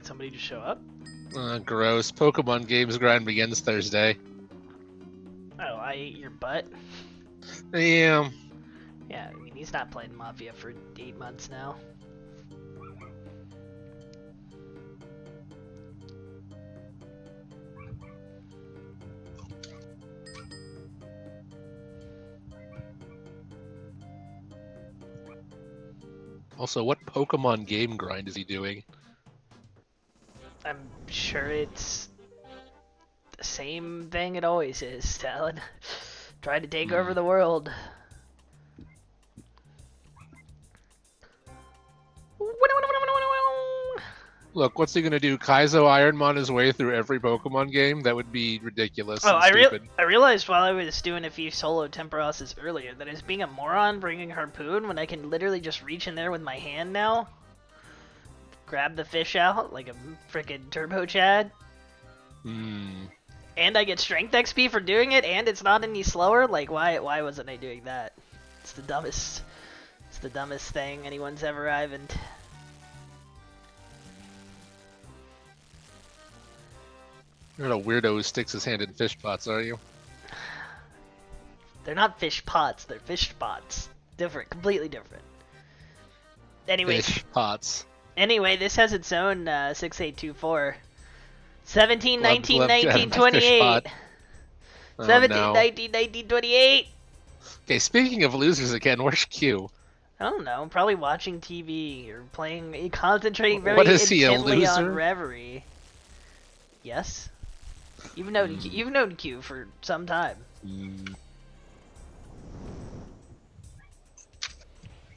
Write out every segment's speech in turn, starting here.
somebody just show up? Gross. Pokemon games grind begins Thursday. Oh, I ate your butt? Yeah. Yeah, I mean, he's not playing Mafia for 8 months now. Also, what Pokemon game grind is he doing? I'm sure it's the same thing it always is, Talon. Try to take over the world. Look, what's he gonna do? Kaizo Ironmon his way through every Pokemon game? That would be ridiculous Oh, and stupid. I realized while I was doing a few solo Temporosses earlier that I was being a moron bringing Harpoon when I can literally just reach in there with my hand now. Grab the fish out like a frickin' Turbo Chad. And I get Strength XP for doing it, and it's not any slower? Like, why wasn't I doing that? It's the dumbest thing anyone's ever ivaned. You're not a weirdo who sticks his hand in fish pots, are you? They're not fish pots, they're fish spots. Different, completely different. Anyway. Fish pots. Anyway, this has its own 6824. 17, 19, 19, 28. 17, 19, 19, 28. Okay, speaking of losers again, where's Q? I don't know, probably watching TV or playing, concentrating very intently on Reverie. Yes. You've known Q for some time.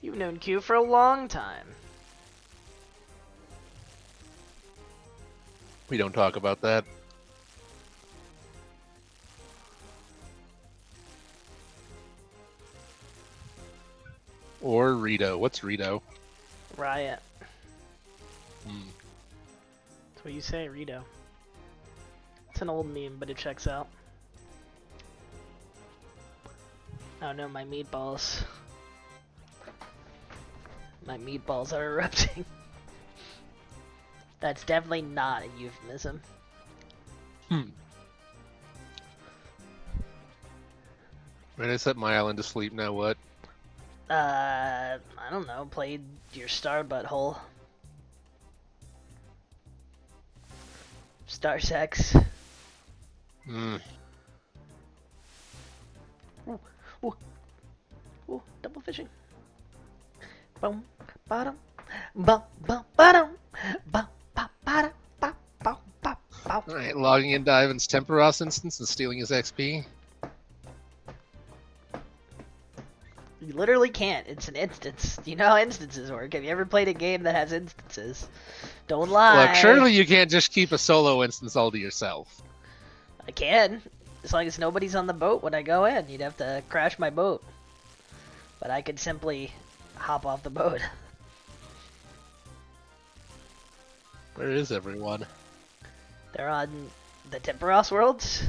You've known Q for a long time. We don't talk about that. Or Rito. What's Rito? Riot. That's what you say, Rito. It's an old meme, but it checks out. Oh no, my meatballs. My meatballs are erupting. That's definitely not a euphemism. Right, I set my island to sleep, now what? I don't know, played your star butthole. Star sex. Ooh, double fishing. Boom, bottom, bum, bum, bottom, bum, bum, bottom, bum, bum, bum, bum. Alright, logging into Ivan's Temporingross instance and stealing his XP. You literally can't. It's an instance. You know how instances work. Have you ever played a game that has instances? Don't lie. Look, surely you can't just keep a solo instance all to yourself. I can. As long as nobody's on the boat when I go in. You'd have to crash my boat. But I could simply hop off the boat. Where is everyone? They're on the Temporingross worlds.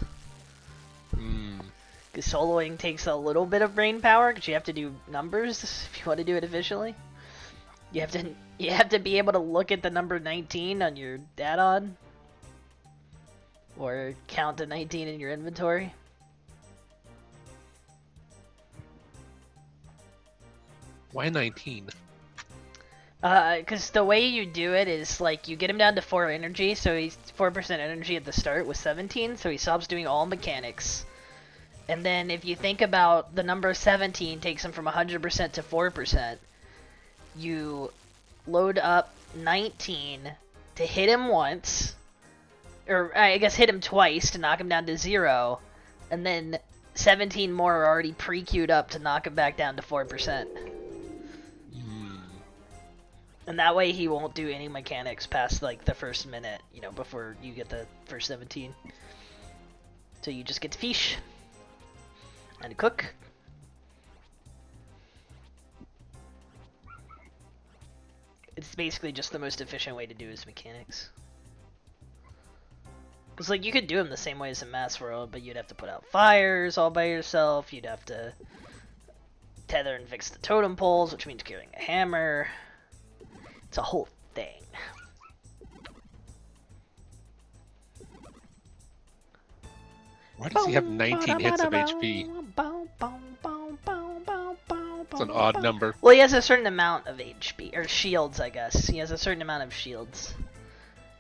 Because soloing takes a little bit of brain power, because you have to do numbers if you want to do it efficiently. You have to be able to look at the number 19 on your add-on. Or count to 19 in your inventory. Why 19? Because the way you do it is, like, you get him down to 4 energy, so he's 4% energy at the start with 17, so he stops doing all mechanics. And then if you think about the number 17 takes him from 100% to 4%, you load up 19 to hit him once, or I guess hit him twice to knock him down to 0, and then 17 more are already pre-queued up to knock him back down to 4%. And that way he won't do any mechanics past like the first minute, you know, before you get the first 17. So you just get to fish. And cook. It's basically just the most efficient way to do his mechanics. Because, like, you could do them the same way as in Mass World, but you'd have to put out fires all by yourself. You'd have to tether and fix the totem poles, which means carrying a hammer. It's a whole thing. Why does he have 19 hits of HP? It's an odd number. Well, he has a certain amount of HP, or shields, I guess. He has a certain amount of shields.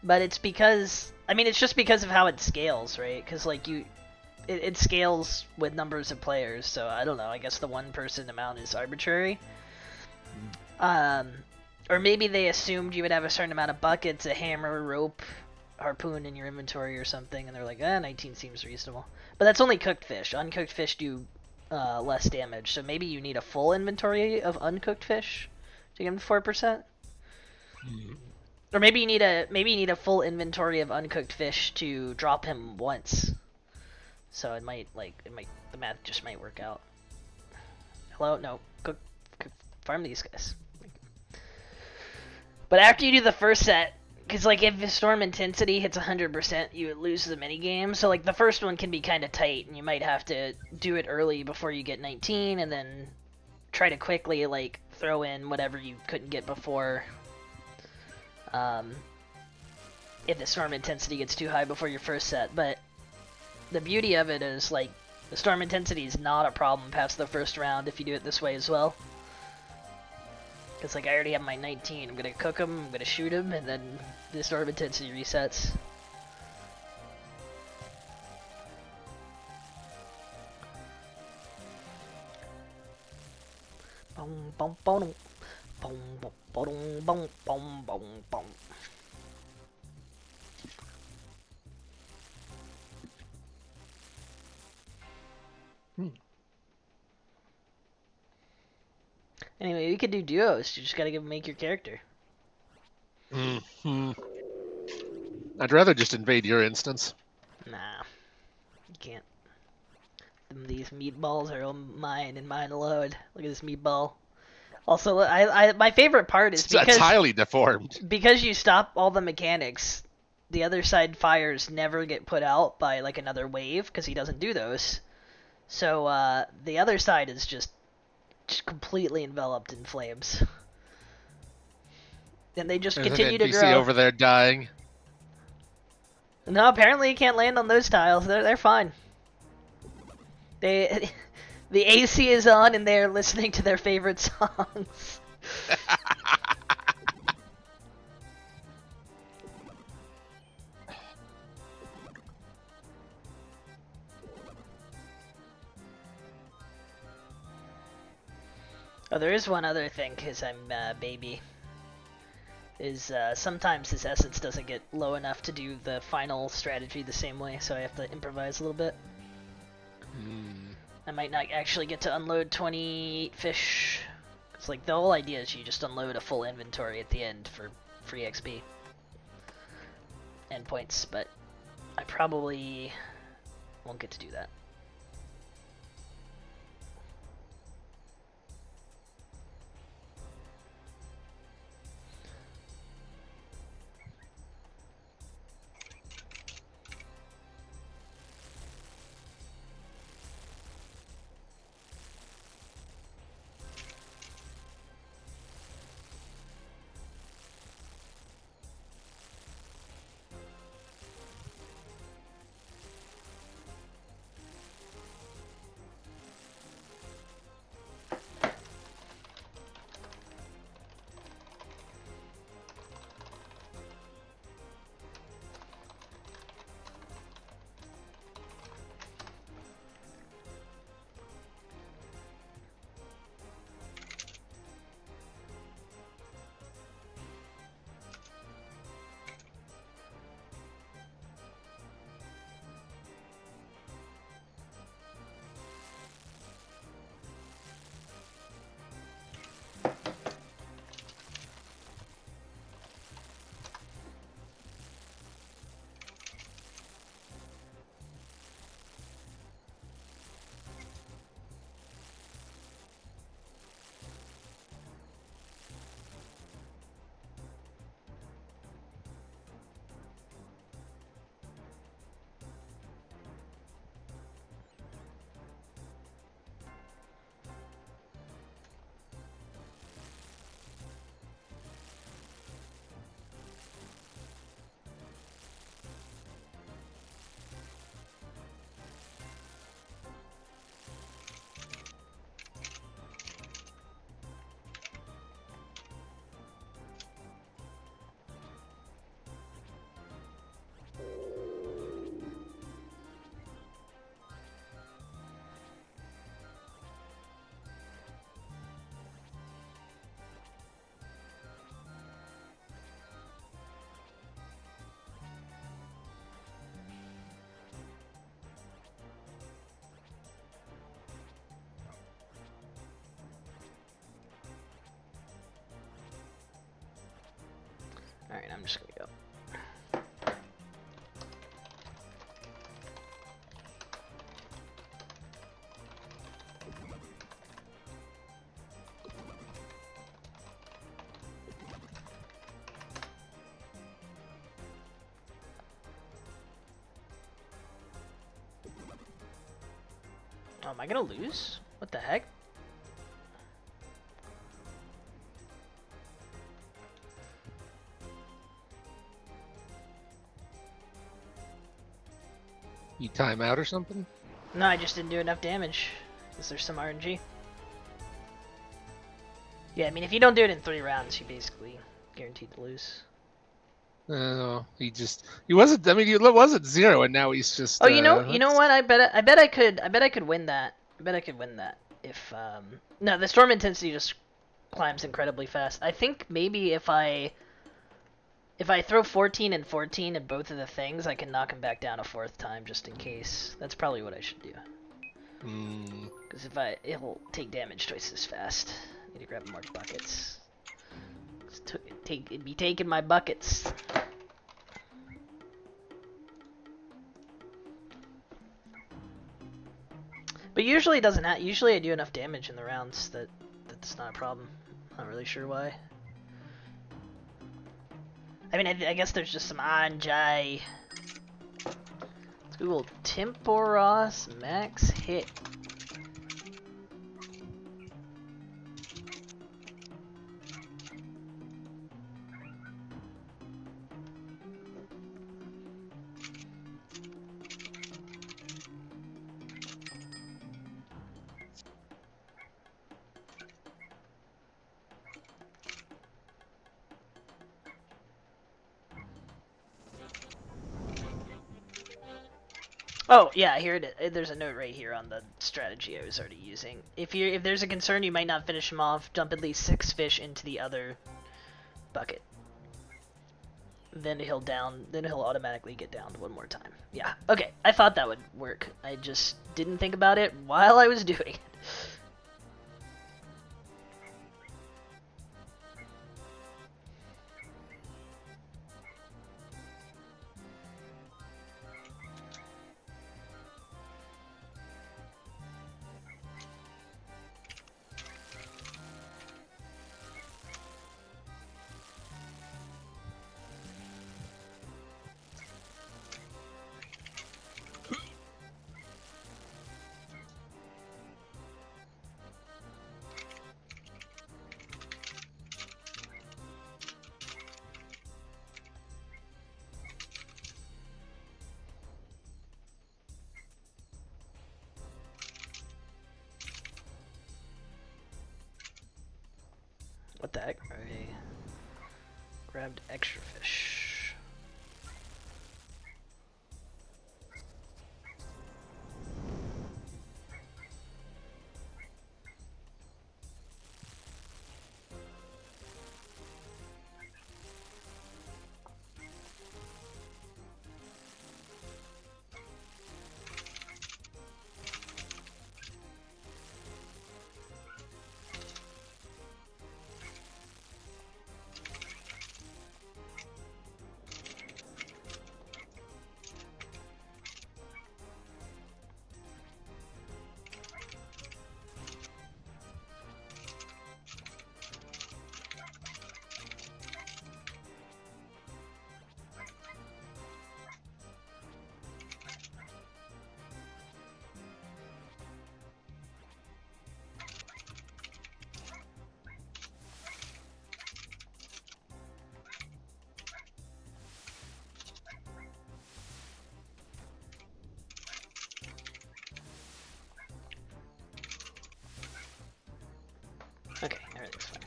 But it's because, I mean, it's just because of how it scales, right? Because, like, it scales with numbers of players, so I don't know, I guess the one person amount is arbitrary. Or maybe they assumed you would have a certain amount of buckets, a hammer, rope, harpoon in your inventory or something, and they're like, 19 seems reasonable. But that's only cooked fish. Uncooked fish do less damage, so maybe you need a full inventory of uncooked fish to give him 4%. Or maybe you need a full inventory of uncooked fish to drop him once. So the math just might work out. Hello, no, cook, farm these guys. But after you do the first set, because like if storm intensity hits 100%, you would lose the minigame. So like the first one can be kind of tight, and you might have to do it early before you get 19, and then try to quickly like throw in whatever you couldn't get before. If the storm intensity gets too high before your first set. But the beauty of it is like the storm intensity is not a problem past the first round if you do it this way as well. Because, like, I already have my 19. I'm going to cook him, I'm going to shoot him, and then the storm intensity resets. Boom, boom, boom, boom, boom, boom, boom, boom, boom, boom. Anyway, you could do duos. You just gotta make your character. I'd rather just invade your instance. Nah, you can't. These meatballs are all mine and mine alone. Look at this meatball. Also, my favorite part is because it's highly deformed. Because you stop all the mechanics, the other side fires never get put out by like another wave because he doesn't do those. So the other side is just completely enveloped in flames. And they just continue to grow. There's an NPC over there dying. No, apparently you can't land on those tiles. They're fine. The AC is on and they're listening to their favorite songs. Oh, there is one other thing, because I'm baby. Sometimes his essence doesn't get low enough to do the final strategy the same way, so I have to improvise a little bit. I might not actually get to unload 28 fish. It's like the whole idea is you just unload a full inventory at the end for free XP and points, but I probably won't get to do that. Alright, I'm just gonna go. Oh, am I gonna lose? What the heck? You time out or something? No, I just didn't do enough damage. Is there some RNG? Yeah, I mean, if you don't do it in 3 rounds, you basically guaranteed to lose. No, he wasn't. I mean, he wasn't 0, and now he's just. Oh, you know what? I bet I could win that. I bet I could win that if no, the storm intensity just climbs incredibly fast. I think maybe if I throw 14 and 14 at both of the things, I can knock him back down a 4th time just in case. That's probably what I should do. Because it'll take damage twice as fast. I need to grab more buckets. It'd be taking my buckets. But usually it doesn't happen. Usually I do enough damage in the rounds that's not a problem. Not really sure why. I mean, I guess there's just some Anjai. Let's Google Temporingross max hit. Oh yeah, here it is. There's a note right here on the strategy I was already using. If there's a concern you might not finish him off, dump at least 6 fish into the other bucket. Then he'll automatically get downed 1 more time. Yeah, okay. I thought that would work. I just didn't think about it while I was doing it. What the heck? I grabbed extra fish. Okay, everything's fine.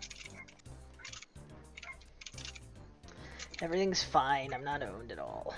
Everything's fine. I'm not owned at all.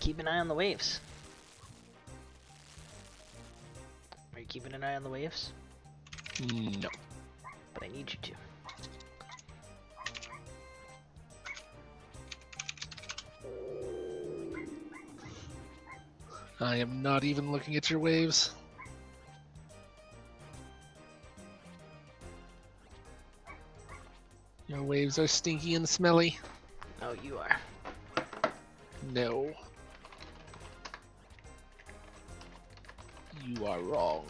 keep an eye on the waves. Are you keeping an eye on the waves? No. But I need you to. I am not even looking at your waves. Your waves are stinky and smelly. Oh, you are. No. You are wrong.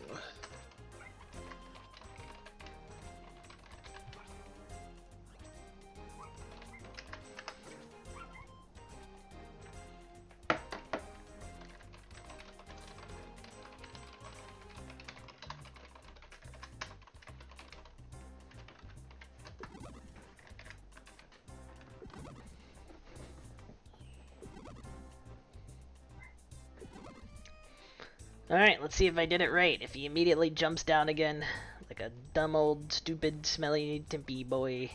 Alright, let's see if I did it right. If he immediately jumps down again, like a dumb old, stupid, smelly, timpy boy.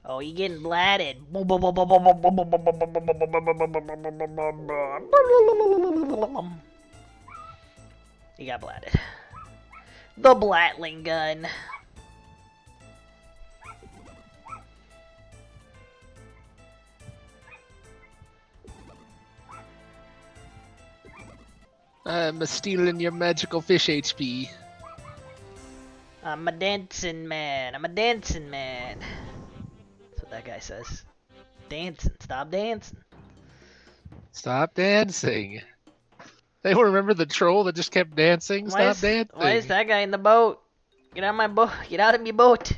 Oh, he getting blatted. He got blatted. The Blatling gun. I'm stealing your magical fish HP. I'm a dancing man. I'm a dancing man. That's what that guy says. Dancing. Stop dancing. Stop dancing. They will remember the troll that just kept dancing? Stop dancing. Why is that guy in the boat? Get out of my boat. Get out of my boat.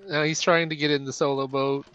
Now he's trying to get in the solo boat.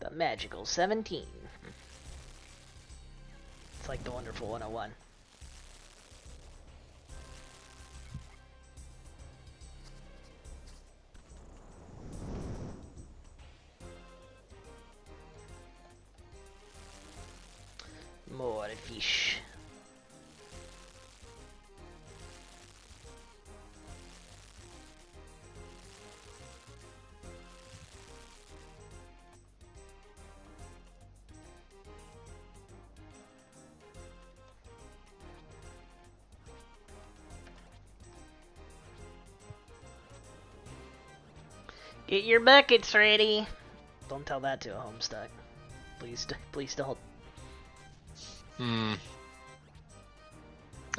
The magical 17. It's like the wonderful 101. More fish. Get your buckets ready. Don't tell that to a Homestuck. Please, please don't. I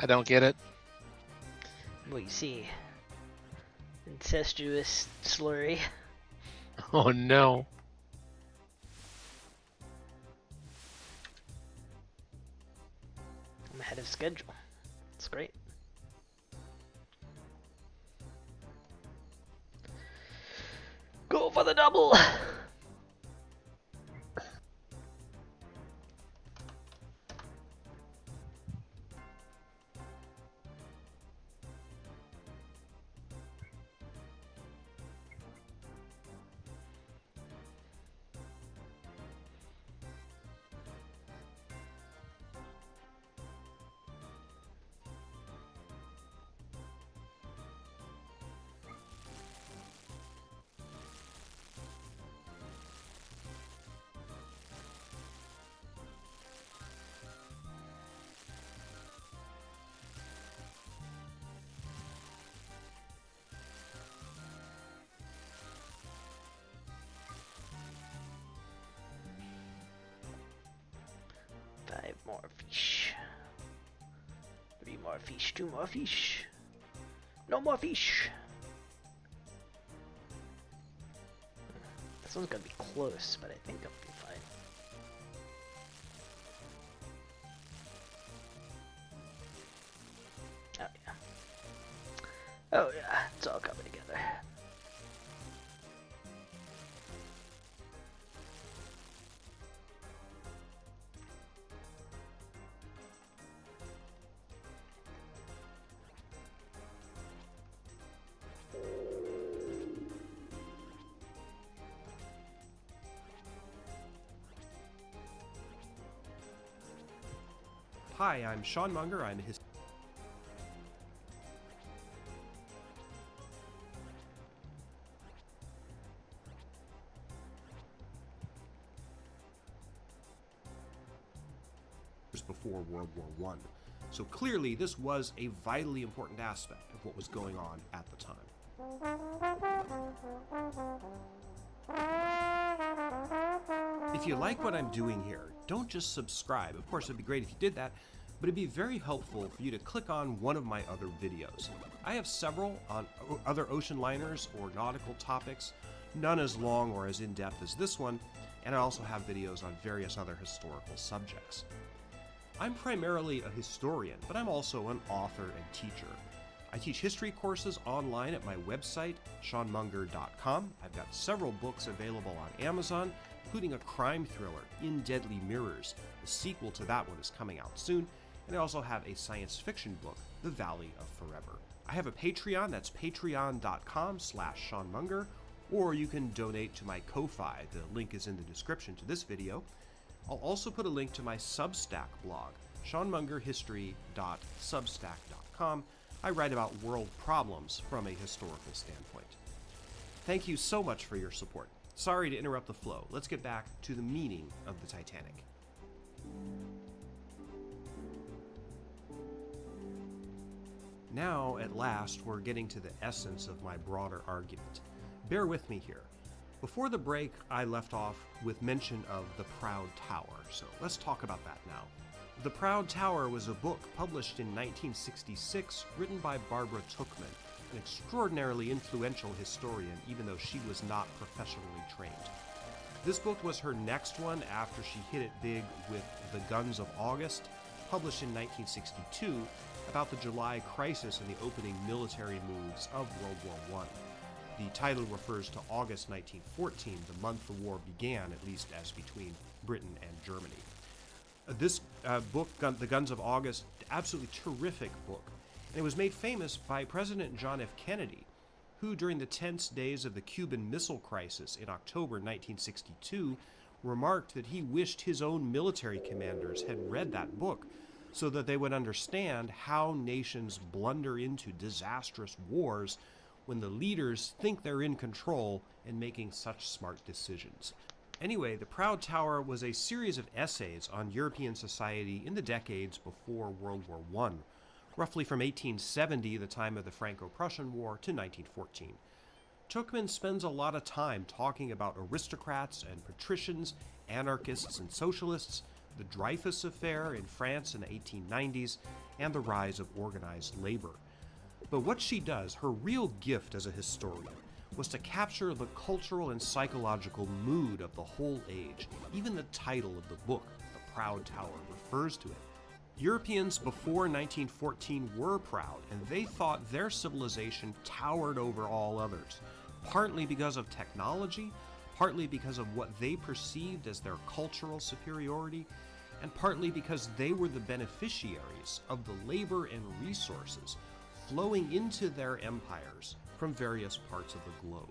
don't get it. Well, you see, incestuous slurry. Oh no. his schedule. It's great. Go for the double! Five more fish. 3 more fish. 2 more fish. No more fish. This one's gonna be close, but I think I'll be fine. Oh yeah. Oh yeah, it's all coming together. Hi, I'm Sean Munger. I'm his before World War I. So clearly this was a vitally important aspect of what was going on at the time. If you like what I'm doing here, don't just subscribe. Of course, it'd be great if you did that, but it'd be very helpful for you to click on one of my other videos. I have several on other ocean liners or nautical topics, none as long or as in-depth as this one, and I also have videos on various other historical subjects. I'm primarily a historian, but I'm also an author and teacher. I teach history courses online at my website, seanmunger.com. I've got several books available on Amazon, including a crime thriller, In Deadly Mirrors. The sequel to that one is coming out soon. And I also have a science fiction book, The Valley of Forever. I have a Patreon, that's patreon.com/seanmunger, or you can donate to my Ko-Fi. The link is in the description to this video. I'll also put a link to my Substack blog, seanmungerhistory.substack.com. I write about world problems from a historical standpoint. Thank you so much for your support. Sorry to interrupt the flow. Let's get back to the meaning of the Titanic. Now, at last, we're getting to the essence of my broader argument. Bear with me here. Before the break, I left off with mention of The Proud Tower, so let's talk about that now. The Proud Tower was a book published in 1966, written by Barbara Tuchman, an extraordinarily influential historian, even though she was not professionally trained. This book was her next one after she hit it big with The Guns of August, published in 1962, about the July crisis and the opening military moves of World War I. The title refers to August 1914, the month the war began, at least as between Britain and Germany. This book, The Guns of August, absolutely terrific book. And it was made famous by President John F. Kennedy, who during the tense days of the Cuban Missile Crisis in October 1962 remarked that he wished his own military commanders had read that book so that they would understand how nations blunder into disastrous wars when the leaders think they're in control and making such smart decisions. Anyway, The Proud Tower was a series of essays on European society in the decades before World War I, roughly from 1870, the time of the Franco-Prussian War, to 1914. Tuchman spends a lot of time talking about aristocrats and patricians, anarchists and socialists, the Dreyfus Affair in France in the 1890s, and the rise of organized labor. But what she does, her real gift as a historian, was to capture the cultural and psychological mood of the whole age. Even the title of the book, The Proud Tower, refers to it. Europeans before 1914 were proud, and they thought their civilization towered over all others, partly because of technology, partly because of what they perceived as their cultural superiority, and partly because they were the beneficiaries of the labor and resources flowing into their empires from various parts of the globe.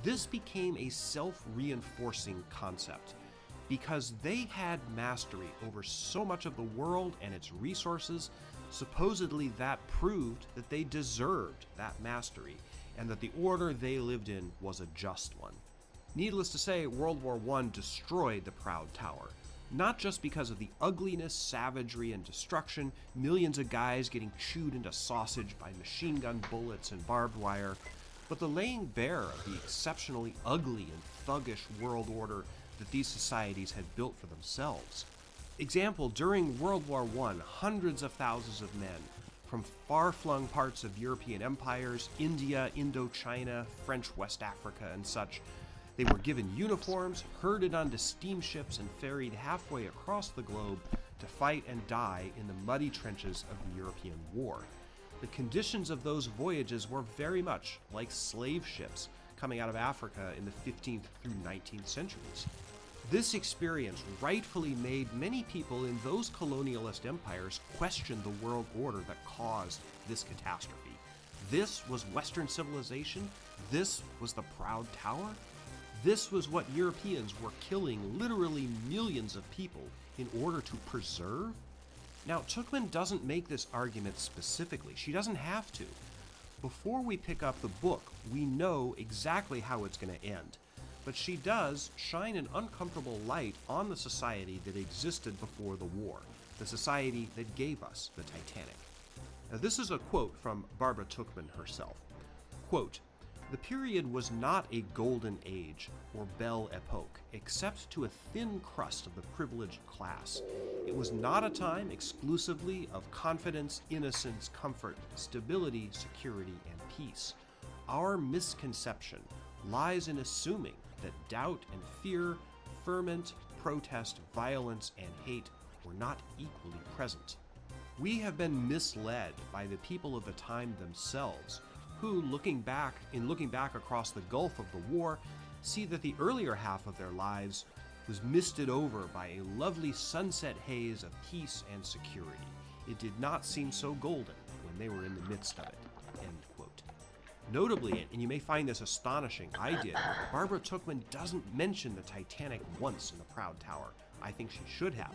This became a self-reinforcing concept because they had mastery over so much of the world and its resources. Supposedly that proved that they deserved that mastery and that the order they lived in was a just one. Needless to say, World War I destroyed the Proud Tower. Not just because of the ugliness, savagery, and destruction, millions of guys getting chewed into sausage by machine gun bullets and barbed wire, but the laying bare of the exceptionally ugly and thuggish world order that these societies had built for themselves. Example, during World War I, hundreds of thousands of men from far-flung parts of European empires, India, Indochina, French West Africa, and such, they were given uniforms, herded onto steamships, and ferried halfway across the globe to fight and die in the muddy trenches of the European War. The conditions of those voyages were very much like slave ships coming out of Africa in the 15th through 19th centuries. This experience rightfully made many people in those colonialist empires question the world order that caused this catastrophe. This was Western civilization? This was the Proud Tower? This was what Europeans were killing literally millions of people in order to preserve? Now, Tuchman doesn't make this argument specifically. She doesn't have to. Before we pick up the book, we know exactly how it's going to end. But she does shine an uncomfortable light on the society that existed before the war, the society that gave us the Titanic. Now, this is a quote from Barbara Tuchman herself. Quote, "The period was not a golden age or belle epoque, except to a thin crust of the privileged class. It was not a time exclusively of confidence, innocence, comfort, stability, security, and peace. Our misconception lies in assuming that doubt and fear, ferment, protest, violence, and hate were not equally present. We have been misled by the people of the time themselves, who, looking back across the gulf of the war, see that the earlier half of their lives was misted over by a lovely sunset haze of peace and security. It did not seem so golden when they were in the midst of it." End quote. Notably, and you may find this astonishing, I did, Barbara Tuchman doesn't mention the Titanic once in the Proud Tower. I think she should have.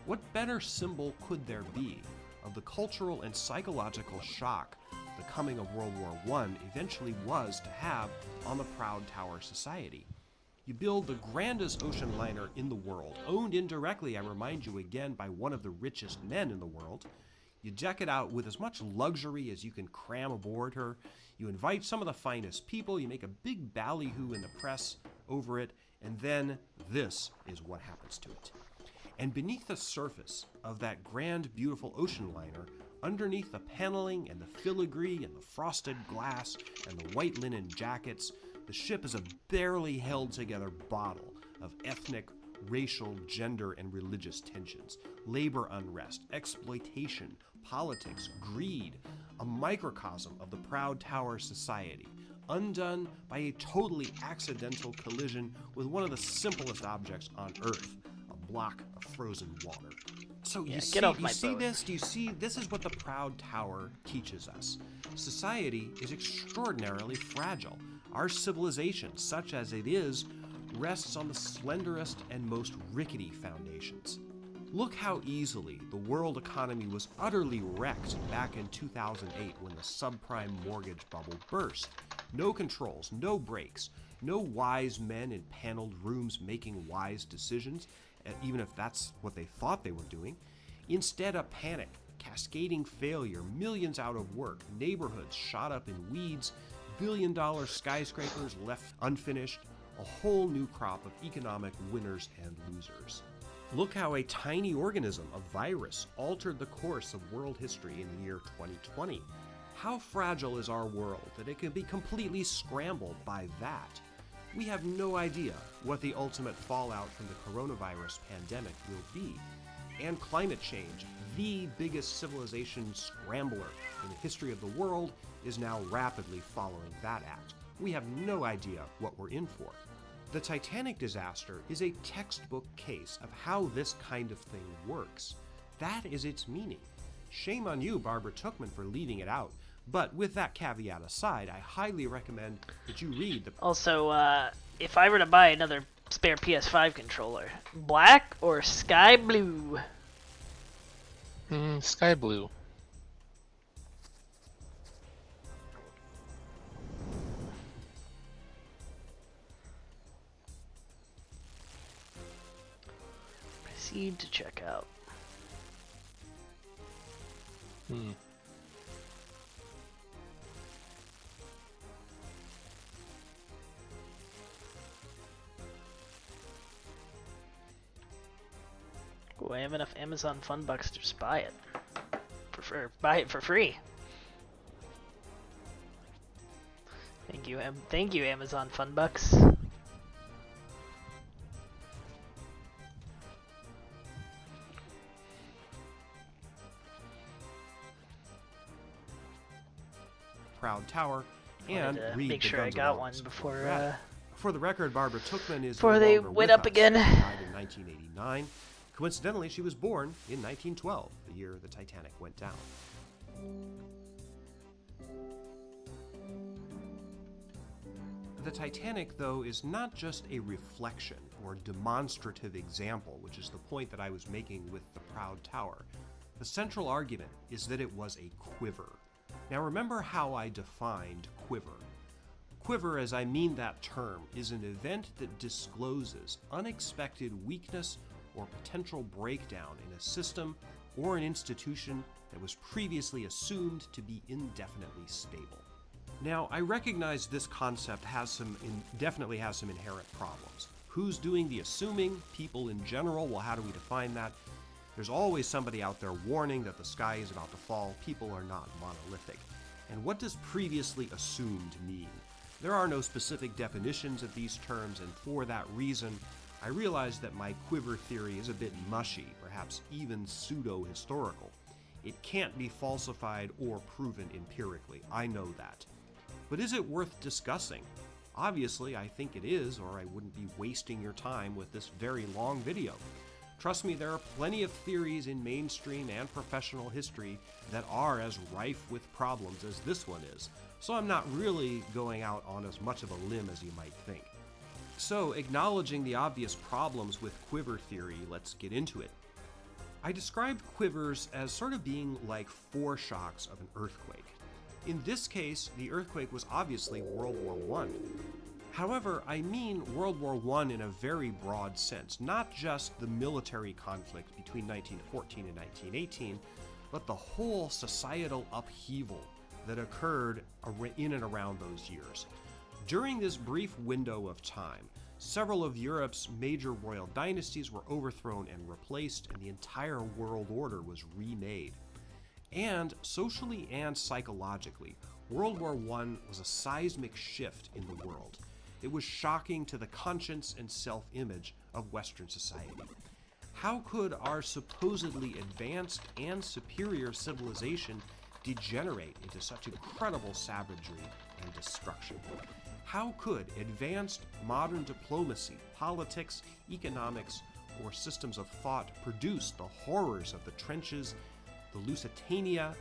What better symbol could there be of the cultural and psychological shock the coming of World War I eventually was to have on the Proud Tower society? You build the grandest ocean liner in the world, owned indirectly, I remind you again, by one of the richest men in the world. You deck it out with as much luxury as you can cram aboard her. You invite some of the finest people, you make a big ballyhoo in the press over it, and then this is what happens to it. And beneath the surface of that grand, beautiful ocean liner, underneath the paneling and the filigree and the frosted glass and the white linen jackets, the ship is a barely held together bottle of ethnic, racial, gender, and religious tensions, labor unrest, exploitation, politics, greed, a microcosm of the Proud Tower society, undone by a totally accidental collision with one of the simplest objects on Earth, a block of frozen water. So you see this? Do you see? This is what the Proud Tower teaches us. Society is extraordinarily fragile. Our civilization, such as it is, rests on the slenderest and most rickety foundations. Look how easily the world economy was utterly wrecked back in 2008 when the subprime mortgage bubble burst. No controls, no brakes, no wise men in paneled rooms making wise decisions, even if that's what they thought they were doing. Instead, a panic, cascading failure, millions out of work, neighborhoods shot up in weeds, billion-dollar skyscrapers left unfinished, a whole new crop of economic winners and losers. Look how a tiny organism, a virus, altered the course of world history in the year 2020. How fragile is our world that it can be completely scrambled by that? We have no idea what the ultimate fallout from the coronavirus pandemic will be. And climate change, the biggest civilization scrambler in the history of the world, is now rapidly following that act. We have no idea what we're in for. The Titanic disaster is a textbook case of how this kind of thing works. That is its meaning. Shame on you, Barbara Tuchman, for leaving it out. But with that caveat aside, I highly recommend that you read the... Also, if I were to buy another spare PS5 controller, black or sky blue? Sky blue. Proceed to check out. Ooh, I have enough Amazon Fun Bucks to just buy it. Buy it for free. Thank you, Amazon Fun Bucks. Proud Tower and read make the sure I Guns N' got one Roses. before For the record, Barbara Tuchman is before no they longer went with up us. again. She died in 1989. Coincidentally, she was born in 1912, the year the Titanic went down. The Titanic, though, is not just a reflection or demonstrative example, which is the point that I was making with the Proud Tower. The central argument is that it was a quiver. Now remember how I defined quiver. Quiver, as I mean that term, is an event that discloses unexpected weakness or potential breakdown in a system or an institution that was previously assumed to be indefinitely stable. Now, I recognize this concept definitely has some inherent problems. Who's doing the assuming? People in general? Well, how do we define that? There's always somebody out there warning that the sky is about to fall. People are not monolithic. And what does previously assumed mean? There are no specific definitions of these terms, and for that reason, I realize that my quiver theory is a bit mushy, perhaps even pseudo-historical. It can't be falsified or proven empirically, I know that. But is it worth discussing? Obviously, I think it is, or I wouldn't be wasting your time with this very long video. Trust me, there are plenty of theories in mainstream and professional history that are as rife with problems as this one is, so I'm not really going out on as much of a limb as you might think. So, acknowledging the obvious problems with quiver theory, let's get into it. I described quivers as sort of being like foreshocks of an earthquake. In this case, the earthquake was obviously World War I. However, I mean World War I in a very broad sense, not just the military conflict between 1914 and 1918, but the whole societal upheaval that occurred in and around those years. During this brief window of time, several of Europe's major royal dynasties were overthrown and replaced, and the entire world order was remade. And socially and psychologically, World War I was a seismic shift in the world. It was shocking to the conscience and self-image of Western society. How could our supposedly advanced and superior civilization degenerate into such incredible savagery and destruction? How could advanced modern diplomacy, politics, economics, or systems of thought produce the horrors of the trenches, the Lusitania,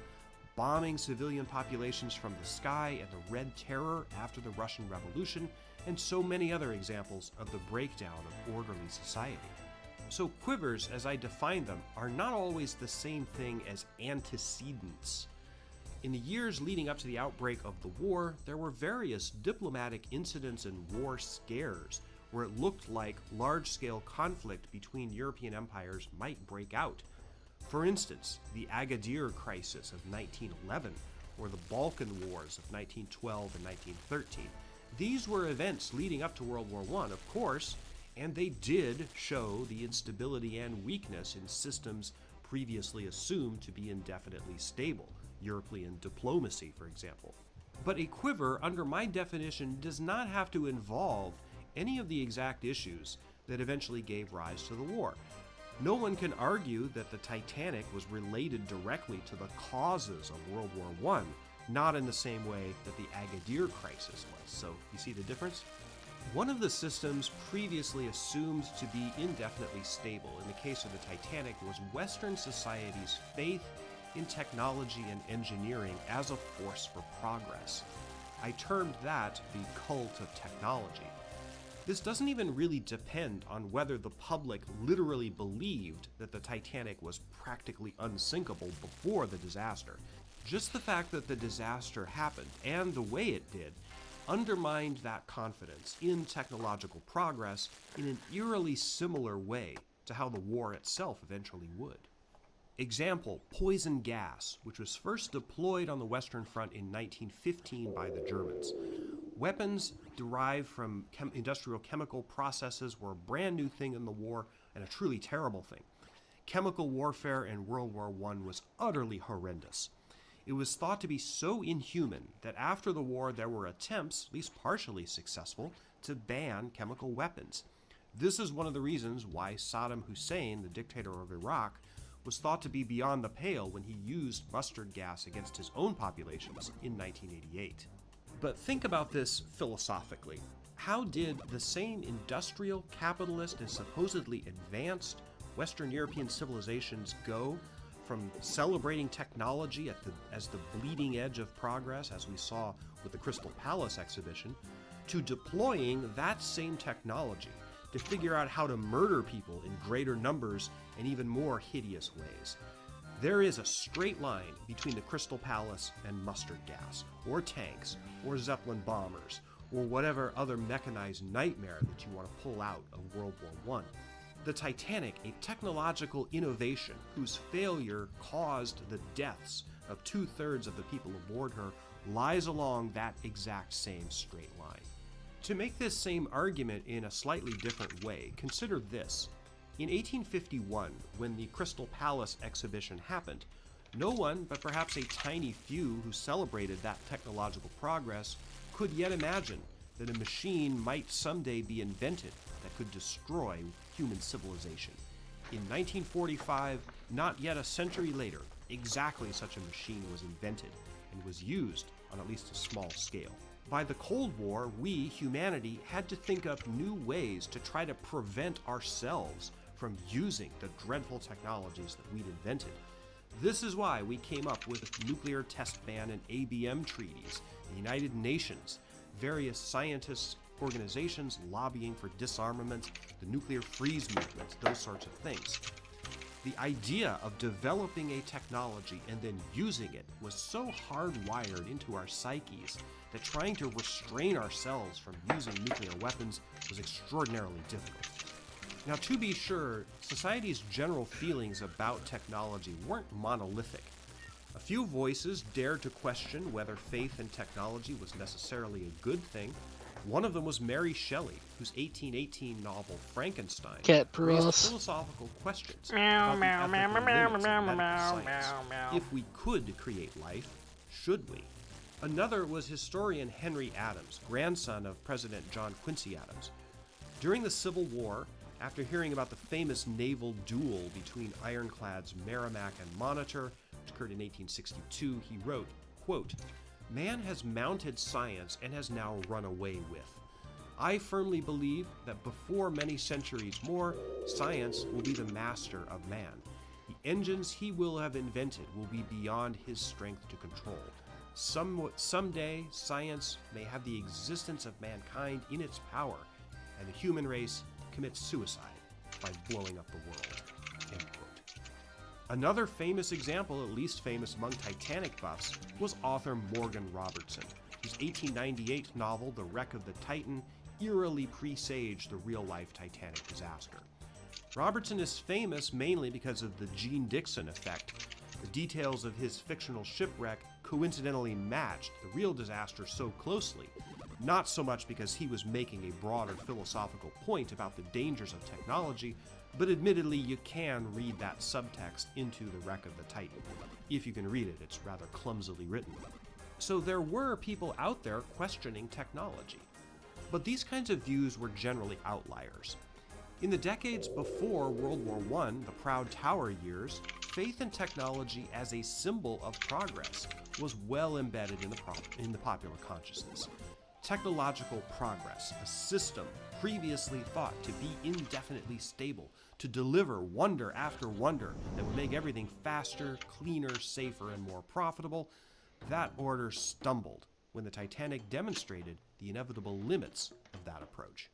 bombing civilian populations from the sky, and the Red Terror after the Russian Revolution, and so many other examples of the breakdown of orderly society? So quivers, as I define them, are not always the same thing as antecedents. In the years leading up to the outbreak of the war, there were various diplomatic incidents and war scares where it looked like large-scale conflict between European empires might break out. For instance, the Agadir crisis of 1911 or the Balkan Wars of 1912 and 1913. These were events leading up to World War I, of course, and they did show the instability and weakness in systems previously assumed to be indefinitely stable, European diplomacy, for example. But a quiver, under my definition, does not have to involve any of the exact issues that eventually gave rise to the war. No one can argue that the Titanic was related directly to the causes of World War I, not in the same way that the Agadir crisis was. So, you see the difference? One of the systems previously assumed to be indefinitely stable in the case of the Titanic was Western society's faith in technology and engineering as a force for progress. I termed that the cult of technology. This doesn't even really depend on whether the public literally believed that the Titanic was practically unsinkable before the disaster. Just the fact that the disaster happened, and the way it did, undermined that confidence in technological progress in an eerily similar way to how the war itself eventually would. Example, poison gas, which was first deployed on the Western Front in 1915 by the Germans. Weapons derived from industrial chemical processes were a brand new thing in the war and a truly terrible thing. Chemical warfare in World War I was utterly horrendous. It was thought to be so inhuman that after the war there were attempts, at least partially successful, to ban chemical weapons. This is one of the reasons why Saddam Hussein, the dictator of Iraq, was thought to be beyond the pale when he used mustard gas against his own populations in 1988. But think about this philosophically. How did the same industrial, capitalist, and supposedly advanced Western European civilizations go from celebrating technology as the bleeding edge of progress, as we saw with the Crystal Palace exhibition, to deploying that same technology to figure out how to murder people in greater numbers and even more hideous ways? There is a straight line between the Crystal Palace and mustard gas, or tanks, or Zeppelin bombers, or whatever other mechanized nightmare that you want to pull out of World War I. The Titanic, a technological innovation whose failure caused the deaths of 2/3 of the people aboard her, lies along that exact same straight line. To make this same argument in a slightly different way, consider this. In 1851, when the Crystal Palace exhibition happened, no one but perhaps a tiny few who celebrated that technological progress could yet imagine that a machine might someday be invented that could destroy human civilization. In 1945, not yet a century later, exactly such a machine was invented and was used on at least a small scale. By the Cold War, we, humanity, had to think up new ways to try to prevent ourselves from using the dreadful technologies that we'd invented. This is why we came up with nuclear test ban and ABM treaties, the United Nations, various scientists, organizations lobbying for disarmament, the nuclear freeze movement, those sorts of things. The idea of developing a technology and then using it was so hardwired into our psyches that trying to restrain ourselves from using nuclear weapons was extraordinarily difficult. Now, to be sure, society's general feelings about technology weren't monolithic. A few voices dared to question whether faith in technology was necessarily a good thing. One of them was Mary Shelley, whose 1818 novel Frankenstein raised philosophical questions about the ethical limits of medical science. If we could create life, should we? Another was historian Henry Adams, grandson of President John Quincy Adams. During the Civil War, after hearing about the famous naval duel between ironclads Merrimack and Monitor, which occurred in 1862, he wrote, quote, "Man has mounted science and has now run away with. I firmly believe that before many centuries more, science will be the master of man. The engines he will have invented will be beyond his strength to control. Someday, science may have the existence of mankind in its power, and the human race commits suicide by blowing up the world." End quote. Another famous example, at least famous among Titanic buffs, was author Morgan Robertson, whose 1898 novel The Wreck of the Titan eerily presaged the real-life Titanic disaster. Robertson is famous mainly because of the Jean Dixon effect. The details of his fictional shipwreck coincidentally matched the real disaster so closely, not so much because he was making a broader philosophical point about the dangers of technology, but admittedly you can read that subtext into The Wreck of the Titan. If you can read it, it's rather clumsily written. So there were people out there questioning technology. But these kinds of views were generally outliers. In the decades before World War I, the Proud Tower years, faith in technology as a symbol of progress was well embedded in the popular consciousness. Technological progress, a system previously thought to be indefinitely stable, to deliver wonder after wonder that would make everything faster, cleaner, safer, and more profitable, that order stumbled when the Titanic demonstrated the inevitable limits of that approach.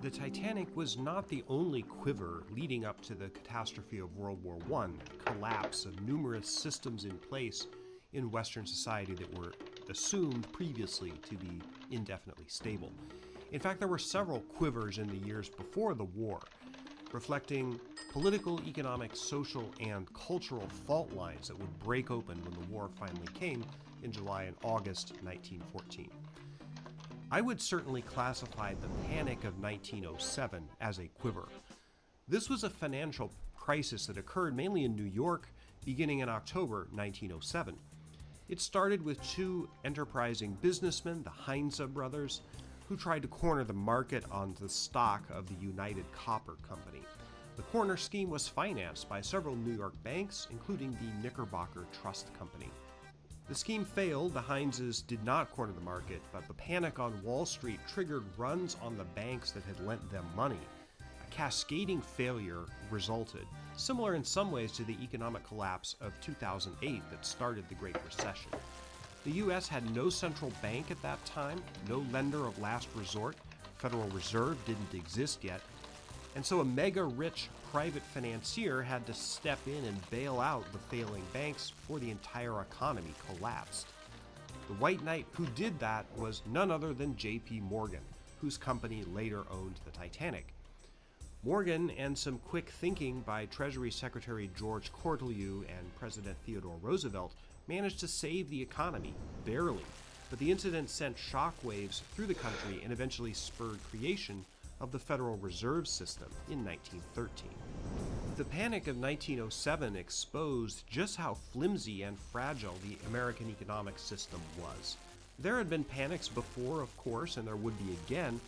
The Titanic was not the only quiver leading up to the catastrophe of World War I, the collapse of numerous systems in place in Western society that were assumed previously to be indefinitely stable. In fact, there were several quivers in the years before the war, reflecting political, economic, social, and cultural fault lines that would break open when the war finally came in July and August 1914. I would certainly classify the Panic of 1907 as a quiver. This was a financial crisis that occurred mainly in New York beginning in October 1907. It started with two enterprising businessmen, the Heinz brothers, who tried to corner the market on the stock of the United Copper Company. The corner scheme was financed by several New York banks, including the Knickerbocker Trust Company. The scheme failed. The Heinzes did not corner the market, but the panic on Wall Street triggered runs on the banks that had lent them money. A cascading failure resulted, similar in some ways to the economic collapse of 2008 that started the Great Recession. The U.S. had no central bank at that time, no lender of last resort. Federal Reserve didn't exist yet. And so a mega-rich private financier had to step in and bail out the failing banks before the entire economy collapsed. The white knight who did that was none other than J.P. Morgan, whose company later owned the Titanic. Morgan and some quick thinking by Treasury Secretary George Cortelyou and President Theodore Roosevelt managed to save the economy, barely, but the incident sent shockwaves through the country and eventually spurred creation of the Federal Reserve System in 1913. The Panic of 1907 exposed just how flimsy and fragile the American economic system was. There had been panics before, of course, and there would be again,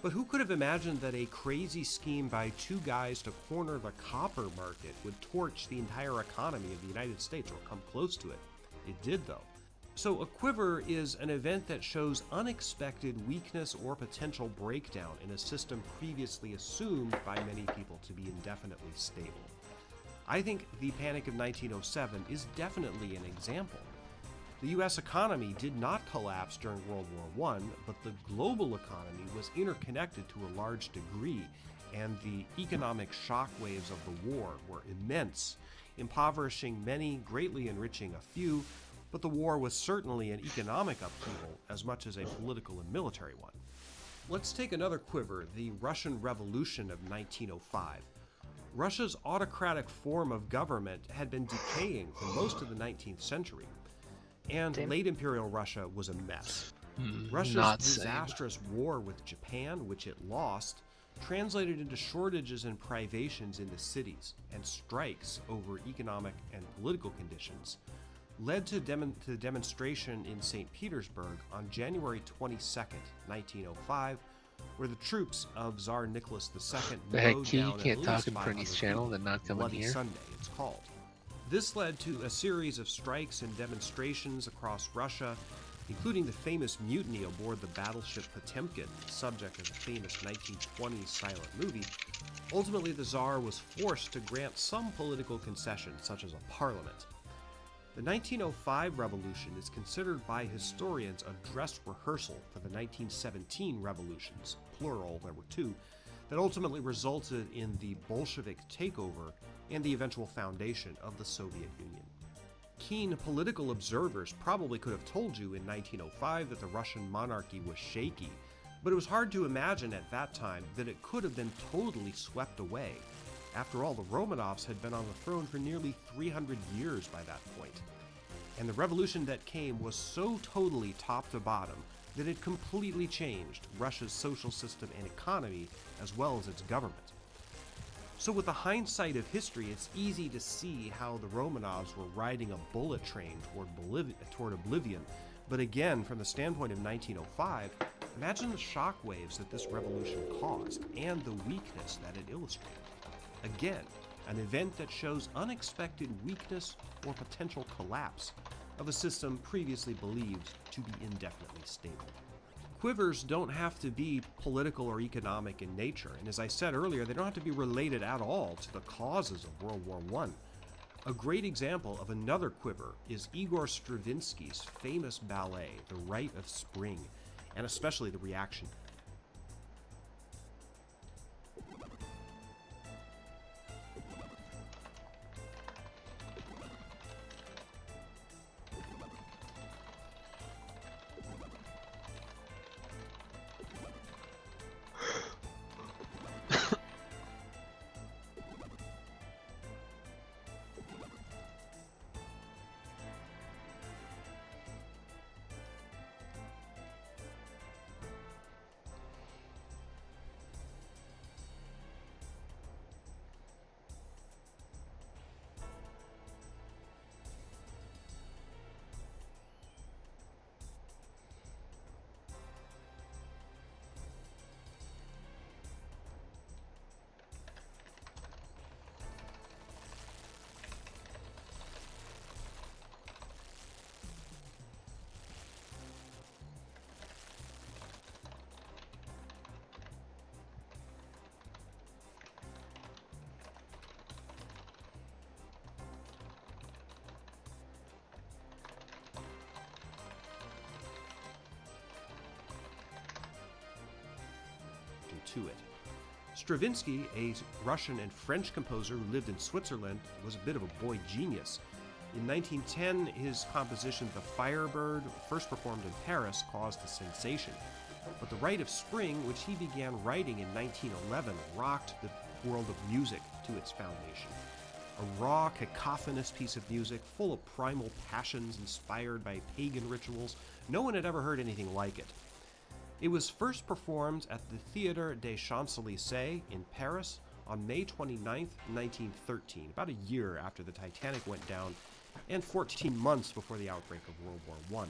but who could have imagined that a crazy scheme by two guys to corner the copper market would torch the entire economy of the United States, or come close to it? It did, though. So a quiver is an event that shows unexpected weakness or potential breakdown in a system previously assumed by many people to be indefinitely stable. I think the Panic of 1907 is definitely an example. The U.S. economy did not collapse during World War I, but the global economy was interconnected to a large degree, and the economic shockwaves of the war were immense, impoverishing many, greatly enriching a few, but the war was certainly an economic upheaval as much as a political and military one. Let's take another quiver, the Russian Revolution of 1905. Russia's autocratic form of government had been decaying for most of the 19th century, and late Imperial Russia was a mess. Russia's disastrous war with Japan, which it lost, translated into shortages and privations in the cities, and strikes over economic and political conditions led to the demonstration in St. Petersburg on January 22nd, 1905, where the troops of Tsar Nicholas II The heck, mowed Key, you down can't at least talk in 500 Bernie's channel people. and not come in Bloody here. Sunday, it's called. This led to a series of strikes and demonstrations across Russia, including the famous mutiny aboard the battleship Potemkin, subject of the famous 1920s silent movie. Ultimately, the Tsar was forced to grant some political concessions, such as a parliament. The 1905 revolution is considered by historians a dress rehearsal for the 1917 revolutions, plural, there were two, that ultimately resulted in the Bolshevik takeover and the eventual foundation of the Soviet Union. Keen political observers probably could have told you in 1905 that the Russian monarchy was shaky, but it was hard to imagine at that time that it could have been totally swept away. After all, the Romanovs had been on the throne for nearly 300 years by that point. And the revolution that came was so totally top to bottom that it completely changed Russia's social system and economy, as well as its government. So with the hindsight of history, it's easy to see how the Romanovs were riding a bullet train toward oblivion But again, from the standpoint of 1905, imagine the shockwaves that this revolution caused and the weakness that it illustrated. Again, an event that shows unexpected weakness or potential collapse of a system previously believed to be indefinitely stable. Quivers don't have to be political or economic in nature, and as I said earlier, they don't have to be related at all to the causes of World War I. A great example of another quiver is Igor Stravinsky's famous ballet, The Rite of Spring, and especially the reaction. To it. Stravinsky, a Russian and French composer who lived in Switzerland, was a bit of a boy genius. In 1910, his composition The Firebird, first performed in Paris, caused a sensation. But The Rite of Spring, which he began writing in 1911, rocked the world of music to its foundation. A raw, cacophonous piece of music full of primal passions inspired by pagan rituals. No one had ever heard anything like it. It was first performed at the Théâtre des Champs-Élysées in Paris on May 29, 1913, about a year after the Titanic went down and 14 months before the outbreak of World War I.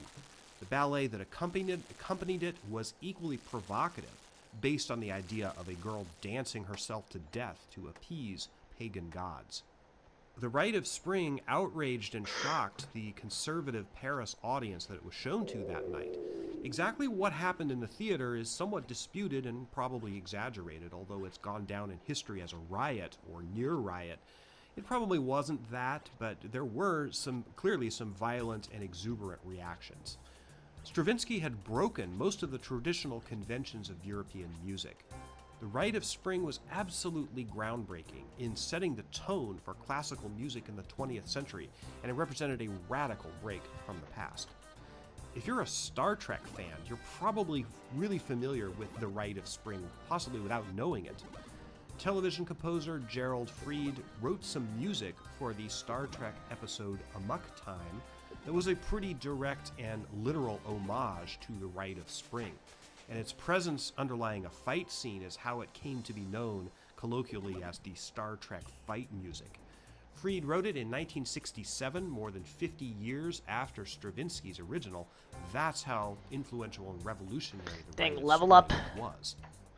The ballet that accompanied it was equally provocative, based on the idea of a girl dancing herself to death to appease pagan gods. The Rite of Spring outraged and shocked the conservative Paris audience that it was shown to that night. Exactly what happened in the theater is somewhat disputed and probably exaggerated, although it's gone down in history as a riot or near riot. It probably wasn't that, but there were clearly some violent and exuberant reactions. Stravinsky had broken most of the traditional conventions of European music. The Rite of Spring was absolutely groundbreaking in setting the tone for classical music in the 20th century, and it represented a radical break from the past. If you're a Star Trek fan, you're probably really familiar with The Rite of Spring, possibly without knowing it. Television composer Gerald Fried wrote some music for the Star Trek episode Amok Time that was a pretty direct and literal homage to The Rite of Spring, and its presence underlying a fight scene is how it came to be known colloquially as the Star Trek fight music. Fried wrote it in 1967, more than 50 years after Stravinsky's original. That's how influential and revolutionary the Rite of level Spring up. was.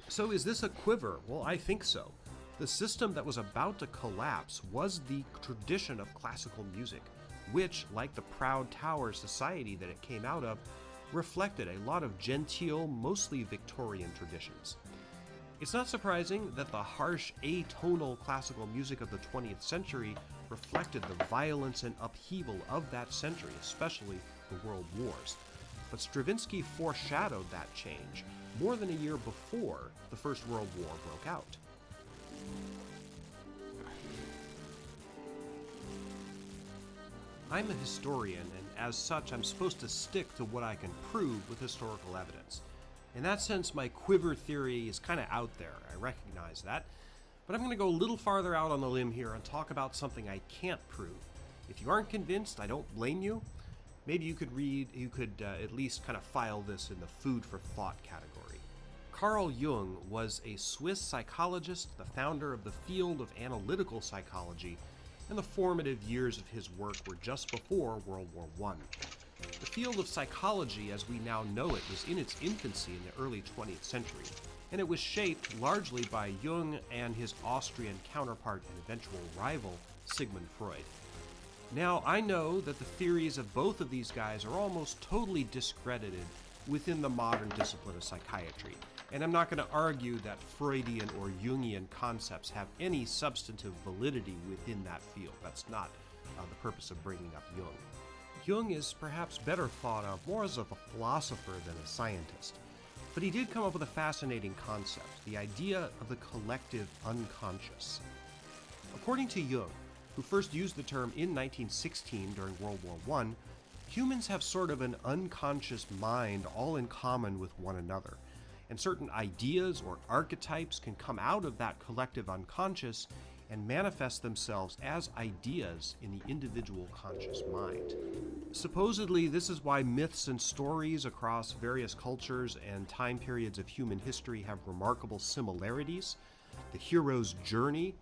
So is this a quiver? Well, I think so. The system that was about to collapse was the tradition of classical music, which, like the proud tower society that it came out of, reflected a lot of genteel, mostly Victorian traditions. It's not surprising that the harsh, atonal classical music of the 20th century reflected the violence and upheaval of that century, especially the World Wars. But Stravinsky foreshadowed that change more than a year before the First World War broke out. I'm a historian, and as such, I'm supposed to stick to what I can prove with historical evidence. In that sense, my quiver theory is kind of out there. I recognize that. But I'm going to go a little farther out on the limb here and talk about something I can't prove. If you aren't convinced, I don't blame you. Maybe you could at least kind of file this in the food for thought category. Carl Jung was a Swiss psychologist, the founder of the field of analytical psychology, and the formative years of his work were just before World War I. The field of psychology as we now know it was in its infancy in the early 20th century, and it was shaped largely by Jung and his Austrian counterpart and eventual rival, Sigmund Freud. Now, I know that the theories of both of these guys are almost totally discredited within the modern discipline of psychiatry, and I'm not going to argue that Freudian or Jungian concepts have any substantive validity within that field. That's not the purpose of bringing up Jung. Jung is perhaps better thought of more as a philosopher than a scientist, but he did come up with a fascinating concept, the idea of the collective unconscious. According to Jung, who first used the term in 1916 during World War I, humans have sort of an unconscious mind all in common with one another, and certain ideas or archetypes can come out of that collective unconscious and manifest themselves as ideas in the individual conscious mind. Supposedly, this is why myths and stories across various cultures and time periods of human history have remarkable similarities. The hero's journey,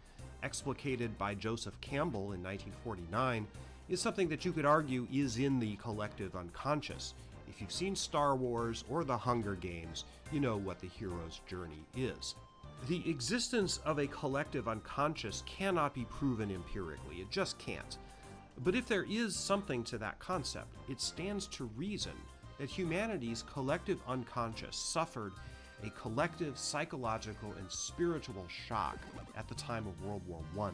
explicated by Joseph Campbell in 1949, is something that you could argue is in the collective unconscious. If you've seen Star Wars or The Hunger Games, you know what the hero's journey is. The existence of a collective unconscious cannot be proven empirically. It just can't. But if there is something to that concept, it stands to reason that humanity's collective unconscious suffered a collective psychological and spiritual shock at the time of World War I,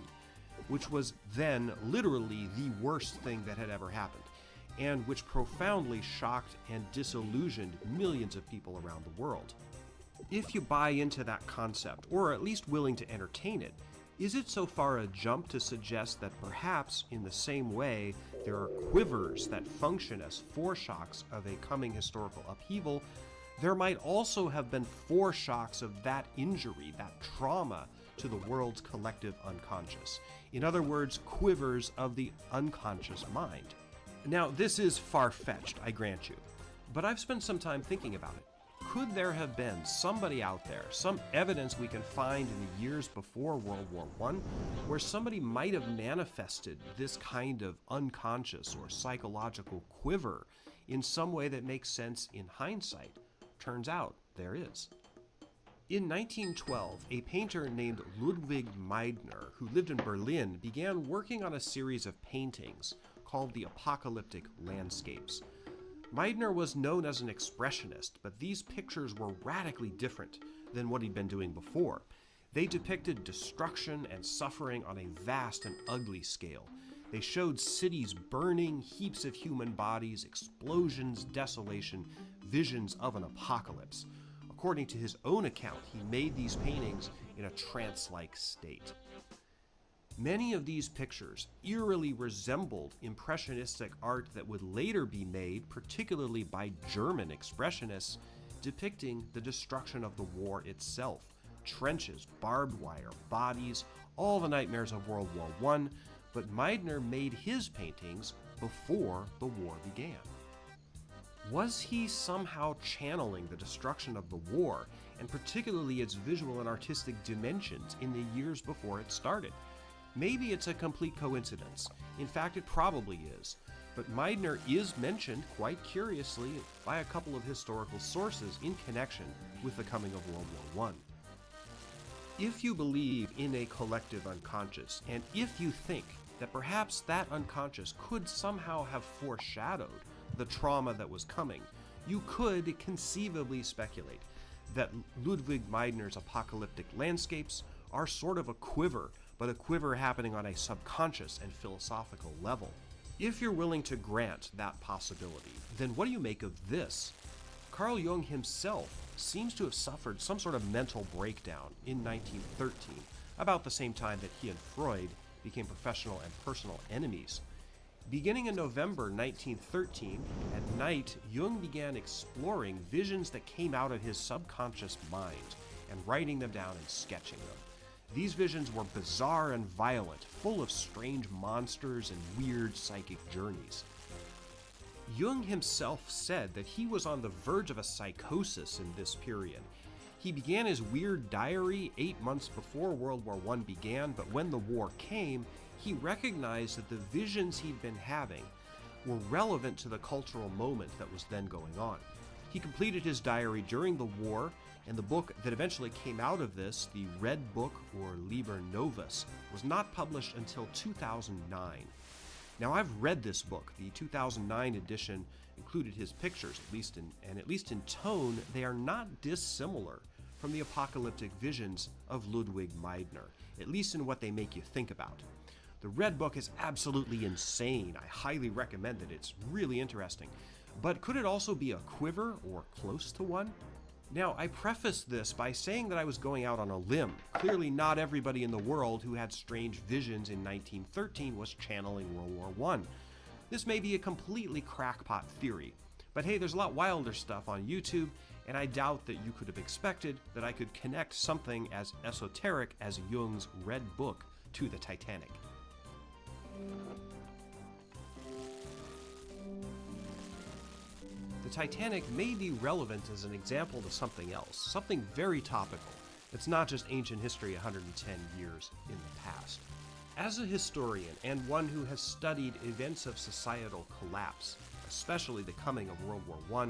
which was then literally the worst thing that had ever happened, and which profoundly shocked and disillusioned millions of people around the world. If you buy into that concept, or are at least willing to entertain it, is it so far a jump to suggest that perhaps in the same way there are quivers that function as foreshocks of a coming historical upheaval, there might also have been foreshocks of that injury, that trauma to the world's collective unconscious? In other words, quivers of the unconscious mind. Now, this is far-fetched, I grant you, but I've spent some time thinking about it. Could there have been somebody out there, some evidence we can find in the years before World War I, where somebody might have manifested this kind of unconscious or psychological quiver in some way that makes sense in hindsight? Turns out there is. In 1912, a painter named Ludwig Meidner, who lived in Berlin, began working on a series of paintings called the apocalyptic landscapes. Meidner was known as an expressionist, but these pictures were radically different than what he'd been doing before. They depicted destruction and suffering on a vast and ugly scale. They showed cities burning, heaps of human bodies, explosions, desolation, visions of an apocalypse. According to his own account, he made these paintings in a trance-like state. Many of these pictures eerily resembled impressionistic art that would later be made, particularly by German expressionists, depicting the destruction of the war itself. Trenches, barbed wire, bodies, all the nightmares of World War I, but Meidner made his paintings before the war began. Was he somehow channeling the destruction of the war, and particularly its visual and artistic dimensions, in the years before it started? Maybe it's a complete coincidence. In fact, it probably is. But Meidner is mentioned, quite curiously, by a couple of historical sources in connection with the coming of World War I. If you believe in a collective unconscious, and if you think that perhaps that unconscious could somehow have foreshadowed the trauma that was coming, you could conceivably speculate that Ludwig Meidner's apocalyptic landscapes are sort of a quiver, but a quiver happening on a subconscious and philosophical level. If you're willing to grant that possibility, then what do you make of this? Carl Jung himself seems to have suffered some sort of mental breakdown in 1913, about the same time that he and Freud became professional and personal enemies. Beginning in November 1913, at night, Jung began exploring visions that came out of his subconscious mind and writing them down and sketching them. These visions were bizarre and violent, full of strange monsters and weird psychic journeys. Jung himself said that he was on the verge of a psychosis in this period. He began his weird diary 8 months before World War I began, but when the war came, he recognized that the visions he'd been having were relevant to the cultural moment that was then going on. He completed his diary during the war, and the book that eventually came out of this, the Red Book or Liber Novus, was not published until 2009. Now, I've read this book. The 2009 edition included his pictures, at least in tone, they are not dissimilar from the apocalyptic visions of Ludwig Meidner, at least in what they make you think about. The Red Book is absolutely insane. I highly recommend it. It's really interesting. But could it also be a quiver or close to one? Now, I preface this by saying that I was going out on a limb. Clearly, not everybody in the world who had strange visions in 1913 was channeling World War I. This may be a completely crackpot theory, but hey, there's a lot wilder stuff on YouTube, and I doubt that you could have expected that I could connect something as esoteric as Jung's Red Book to the Titanic. The Titanic may be relevant as an example to something else, something very topical. It's not just ancient history 110 years in the past. As a historian and one who has studied events of societal collapse, especially the coming of World War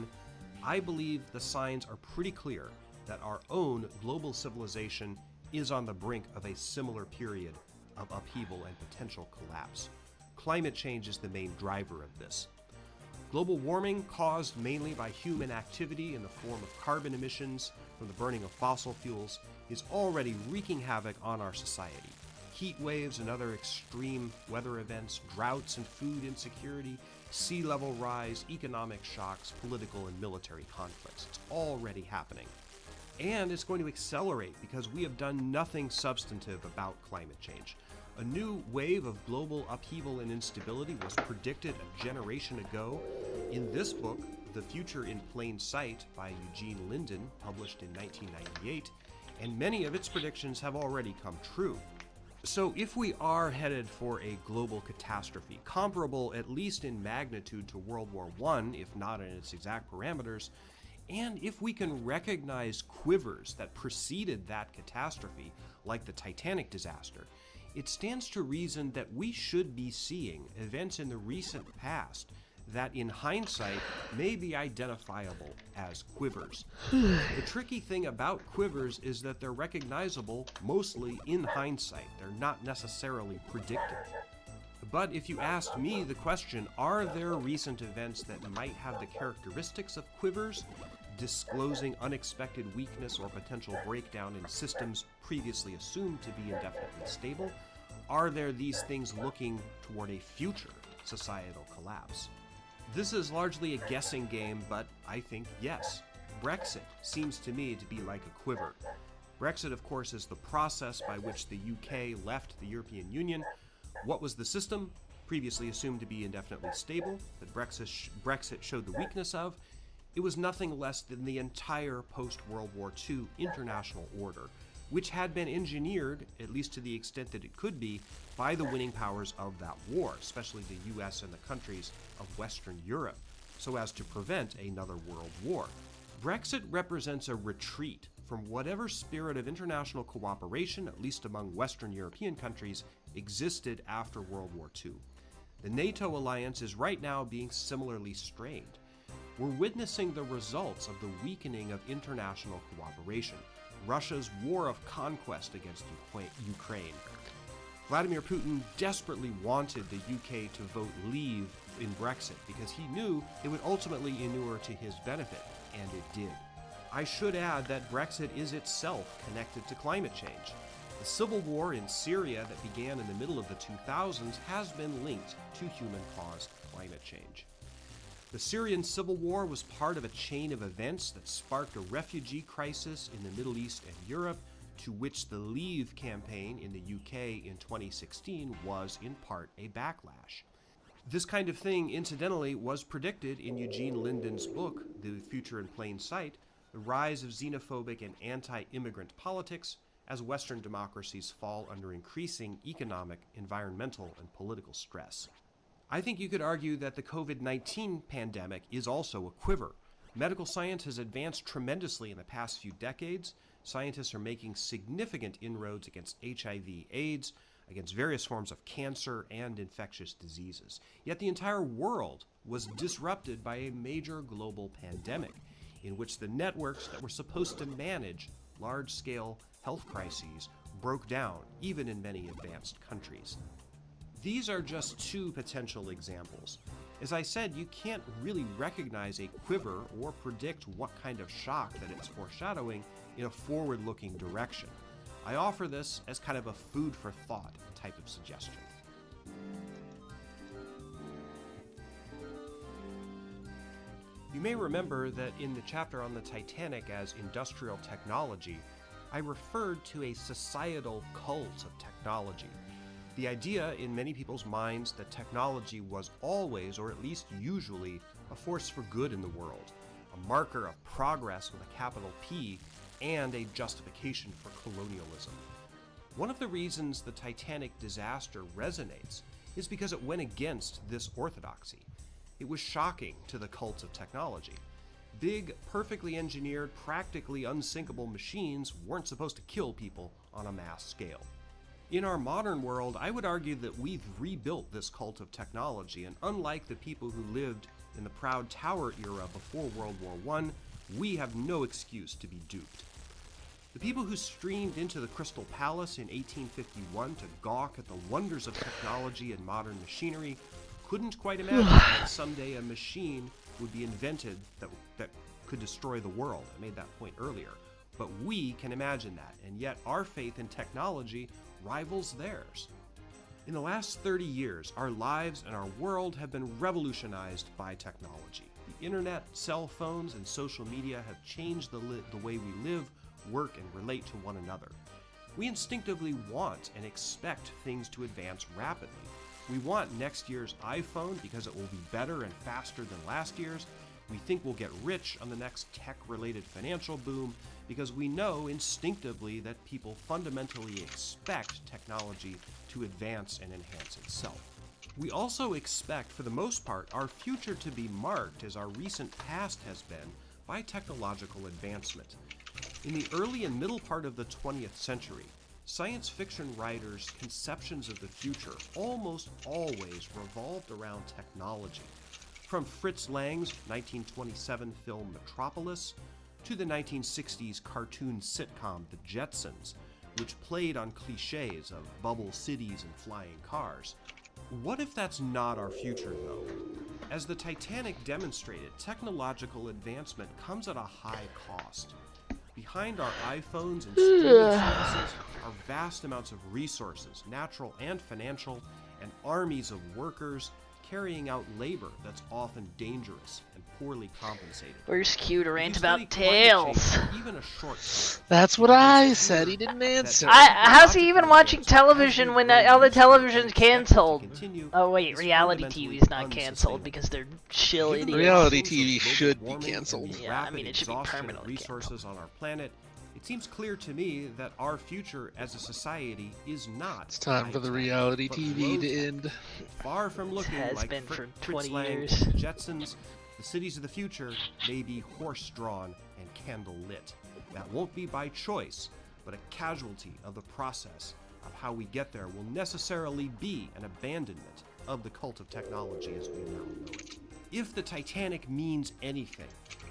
I believe the signs are pretty clear that our own global civilization is on the brink of a similar period of upheaval and potential collapse. Climate change is the main driver of this. Global warming, caused mainly by human activity in the form of carbon emissions from the burning of fossil fuels, is already wreaking havoc on our society. Heat waves and other extreme weather events, droughts and food insecurity, sea level rise, economic shocks, political and military conflicts. It's already happening. And it's going to accelerate because we have done nothing substantive about climate change. A new wave of global upheaval and instability was predicted a generation ago. In this book, The Future in Plain Sight by Eugene Linden, published in 1998, and many of its predictions have already come true. So if we are headed for a global catastrophe, comparable at least in magnitude to World War I, if not in its exact parameters, and if we can recognize quivers that preceded that catastrophe, like the Titanic disaster, it stands to reason that we should be seeing events in the recent past that in hindsight may be identifiable as quivers. The tricky thing about quivers is that they're recognizable mostly in hindsight. They're not necessarily predicted. But if you asked me the question, are there recent events that might have the characteristics of quivers, disclosing unexpected weakness or potential breakdown in systems previously assumed to be indefinitely stable? Are there these things looking toward a future societal collapse? This is largely a guessing game, but I think yes. Brexit seems to me to be like a quiver. Brexit, of course, is the process by which the UK left the European Union. What was the system, previously assumed to be indefinitely stable, that Brexit showed the weakness of? It was nothing less than the entire post-World War II international order, which had been engineered, at least to the extent that it could be, by the winning powers of that war, especially the US and the countries of Western Europe, so as to prevent another world war. Brexit represents a retreat from whatever spirit of international cooperation, at least among Western European countries, existed after World War II. The NATO alliance is right now being similarly strained. We're witnessing the results of the weakening of international cooperation, Russia's war of conquest against Ukraine. Vladimir Putin desperately wanted the UK to vote leave in Brexit because he knew it would ultimately inure to his benefit, and it did. I should add that Brexit is itself connected to climate change. The civil war in Syria that began in the middle of the 2000s has been linked to human-caused climate change. The Syrian civil war was part of a chain of events that sparked a refugee crisis in the Middle East and Europe, to which the Leave campaign in the UK in 2016 was in part a backlash. This kind of thing, incidentally, was predicted in Eugene Linden's book, The Future in Plain Sight, The Rise of Xenophobic and Anti-Immigrant Politics as Western Democracies Fall Under Increasing Economic, Environmental, and Political Stress. I think you could argue that the COVID-19 pandemic is also a quiver. Medical science has advanced tremendously in the past few decades. Scientists are making significant inroads against HIV/AIDS, against various forms of cancer and infectious diseases. Yet the entire world was disrupted by a major global pandemic in which the networks that were supposed to manage large-scale health crises broke down, even in many advanced countries. These are just two potential examples. As I said, you can't really recognize a quiver or predict what kind of shock that it's foreshadowing in a forward-looking direction. I offer this as kind of a food for thought type of suggestion. You may remember that in the chapter on the Titanic as industrial technology, I referred to a societal cult of technology. The idea in many people's minds that technology was always, or at least usually, a force for good in the world, a marker of progress with a capital P, and a justification for colonialism. One of the reasons the Titanic disaster resonates is because it went against this orthodoxy. It was shocking to the cult of technology. Big, perfectly engineered, practically unsinkable machines weren't supposed to kill people on a mass scale. In our modern world, I would argue that we've rebuilt this cult of technology, and unlike the people who lived in the Proud Tower era before World War I, we have no excuse to be duped. The people who streamed into the Crystal Palace in 1851 to gawk at the wonders of technology and modern machinery couldn't quite imagine that someday a machine would be invented that could destroy the world. I made that point earlier. But we can imagine that, and yet our faith in technology rivals theirs. In the last 30 years, our lives and our world have been revolutionized by technology. The internet, cell phones, and social media have changed the way we live, work, and relate to one another. We instinctively want and expect things to advance rapidly. We want next year's iPhone because it will be better and faster than last year's. We think we'll get rich on the next tech-related financial boom because we know instinctively that people fundamentally expect technology to advance and enhance itself. We also expect, for the most part, our future to be marked, as our recent past has been, by technological advancement. In the early and middle part of the 20th century, science fiction writers' conceptions of the future almost always revolved around technology. From Fritz Lang's 1927 film Metropolis to the 1960s cartoon sitcom The Jetsons, which played on cliches of bubble cities and flying cars. What if that's not our future, though? As the Titanic demonstrated, technological advancement comes at a high cost. Behind our iPhones and streaming services are vast amounts of resources, natural and financial, and armies of workers carrying out labor that's often dangerous and poorly compensated. Where's Q to rant If you study about climate Tails? change, even a short time, That's what I said. He didn't answer. How's he even watching television when all the television's canceled? Oh wait, reality TV's not canceled because they're shill idiots. Reality TV should be canceled. Yeah, I mean, it should be permanently resources on our planet. It seems clear to me that our future as a society is not. It's time for the reality TV to end. Far from looking It has like been for 20 Fritz Lang years. and Jetsons, the cities of the future may be horse-drawn and candle-lit. That won't be by choice, but a casualty of the process of how we get there will necessarily be an abandonment of the cult of technology as we now know it. If the Titanic means anything,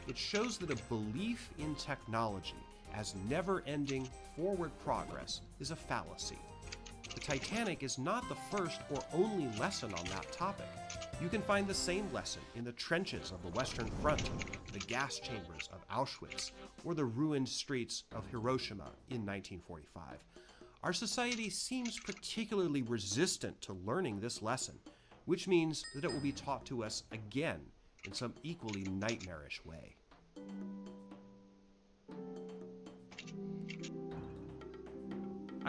it shows that a belief in technology as never-ending forward progress is a fallacy. The Titanic is not the first or only lesson on that topic. You can find the same lesson in the trenches of the Western Front, the gas chambers of Auschwitz, or the ruined streets of Hiroshima in 1945. Our society seems particularly resistant to learning this lesson, which means that it will be taught to us again in some equally nightmarish way.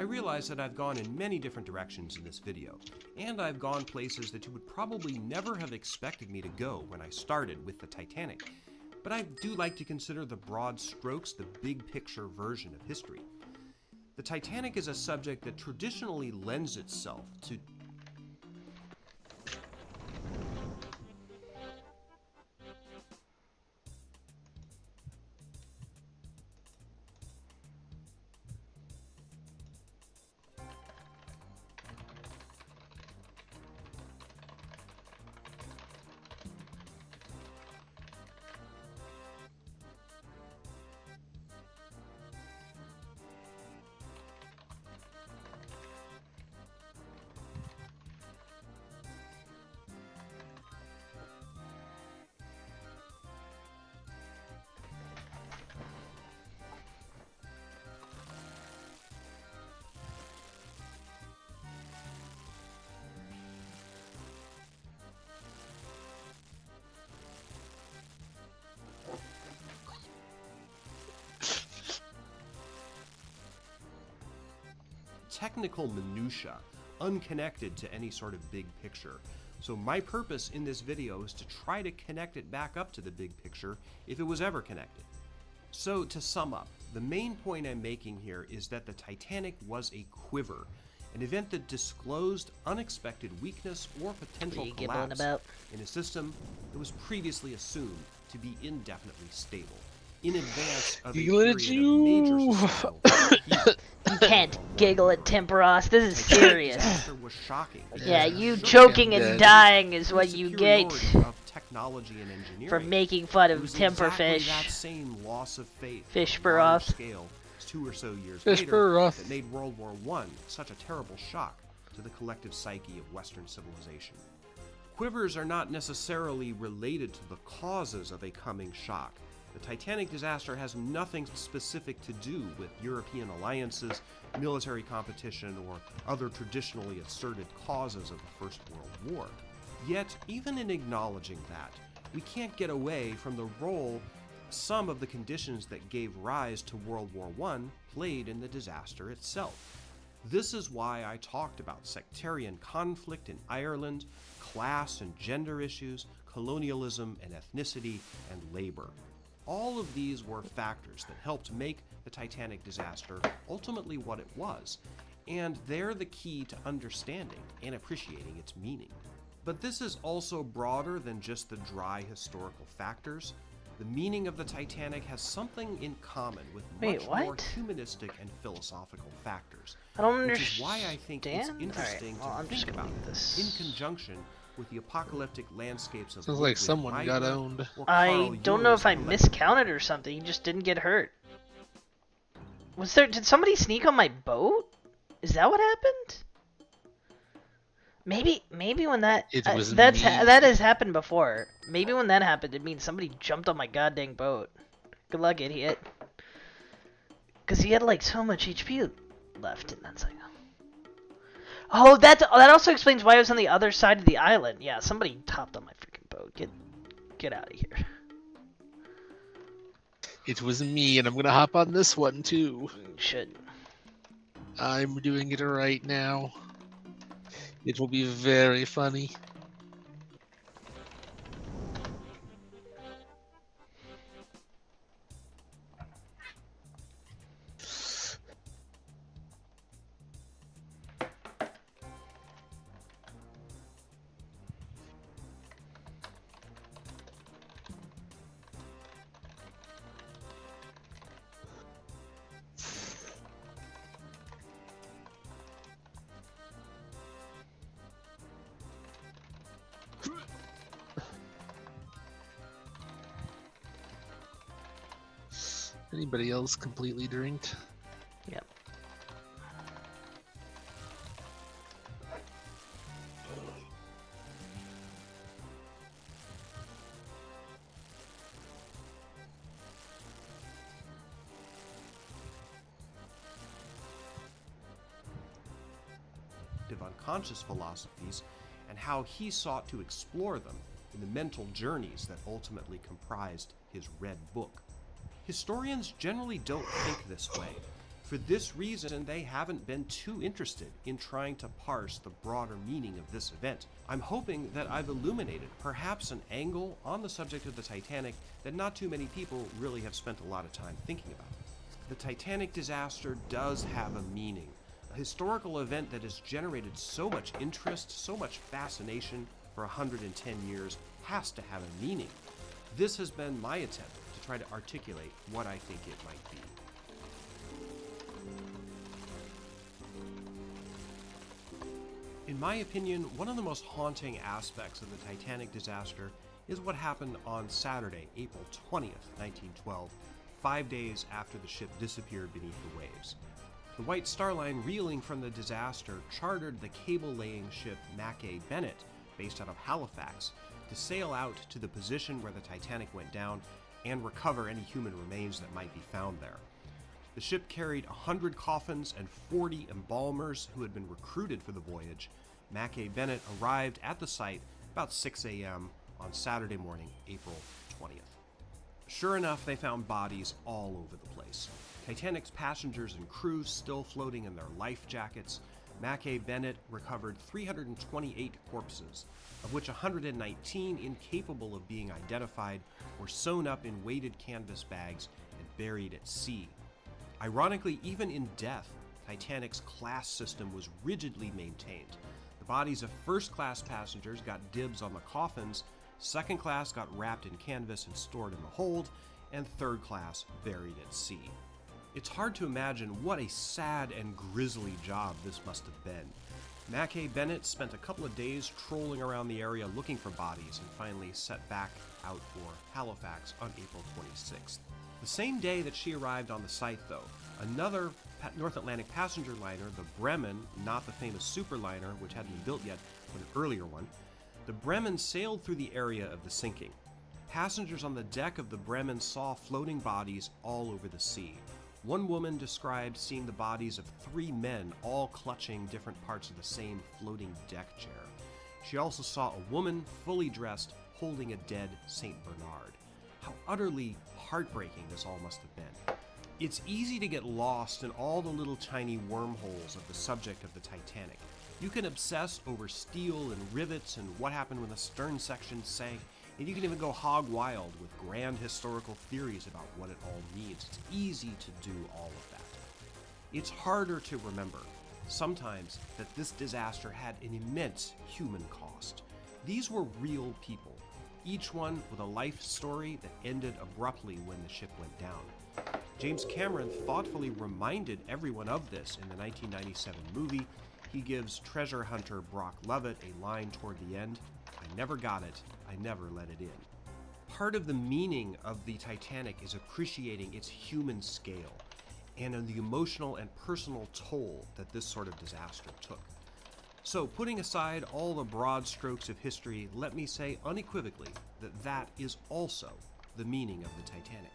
I realize that I've gone in many different directions in this video, and I've gone places that you would probably never have expected me to go when I started with the Titanic. But I do like to consider the broad strokes the big picture version of history. The Titanic is a subject that traditionally lends itself to technical minutia, unconnected to any sort of big picture. So my purpose in this video is to try to connect it back up to the big picture if it was ever connected. So to sum up, the main point I'm making here is that the Titanic was a quiver, an event that disclosed unexpected weakness or potential collapse in a system that was previously assumed to be indefinitely stable, in advance of a period of major societal upheaval. You can't giggle at Temporingross. This is serious. Disaster was shocking. Yeah, you choking and dying is what you get Of technology and engineering for making fun it of was Temperfish. exactly that same loss of faith Fish on a for larger us. scale 2 or so years Fish later for us. that made World War I such a terrible shock to the collective psyche of Western civilization. Quivers are not necessarily related to the causes of a coming shock. The Titanic disaster has nothing specific to do with European alliances, military competition, or other traditionally asserted causes of the First World War. Yet, even in acknowledging that, we can't get away from the role some of the conditions that gave rise to World War I played in the disaster itself. This is why I talked about sectarian conflict in Ireland, class and gender issues, colonialism and ethnicity, and labor. All of these were factors that helped make the Titanic disaster ultimately what it was, and they're the key to understanding and appreciating its meaning. But this is also broader than just the dry historical factors. The meaning of the Titanic has something in common with much more humanistic and philosophical factors. I don't understand. Which is why I think it's interesting to think about this in conjunction with the apocalyptic landscapes of Sounds like someone got owned. I don't know if I miscounted or something. He just didn't get hurt. Did somebody sneak on my boat? Is that what happened? Maybe when that that has happened before. Maybe when that happened, it means somebody jumped on my goddamn boat. Good luck, idiot. Because he had like so much HP left, and that's like, oh, that also explains why I was on the other side of the island. Yeah, somebody hopped on my freaking boat. Get out of here. It was me, and I'm gonna hop on this one too. You should. I'm doing it right now. It will be very funny. Anybody else completely drinked? Yep. Of unconscious philosophies and how he sought to explore them in the mental journeys that ultimately comprised his Red Book. Historians generally don't think this way. For this reason, they haven't been too interested in trying to parse the broader meaning of this event. I'm hoping that I've illuminated perhaps an angle on the subject of the Titanic that not too many people really have spent a lot of time thinking about. The Titanic disaster does have a meaning. A historical event that has generated so much interest, so much fascination for 110 years has to have a meaning. This has been my attempt to try to articulate what I think it might be. In my opinion, one of the most haunting aspects of the Titanic disaster is what happened on Saturday, April 20th, 1912, 5 days after the ship disappeared beneath the waves. The White Star Line, reeling from the disaster, chartered the cable-laying ship Mackay Bennett, based out of Halifax, to sail out to the position where the Titanic went down and recover any human remains that might be found there. The ship carried 100 coffins and 40 embalmers who had been recruited for the voyage. Mackay Bennett arrived at the site about 6 a.m. on Saturday morning, April 20th. Sure enough, they found bodies all over the place. Titanic's passengers and crew still floating in their life jackets. Mackay Bennett recovered 328 corpses, of which 119, incapable of being identified, were sewn up in weighted canvas bags and buried at sea. Ironically, even in death, Titanic's class system was rigidly maintained. The bodies of first-class passengers got dibs on the coffins, second class got wrapped in canvas and stored in the hold, and third class buried at sea. It's hard to imagine what a sad and grisly job this must have been. Mackay Bennett spent a couple of days trolling around the area looking for bodies and finally set back out for Halifax on April 26th. The same day that she arrived on the site, though, another North Atlantic passenger liner, the Bremen, not the famous superliner which hadn't been built yet, but an earlier one, the Bremen sailed through the area of the sinking. Passengers on the deck of the Bremen saw floating bodies all over the sea. One woman described seeing the bodies of 3 men all clutching different parts of the same floating deck chair. She also saw a woman fully dressed holding a dead St. Bernard. How utterly heartbreaking this all must have been. It's easy to get lost in all the little tiny wormholes of the subject of the Titanic. You can obsess over steel and rivets and what happened when the stern section sank, and you can even go hog wild with grand historical theories about what it all means. It's easy to do all of that. It's harder to remember, sometimes, that this disaster had an immense human cost. These were real people, each one with a life story that ended abruptly when the ship went down. James Cameron thoughtfully reminded everyone of this in the 1997 movie. He gives treasure hunter Brock Lovett a line toward the end: "I never got it, I never let it in." Part of the meaning of the Titanic is appreciating its human scale and the emotional and personal toll that this sort of disaster took. So, putting aside all the broad strokes of history, let me say unequivocally that that is also the meaning of the Titanic.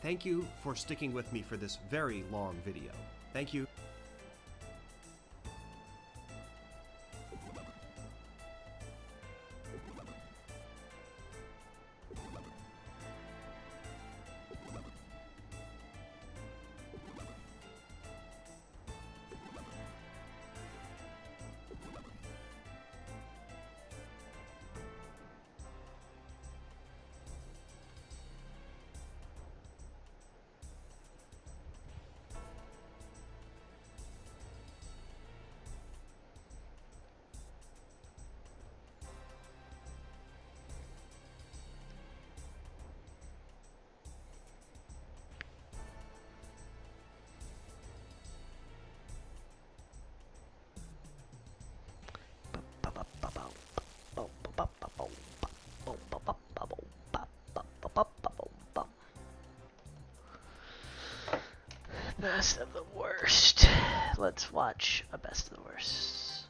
Thank you for sticking with me for this very long video. Thank you. Best of the worst. Let's watch a best of the worst.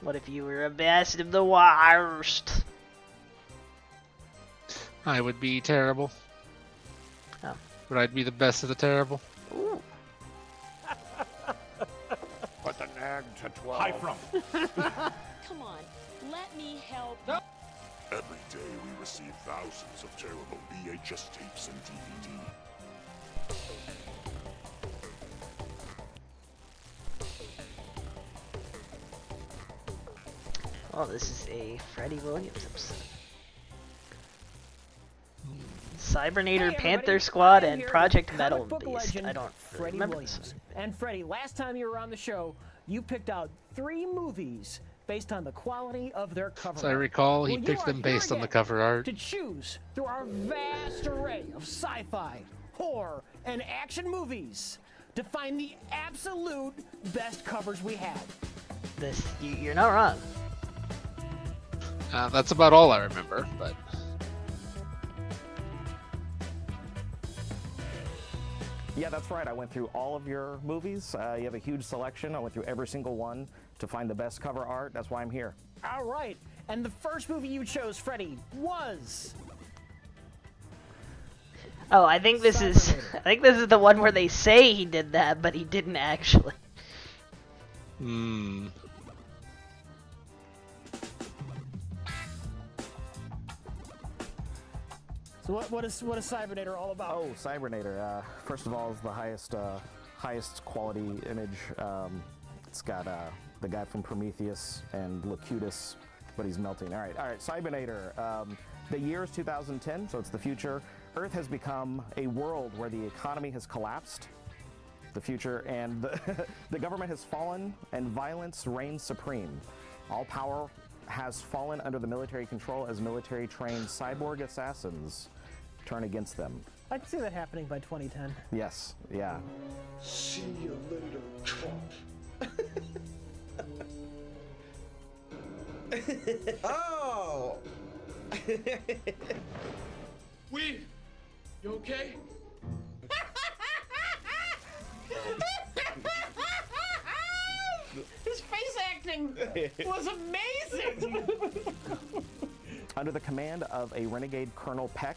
What if you were a best of the worst? I would be terrible. Oh. But I'd be the best of the terrible. Ooh. Put the nag to 12. Hi from. Come on, let me help. Every day we receive thousands of terrible VHS tapes and DVD. Oh, this is a Freddie Williams episode. Cybernator, Hey, Panther everybody. Squad, I'm and here Project with Metal comic book Beast. legend I don't Freddie remember Williams. this. And Freddie, last time you were on the show, you picked out 3 movies based on the quality of their cover As I art. recall, he Well, you picked are them here based on the again cover art. to choose through our vast array of sci-fi, horror, and action movies to find the absolute best covers we have. This, you're not wrong. That's about all I remember, but Yeah, that's right. I went through all of your movies. You have a huge selection. I went through every single one to find the best cover art. That's why I'm here. All right, and the first movie you chose, Freddie, was... Oh, I think this is the one where they say he did that, but he didn't actually. So what is Cybernator all about? Oh, Cybernator. First of all, is the highest quality image. It's got the guy from Prometheus and Locutus, but he's melting. All right. Cybernator. The year is 2010, so it's the future. Earth has become a world where the economy has collapsed. The future, and the government has fallen, and violence reigns supreme. All power has fallen under the military control as military-trained cyborg assassins turn against them. I can see that happening by 2010. Yes, yeah. See you later, Trump. Oh! We, you okay? His face acting was amazing! Under the command of a renegade Colonel Peck,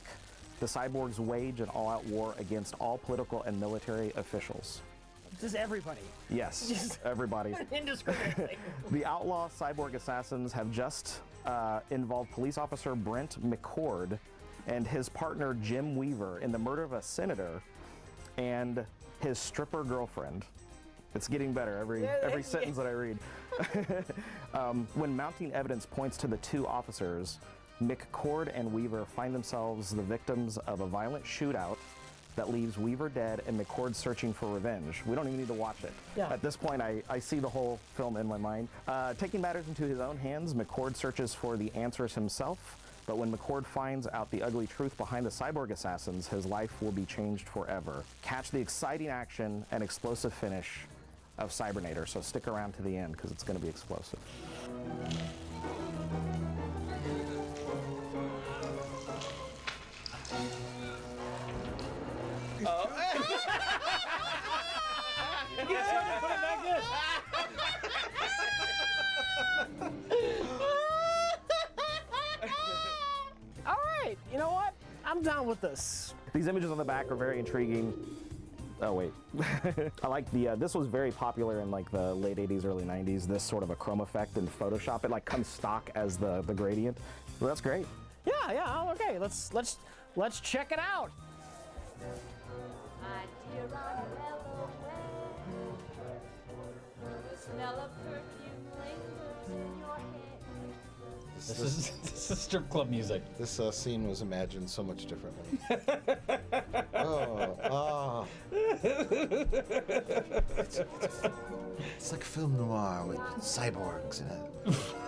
the cyborgs wage an all-out war against all political and military officials. Just everybody. Yes, everybody. Indiscriminately. The outlaw cyborg assassins have just involved police officer Brent McCord and his partner Jim Weaver in the murder of a senator and his stripper girlfriend. It's getting better every sentence that I read. When mounting evidence points to the two officers, McCord and Weaver find themselves the victims of a violent shootout that leaves Weaver dead and McCord searching for revenge. We don't even need to watch it. Yeah. At this point, I see the whole film in my mind. Taking matters into his own hands, McCord searches for the answers himself, but when McCord finds out the ugly truth behind the cyborg assassins, his life will be changed forever. Catch the exciting action and explosive finish of Cybernator, so stick around to the end because it's going to be explosive. All right, you know what? I'm down with this. These images on the back are very intriguing. Oh wait, I like the, this was very popular in like the late 80s, early 90s, this sort of a chrome effect in Photoshop. It like comes stock as the gradient. Well, that's great. Yeah, okay, let's check it out. My dear, on a mellow way, the smell of perfume lingers in your hair. This is strip club music. This scene was imagined so much differently. Oh. It's like film noir with cyborgs and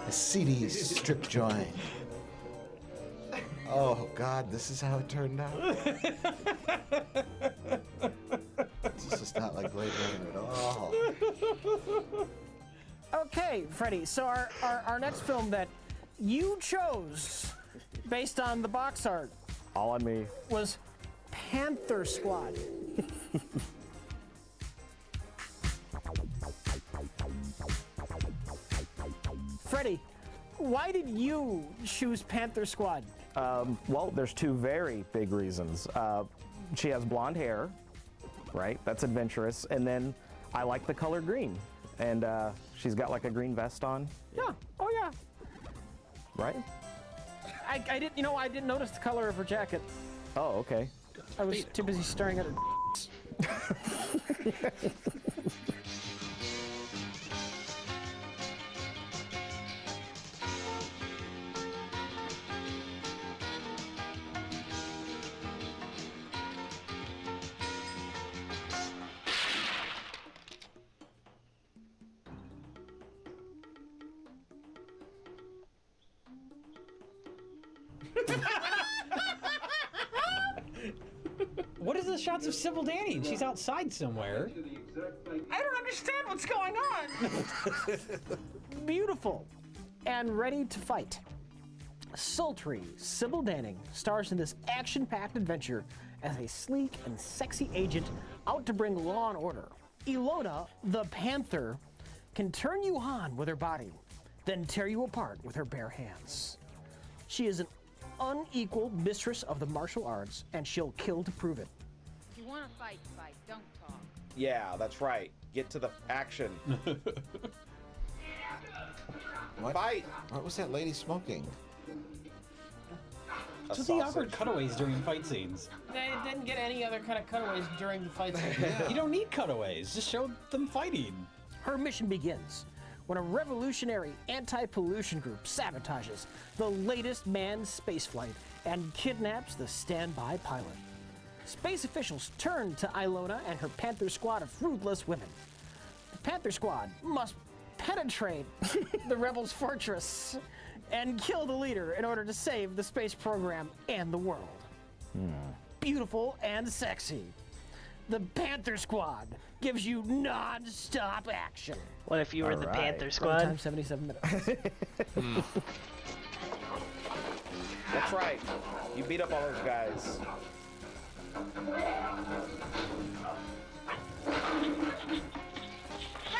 a seedy strip joint. Oh, God, this is how it turned out. It's just not like Blade Runner at all. Okay, Freddie, so our next film that you chose based on the box art All on me. was Panther Squad. Freddie, why did you choose Panther Squad? Well, there's two very big reasons. She has blonde hair, right? That's adventurous. And then I like the color green. And she's got like a green vest on. Yeah, oh yeah. Right? I didn't notice the color of her jacket. Oh, okay. I was too busy staring at her. What is the shots of Sybil Danny? She's outside somewhere. I don't understand what's going on. Beautiful and ready to fight. Sultry Sybil Danning stars in this action-packed adventure as a sleek and sexy agent out to bring law and order. Ilona, the Panther, can turn you on with her body, then tear you apart with her bare hands. She is an unequaled mistress of the martial arts, and she'll kill to prove it. If you want to fight, fight. Don't talk. Yeah, that's right. Get to the action. What? Fight! What was that lady smoking? What's with the awkward cutaways during fight scenes? They didn't get any other kind of cutaways during the fight scene. You don't need cutaways. Just show them fighting. Her mission begins when a revolutionary anti-pollution group sabotages the latest manned spaceflight and kidnaps the standby pilot. Space officials turn to Ilona and her Panther squad of ruthless women. The Panther squad must penetrate the rebels' fortress and kill the leader in order to save the space program and the world. Beautiful and sexy. The Panther Squad gives you non-stop action. What if you were the Panther Squad? Time 77 minutes. That's right. You beat up all those guys. They're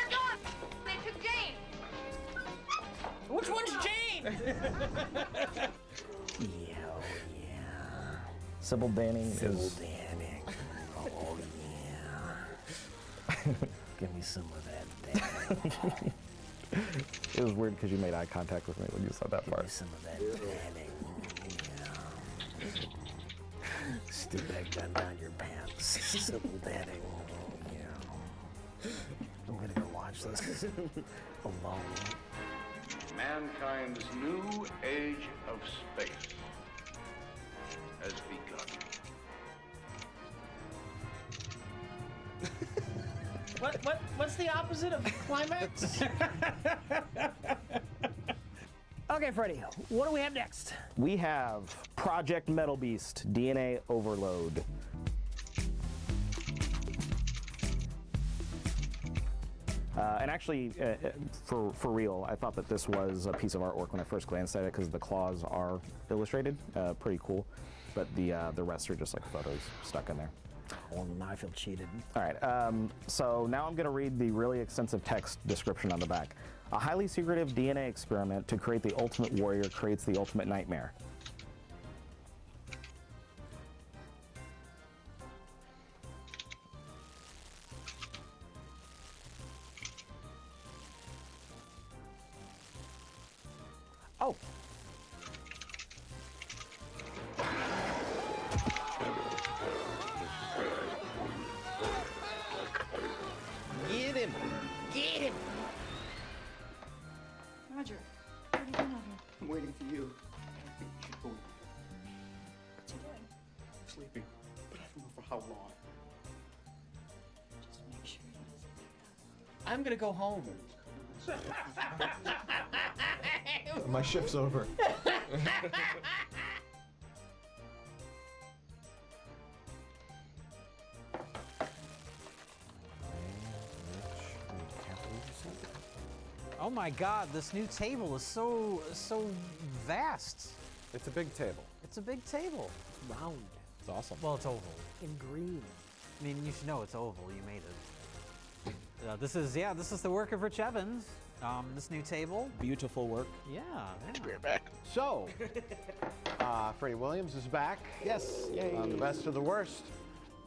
gone! They took Jane! Which one's Jane? Sybil Danning is. Danning. Oh, yeah. Give me some of that Danning. It was weird because you made eye contact with me when you said that part. Give me some of that Danning. Yeah. Stick that gun down your pants. Sybil Danning. Yeah. I'm gonna go watch this alone. Mankind's new age of space has begun. What's the opposite of climax? Okay, Freddy, what do we have next? We have Project Metal Beast DNA Overload. And actually, for real, I thought that this was a piece of artwork when I first glanced at it because the claws are illustrated, pretty cool. But the rest are just like photos stuck in there. Oh, now I feel cheated. All right, so now I'm going to read the really extensive text description on the back. A highly secretive DNA experiment to create the ultimate warrior creates the ultimate nightmare. Oh. Get him! Get him! Roger, what are you doing out here? I'm waiting for you. I think you should go. What you doing? Sleeping, but I don't know for how long. Just make sure he doesn't wake up. I'm gonna go home. My shift's over. Oh my God, this new table is so vast. It's a big table. It's a big table. Round. It's awesome. Well, it's oval. In green. I mean, you should know it's oval. You made it. This is the work of Rich Evans. This new table. Beautiful work. Yeah. We're back. So, Freddie Williams is back. Yes. Yay. The best of the worst.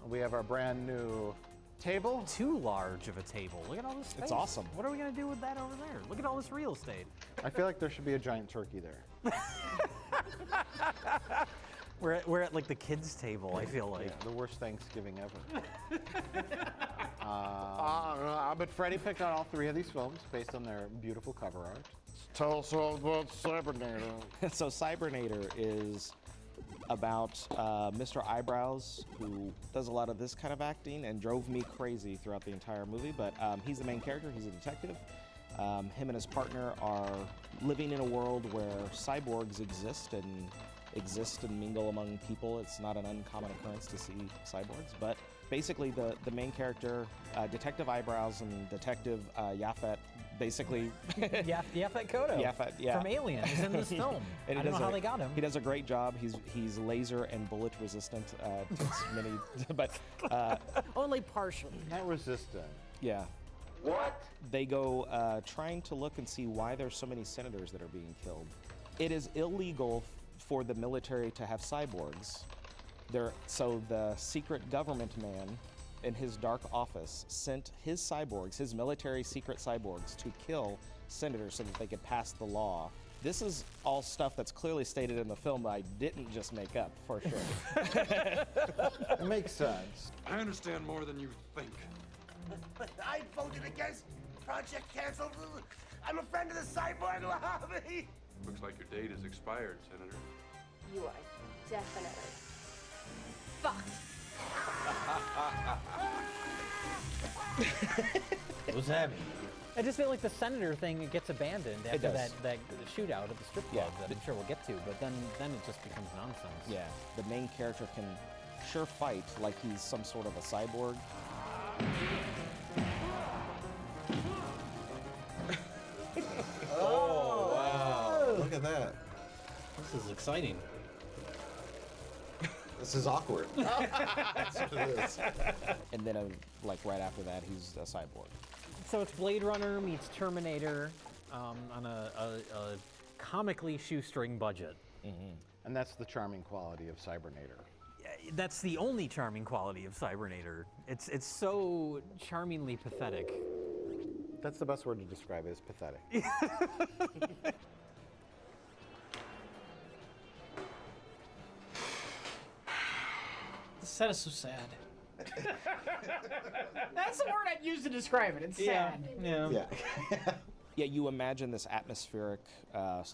We have our brand new table. Too large of a table. Look at all this space. It's awesome. What are we gonna do with that over there? Look at all this real estate. I feel like there should be a giant turkey there. We're at like the kids' table. I feel like. Yeah, the worst Thanksgiving ever. But Freddie picked out all three of these films based on their beautiful cover art. Tell us all about Cybernator. So Cybernator is about Mr. Eyebrows, who does a lot of this kind of acting and drove me crazy throughout the entire movie. But he's the main character. He's a detective. Him and his partner are living in a world where cyborgs exist and mingle among people. It's not an uncommon occurrence to see cyborgs, but basically the main character, Detective Eyebrows and Detective Yaphet, basically... Yaphet Kotto Yaphet, yeah. from Alien is in this film. I don't know how they got him. He does a great job. He's laser and bullet resistant to many, but... Only partially. Not resistant. Yeah. What? They go trying to look and see why there's so many senators that are being killed. It is illegal for the military to have cyborgs. So the secret government man in his dark office sent his cyborgs, his military secret cyborgs, to kill senators so that they could pass the law This is all stuff that's clearly stated in the film that I didn't just make up, for sure. It makes sense. I understand more than you think. I voted against Project Cancel. I'm a friend of the cyborg lobby. Looks like your date is expired, Senator. You are definitely fucked. What's happening? I just feel like the senator thing gets abandoned after does. that shootout at the strip club that I'm sure we'll get to, but then it just becomes nonsense. Yeah, the main character can sure fight like he's some sort of a cyborg. Oh, wow. Look at that. This is exciting. This is awkward. That's what it is. And then, like, right after that, he's a cyborg. So it's Blade Runner meets Terminator on a comically shoestring budget. And that's the charming quality of Cybernator. That's the only charming quality of Cybernator. It's so charmingly pathetic. That's the best word to describe it, is pathetic. The set is so sad. That's the word I'd use to describe it. It's sad. Yeah. Yeah, you imagine this atmospheric,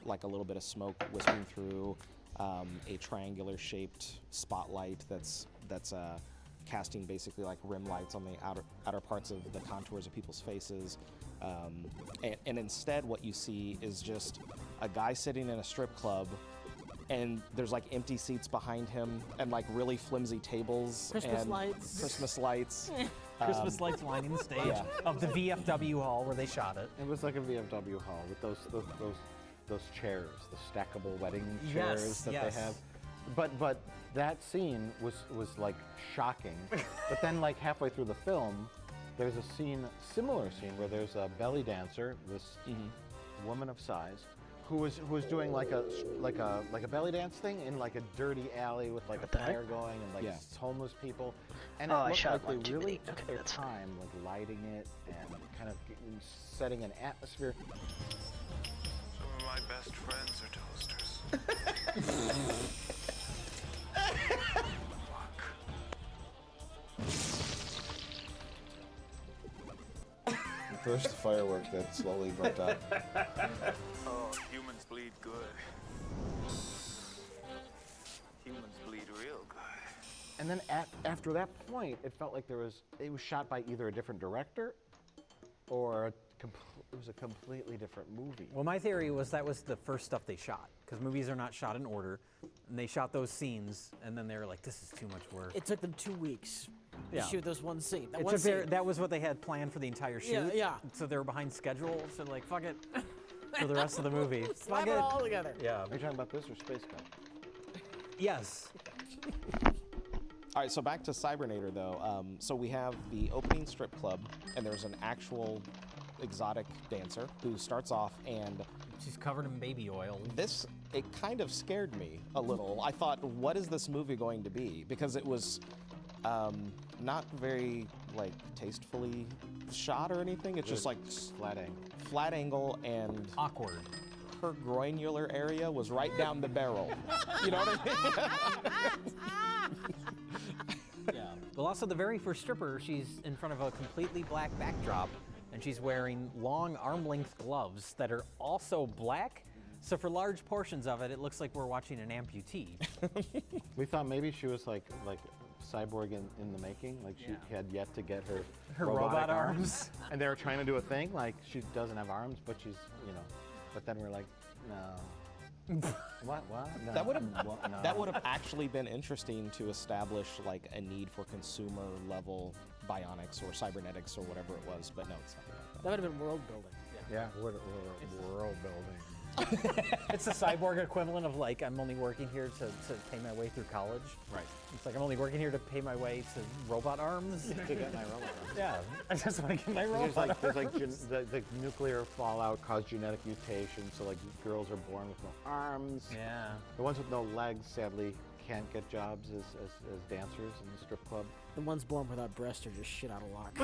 like a little bit of smoke whispering through a triangular-shaped spotlight that's casting basically like rim lights on the outer parts of the contours of people's faces. And instead what you see is just a guy sitting in a strip club, and there's like empty seats behind him and like really flimsy tables. Christmas and lights. Christmas lights. Christmas lights lining the stage of the VFW hall where they shot it. It was like a VFW hall with those chairs, the stackable wedding chairs that they have. But that scene was like shocking. But then like halfway through the film, there's a similar scene where there's a belly dancer, this woman of size, who was doing like a belly dance thing in like a dirty alley with like a fire going and like homeless people, and it looked like they really took their time like lighting it and kind of setting an atmosphere. Some of my best friends are toasters. First the firework that slowly burnt up. Oh, humans bleed good. Humans bleed real good. And then after that point, it felt like it was shot by either a different director or it was a completely different movie. Well, my theory was that was the first stuff they shot, because movies are not shot in order, and they shot those scenes, and then they were like, this is too much work. It took them 2 weeks to shoot this one scene. That was what they had planned for the entire shoot. Yeah. So they were behind schedule, so like, fuck it, for the rest of the movie. Slap it all together. Yeah. Are you talking about this or Space Gun? Yes. All right, so back to Cybernator, though. So we have the opening strip club, and there's an actual exotic dancer who starts off, and she's covered in baby oil. It kind of scared me a little. I thought, what is this movie going to be? Because it was not very like tastefully shot or anything. It's just like flat angle and awkward. Her groinular area was right down the barrel. You know what I mean? Yeah. Well, also the very first stripper, she's in front of a completely black backdrop, and she's wearing long arm-length gloves that are also black. So for large portions of it, it looks like we're watching an amputee. We thought maybe she was like Cyborg in the making, like she had yet to get her robot arms. And they were trying to do a thing like she doesn't have arms, but she's, but then we're like, no. What? No. That would have actually been interesting to establish like a need for consumer level bionics or cybernetics or whatever it was, but no, it's nothing like that. That would have been world building. Yeah, world building. It's the cyborg equivalent of like, I'm only working here to pay my way through college. Right. It's like, I'm only working here to pay my way to robot arms. To get my robot arms. Yeah, I just want to get my robot arms. There's like the nuclear fallout caused genetic mutations, so like girls are born with no arms. Yeah. The ones with no legs, sadly, can't get jobs as dancers in the strip club. The ones born without breasts are just shit out of luck.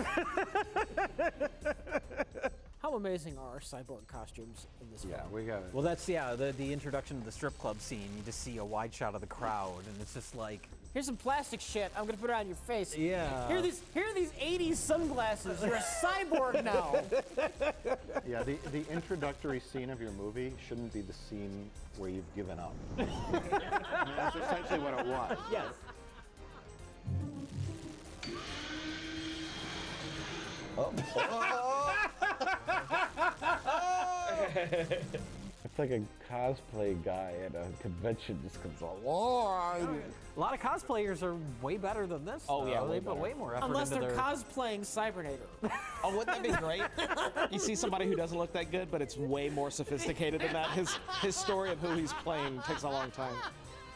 How amazing are our cyborg costumes in this film? We got it. Well, that's the introduction to the strip club scene. You just see a wide shot of the crowd, and it's just like, here's some plastic shit. I'm gonna put it on your face. Yeah. Here are these 80s sunglasses. You're a cyborg now. Yeah, the introductory scene of your movie shouldn't be the scene where you've given up. That's essentially what it was. Yes. It's like a cosplay guy at a convention just comes along. a lot of cosplayers are way better than this. Oh, yeah, though. way They put better. way more effort Unless into they're their... cosplaying Cybernator. Oh, wouldn't that be great? You see somebody who doesn't look that good, but it's way more sophisticated than that. His story of who he's playing takes a long time.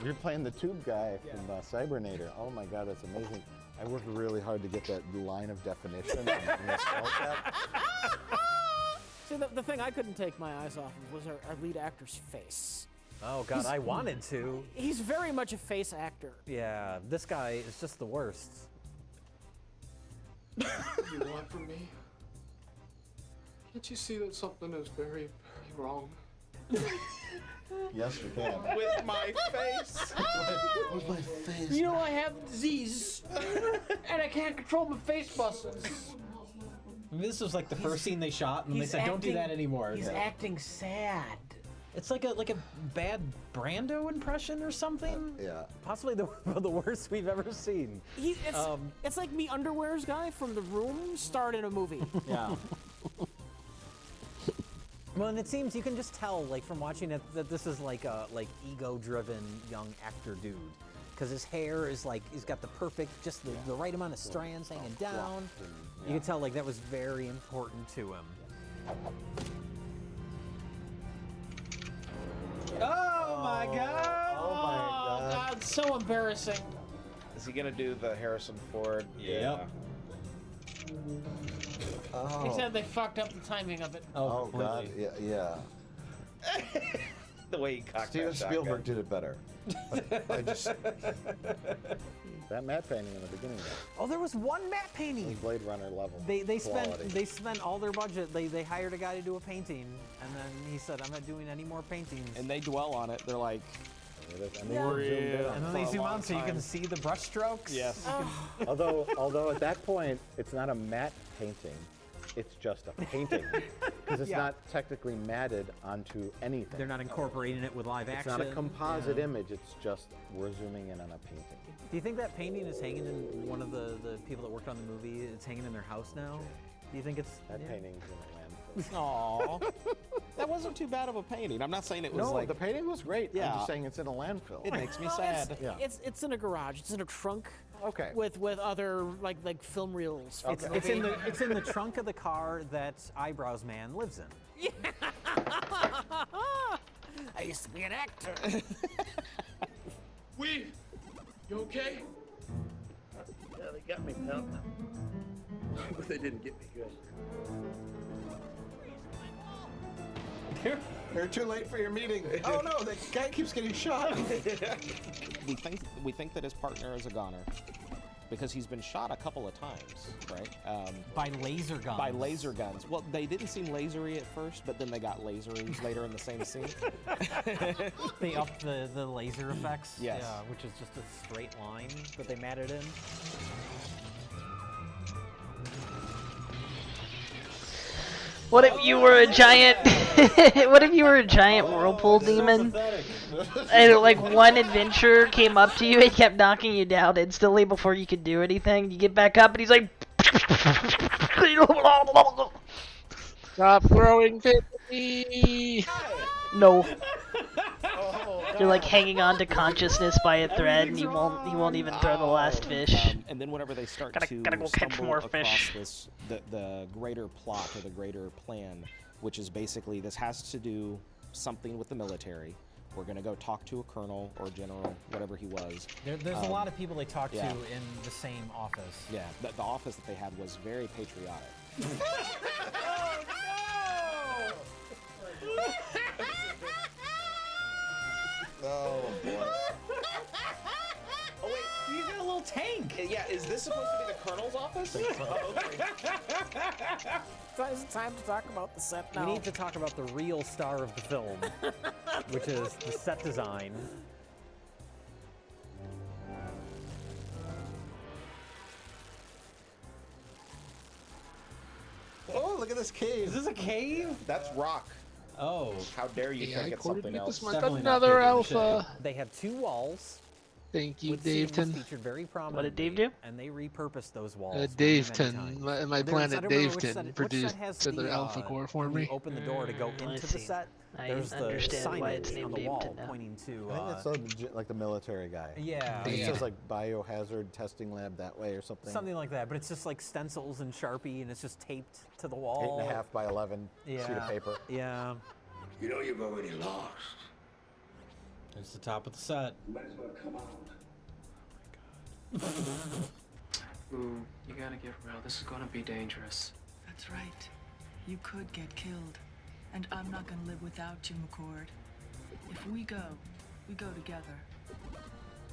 You're playing the tube guy from Cybernator. Oh my God, that's amazing. I worked really hard to get that line of definition in this skull cap. See, the thing I couldn't take my eyes off of was our lead actor's face. Oh, God, I wanted to. He's very much a face actor. Yeah, this guy is just the worst. You want from me? Can't you see that something is very, very wrong? Yes, we can. With my face. With my face. You know I have a disease, and I can't control my face muscles. This was like the first scene they shot, and they said, "Don't do that anymore." He's acting sad. It's like a bad Brando impression or something. Yeah. Possibly the worst we've ever seen. It's like me underwears guy from The Room starred in a movie. Yeah. Well, and it seems you can just tell, like from watching it, that this is like a ego-driven young actor dude, because his hair is like he's got the perfect, just the right amount of strands hanging down. You can tell like that was very important to him. Oh my God! Oh my God, so embarrassing. Is he gonna do the Harrison Ford? Yep. Oh. Except they fucked up the timing of it. Oh God, yeah. The way he cocked Steven that shotgun. Spielberg did it better. I just that matte painting in the beginning. Oh, there was one matte painting. Was Blade Runner level. They quality. spent all their budget. They hired a guy to do a painting, and then he said, "I'm not doing any more paintings." And they dwell on it. They're like, and they zoomed in on and then they zoom out so you can see the brush strokes. Yes. although at that point it's not a matte painting, it's just a painting because it's not technically matted onto anything. They're not incorporating it with live action. It's not a composite image. It's just we're zooming in on a painting. Do you think that painting is hanging in one of the people that worked on the movie? It's hanging in their house now. Do you think it's that painting's in a landfill? "Aw, that wasn't too bad of a painting." I'm not saying it was like the painting was great. Yeah. I'm just saying it's in a landfill. It makes me sad. It's in a garage. It's in a trunk. Okay. With other like film reels. from the It's movie. it's in the trunk of the car that Eyebrows Man lives in. I used to be an actor. You okay? Yeah, they got me, pal. But they didn't get me good. They're too late for your meeting. Oh no, the guy keeps getting shot. we think that his partner is a goner because he's been shot a couple of times, right? By laser guns. By laser guns. Well, they didn't seem lasery at first, but then they got lasery later in the same scene. They upped the laser effects. Yes. Yeah, which is just a straight line that they matted in. What if you were a giant? What if you were a giant whirlpool demon? And like one adventurer came up to you and kept knocking you down instantly before you could do anything. You get back up and he's like, Stop throwing fish. no. You're like hanging on to consciousness by a thread, and he won't even throw the last fish. And then whenever they start Gotta go catch stumble more across fish. this, the greater plot or the greater plan, which is basically this has to do something with the military. We're gonna go talk to a colonel or general, whatever he was. There's a lot of people they talk yeah. to in the same office. Yeah, the office that they had was very patriotic. Oh boy. Yeah, is this supposed to be the Colonel's office? Oh, okay. So is it time to talk about the set now? We need to talk about the real star of the film, which is the set design. Oh, look at this cave. Is this a cave? That's rock. Oh. How dare you Yeah, think I it's something coordinated else? this Definitely not another paper mache. alpha. They have 2 walls. Thank you, with scenes Daveton. featured very prominently. What did Dave do? And they repurposed those walls. many Daveton, times. my There's- planet I don't remember which set- Daveton which produced set has the Alpha Core for when me. you open the door to go I into the see. set. I There's the understand why it's signage on named the wall Daveton now. pointing to. I think that's like the military guy. Yeah. It Yeah. says like biohazard testing lab that way or something. Something like that, but it's just like stencils and Sharpie, and it's just taped to the wall. 8.5 by 11 sheet of paper. Yeah. You know you've already lost. It's the top of the set. Might as well come out. Ooh, you gotta get real. This is gonna be dangerous. That's right. You could get killed. And I'm not gonna live without you, McCord. If we go together.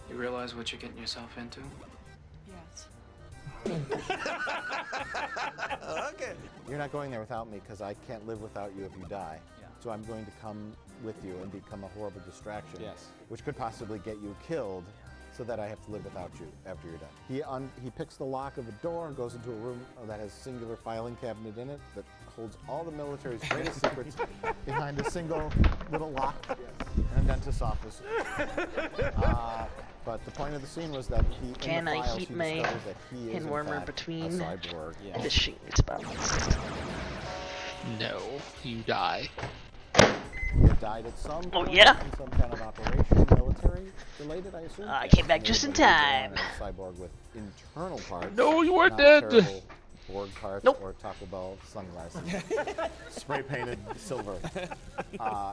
You realize what you're getting yourself into? Yes. Okay. You're not going there without me because I can't live without you if you die. Yeah. So I'm going to come with you and become a horrible distraction. Yes. Which could possibly get you killed so that I have to live without you after you're done. He picks the lock of a door and goes into a room that has a singular filing cabinet in it that holds all the military's greatest secrets behind a single little lock and a dentist's office. But the point of the scene was that he, Can in the I files, heat he my discovers that he is hand in warmer fact between a cyborg. the sheets about No, you die. He had died at some Oh, point yeah? in some kind of operation, military related, I assume. I came back just in Maybe he was time. a cyborg with internal parts. No, you are not dead. terrible Borg parts Nope. or Taco Bell sunglasses. Spray painted silver.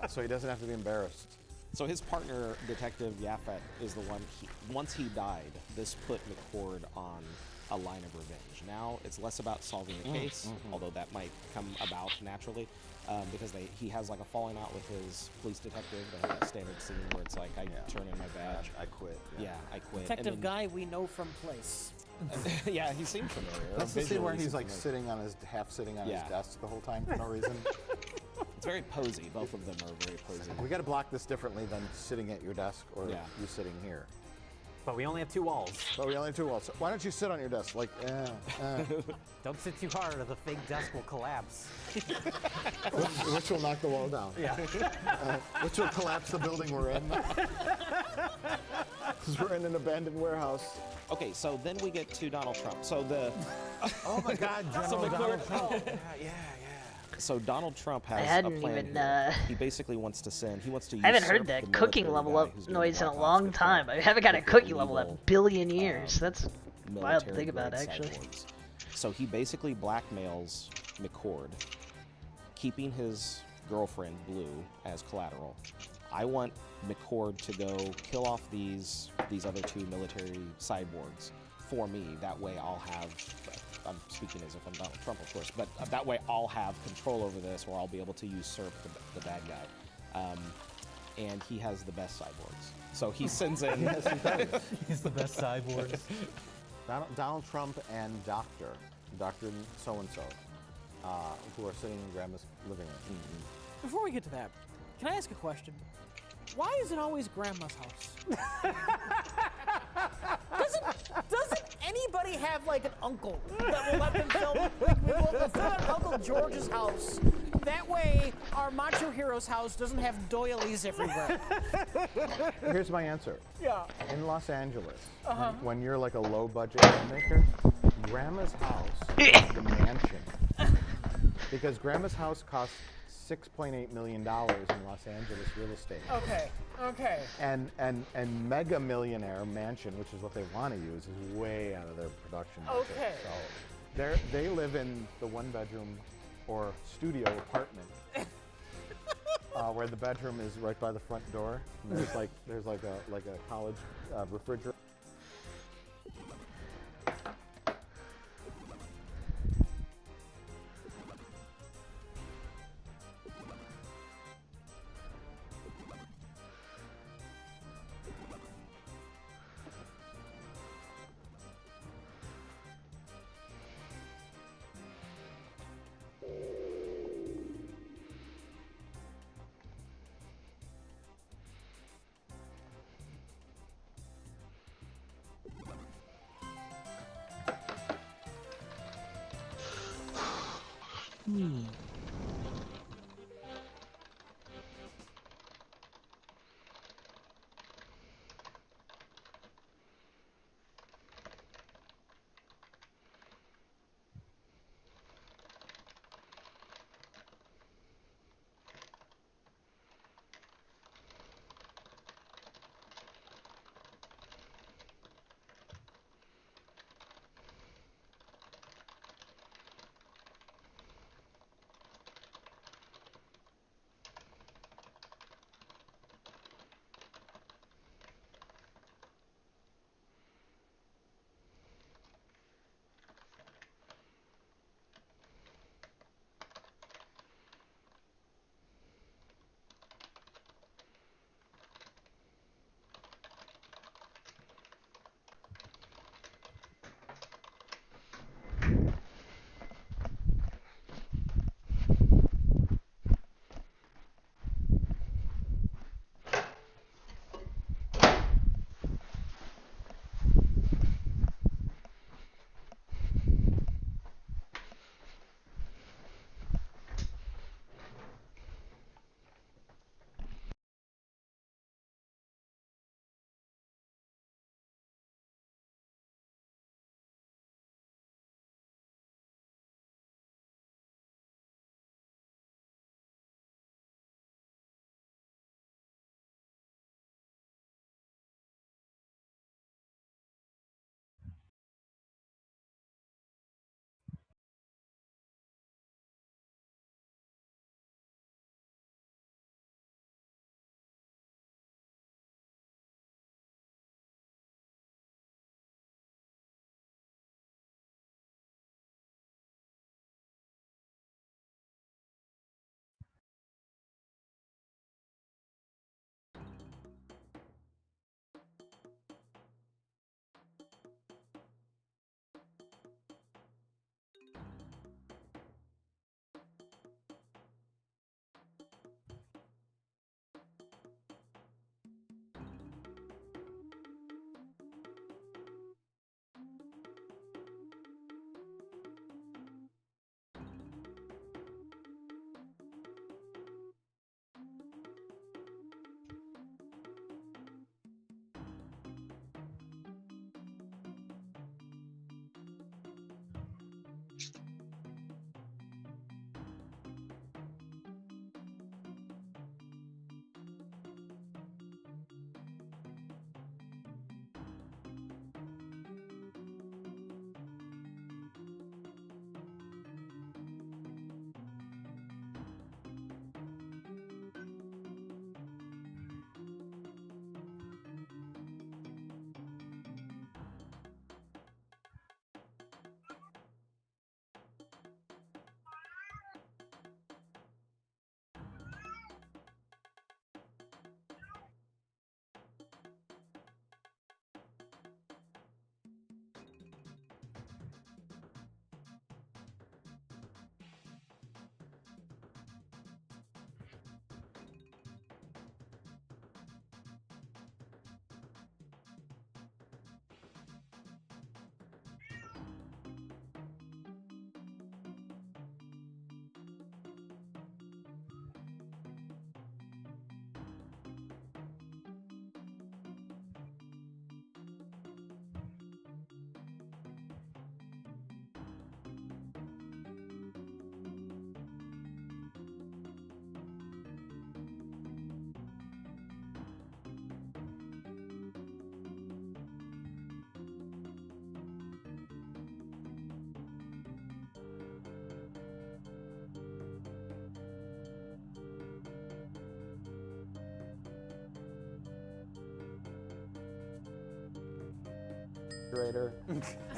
So he doesn't have to be embarrassed. So his partner, Detective Yaphet, is the one. Once he died, this put McCord on a line of revenge. Now it's less about solving a case, although that might come about naturally, because he has like a falling out with his police detective. They have that standard scene where it's like, I turn in my badge. I quit. Yeah, I quit. Detective And then- Guy we know from Place. yeah, he seemed familiar. That's the scene where Visually, he's like familiar. sitting on his sitting on Yeah. his desk the whole time for no reason. It's very posy. Both of them are very posy. We got to block this differently than sitting at your desk or Yeah. you sitting here. But we only have 2 walls. But we only have 2 walls. So why don't you sit on your desk? Like, Don't sit too hard or the fake desk will collapse. which will knock the wall down. Yeah. Which will collapse the building we're in. Because we're in an abandoned warehouse. Okay, so then we get to Donald Trump. So the Oh my God, General Donald Trump. yeah. So Donald Trump has I a hadn't plan even, here. He basically wants to send. He wants to. I haven't usurp heard that the cooking military level guy up who's doing noise in a Black Ops long control time. I haven't got a with cookie level in a illegal, billion years. That's wild to military think about, grade actually. cyborgs. So he basically blackmails McCord, keeping his girlfriend Blue as collateral. I want McCord to go kill off these other 2 military cyborgs for me. That way I'll have. I'm speaking as if I'm Donald Trump, of course, but that way I'll have control over this, or I'll be able to usurp the bad guy. And he has the best cyborgs, so he sends in. Yes, he does. He's the best cyborgs. Donald Trump and Dr. So-and-so, who are sitting in Grandma's living room. Before we get to that, can I ask a question? Why is it always Grandma's house? Doesn't anybody have like an uncle that will let them film? We'll film at Uncle George's house. That way, our macho hero's house doesn't have doilies everywhere. Here's my answer. Yeah. In Los Angeles, Uh-huh. when you're like a low-budget filmmaker, Grandma's house is the mansion. Because Grandma's house costs $6.8 million in Los Angeles real estate. Okay. And Mega Millionaire Mansion, which is what they want to use, is way out of their production budget. Okay. So they live in the 1-bedroom or studio apartment, where the bedroom is right by the front door. And there's like a college refrigerator.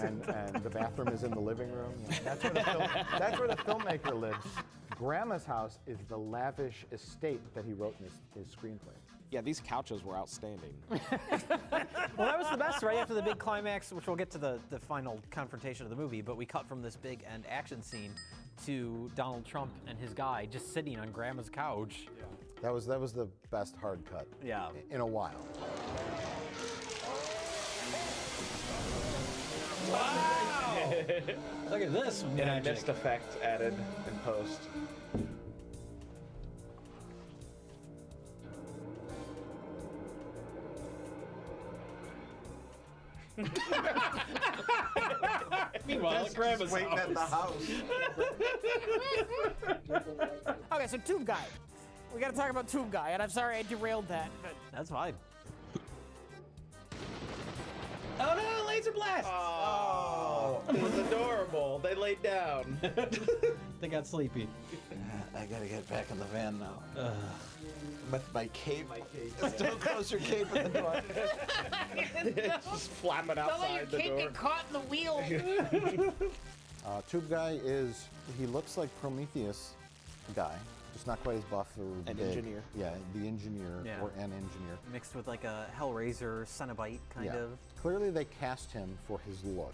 and the bathroom is in the living room. That's where the filmmaker lives. Grandma's house is the lavish estate that he wrote in his screenplay. Yeah, these couches were outstanding. Well, that was the best, right after the big climax, which we'll get to the final confrontation of the movie, but we cut from this big end action scene to Donald Trump and his guy just sitting on Grandma's couch. Yeah. That was the best hard cut in a while. Wow! Look at this And a magic. mist effect added in post. Meanwhile, at Grandma's waiting at the house. Okay, so Tube Guy. We gotta talk about Tube Guy, and I'm sorry I derailed that, but That's fine. Oh no, laser blast! Oh, it was adorable. They laid down. They got sleepy. I gotta get back in the van now. With my cape. Don't close your cape at the door. Just flapping don't let your outside the cape door. get caught in the wheel. Tube Guy he looks like Prometheus guy, just not quite as buff or An big. engineer. Yeah, the engineer Yeah. or an engineer. Mixed with like a Hellraiser Cenobite kind Yeah. of. Clearly they cast him for his look,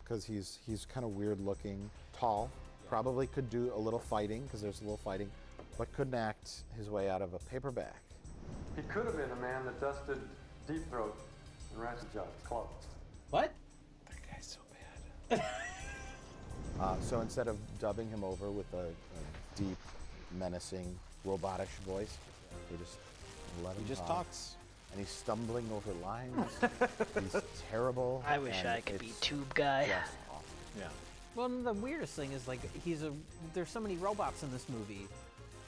because he's kind of weird looking, tall, probably could do a little fighting, because there's a little fighting, but couldn't act his way out of a paperback. He could have been a man that dusted Deep Throat and Ratchet Job's clothes. What? That guy's so bad. So instead of dubbing him over with a deep, menacing, robotish voice, they just let him He just talk. talks. And he's stumbling over lines. He's terrible. I wish and I could be it's Tube Guy. just awful. Yeah. Well, and the weirdest thing is like there's so many robots in this movie.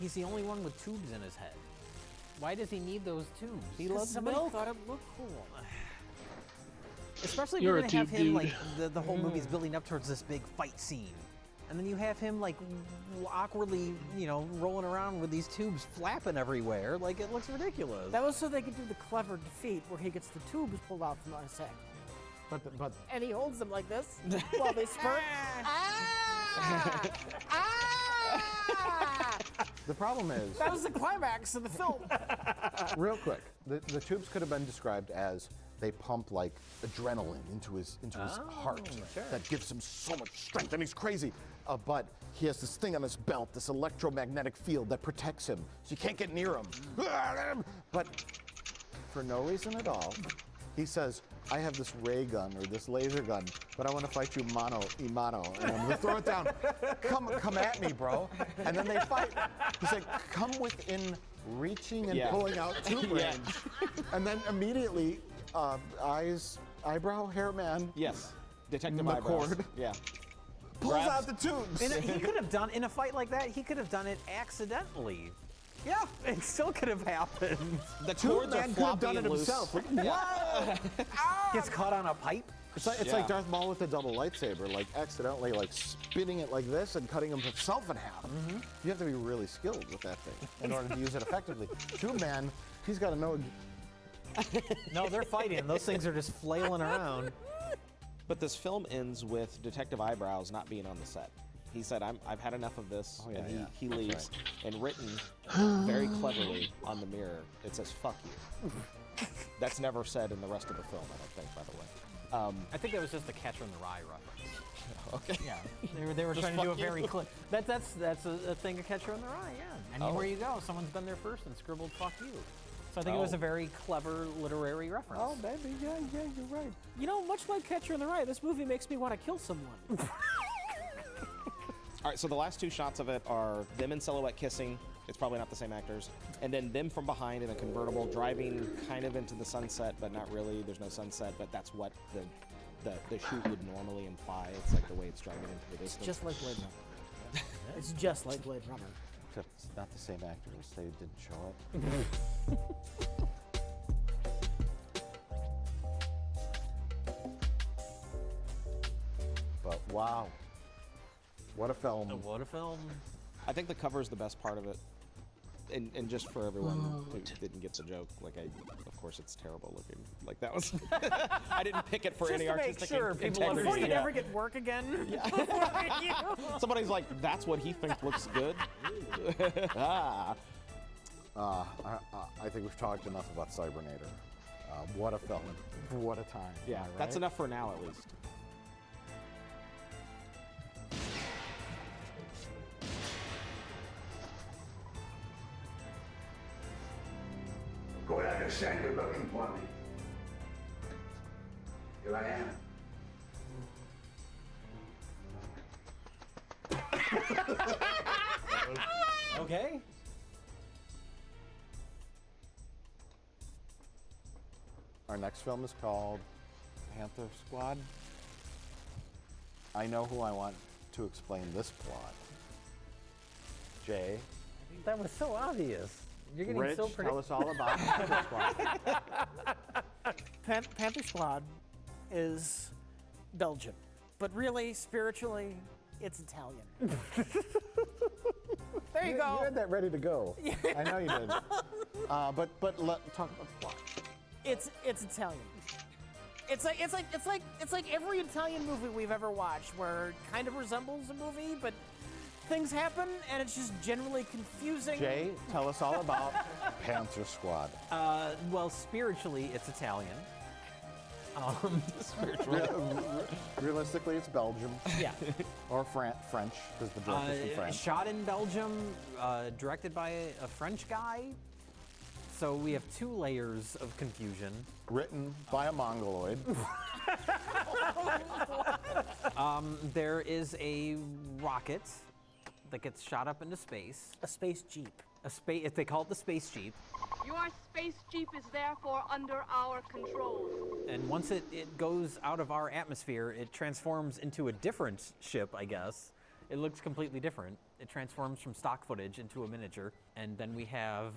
He's the only one with tubes in his head. Why does he need those tubes? He Because loves somebody milk. thought it looked cool. Especially if You're you're a gonna have tube him dude. like the whole movie's building up towards this big fight scene. And then you have him like awkwardly, rolling around with these tubes flapping everywhere. Like it looks ridiculous. That was so they could do the clever defeat where he gets the tubes pulled out from his head. But And he holds them like this while they spurt. the problem is, That was the climax of the film. real quick, the tubes could have been described as they pump like adrenaline into his heart that gives him so much strength, and he's crazy. But he has this thing on his belt, this electromagnetic field that protects him, so you can't get near him. But for no reason at all, he says, I have this ray gun or this laser gun, but I want to fight you mano a mano, and I'm gonna throw it down. Come at me, bro. And then they fight. He's like, come within reaching and Yeah. pulling out tube Yeah. range. And then immediately, eyebrow, hair man. Yes. Detective McCord. Eyebrows. Yeah. Pulls out the tubes. He could have done in a fight like that. He could have done it accidentally. Yeah, it still could have happened. The Tube cords are man could have floppy done it and loose. himself. Like, wow! Gets caught on a pipe. It's like Darth Maul with the double lightsaber, like accidentally like spinning it like this and cutting himself in half. You have to be really skilled with that thing in order to use it effectively. Tube Man, he's got to know. No, they're fighting. Those things are just flailing around. But this film ends with Detective Eyebrows not being on the set. He said, I've had enough of this, Oh, yeah, and yeah. he That's leaves. And written very cleverly on the mirror, it says, fuck you. That's never said in the rest of the film, I don't think, by the way. I think that was just a Catcher in the Rye reference. Okay. Yeah, they were Just trying to do a fuck you. very clear. That's a thing of Catcher in the Rye. Yeah. Anywhere you go, someone's been there first and scribbled "fuck you." So I think it was Oh. a very clever literary reference. Oh, baby, yeah, you're right. You know, much like Catcher in the Rye, this movie makes me want to kill someone. All right, so the last two shots of it are them in silhouette kissing. It's probably not the same actors. And then them from behind in a convertible driving kind of into the sunset, but not really. There's no sunset, but that's what the shoot would normally imply. It's like the way it's driving into the distance. Just like Blade Runner. It's just like Blade Runner. Except it's not the same actors. They didn't show up. But wow, what a film! What a film! I think the cover is the best part of it. And just for everyone who didn't get the joke, of course it's terrible looking. Like that was, I didn't pick it for Just any to make artistic sure people integrity. before you Yeah. never get work again. Somebody's like, that's what he thinks looks good. I think we've talked enough about Cybernator. What a film! What a time! Yeah, Am I that's right? enough for now at least. Go ahead, I understand you're looking for me. Here I am. Okay. Our next film is called Panther Squad. I know who I want to explain this plot. Jay. That was so obvious. You're getting Rich, so tell us all about Panther Squad. Panther Squad is Belgian, but really, spiritually, it's Italian. There you go. You had that ready to go. I know you did. But talk about the plot. It's Italian. It's like every Italian movie we've ever watched, where it kind of resembles a movie, but things happen and it's just generally confusing. Jay, tell us all about Panther Squad. Well, spiritually, it's Italian. Realistically, it's Belgium. Yeah. Or French, because the director's from France. Shot in Belgium, directed by a French guy. So we have two layers of confusion. Written by a Mongoloid. There is a rocket that gets shot up into space. A space jeep. They call it the space jeep. Your space jeep is therefore under our control. And once it goes out of our atmosphere, it transforms into a different ship, I guess. It looks completely different. It transforms from stock footage into a miniature. And then we have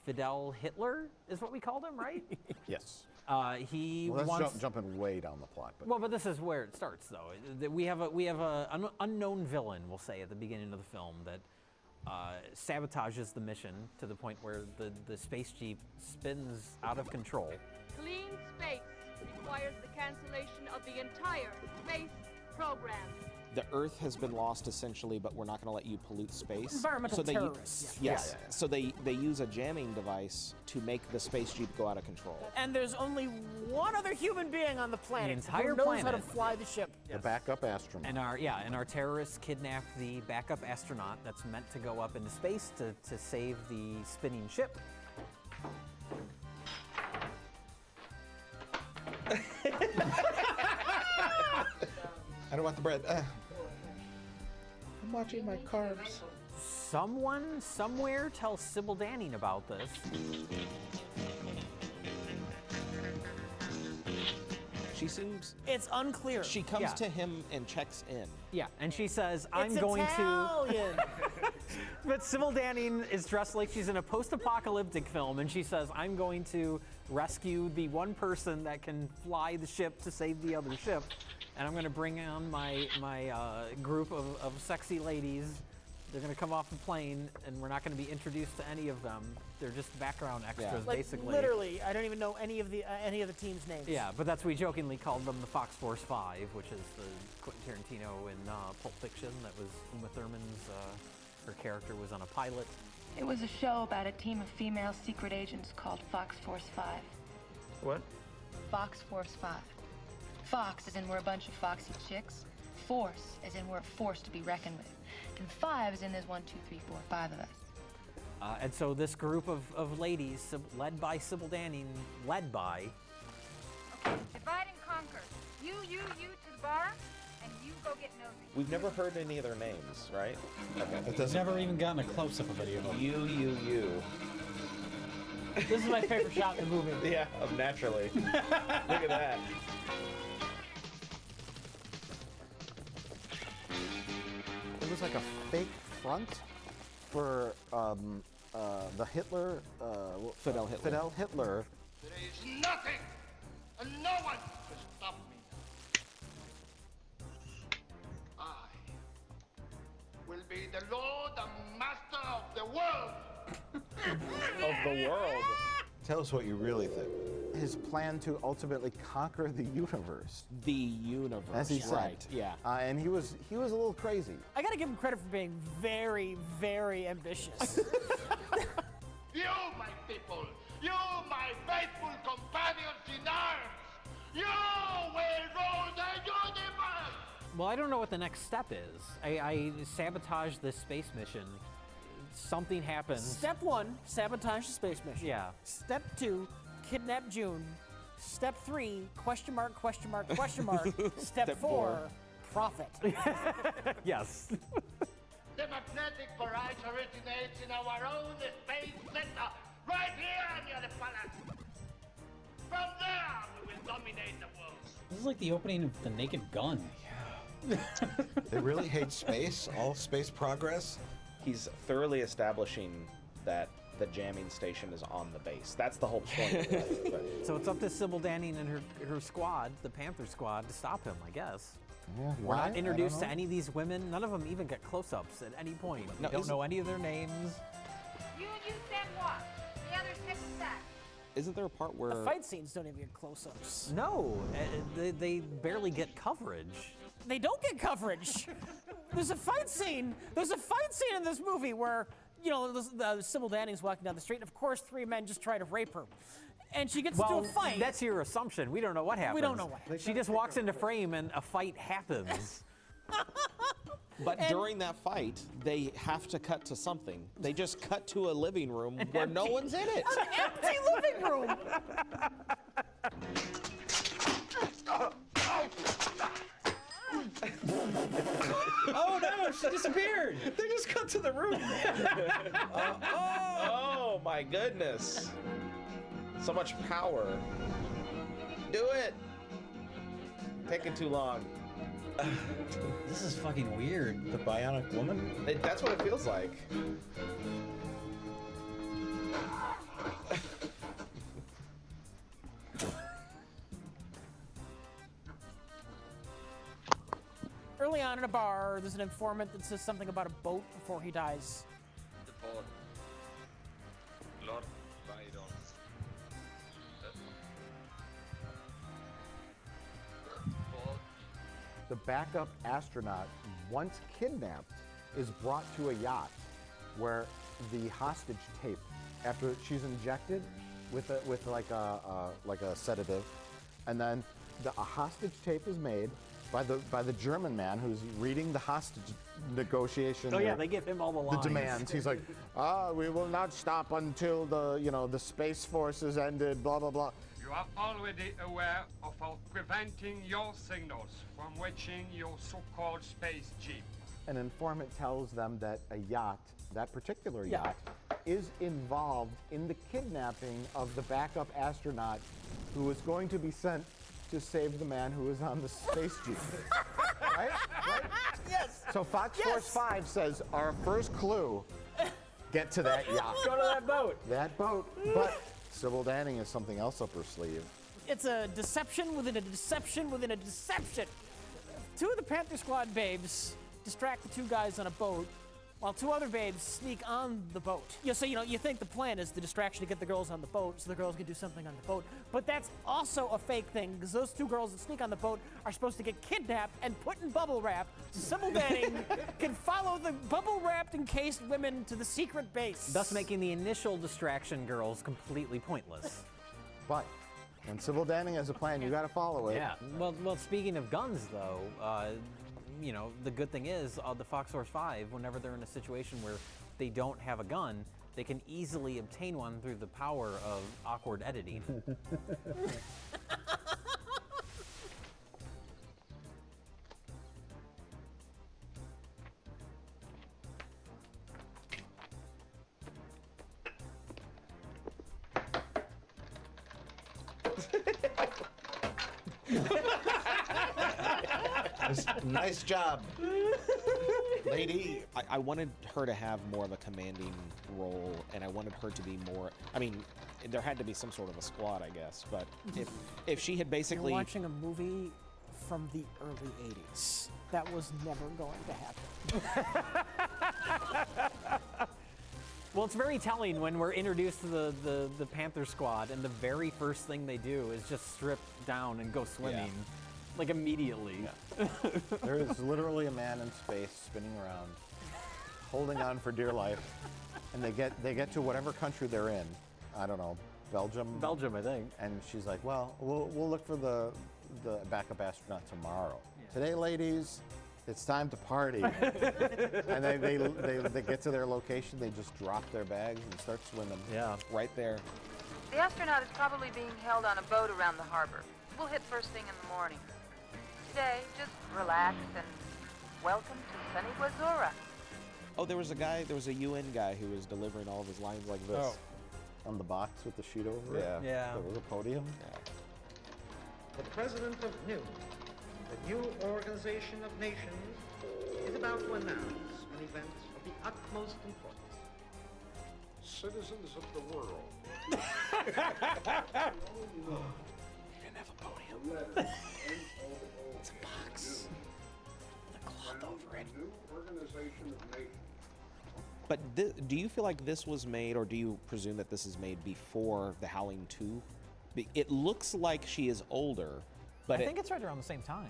Fidel Hitler, is what we called him, right? Yes. He Well, wants... that's jumping way down the plot. But Well, but this is where it starts, though. We have an unknown villain, we'll say, at the beginning of the film that sabotages the mission to the point where the space jeep spins out of control. Clean space requires the cancellation of the entire space program. The Earth has been lost essentially, but we're not going to let you pollute space. Environmental terrorists. Yes. So they use a jamming device to make the space jeep go out of control. And there's only one other human being on the planet entire who knows how to planet. fly the ship. The backup astronaut. And our terrorists kidnap the backup astronaut that's meant to go up into space to save the spinning ship. I don't want the bread. I'm watching my carbs. Someone somewhere tells Sybil Danning about this. She seems... It's unclear. She comes to him and checks in. Yeah, and she says, I'm It's going Italian. to... But Sybil Danning is dressed like she's in a post-apocalyptic film, and she says, I'm going to rescue the one person that can fly the ship to save the other ship, and I'm going to bring on my group of sexy ladies. They're going to come off the plane, and we're not going to be introduced to any of them. They're just background extras, Like, basically. literally, I don't even know any of the team's names. Yeah, but that's we jokingly called them the Fox Force 5, which is the Quentin Tarantino in Pulp Fiction. That was Uma Thurman's. Her character was on a pilot. It was a show about a team of female secret agents called Fox Force 5. What? Fox Force 5. Fox as in we're a bunch of foxy chicks. Force as in we're a force to be reckoned with. And 5 as in there's 1, 2, 3, 4, 5 of us. And so this group of ladies, led by Sybil Danning, Divide and conquer. You to the bar, and you go get nosy. We've never heard any of their names, right? I've never even gotten a close-up of any of them. You. This is my favorite shot in the movie. Yeah, naturally. Look at that. It was like a fake front for the Hitler. Fidel Hitler. Fidel Hitler. There is nothing and no one to stop me. I will be the Lord and Master of the world. Of the world. Tell us what you really think. His plan to ultimately conquer the universe. The universe. As he said. Right, yeah. And he was a little crazy. I gotta give him credit for being very, very ambitious. You, my people, you, my faithful companions in arms, you will rule the universe! Well, I don't know what the next step is. I sabotaged this space mission. Something happens. Step 1, sabotage the space mission. Yeah. Step 2, kidnap June. Step 3, question mark. Step 4, profit. Yes. The magnetic barrage originates in our own space center, right here near the palace. From there, we will dominate the world. This is like the opening of The Naked Gun. They really hate space, all space progress. He's thoroughly establishing that the jamming station is on the base. That's the whole point of it. But So it's up to Sybil Danning and her squad, the Panther squad, to stop him, I guess. Yeah, We're why? not introduced I to don't any of these women. None of them even get close-ups at any point. We No, don't isn't- know any of their names. You and you stand watch. The others take the sack. isn't there a part where The fight scenes don't even get close-ups. No, they barely get coverage. They don't get coverage. There's a fight scene. There's a fight scene in this movie where, you know, the Sybil Danning's walking down the street, and of course 3 men just try to rape her. And she gets into a fight. That's your assumption. We don't know what happens. We don't know what happens. She just walks into frame and a fight happens. But during that fight, they have to cut to something. They just cut to a living room where no one's in it. An empty living room. Oh no, she disappeared. They just cut to the room. Oh my goodness. So much power. Do it. Taking too long. This is fucking weird. The bionic woman? That's what it feels like. Early on in a bar, there's an informant that says something about a boat before he dies. The boat. Lord Byron. The backup astronaut, once kidnapped, is brought to a yacht where the hostage tape, after she's injected with like a sedative, and then a hostage tape is made by the German man who's reading the hostage negotiation. Oh yeah, they give him all the lines. The demands. He's like, we will not stop until the Space Force is ended. Blah blah blah. You are already aware of our preventing your signals from reaching your so-called space jeep. An informant tells them that a yacht, that particular yacht, is involved in the kidnapping of the backup astronaut who is going to be sent to save the man who is on the space jeep. Right? Yes. So Fox Force 5 says our first clue, get to that yacht. Go to that boat. That boat. But Sybil Danning has something else up her sleeve. It's a deception within a deception within a deception. 2 of the Panther Squad babes distract the 2 guys on a boat, while 2 other babes sneak on the boat. So you think the plan is the distraction to get the girls on the boat so the girls can do something on the boat. But that's also a fake thing, because those 2 girls that sneak on the boat are supposed to get kidnapped and put in bubble wrap so Sybil Danning can follow the bubble wrapped encased women to the secret base. Thus making the initial distraction girls completely pointless. But when Sybil Danning has a plan, you got to follow it. Yeah. Well, speaking of guns, though, the good thing is the Fox Force 5, whenever they're in a situation where they don't have a gun, they can easily obtain one through the power of awkward editing. Nice job, lady. I wanted her to have more of a commanding role, and I wanted her to be more. I mean, there had to be some sort of a squad, I guess. But if she had basically You're watching a movie from the early 80s. That was never going to happen. Well, it's very telling when we're introduced to the Panther Squad, and the very first thing they do is just strip down and go swimming, like immediately. Yeah. There is literally a man in space spinning around, holding on for dear life, and they get to whatever country they're in. I don't know, Belgium. Belgium, I think. And she's like, well, we'll look for the backup astronaut tomorrow. Today, ladies, it's time to party. And they get to their location, they just drop their bags and start swimming. Yeah, right there. The astronaut is probably being held on a boat around the harbor. We'll hit first thing in the morning. Today, just relax and welcome to sunny Guazora. Oh, there was a UN guy who was delivering all of his lines like this. Oh. On the box with the sheet over it? Yeah. Yeah. There was a podium? The President of NU, the new organization of nations, is about to announce an event of the utmost importance. Citizens of the world. You didn't have a podium. It's a box. The cloth over it. New organization of nations. But do you feel like this was made, or do you presume that this is made before The Howling 2? It looks like she is older, but I think it's right around the same time.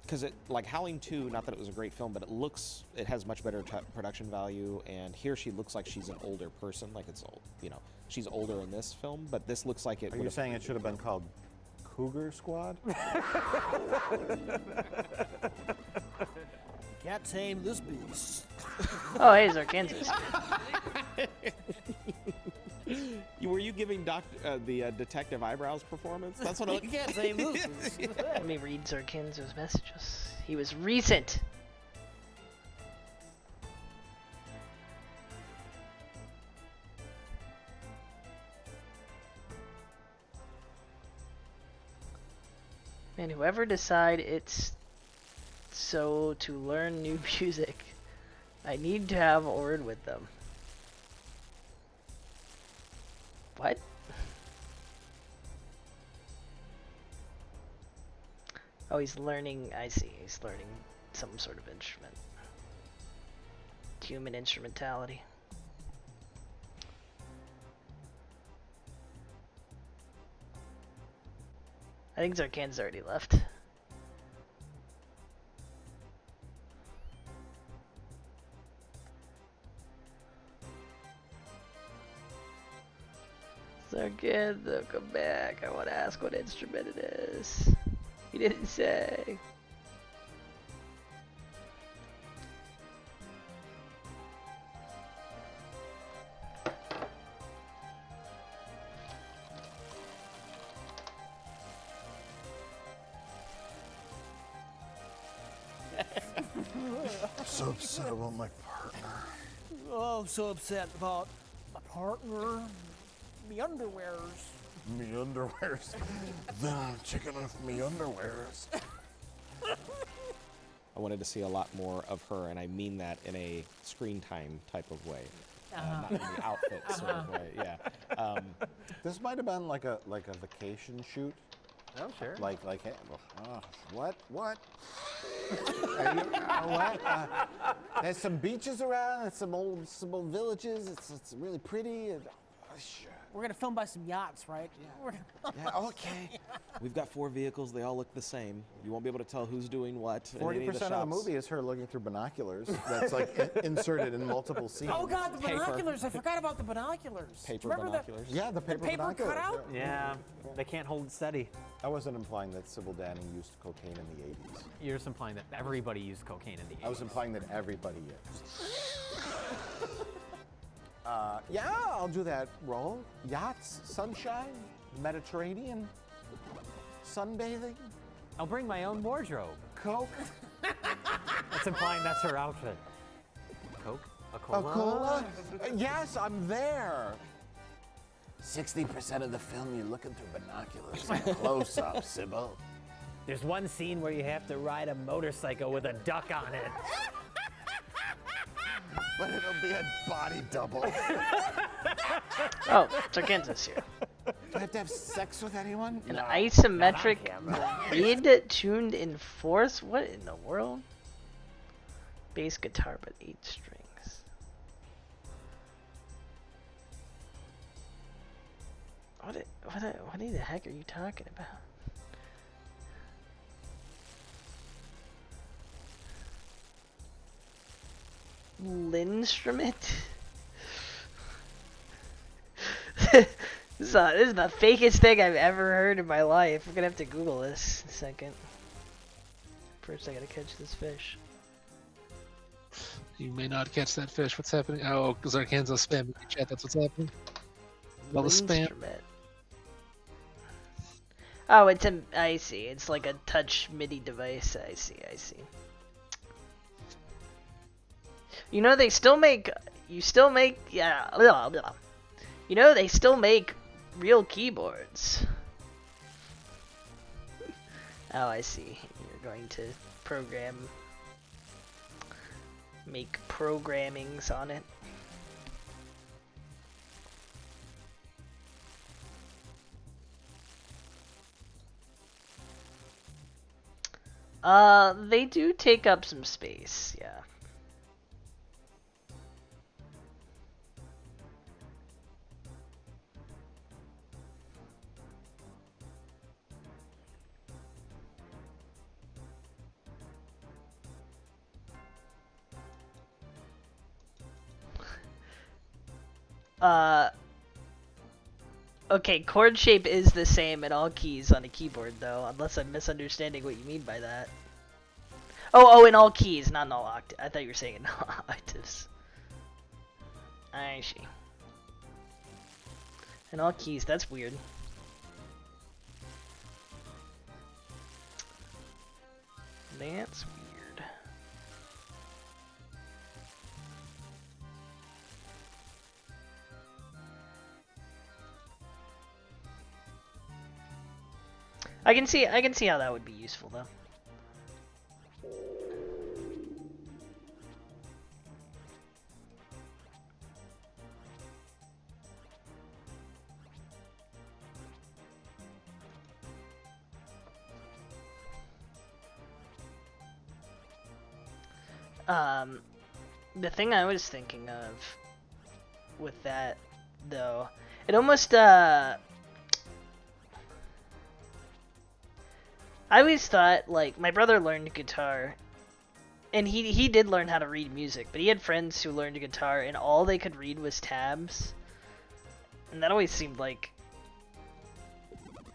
Because like Howling 2, not that it was a great film, but it has much better production value, and here she looks like she's an older person, like it's old, she's older in this film, but this looks like it. Are you saying it should have been called Cougar Squad? Can't tame this beast. Oh, hey, Arkansas. Were you giving the detective eyebrows performance? That's what I You can't tame this beast. Let me read Zarkinzo's messages. He was recent. Man, whoever decide it's so to learn new music, I need to have a word with them. What? Oh, he's learning, I see, he's learning some sort of instrument. Human instrumentality. I think Zarkan's already left. Zarkan, come back. I want to ask what instrument it is. He didn't say. I'm so upset about my partner. Oh, I'm so upset about my partner. Me underwears. Me underwears. Then I'm checking off me underwears. I wanted to see a lot more of her, and I mean that in a screen time type of way, not in the outfit sort of way. Yeah. This might have been like a vacation shoot. Oh, sure. What? What? There's some beaches around, and some old villages. It's really pretty. And, We're gonna film by some yachts, right? Yeah, okay. We've got 4 vehicles. They all look the same. You won't be able to tell who's doing what. 40% of the movie is her looking through binoculars. That's like inserted in multiple scenes. Oh God, the binoculars! I forgot about the binoculars. Paper Remember binoculars. Yeah, the paper binoculars. cutout? Yeah, they can't hold it steady. I wasn't implying that Sybil Danning used cocaine in the 80s. You're just implying that everybody used cocaine in the 80s. I was implying that everybody is. Yeah, I'll do that role. Yachts, sunshine, Mediterranean, sunbathing. I'll bring my own wardrobe. Coke. That's implying that's her outfit. Coke? A cola? A cola? Yes, I'm there. 60% of the film you're looking through binoculars. Close up, Sybil. There's one scene where you have to ride a motorcycle with a duck on it. But it'll be a body double. Oh, it's Arkansas here. Do I have to have sex with anyone? An No. isometric grid tuned in fourths? What in the world? Bass guitar, but 8 strings. What the heck are you talking about? Linstrument? This is the fakest thing I've ever heard in my life. I'm gonna have to Google this in a second. First I gotta catch this fish. You may not catch that fish. What's happening? Oh, because Arkansas spam in the chat. That's what's happening. All the spam. Instrument. Oh, it's a. I see. It's like a touch MIDI device. I see. You know they still make. You still make. Yeah. Blah, blah. You know they still make real keyboards. Oh, I see. You're going to make programmings on it. They do take up some space, yeah. Okay, chord shape is the same in all keys on a keyboard, though, unless I'm misunderstanding what you mean by that. Oh, in all keys, not in all octaves. I thought you were saying in all octaves. I see. In all keys, that's weird. That's weird. I can see how that would be useful though. The thing I was thinking of with that though, it almost I always thought, like, my brother learned guitar, and he did learn how to read music, but he had friends who learned guitar, and all they could read was tabs, and that always seemed like,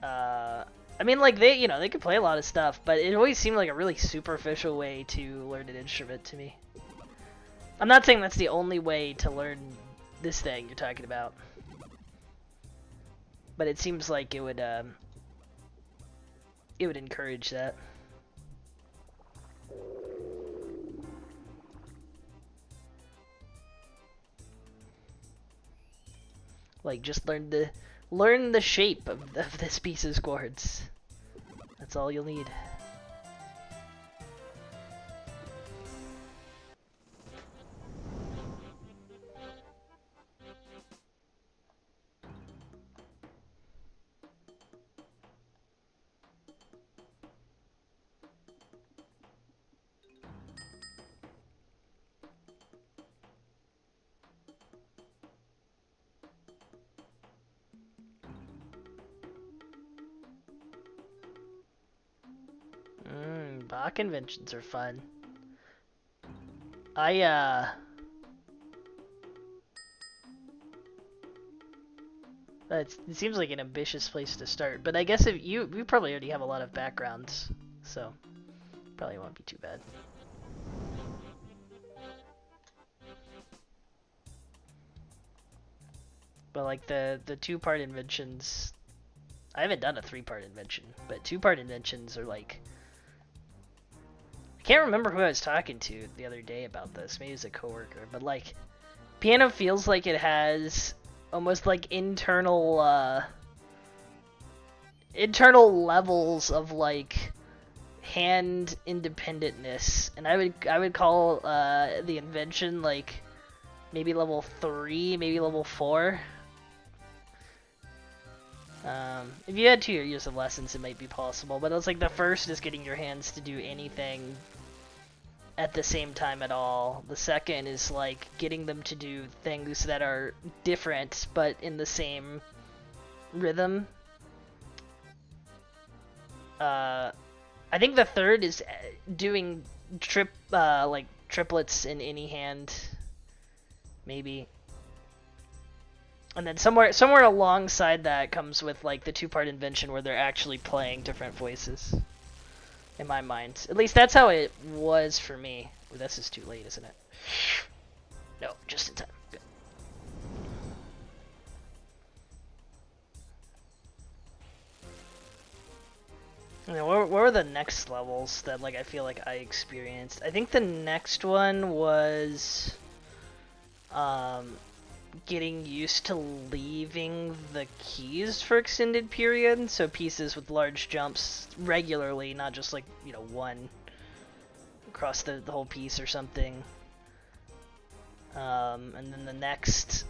I mean, like, they could play a lot of stuff, but it always seemed like a really superficial way to learn an instrument to me. I'm not saying that's the only way to learn this thing you're talking about, but it seems like it would encourage that. Like, just learn the shape of this piece's chords. That's all you'll need. Bach conventions are fun. It seems like an ambitious place to start, but I guess if you probably already have a lot of backgrounds, so probably won't be too bad. But like the 2-part inventions, I haven't done a 3-part invention, but 2-part inventions are like, I can't remember who I was talking to the other day about this. Maybe it was a coworker, but like, piano feels like it has almost like internal levels of like hand independentness, and I would call the invention like maybe level 3, maybe level 4. If you had 2 years of lessons, it might be possible, but it's like the first is getting your hands to do anything at the same time at all. The second is like getting them to do things that are different but in the same rhythm. I think the third is doing triplets in any hand, maybe. And then somewhere alongside that comes with like the 2-part invention where they're actually playing different voices. In my mind. At least that's how it was for me. Ooh, this is too late, isn't it? No, just in time. Good. And then what were the next levels that like I feel like I experienced? I think the next one was getting used to leaving the keys for extended periods, so pieces with large jumps regularly, not just like, you know, one across the whole piece or something. And then the next,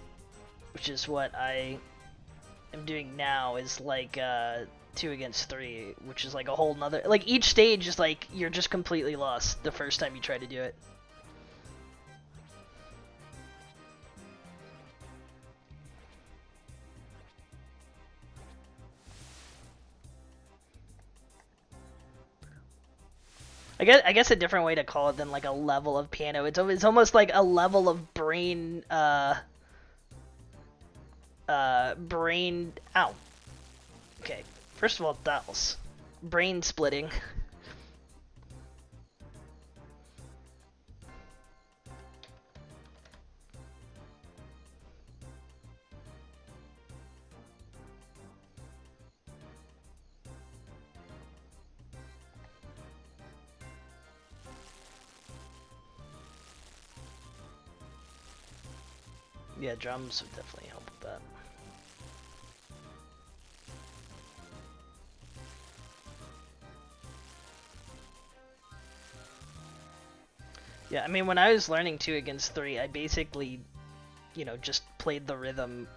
which is what I am doing now, is like 2 against 3, which is like a whole nother, like each stage is like you're just completely lost the first time you try to do it. I guess a different way to call it than like a level of piano. It's almost like a level of brain brain. Ow. Okay. First of all, dolls. Brain splitting. Yeah, drums would definitely help with that. Yeah, I mean, when I was learning 2 against 3, I basically, you know, just played the rhythm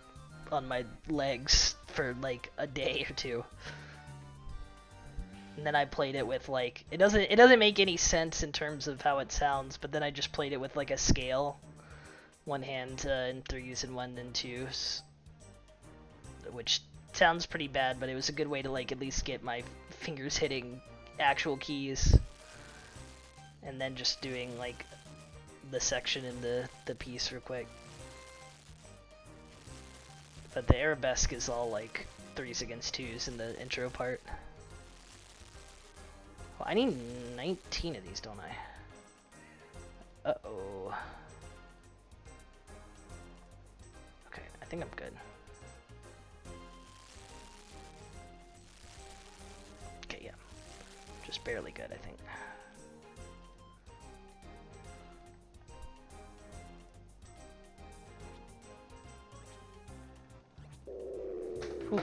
on my legs for like a day or two. And then I played it with like, it doesn't make any sense in terms of how it sounds, but then I just played it with like a scale. One hand in 3s and 1 in 2s. Which sounds pretty bad, but it was a good way to like at least get my fingers hitting actual keys. And then just doing like the section in the piece real quick. But the arabesque is all like 3s against 2s in the intro part. Well, I need 19 of these, don't I? Uh-oh. Okay, I think I'm good. Okay, yeah. Just barely good, I think. Whew.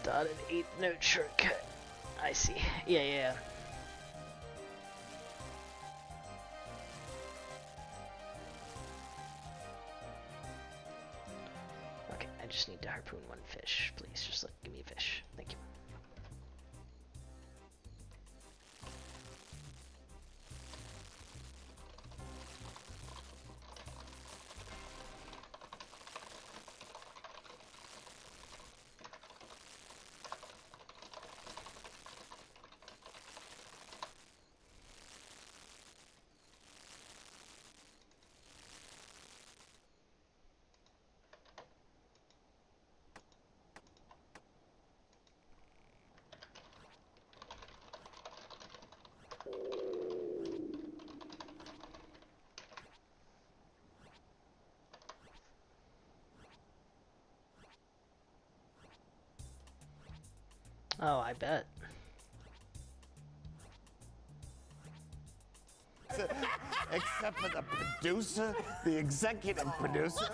Dot an 8th note shortcut. I see. Yeah, yeah. Okay, I just need to harpoon 1 fish. Please, just like, give me a fish. Thank you. Oh, I bet. Except for the producer, the executive producer,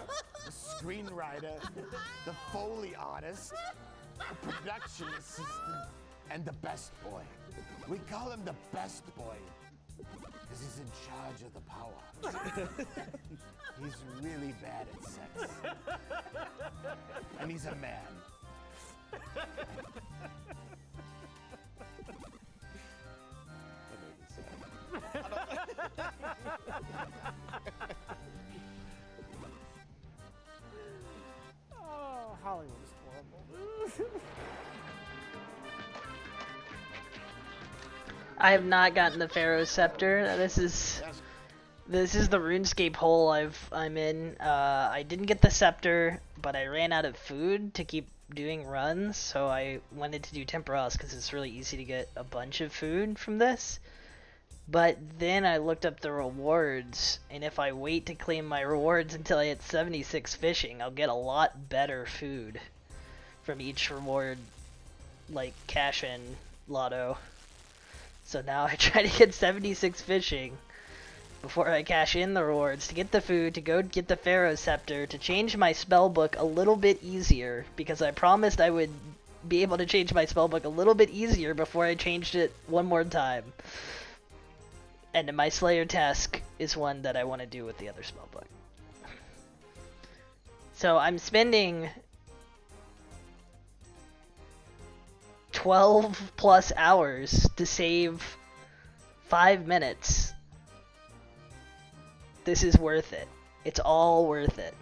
the screenwriter, the Foley artist, the production assistant, and the best boy. We call him the best boy because he's in charge of the power. He's really bad at sex. And he's a man. Oh, Hollywood is horrible. I have not gotten the Pharaoh's Scepter. This is the RuneScape hole I'm in. I didn't get the scepter, but I ran out of food to keep doing runs, so I wanted to do Temporingross because it's really easy to get a bunch of food from this. But then I looked up the rewards, and if I wait to claim my rewards until I hit 76 fishing, I'll get a lot better food from each reward, like cash-in lotto. So now I try to get 76 fishing before I cash in the rewards to get the food, to go get the Pharaoh's Scepter, to change my spellbook a little bit easier, because I promised I would be able to change my spellbook a little bit easier before I changed it one more time. And my Slayer task is one that I want to do with the other spellbook. So I'm spending 12 plus hours to save 5 minutes. This is worth it. It's all worth it.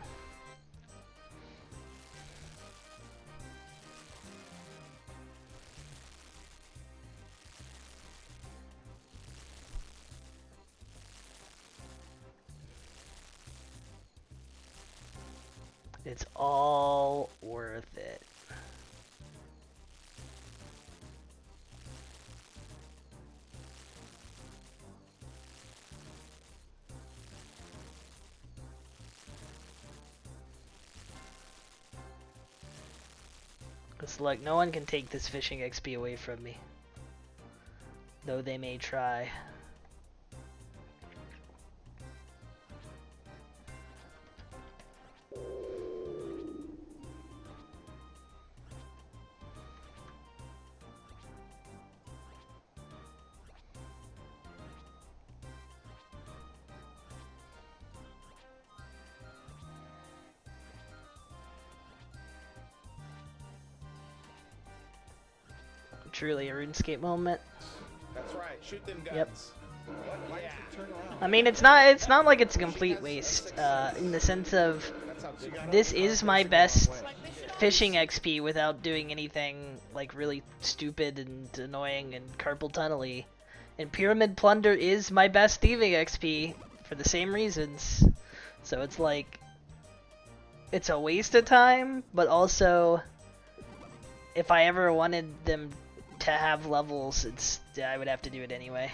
It's all worth it. Because look, no one can take this fishing XP away from me. Though they may try. Truly a RuneScape moment. That's right. Shoot them guns. Yep. What? Yeah. I mean, it's not like it's a complete waste, in the sense of this is my best fishing XP without doing anything like really stupid and annoying and carpal tunnel-y. And Pyramid Plunder is my best thieving XP for the same reasons. So it's like, it's a waste of time, but also if I ever wanted them to have levels, I would have to do it anyway.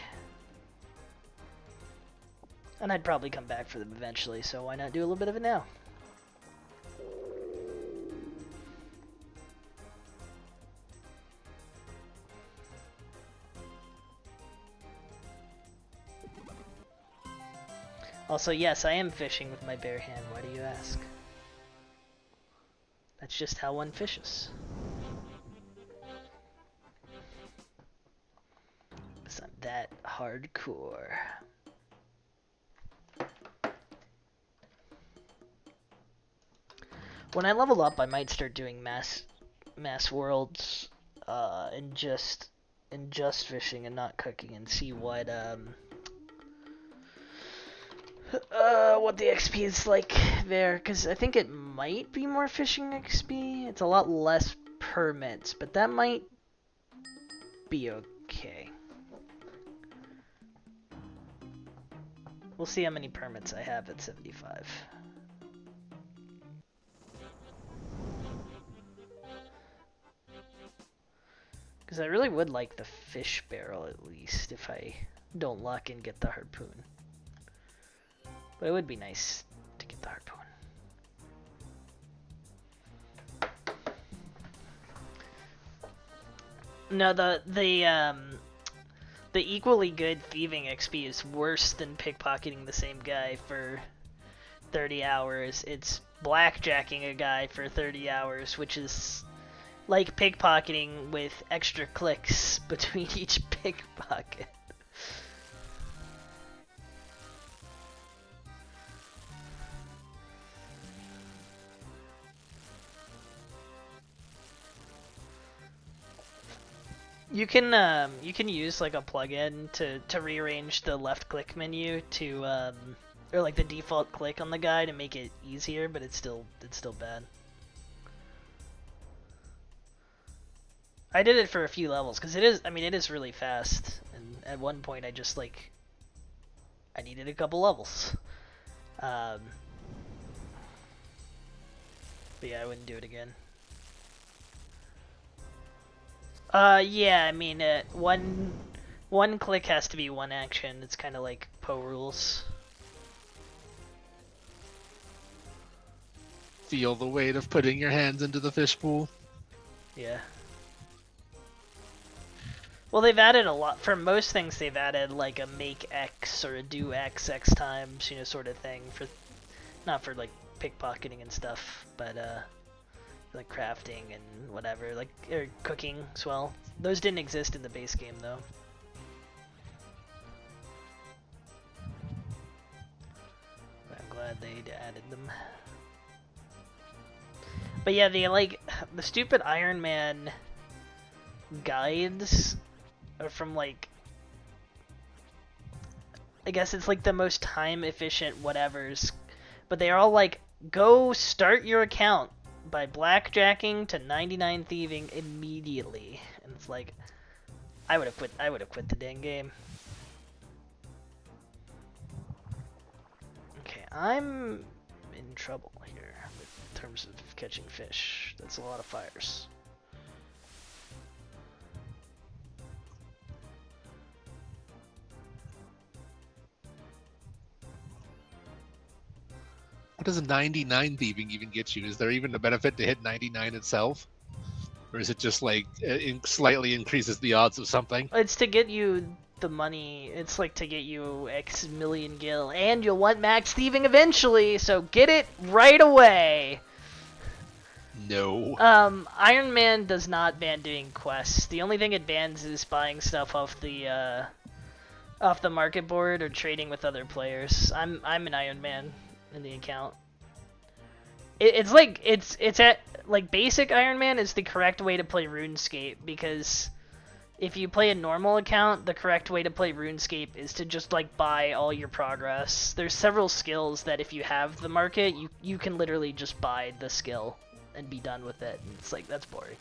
And I'd probably come back for them eventually, so why not do a little bit of it now? Also, yes, I am fishing with my bare hand. Why do you ask? That's just how one fishes. Because I'm that hardcore. When I level up, I might start doing mass worlds, and just fishing and not cooking, and see what the XP is like there, because I think it might be more fishing XP. It's a lot less permits, but that might be okay. We'll see how many permits I have at 75. Because I really would like the fish barrel at least, if I don't luck and get the harpoon. But it would be nice to get the harpoon. No, the equally good thieving XP is worse than pickpocketing the same guy for 30 hours. It's blackjacking a guy for 30 hours, which is like pickpocketing with extra clicks between each pickpocket. You can use like a plugin to rearrange the left click menu to or like the default click on the guy to make it easier, but it's still bad. I did it for a few levels because it is really fast, and at one point I just like I needed a couple levels. But yeah, I wouldn't do it again. Yeah, I mean, one click has to be one action. It's kind of like Poe rules. Feel the weight of putting your hands into the fishbowl. Yeah. Well, they've added a lot. For most things, they've added like a make X or a do X times, you know, sort of thing. For not for like pickpocketing and stuff, but like crafting and whatever, like or cooking as well. Those didn't exist in the base game though. But I'm glad they added them. But yeah, the stupid Iron Man guides are from like, I guess it's like the most time efficient whatevers, but they are all like, go start your account by blackjacking to 99 thieving immediately, and it's like, I would have quit the dang game. Okay, I'm in trouble here in terms of catching fish. That's a lot of fires. What does 99 thieving even get you? Is there even a benefit to hit 99 itself? Or is it just like slightly increases the odds of something? It's to get you the money. It's like to get you X million gil, and you'll want max thieving eventually, so get it right away. No. Iron Man does not ban doing quests. The only thing it bans is buying stuff off the market board or trading with other players. I'm an Iron Man in the account. It's at like basic Iron Man is the correct way to play RuneScape, because if you play a normal account, the correct way to play RuneScape is to just like buy all your progress. There's several skills that if you have the market, you can literally just buy the skill and be done with it. And it's like, that's boring.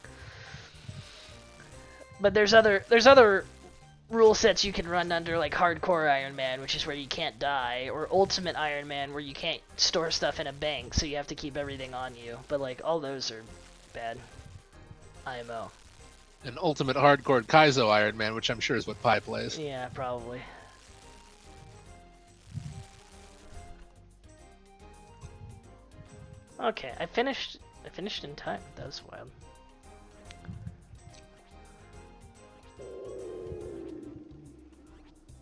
But there's other rule sets you can run under, like Hardcore Iron Man, which is where you can't die, or Ultimate Iron Man, where you can't store stuff in a bank, so you have to keep everything on you. But like, all those are bad. IMO. An Ultimate Hardcore Kaizo Iron Man, which I'm sure is what Pi plays. Yeah, probably. Okay, I finished in time. That was wild.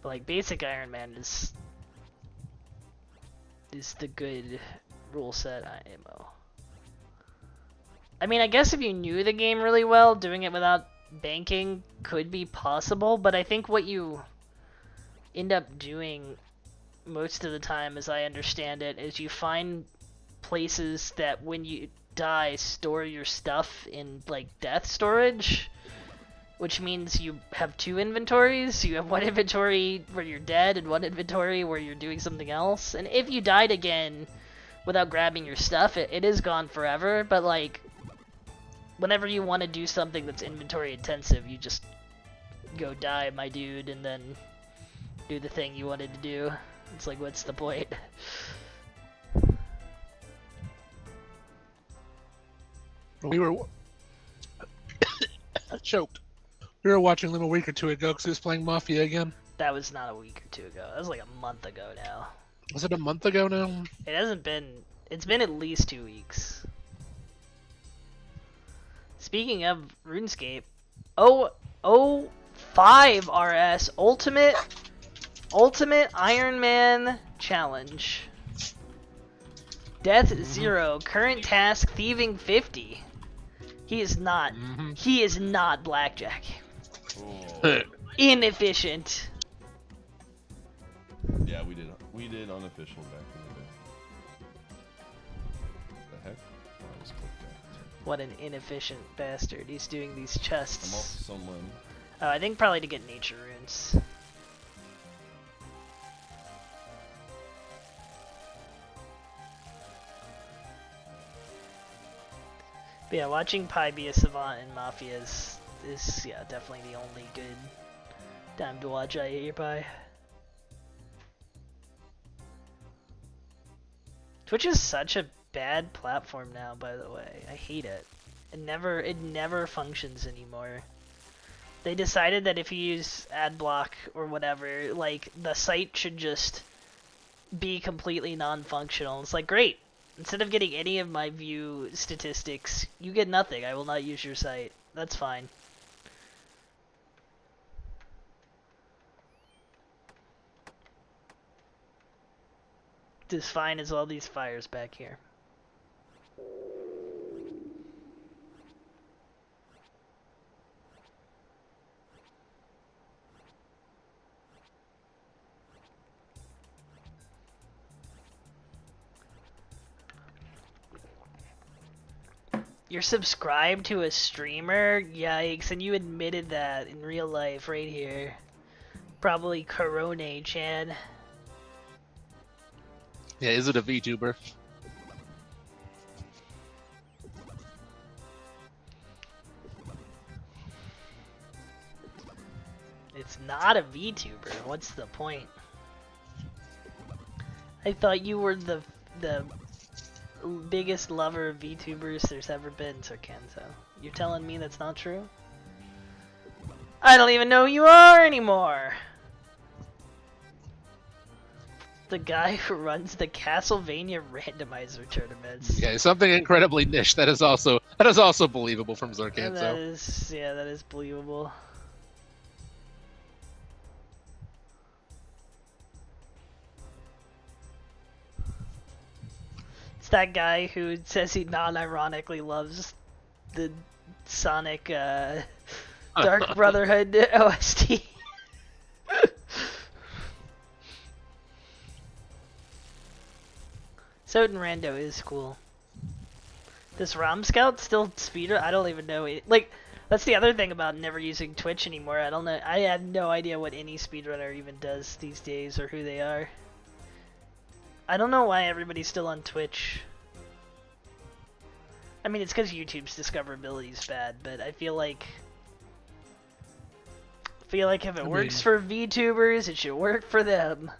But like basic Iron Man is the good rule set IMO. I mean, I guess if you knew the game really well, doing it without banking could be possible, but I think what you end up doing most of the time, as I understand it, is you find places that when you die store your stuff in like death storage, which means you have two inventories. You have one inventory where you're dead and one inventory where you're doing something else. And if you died again without grabbing your stuff, it is gone forever, but like whenever you want to do something that's inventory intensive, you just go die, my dude, and then do the thing you wanted to do. It's like, what's the point? We were choked. We were watching them a week or two ago because he was playing Mafia again. That was not a week or two ago. That was like a month ago now. Was it a month ago now? It hasn't been. It's been at least 2 weeks. Speaking of RuneScape, oh, 05 RS Ultimate Iron Man Challenge. Death 0. Current task thieving 50. He is not. He is not Blackjack. Inefficient. Yeah, we did unofficial back in the day. The heck? Oh, I just clicked that. What an inefficient bastard. He's doing these chests. I'm off some limb. Oh, I think probably to get nature runes. But yeah, watching Pi be a savant in Mafia is yeah, definitely the only good time to watch I Hate Your Pie. Twitch is such a bad platform now, by the way. I hate it. It never functions anymore. They decided that if you use ad block or whatever, like the site should just be completely non-functional. It's like, great. Instead of getting any of my view statistics, you get nothing. I will not use your site. That's fine. As fine as all these fires back here. You're subscribed to a streamer? Yikes, and you admitted that in real life right here. Probably Corone Chan. Yeah, is it a VTuber? It's not a VTuber. What's the point? I thought you were the biggest lover of VTubers there's ever been, Sir Kenzo. You're telling me that's not true? I don't even know who you are anymore! The guy who runs the Castlevania randomizer tournaments. Yeah, something incredibly niche. That is also believable from Zorkanzo. That is believable. It's that guy who says he non-ironically loves the Sonic Dark Brotherhood OST. Soden Rando is cool. This ROM Scout still speeder? I don't even know. Like, that's the other thing about never using Twitch anymore. I don't know. I have no idea what any speedrunner even does these days or who they are. I don't know why everybody's still on Twitch. I mean, it's because YouTube's discoverability is bad, but I feel like if it works for VTubers, it should work for them.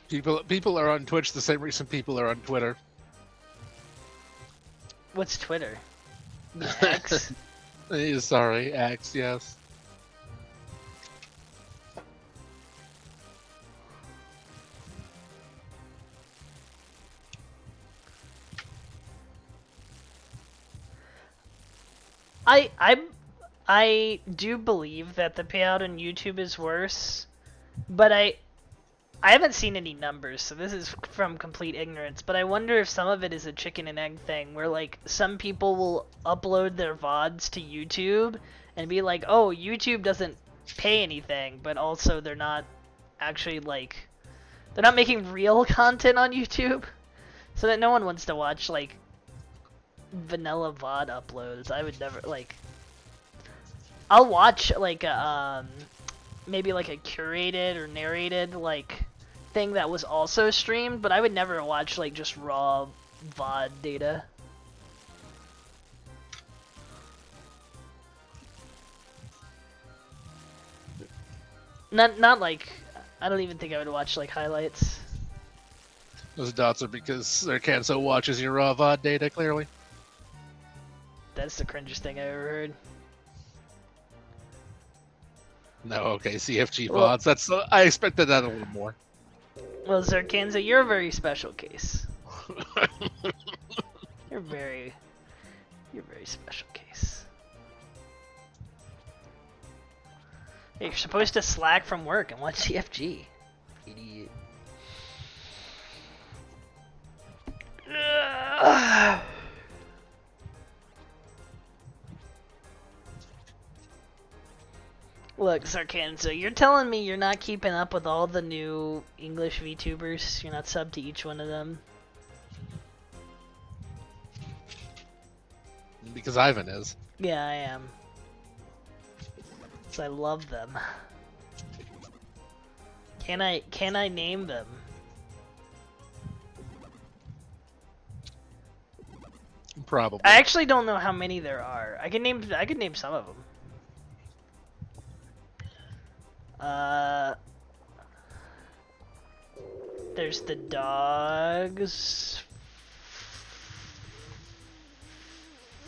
People are on Twitch the same reason people are on Twitter. What's Twitter? X? Sorry, X, yes. I do believe that the payout on YouTube is worse, but I haven't seen any numbers, so this is from complete ignorance, but I wonder if some of it is a chicken and egg thing, where like some people will upload their VODs to YouTube and be like, oh, YouTube doesn't pay anything, but also they're not actually like, they're not making real content on YouTube, so that no one wants to watch like vanilla VOD uploads. I would never, like, I'll watch like a, maybe like a curated or narrated like thing that was also streamed, but I would never watch like just raw VOD data. Not like, I don't even think I would watch like highlights. Those dots are because Zorkanzo watches your raw VOD data, clearly. That's the cringest thing I ever heard. No, okay, CFG VODs. That's I expected that a little more. Well, Zorkanzo, you're a very special case. You're a very special case. You're supposed to slack from work and watch CFG. Idiot. Look, Sarkan, so you're telling me you're not keeping up with all the new English VTubers? You're not subbed to each one of them? Because Ivan is. Yeah, I am. So I love them. Can I name them? Probably. I actually don't know how many there are. I could name some of them. There's the dogs.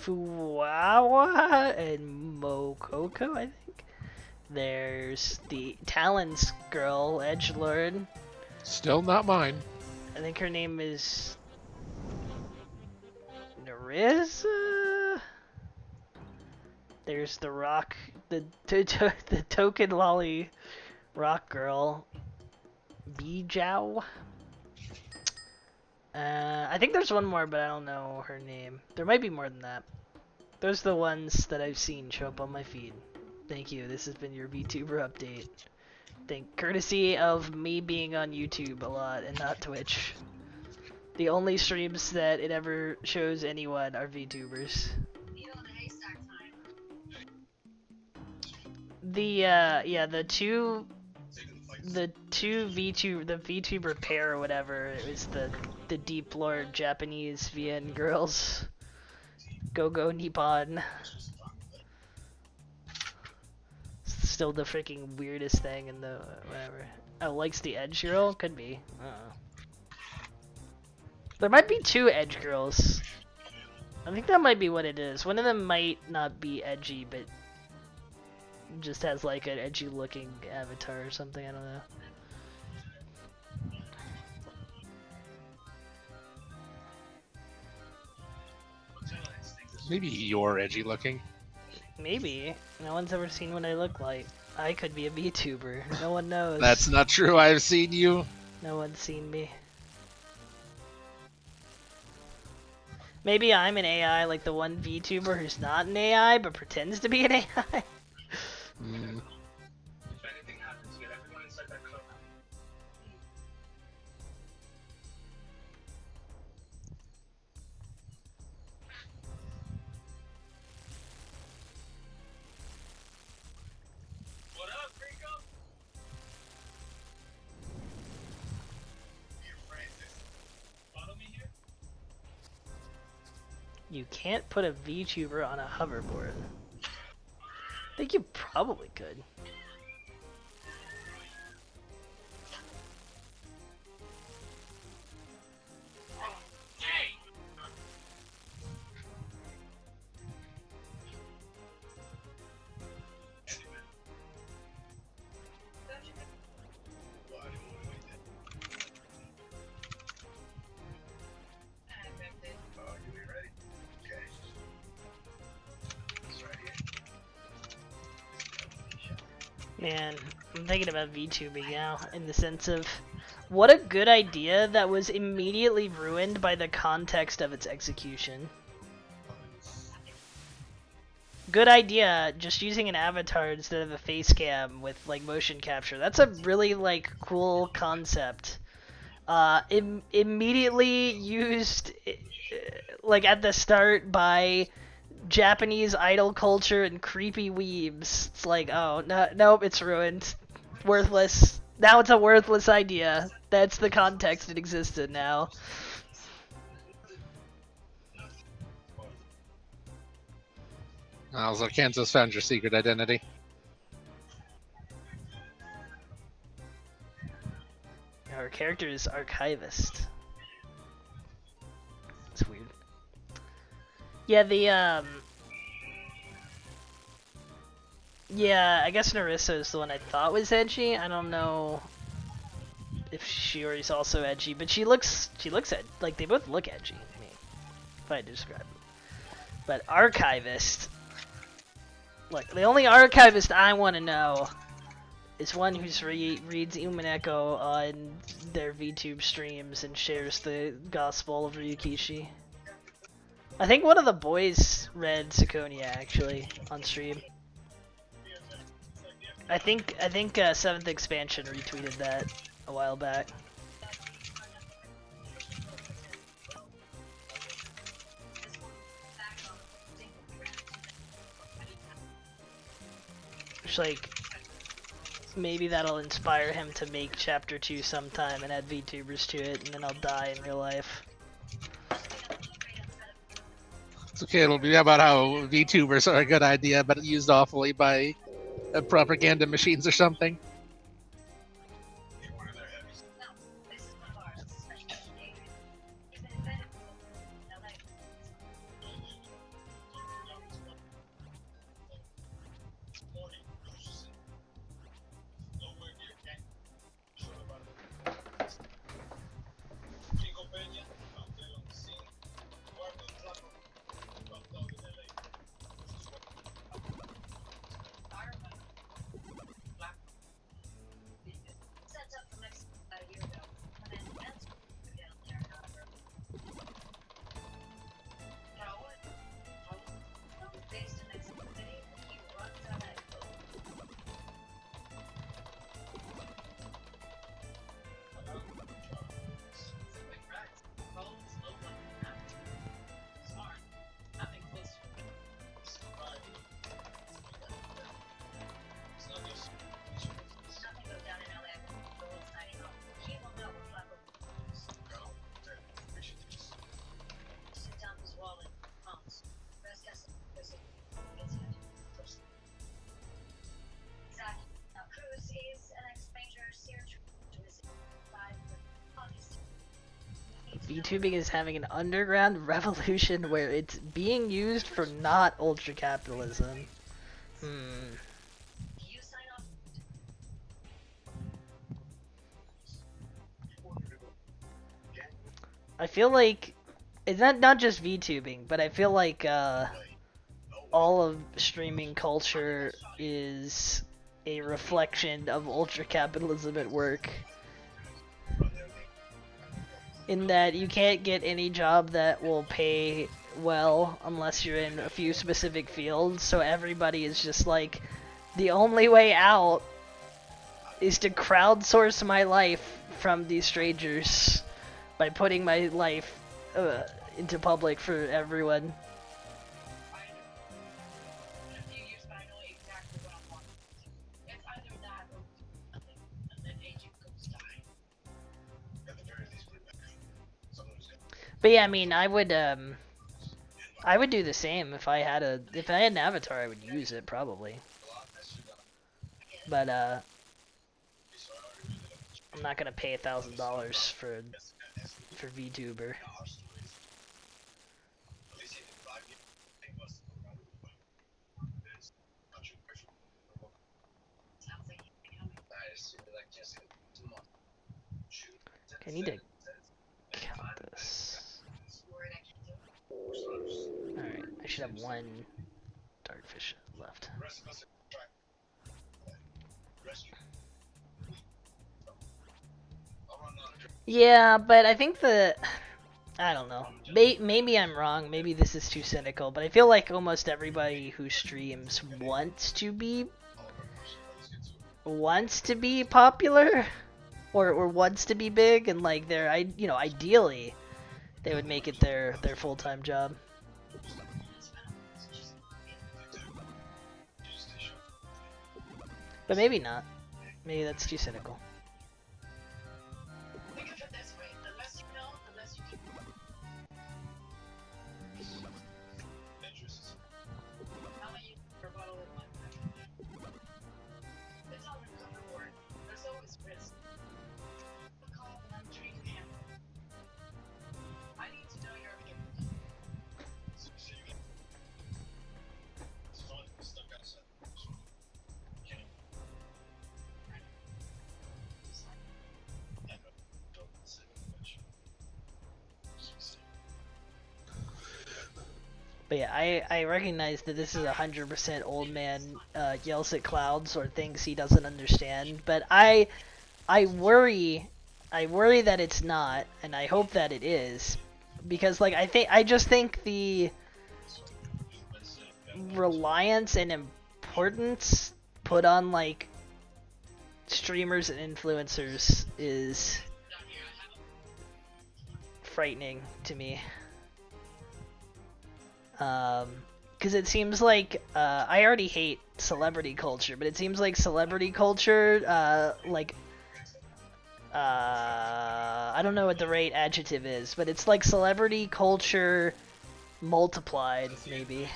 Fuwawa and Mokoko, I think. There's the Talon's girl, Edgelord. Still not mine. I think her name is Narissa. There's the rock, the token lolly rock girl, Bijou. I think there's one more, but I don't know her name. There might be more than that. Those are the ones that I've seen show up on my feed. Thank you. This has been your VTuber update. Courtesy of me being on YouTube a lot and not Twitch. The only streams that it ever shows anyone are VTubers. The two VTuber pair or whatever, it was the Deep Lord Japanese VN girls. Go Nippon. Still the freaking weirdest thing in the whatever. Oh, likes the Edge girl? Could be. I don't know. There might be two Edge girls. I think that might be what it is. One of them might not be edgy, but just has like an edgy looking avatar or something. I don't know. Maybe you're edgy looking. Maybe. No one's ever seen what I look like. I could be a VTuber. No one knows. That's not true. I've seen you. No one's seen me. Maybe I'm an AI like the one VTuber who's not an AI but pretends to be an AI. Mm. What up, Rito? Here, Francis. Follow me here? You can't put a VTuber on a hoverboard. I think you probably could. Man, I'm thinking about VTubing now, in the sense of, what a good idea that was immediately ruined by the context of its execution. Good idea, just using an avatar instead of a face cam with like motion capture. That's a really like cool concept. Immediately used like at the start by Japanese idol culture and creepy weebs. It's like, oh, no, nope, it's ruined. Worthless. Now it's a worthless idea. That's the context it existed now. So Kansas found your secret identity. Our character is archivist. It's weird. Yeah, yeah, I guess Narissa is the one I thought was edgy. I don't know if Shiori's also edgy, but she looks like they both look edgy to me, if I had to describe them. But archivist, look, the only archivist I want to know is one who reads Umineko on their VTube streams and shares the Gospel of Ryukishi. I think one of the boys read Sakonia actually on stream. I think 7th Expansion retweeted that a while back. It's like, maybe that'll inspire him to make Chapter 2 sometime and add VTubers to it, and then I'll die in real life. It's okay, it'll be about how VTubers are a good idea, but used awfully by propaganda machines or something. VTubing is having an underground revolution where it's being used for not ultra capitalism. I feel like it's not just VTubing, but I feel like all of streaming culture is a reflection of ultra capitalism at work. In that you can't get any job that will pay well unless you're in a few specific fields, so everybody is just like, the only way out is to crowdsource my life from these strangers by putting my life into public for everyone. But yeah, I mean, I would do the same if I had an avatar. I would use it probably. But I'm not gonna pay $1,000 for VTuber. I need to count this. Alright, I should have one darkfish left. Yeah, but I think I don't know. Maybe I'm wrong. Maybe this is too cynical, but I feel like almost everybody who streams wants to be popular, or wants to be big, and like ideally they would make it their full-time job. But maybe not. Maybe that's too cynical. But yeah, I recognize that this is 100% old man yells at clouds or things he doesn't understand. But I worry that it's not, and I hope that it is, because like I just think the reliance and importance put on like streamers and influencers is frightening to me. Because it seems like I already hate celebrity culture, but it seems like celebrity culture, I don't know what the right adjective is, but it's like celebrity culture multiplied, maybe.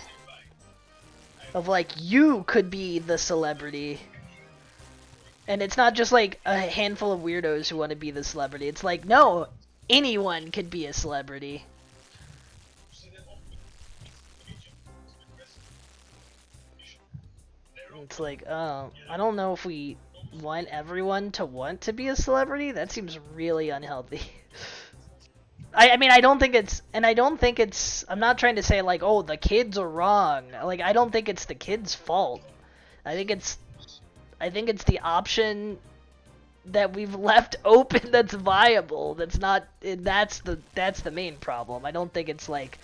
Of like, you could be the celebrity. And it's not just like a handful of weirdos who want to be the celebrity. It's like, no, anyone could be a celebrity. It's like, I don't know if we want everyone to want to be a celebrity. That seems really unhealthy. I mean, I don't think it's, and I don't think it's, I'm not trying to say like, oh, the kids are wrong. Like, I don't think it's the kids' fault. I think it's the option that we've left open that's viable. That's not, that's the main problem. I don't think it's like,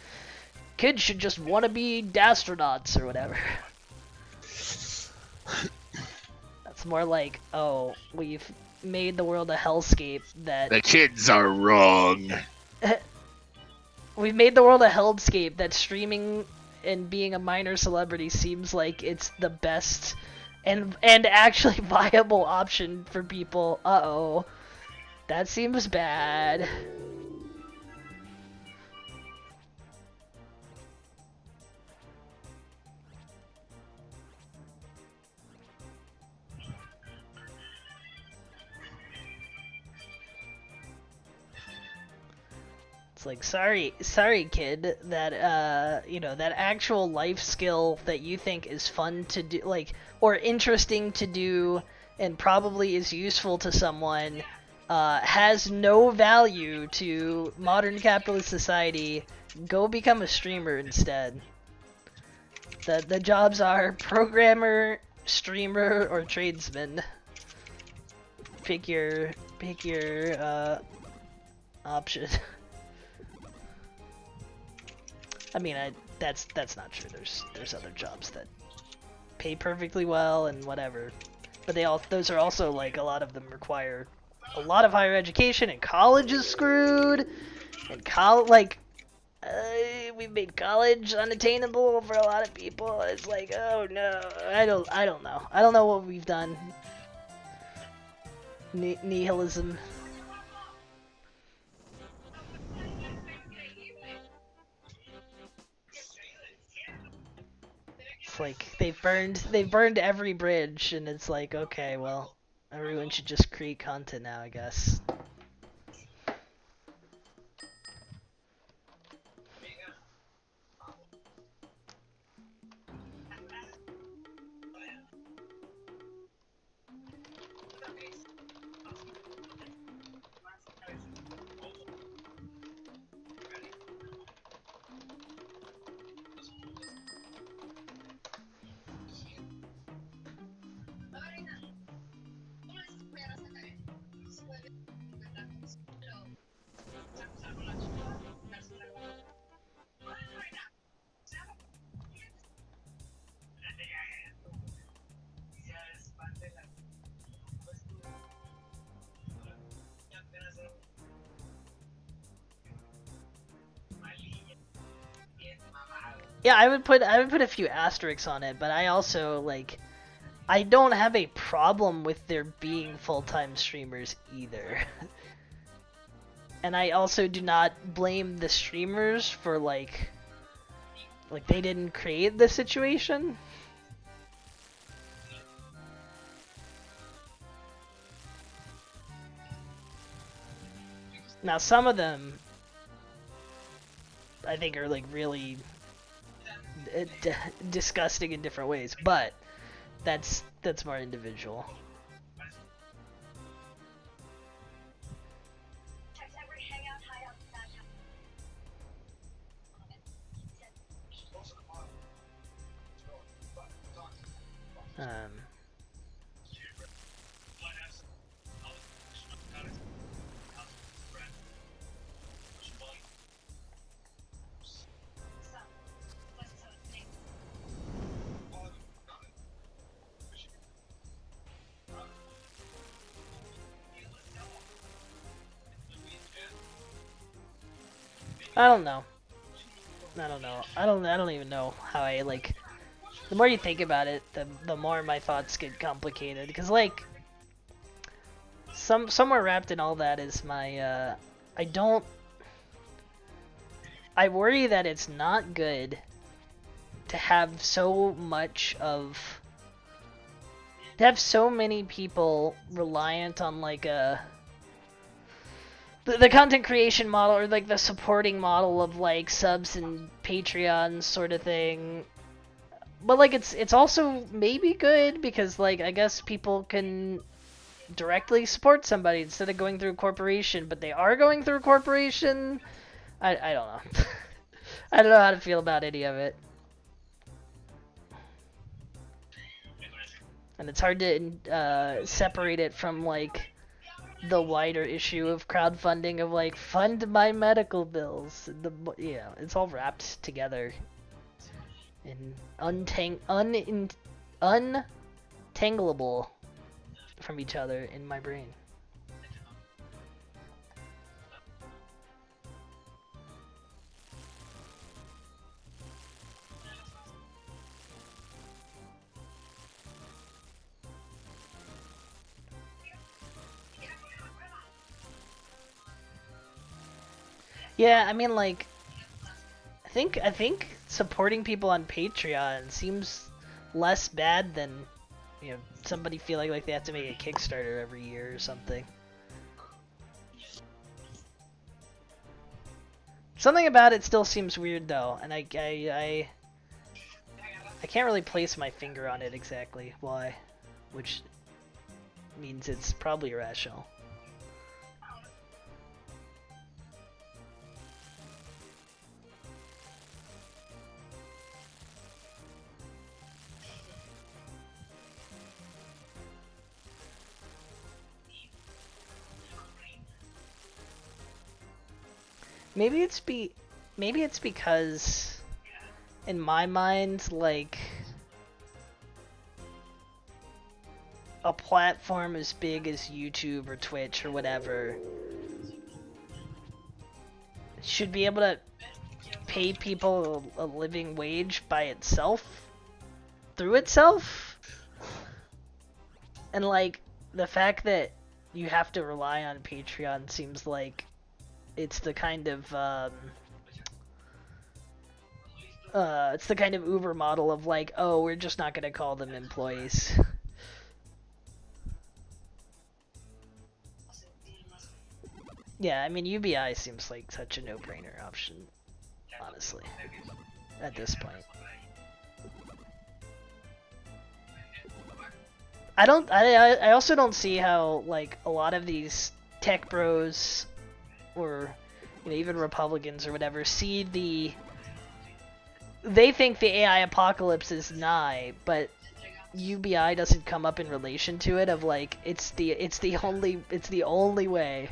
kids should just want to be astronauts or whatever. That's more like, oh, we've made the world a hellscape that... The kids are wrong. We've made the world a hellscape that streaming and being a minor celebrity seems like it's the best and actually viable option for people. Uh-oh. That seems bad. It's like, sorry kid, that you know, that actual life skill that you think is fun to do, like, or interesting to do and probably is useful to someone, has no value to modern capitalist society. Go become a streamer instead. The jobs are programmer, streamer, or tradesman. Pick your option. I mean, that's not true. There's other jobs that pay perfectly well and whatever, but those are also, like, a lot of them require a lot of higher education, and college is screwed, and we've made college unattainable for a lot of people. It's like, oh no, I don't know. I don't know what we've done. Nihilism. It's like they've burned every bridge, and it's like, okay, well, everyone should just create content now, I guess. Yeah, I would put a few asterisks on it, but I also, like, I don't have a problem with there being full-time streamers either. And I also do not blame the streamers for, like they didn't create the situation. Now, some of them I think are, like, really disgusting in different ways, but that's more individual. I don't know. I don't know. I don't even know how I like. The more you think about it, the more my thoughts get complicated. Because like, somewhere wrapped in all that is my I worry that it's not good to have so much of to have so many people reliant on like the content creation model or like the supporting model of like subs and Patreon sort of thing. But like it's also maybe good because like I guess people can directly support somebody instead of going through a corporation, but they are going through a corporation. I don't know. I don't know how to feel about any of it. And it's hard to separate it from like the wider issue of crowdfunding of like fund my medical bills. It's all wrapped together in untangleable from each other in my brain. Yeah, I mean, like, I think supporting people on Patreon seems less bad than, you know, somebody feeling like they have to make a Kickstarter every year or something. Something about it still seems weird though, and I can't really place my finger on it exactly why, which means it's probably irrational. Maybe it's because in my mind, like, a platform as big as YouTube or Twitch or whatever should be able to pay people a living wage by itself, through itself. And like, the fact that you have to rely on Patreon seems like it's the kind of Uber model of like, oh, we're just not gonna call them employees. Yeah, I mean, UBI seems like such a no-brainer option, honestly, at this point. I also don't see how, like, a lot of these tech bros, or, you know, even Republicans or whatever, they think the AI apocalypse is nigh, but UBI doesn't come up in relation to it, of like, it's the only way.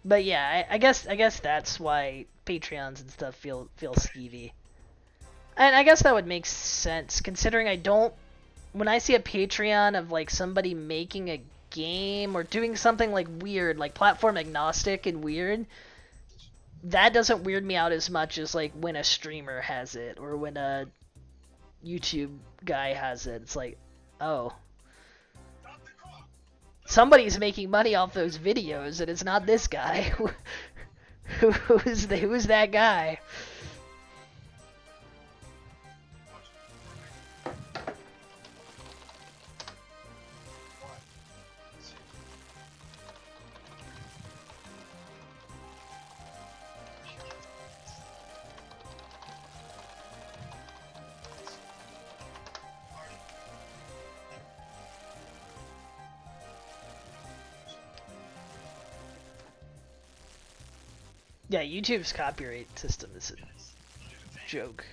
But yeah, I guess that's why Patreons and stuff feel skeevy. And I guess that would make sense, considering when I see a Patreon of like somebody making a game or doing something like weird, like platform agnostic and weird, that doesn't weird me out as much as like when a streamer has it or when a YouTube guy has it. It's like, oh, somebody's making money off those videos, and it's not this guy. Who's that guy? Yeah, YouTube's copyright system is a joke.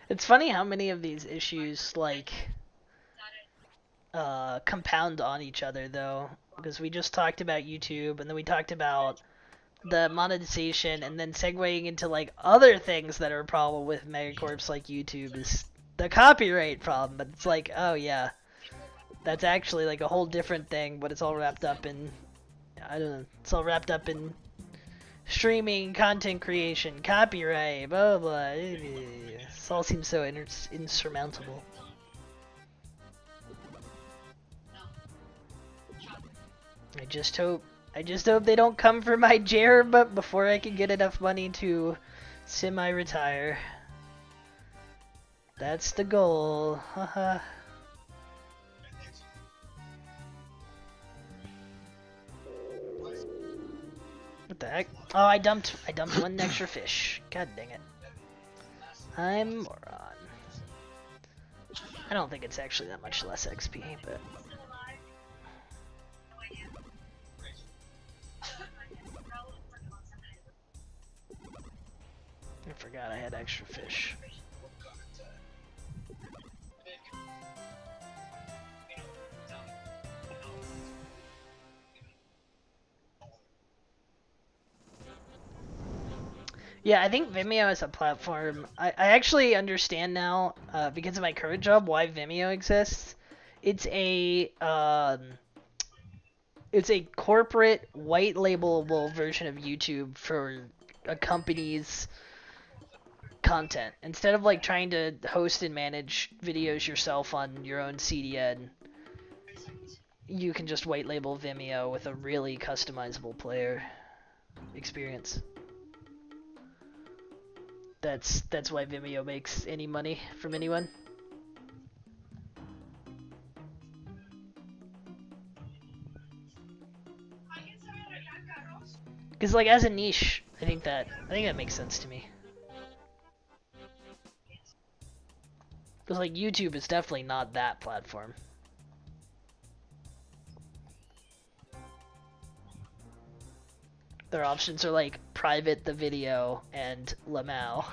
It's funny how many of these issues, like, compound on each other, though. Because we just talked about YouTube, and then we talked about the monetization, and then segueing into, like, other things that are a problem with megacorps like YouTube is the copyright problem. But it's like, oh yeah, that's actually, like, a whole different thing, but it's all wrapped up in, I don't know, it's all wrapped up in streaming, content creation, copyright, blah blah. This all seems so insurmountable. I just hope they don't come for my Jerb before I can get enough money to semi-retire. That's the goal. Haha. What the heck? Oh, I dumped one extra fish. God dang it. I'm a moron. I don't think it's actually that much less XP, but I forgot I had extra fish. Yeah, I think Vimeo as a platform, I actually understand now, because of my current job, why Vimeo exists. It's a corporate white labelable version of YouTube for a company's content. Instead of like trying to host and manage videos yourself on your own CDN, you can just white label Vimeo with a really customizable player experience. That's why Vimeo makes any money from anyone. Because like as a niche, I think that makes sense to me. Because like YouTube is definitely not that platform. Their options are like private the video and Lamau.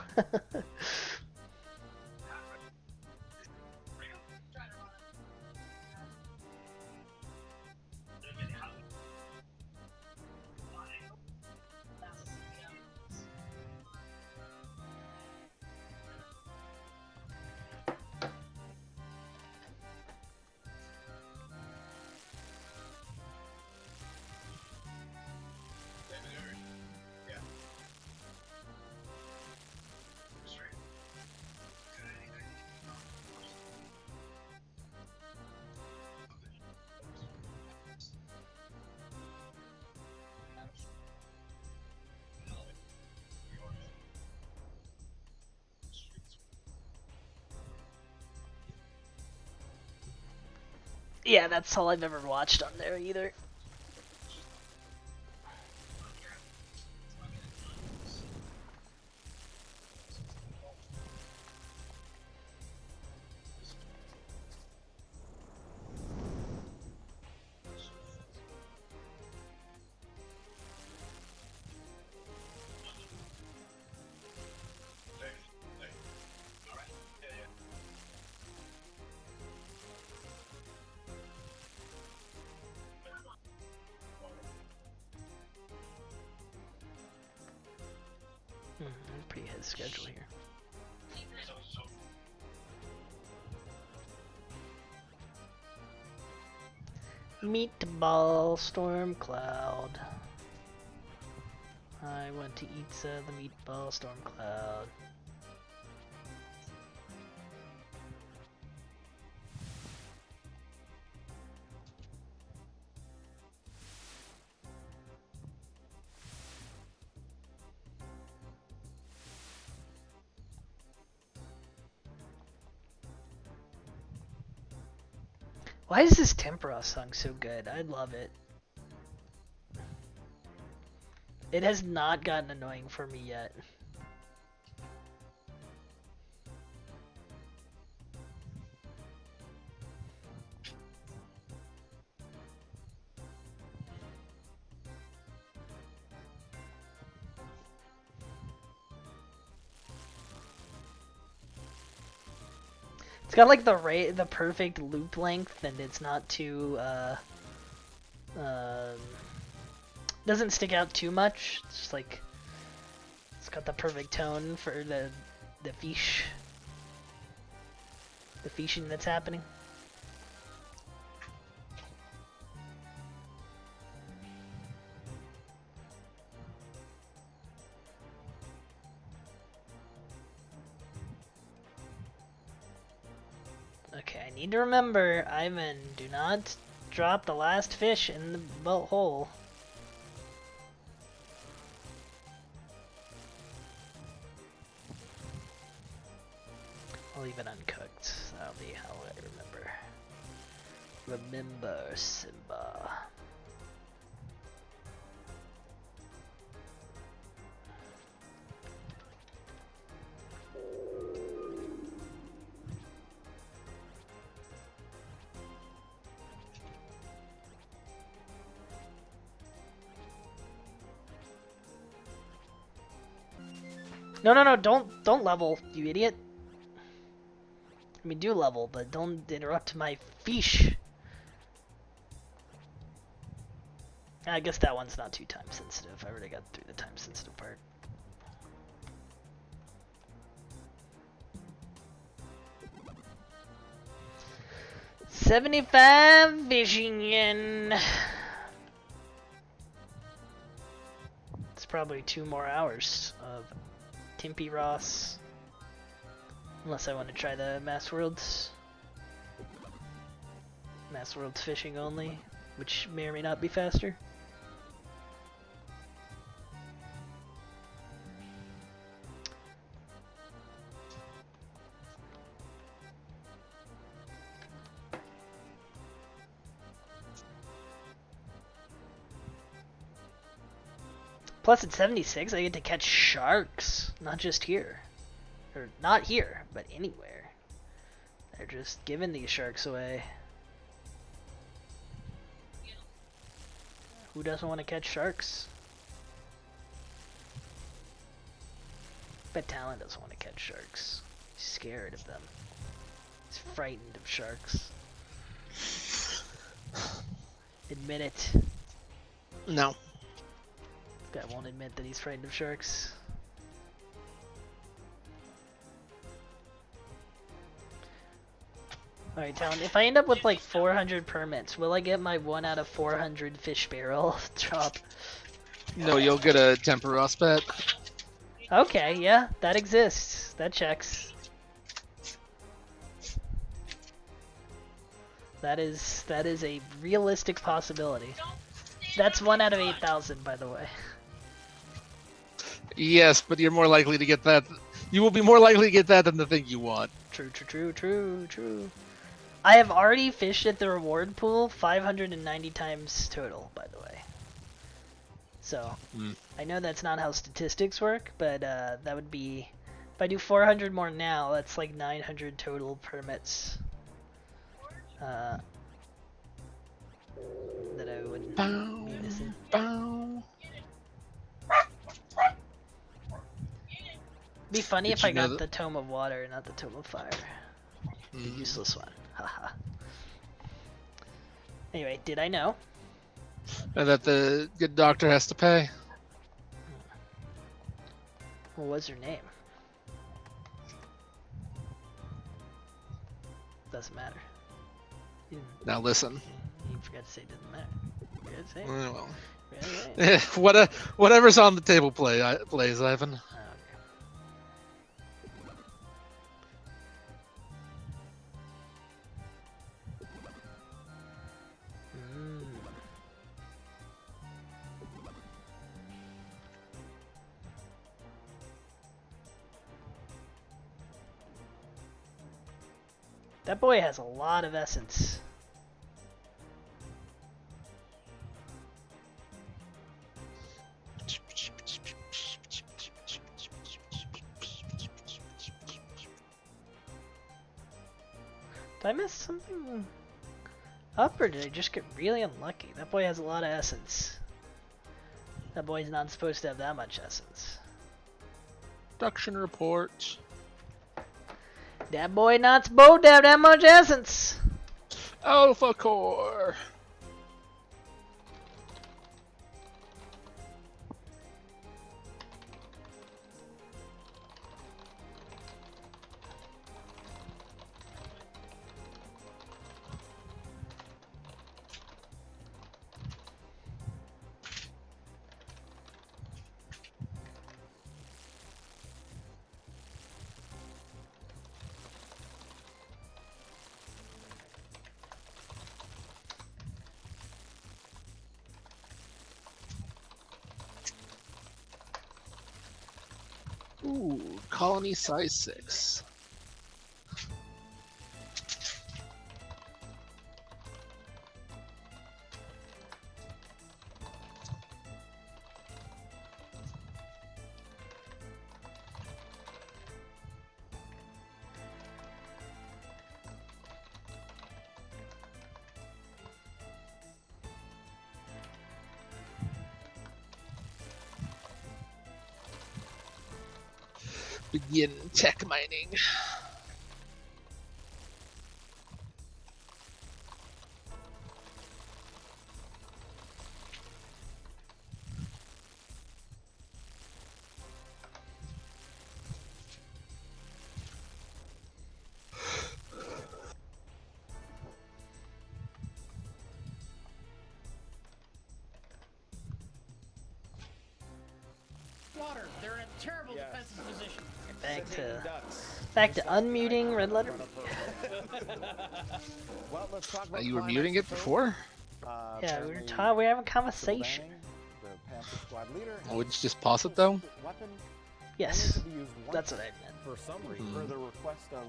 Yeah, that's all I've ever watched on there either. Pretty ahead of schedule here. Meatball storm cloud. I want to eat the meatball storm cloud. Why is this Temporingross song so good? I love it. It has not gotten annoying for me yet. It's got like the perfect loop length, and it's not too doesn't stick out too much. It's just like it's got the perfect tone for the fishing that's happening. Okay, I need to remember, Ivan, do not drop the last fish in the boat hole. I'll leave it uncooked. That'll be how I remember. Remember, Simba. No, don't level, you idiot. I mean, do level, but don't interrupt my fish. I guess that one's not too time sensitive. I already got through the time sensitive part. $75 fishing yen. It's probably 2 more hours of Temporingross. Unless I want to try the Mass Worlds. Mass Worlds fishing only, which may or may not be faster. Plus at 76 I get to catch sharks, not just here. Or not here, but anywhere. They're just giving these sharks away. Who doesn't want to catch sharks? Bet Talon doesn't want to catch sharks. He's scared of them. He's frightened of sharks. Admit it. No. Guy won't admit that he's frightened of sharks. Alright, Talon, if I end up with like 400 permits, will I get my 1 out of 400 fish barrel drop? No, you'll get a Temporingross pet. Okay, yeah, that exists. That checks. That is a realistic possibility. That's 1 out of 8,000, by the way. Yes, but you're more likely to get that. You will be more likely to get that than the thing you want. True. I have already fished at the reward pool 590 times total, by the way. So, I know that's not how statistics work, but that would be... If I do 400 more now, that's like 900 total permits. That I would be missing. It'd be funny if I got the Tome of Water, not the Tome of Fire. The useless one. Haha. Anyway, did I know? And that the good doctor has to pay. What was her name? Doesn't matter. Now listen. You forgot to say it doesn't matter. You forgot to say it. Well. Right. Whatever's on the table plays, Ivan. That boy has a lot of essence. I miss something up, or did I just get really unlucky? That boy has a lot of essence. That boy's not supposed to have that much essence. Production report. That boy not supposed to have that much essence. Alpha Core. Ooh, colony size 6. Begin tech mining. Water. They're in a terrible defensive position. Back to unmuting red letter. Well, let's talk about You were muting it before? Yeah, we're having a conversation. The Panther Squad leader. Wouldn't you just pause it though? Weapon Yes, only to be used once that's what I meant. For some reason, per the request of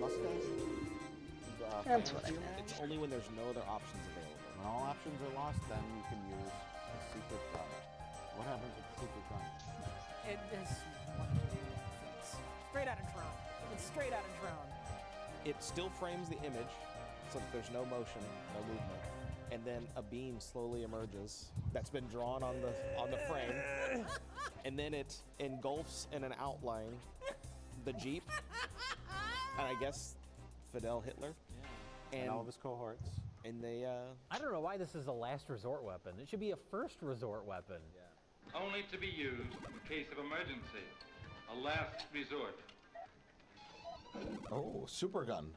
Mustache. That's what I meant. It's only when there's no other options available. When all options are lost, then you can use a secret gun. What happens with the secret gun? It is straight out of Tron. It's straight out of Tron. It still frames the image, so that there's no motion, no movement, and then a beam slowly emerges that's been drawn on the frame, and then it engulfs in an outline the Jeep, and I guess Fidel Hitler, and all of his cohorts. And they I don't know why this is a last resort weapon. It should be a first resort weapon. Only to be used in case of emergency. A last resort. Oh, super gun.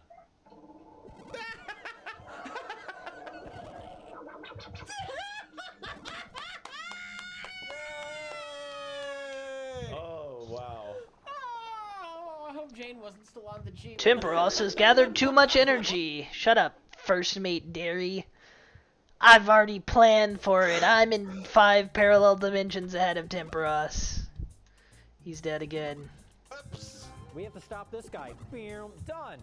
Oh, wow. Oh, I hope Jane wasn't still on the Jeep. Temporingross has gathered too much energy. Shut up, first mate Derry. I've already planned for it. I'm in 5 parallel dimensions ahead of Temporingross. He's dead again. We have to stop this guy. Boom, done.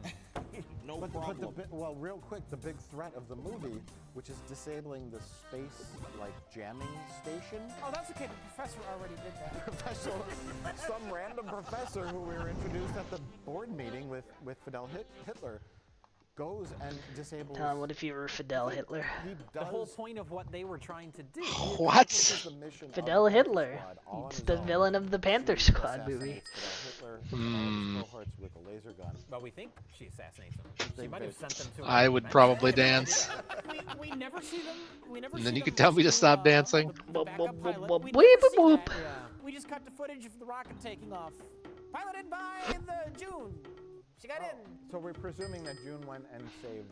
No problem. Well, real quick, the big threat of the movie, which is disabling the space, jamming station. Oh, that's okay. The professor already did that. Some random professor who we were introduced at the board meeting with Fidel Hitler goes and disables. Tom, what if you were Fidel Hitler? The whole point of what they were trying to do. What? Fidel Hitler. It's the villain of the Panther Squad movie. Cohorts with a laser gun. Well, we think she assassinates them. She might have sent them to. I would probably dance. We never see them. We never. And see then you them could tell me to rescue, stop dancing. the backup pilot. We Weep, never see whoop. that. We just cut the footage of the rocket taking off. Piloted by the June. She got in. So we're presuming that June went and saved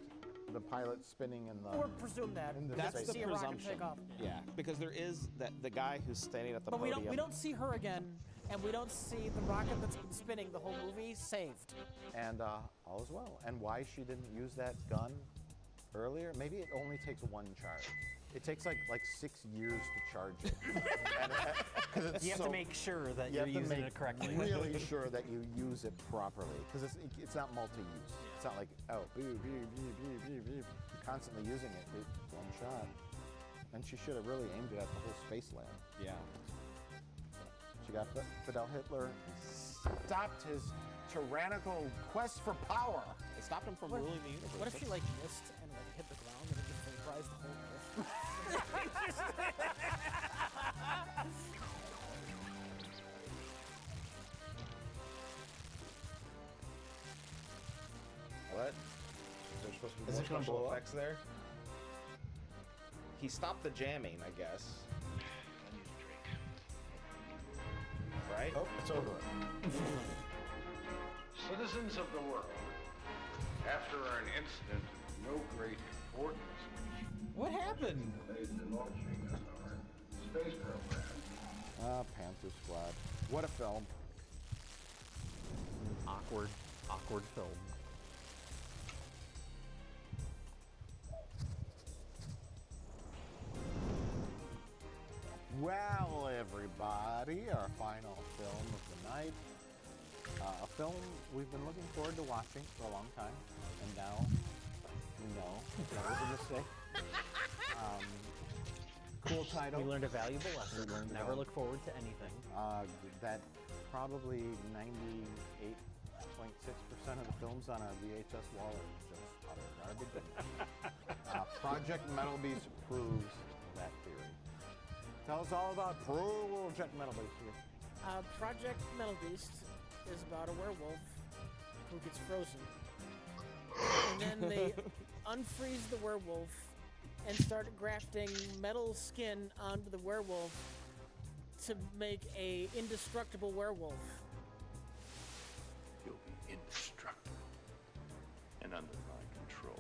the pilot spinning in the. Or presume that. That's Just the to see a rocket presumption. take off. Yeah, because there is the guy who's standing at the But podium. we don't see her again, and we don't see the rocket that's been spinning the whole movie saved. And all is well. And why she didn't use that gun earlier? Maybe it only takes one charge. It takes like 6 years to charge it. And, You have to make sure that you're using it correctly. Really sure that you use it properly, because it's not multi-use. It's not like constantly using it. One shot. And she should have really aimed it at the whole space lab. Yeah. She got Fidel Hitler. stopped his tyrannical quest for power. It stopped him from ruling the universe. What if she like missed and like hit the ground and it just vaporized the whole What? Is there supposed to be Is more it gonna special blow up? effects there? He stopped the jamming, I guess. Right? Oh, it's over. Citizens of the world, after an incident of no great importance, What happened? delayed the launching of our space program. Panther Squad. What a film. Awkward film. Well, everybody, our final film of the night. A film we've been looking forward to watching for a long time, and now we know that was a mistake. Cool title. We learned a valuable lesson. We learned Never about- look forward to anything. That probably 98.6% of the films on our VHS wall are just utter garbage. Project Metal Beast proves that theory. Tell us all about Project Metal Beast. Project Metal Beast is about a werewolf who gets frozen. And then they unfreeze the werewolf and start grafting metal skin onto the werewolf to make a indestructible werewolf. You'll be indestructible and under my control.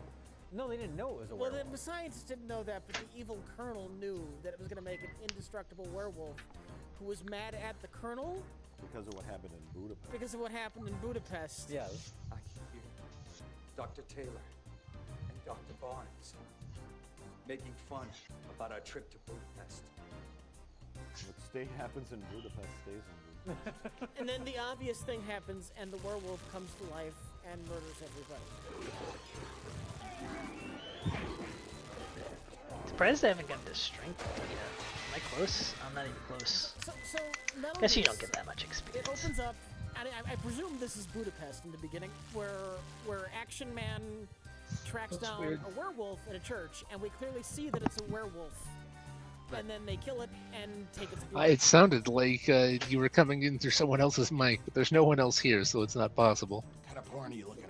No, they didn't know it was a Well, werewolf. the scientists didn't know that, but the evil colonel knew that it was going to make an indestructible werewolf who was mad at the colonel Because of what happened in Budapest. because of what happened in Budapest. Yes. I can hear Dr. Taylor and Dr. Barnes making fun about our trip to Budapest. What happens in Budapest stays in Budapest. And then the obvious thing happens, and the werewolf comes to life and murders everybody. Surprised I haven't got this strength yet. Am I close? I'm not even close. So Metal Guess you Beast, don't get that much experience. It opens up, and I presume this is Budapest in the beginning, where Action Man tracks That's down weird. a werewolf in a church, and we clearly see that it's a werewolf. And then they kill it and take its blood. It sounded like you were coming in through someone else's mic, but there's no one else here, so it's not possible. What kind of porn are you looking at?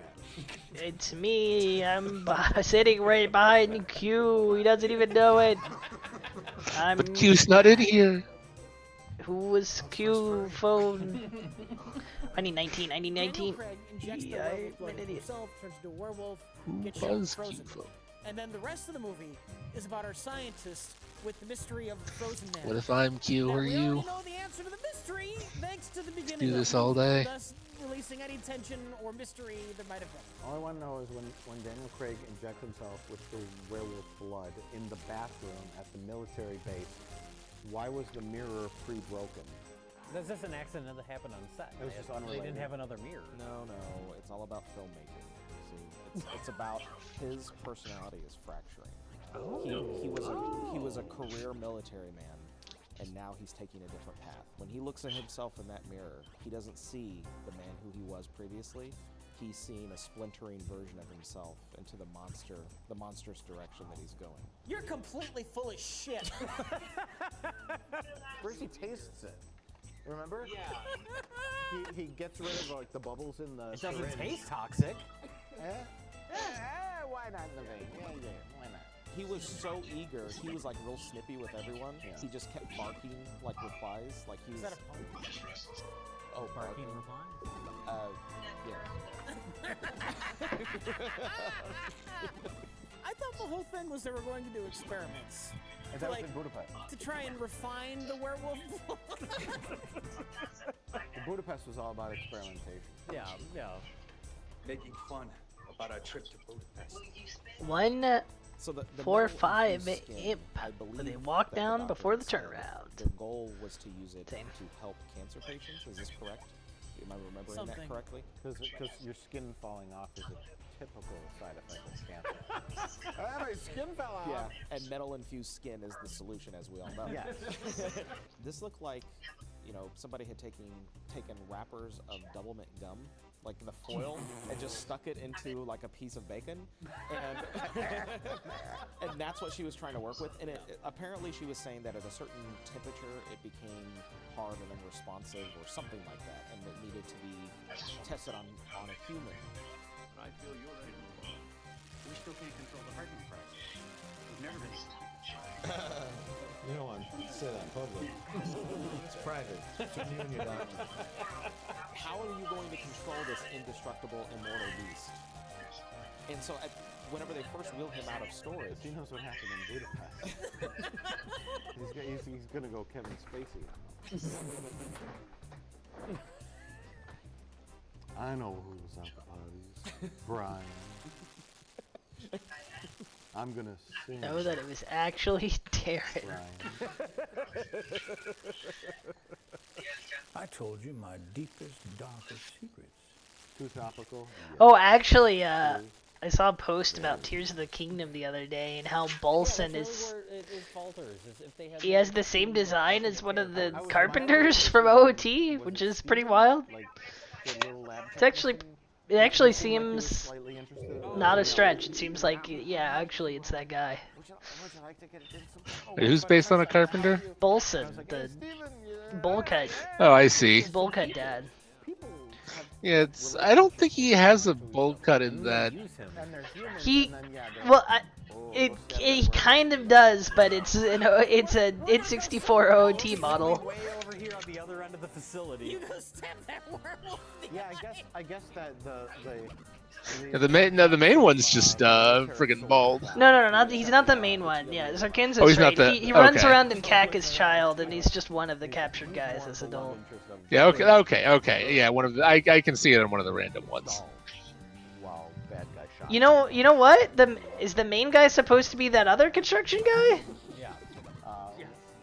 It's me. I'm sitting right behind Q. He doesn't even know it. But Q's not in here. Who was Q phone? I need 19. I need 19. Craig injects the Yeah, werewolf I'm blood an into idiot. himself, turns into a werewolf, Who gets shot was frozen. Q-Phone? And then the rest of the movie is about our scientists with the mystery of the frozen man. What if I'm Q Now, or we you? already know the answer to the mystery thanks to the beginning. Do of this it, all day. Thus releasing any tension or mystery there might have been. All I want to know is when Daniel Craig injects himself with the werewolf blood in the bathroom at the military base, why was the mirror pre-broken? That's just an accident that happened on set. It was just They unrelated. didn't have another mirror. No, it's all about filmmaking. See, it's about his personality is fracturing. He was a career military man, and now he's taking a different path. When he looks at himself in that mirror, he doesn't see the man who he was previously. He's seeing a splintering version of himself into the monstrous direction that he's going. You're completely full of shit. First he tastes it. Remember? Yeah. He gets rid of like the bubbles in the. It doesn't syringe. taste toxic. Why not in the vein? Yeah, why not? He was so eager. He was like real snippy with everyone. Yeah. He just kept barking like replies. Like he was. Is that a pun? Oh, Barking reply? Yeah. I thought the whole thing was they were going to do experiments. And To, that like, was in Budapest. to try and refine the werewolf. Budapest was all about experimentation. Yeah. Making fun about our trip to Budapest. 1, So the 4, metal 5 infused skin, imp. I So believe they walk that the down doctor before the said turnaround. Their goal was to use it Same. to help cancer patients. Is this correct? Am I remembering that Something. correctly? Because your skin falling off is a typical side effect of cancer. My skin fell off. Yeah, and metal infused skin is the solution, as we all know. Yes. This looked like you know, somebody had taken wrappers of double mint gum, like the foil, and just stuck it into like a piece of bacon, and and that's what she was trying to work with. And apparently she was saying that at a certain temperature it became hard and unresponsive or something like that, and it needed to be tested on a human. But I feel you're ready to move on. We still can't control the hardening process. We've never been. You don't want to say that in public. It's private. It's between you and your doctor. How are you going to control this indestructible, immortal beast? And so, whenever they first wheel him out of storage, He knows what happened in Budapest. he's gonna go Kevin Spacey on them. I know who was at the parties. Brian. I'm gonna sing. Know that it was actually Darren. I told you my deepest, darkest secrets. Too topical? Oh, actually, I saw a post about Tears of the Kingdom the other day and how Bolson is. It falters. If they have He has the same design as one of the carpenters from OOT, which is pretty wild. It's actually. It actually seems not a stretch. It seems like, yeah, actually, it's that guy. Wait, who's based on a carpenter? Bolson, the bowl cut. Oh, I see. Bowl cut dad. Yeah, I don't think he has a bowl cut in that. He kind of does, but it's a 64 OOT model. Way over here on the other end of the facility. You go stab that werewolf. Yeah, I guess that Yeah, the main one's just friggin' bald. No, he's not the main one. Yeah, Zarkin's Oh, he's right. not the. He runs okay. around in Cack as child, and he's just one of the captured guys as adult. Yeah. Okay. Yeah, one of the. I can see it on one of the random ones. Wow, bad guy shot. You know what? Is the main guy supposed to be that other construction guy? Yeah.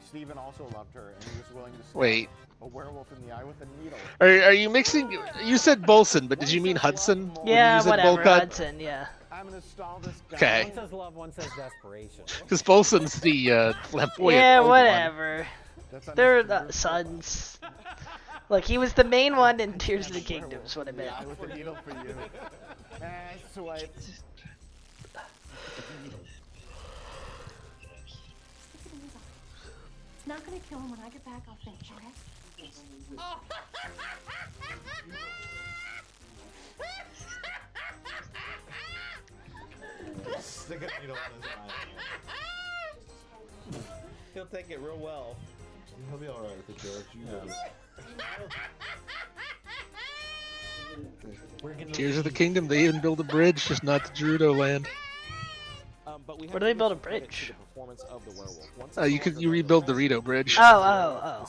Stephen also loved her, and he was willing to stab Wait. a werewolf in the eye with a needle. Are you mixing? You said Bolson, but did you mean Hudson? Yeah, whatever. Bowl cut? Hudson, yeah. I'm gonna stall this guy. Okay. One says love, one says desperation. Because Bolson's the flamboyant. Yeah, old whatever. They're the sons. Look, he was the main one in Tears of the Kingdom, is what I meant. With a needle for you. Swipe. It's not gonna kill him. When I get back, I'll finish, okay? Stick a needle in his eye. He'll take it real well. He'll be alright with it, George. You know. Tears of the Kingdom. They even build a bridge, just not to Gerudo land. But we Where do they build a bridge? You rebuild the Rito bridge. Oh.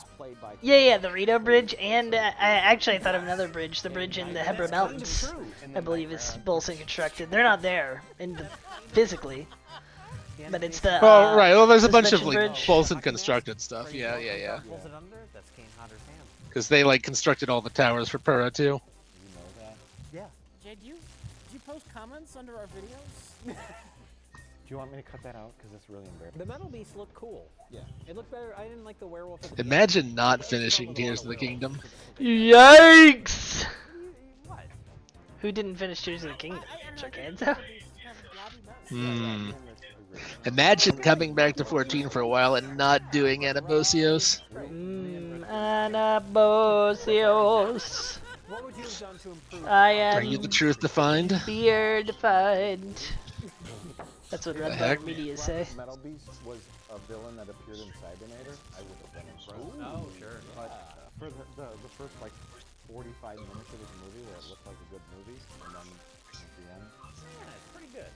Yeah, the Rito bridge, and I thought of another bridge, the bridge in the Hebra Mountains. I believe is Bolson constructed. They're not there physically, but it's the. Oh right. Well, there's a bunch of suspension like bridge. Bolson constructed stuff. Yeah. Pulls it under, that's Kane Hodder's hand. Because they like constructed all the towers for Pura too. Yeah. Jay, do you post comments under our videos? Do you want me to cut that out? Because it's really embarrassing. The metal beast looked cool. Yeah. It looked better. I didn't like the werewolf. Imagine not finishing Tears of the Kingdom. Yikes! Who didn't finish Tears of the Kingdom? Jarkanzo? Imagine coming back to 14 for a while and not doing Anabosios. Anabosios. What would you have done to improve? I am. Are you the truth defined? Fear defined. That's what Red heck? Bar Media say. Metal Beast was a villain that appeared in Cybernator. I would have been impressed. Oh, sure. But for the first like 45 minutes of this movie, where it looked like a good movie, and then at the end, Yeah, it's pretty good.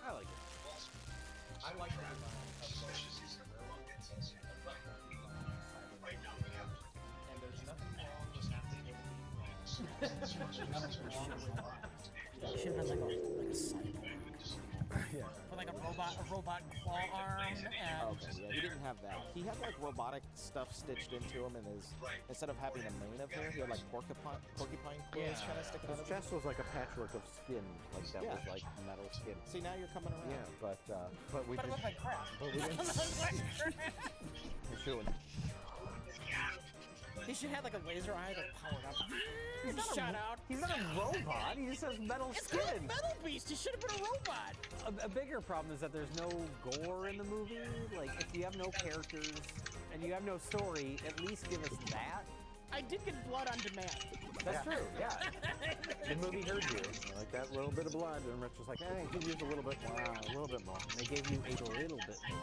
I like it. I like that. And there's nothing wrong with having You should have like a cyborg. Yeah. With like a robot claw arm. And Yeah, he didn't have that. He had like robotic stuff stitched into him, and instead of having a mane of hair, he had like porcupine quills kind of sticking out His of him. chest was like a patchwork of skin, like that Yeah. was like metal skin. See, now you're coming around. Yeah, but we But it did. looked like crap. But we didn't. It looked like crap. We should. He should have like a laser eye that powered up. He's not Shut out. He's not a robot. He just has metal It's skin. called a metal beast. He should have been a robot. A bigger problem is that there's no gore in the movie. Like, if you have no characters and you have no story, at least give us that. I did get blood on demand. That's true, yeah. The movie heard you. Like that little bit of blood, and Rich was like, hey, he used a little bit more. A little bit more. They gave you a little bit more.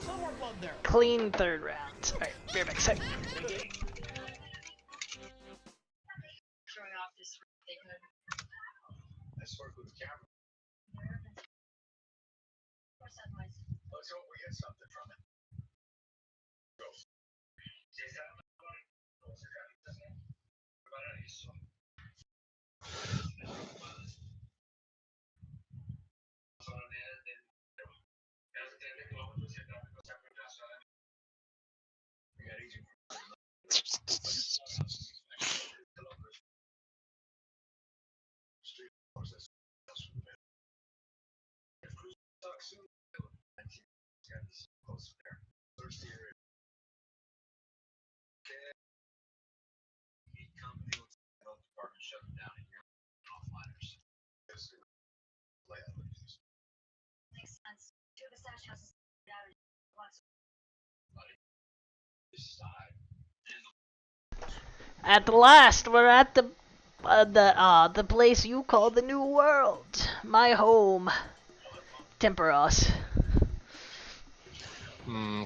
No more blood there. Clean third round. Alright, beer back second. Showing off this they could. Let's work with the camera. Or sunrise. Let's hope we get something from it. Go. Makes sense. Two of the stash houses out of once. At the last, we're at the place you call the New World. My home. Temporingross.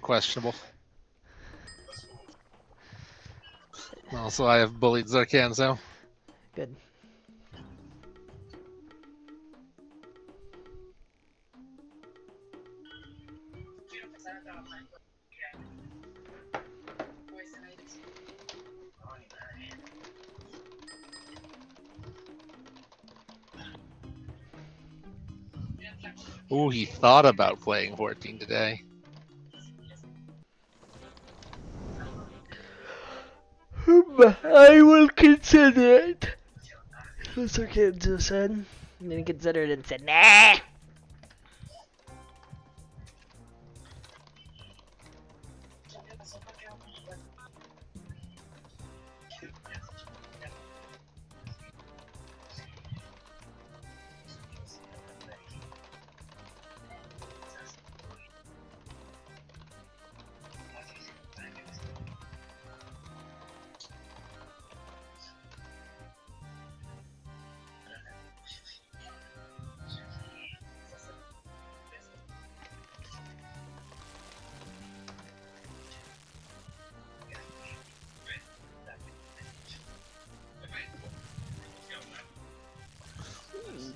Questionable. Also, I have bullied Zarkanzo. Good. Ooh, he thought about playing 14 today. I will consider it. Zarkanzo said. And then he considered it and said, nah.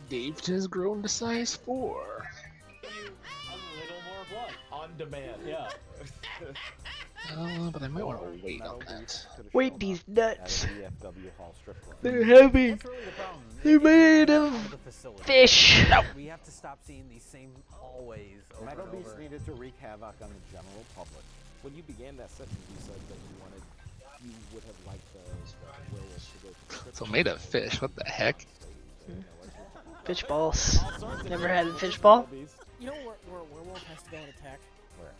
Dave has grown to size 4. A little more blood. On demand, yeah. But I might want to wait on that. Wait these nuts. VFW Hall strip club. They're heavy. That's really the problem. They're made of The facility. fish. We have to stop seeing these same always over Metal and Beast over. needed to wreak havoc on the general public. When you began that sentence, you said that you would have liked the werewolf to go to the So made of fish. What the heck? Fish balls. Never had a fish ball? You know where a werewolf has to go and attack? Where?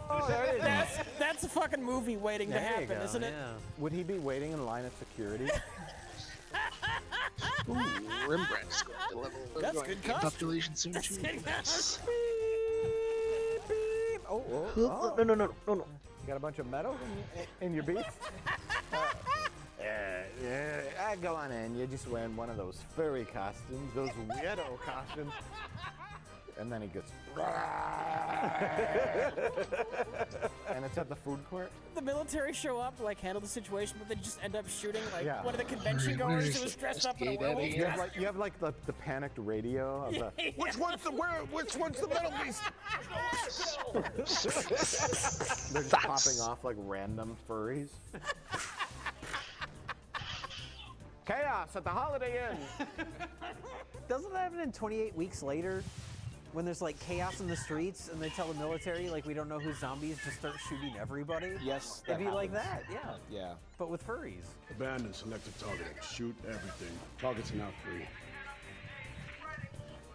Oh, there it is. That's a fucking movie waiting to There you happen, go, isn't it? yeah. Would he be waiting in line at security? Ooh, Rembrandt's going to level. That's going good to gain cost. population soon too. Nice. Oh, No. You got a bunch of metal in your beast? Yeah, go on in. You're just wearing one of those furry costumes, those weirdo costumes. And then he gets... And it's at the food court? The military show up to like handle the situation, but they just end up shooting like Yeah. one of the convention goers who was dressed up in a werewolf. You have like the panicked radio of the... Yeah. Which one's the metal beast? They're just popping off like random furries. Chaos at the Holiday Inn. Doesn't that happen in 28 Weeks Later? When there's like chaos in the streets and they tell the military like we don't know who zombies, just start shooting everybody? Yes, It'd that be like happens. that, yeah. Yeah. But with furries. Abandon selected targeting. Shoot everything. Targets are now free.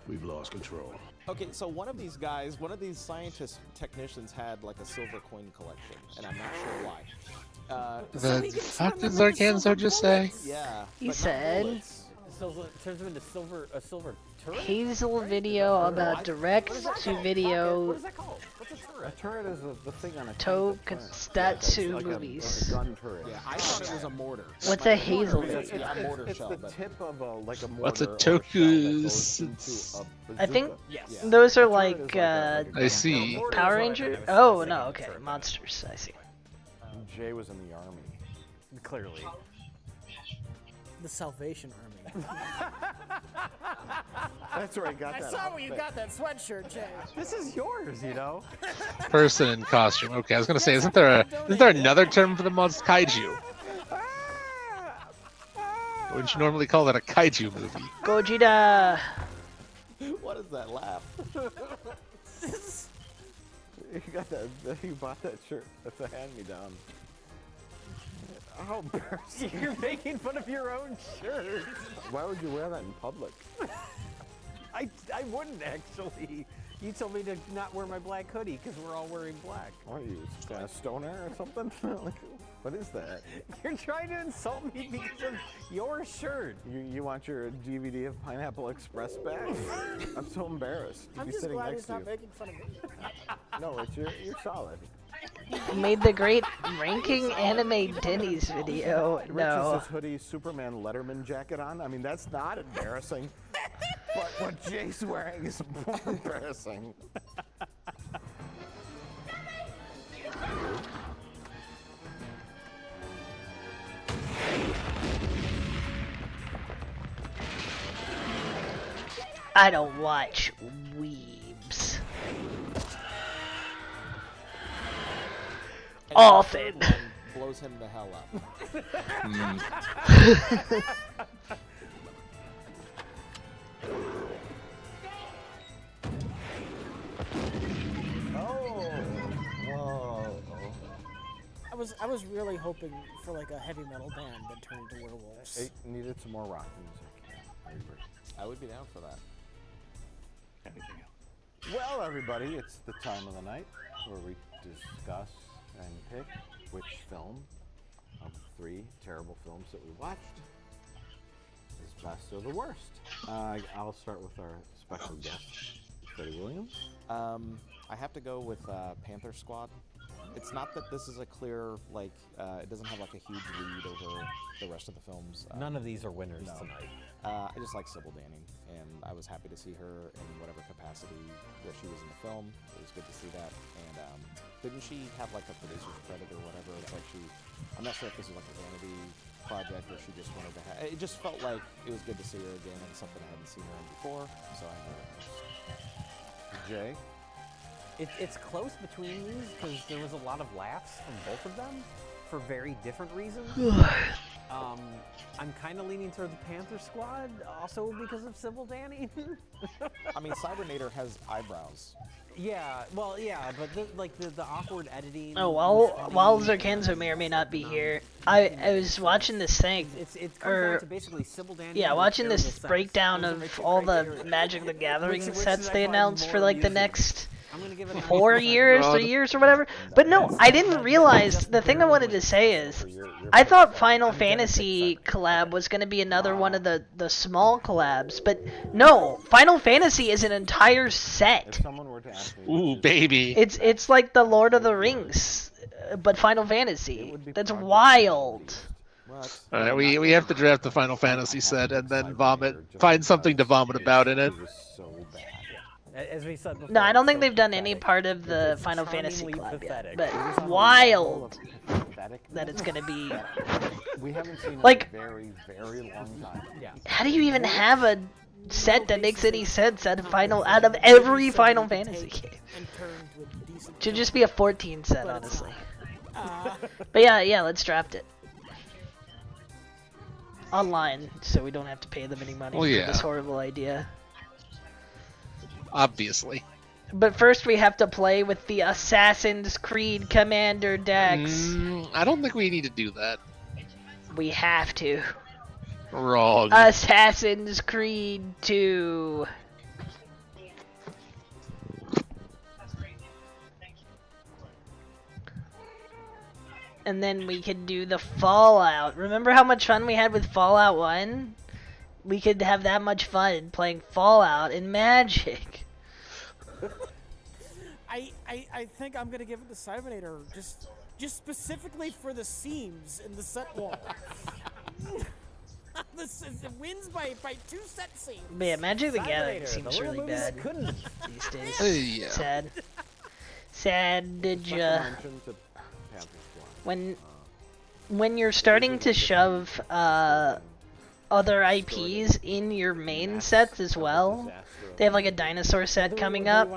We've lost control. Okay, so one of these guys, one of these scientist technicians had like a silver coin collection, and I'm not sure why. The fuck did Zarkanzo just say? Yeah. He but not said- bullets. Turns him into a silver turret. Hazel video about direct to video What is that called? What's a turret? A turret is the thing on a Tokusatsu like movies. a gun turret. Yeah, I thought it was a mortar. What's a hazel It's video? a mortar It's shell, the but tip of a like a mortar. What's a or shell that goes into Tokus? a I think bazooka. those are A turret like, is like a I see. Power Ranger? Oh, no, okay. Monsters, I see. Jay was in the army. Clearly. The Salvation Army. That's where I got I that. saw where you outfit. got that sweatshirt, Jay. This is yours, you know. Person in costume. Okay, I was gonna say, isn't there another term for the monster? Kaiju. Wouldn't you normally call that a kaiju movie? Gojira! What is that laugh? You got that. You bought that shirt. That's a hand-me-down. Oh, embarrassing. You're making fun of your own shirt. Why would you wear that in public? I wouldn't actually. You told me to not wear my black hoodie because we're all wearing black. What are you, a stoner or something? Like, what is that? You're trying to insult me because of your shirt. You want your DVD of Pineapple Express back? I'm so embarrassed. to I'm be just sitting glad next he's to not you. making fun of me. No, it's you're solid. Made the great ranking anime Denny's video. Rich No. has his hoodie Superman Letterman jacket on. I mean, that's not embarrassing. But what Jay's wearing is more embarrassing. I don't watch weebs. And Often. the third one blows him the hell up. I was really hoping for like a heavy metal band that turned into werewolves. It needed some more rock music. I agree. I would be down for that. Anything else? Well, everybody, it's the time of the night where we discuss and pick which film of the 3 terrible films that we watched is best or the worst. I'll start with our special guest, Freddie Williams. I have to go with Panther Squad. It's not that this is a clear, like, it doesn't have like a huge lead over the rest of the films. None of these are winners tonight. I just like Sybil Danning, and I was happy to see her in whatever capacity that she was in the film. It was good to see that. And didn't she have like a producer's credit or whatever? It's like I'm not sure if this was like a vanity project or she just wanted to have. It just felt like it was good to see her again and something I hadn't seen her in before. So I enjoyed it. Jay? It's close between these because there was a lot of laughs from both of them for very different reasons. I'm kind of leaning toward the Panther Squad, also because of Sybil Danning. I mean, Cybernator has eyebrows. Yeah, well, yeah, but the awkward editing. Oh, while Zarkanzo may or may not be here, I was watching this thing. It comes down to basically Sybil Danning. Yeah, and watching terrible this sex. breakdown Those are of my two all the criteria. Magic the Gathering Which sets I they find announced for more like the amusing. next I'm gonna give it a 4 90%. years, 3 years, or whatever. But no, I didn't realize. The thing I wanted to say is, I thought Final Fantasy collab was gonna be another one of the small collabs, but no, Final Fantasy is an entire set. If someone were to ask me, Ooh, baby. It's like the Lord of the Rings, but Final Fantasy. That's wild. All right, we have to draft the Final Fantasy set and then find something to vomit about in it. so bad. As we said before. No, I don't think so they've done any pathetic. part of the It's Final Fantasy charmingly collab yet, pathetic. but It was on the wild Pathetic. that it's gonna be. We haven't seen it Like- in a very, very long time. Yeah. How do you even have a set that makes any sense out of every Final Fantasy game? And turned to a decent Should film. just be a 14 set, But it's honestly. not. But yeah, let's draft it. Online, so we don't have to pay them any money Well, for yeah. this horrible idea. Obviously. But first we have to play with the Assassin's Creed Commander decks. I don't think we need to do that. We have to. Wrong. Assassin's Creed 2. And then we could do the Fallout. Remember how much fun we had with Fallout 1? We could have that much fun playing Fallout in Magic. I think I'm gonna give it to Cybernator just specifically for the seams in the set wall. It wins by 2 set seams. But yeah, Magic the Gathering Cybernator, seems the really little movie bad that couldn't. these days. Yeah. Sad. Sad. Did ya? Mention to Pantheon. When you're starting to shove other IPs in your main sets as well, they have like a dinosaur set coming up,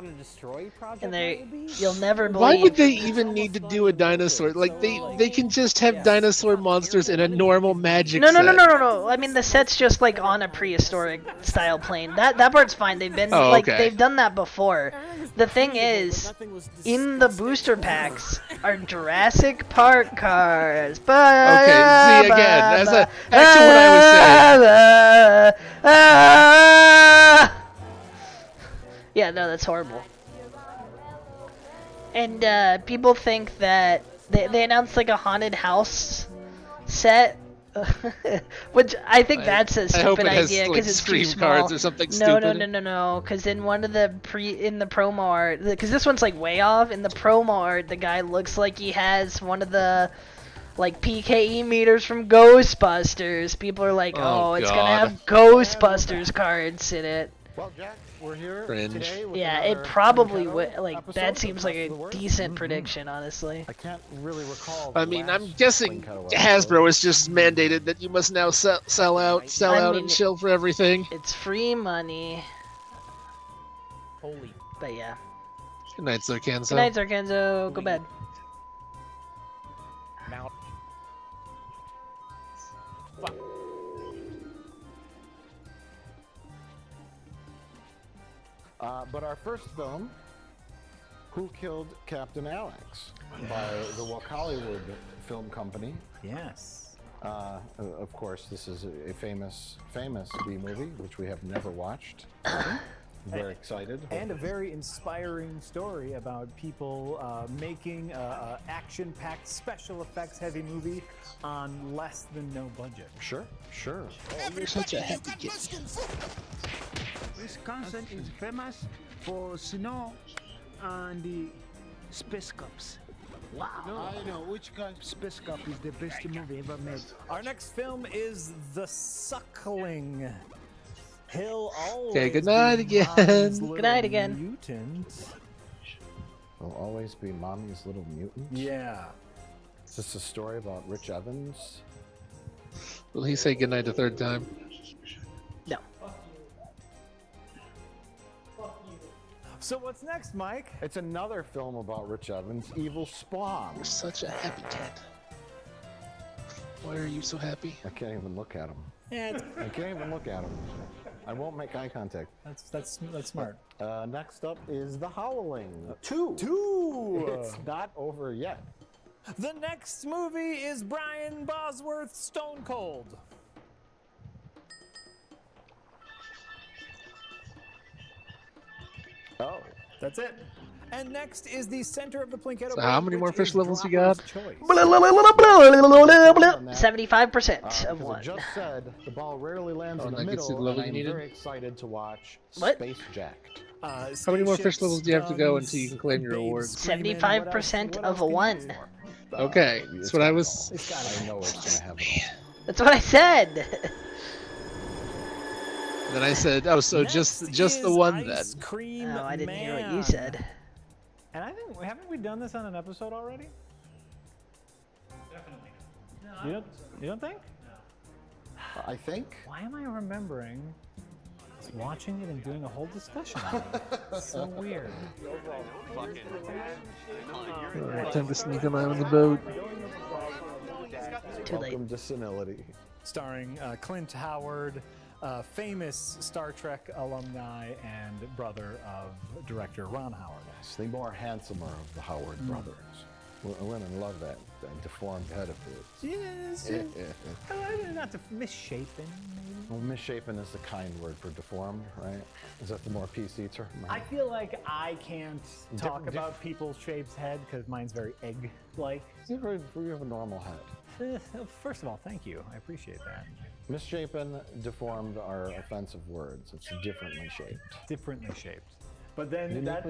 and you'll never believe. Why would they even need to do a dinosaur? Like they can just have dinosaur monsters in a normal Magic No. set. I mean the set's just like on a prehistoric style plane. That part's fine. They've been Oh, like okay. they've done that before. The thing is, in the booster packs are Jurassic Park cars. Okay, see again. That's actually what I was saying. Yeah, no, that's horrible. And people think that they announced like a haunted house set, which I think that's a I hope stupid it has, idea like, because it's too Scream small. cards or something No, stupid. no. Because in one of the in the promo art, because this one's like way off. In the promo art, the guy looks like he has one of the like PKE meters from Ghostbusters. People are like, oh, it's gonna God. have Ghostbusters cards in it. Well, Jack, we're here Cringe. today with Yeah, another it probably Nintendo would. Like episode that of seems like Across a the World. decent prediction, honestly. I can't really recall. I the mean, last I'm guessing Clean Cutaway episode. Hasbro has just mandated that you must now sell out I mean, and chill for everything. It's free money. Holy. But yeah. Good night, Sir Kenzo. Good night, Sir Kenzo. Go bed. Mount. But our first film, Who Killed Captain Alex, by the Hollywood Film Company. Yes. Of course, this is a famous B movie, which we have never watched. Very excited. And a very inspiring story about people making an action-packed, special effects-heavy movie on less than no budget. Sure. Oh, you're such a happy kid. Wisconsin is famous for snow and the Space Cups. Wow. I know which kind of Space Cup is the best movie ever made. Our next film is The Suckling. He'll always Okay, good night be again. Mommy's Good little night again. Mutant. Will always be Mommy's Little Mutant. Yeah. Is this a story about Rich Evans? Will he say goodnight a third time? No. So what's next, Mike? It's another film about Rich Evans, Evil Spawn. You're such a happy cat. Why are you so happy? I can't even look at him. Yeah, I can't even look at him. I won't make eye contact. that's smart. Next up is The Howling. Two. It's not over yet. The next movie is Brian Bosworth's Stone Cold. Oh. That's it. And next is the center of the Plinketto. So how many more fish levels you got? 75% of As I one. just said, the ball rarely lands in the that gets you the middle, level and you I'm needed? very excited to watch What? Space Jacked. How many more fish levels do you have to go until you can claim your rewards? 75% of one. Okay, that's what I was. I know it's gonna have it all. That's what I said. Then I said, oh, so just the one then. Ice Cream No, I didn't hear what you Man. said. And I think haven't we done this on an episode already? Definitely. You don't think? I think. Why am I remembering watching it and doing a whole discussion on it? It's so weird. Time to sneak on out on the boat. Too late. Welcome to senility. Starring Clint Howard, famous Star Trek alumni and brother of director Ron Howard. It's the more handsomer of the Howard brothers. Women love that deformed head of his. Yes. Not misshapen, maybe. Well, misshapen is the kind word for deformed, right? Is that the more PC term? I feel like I can't talk about people's shapes head because mine's very egg-like. You have a normal head. First of all, thank you. I appreciate that. Misshapen, deformed are offensive words. It's differently shaped. Differently shaped. But then that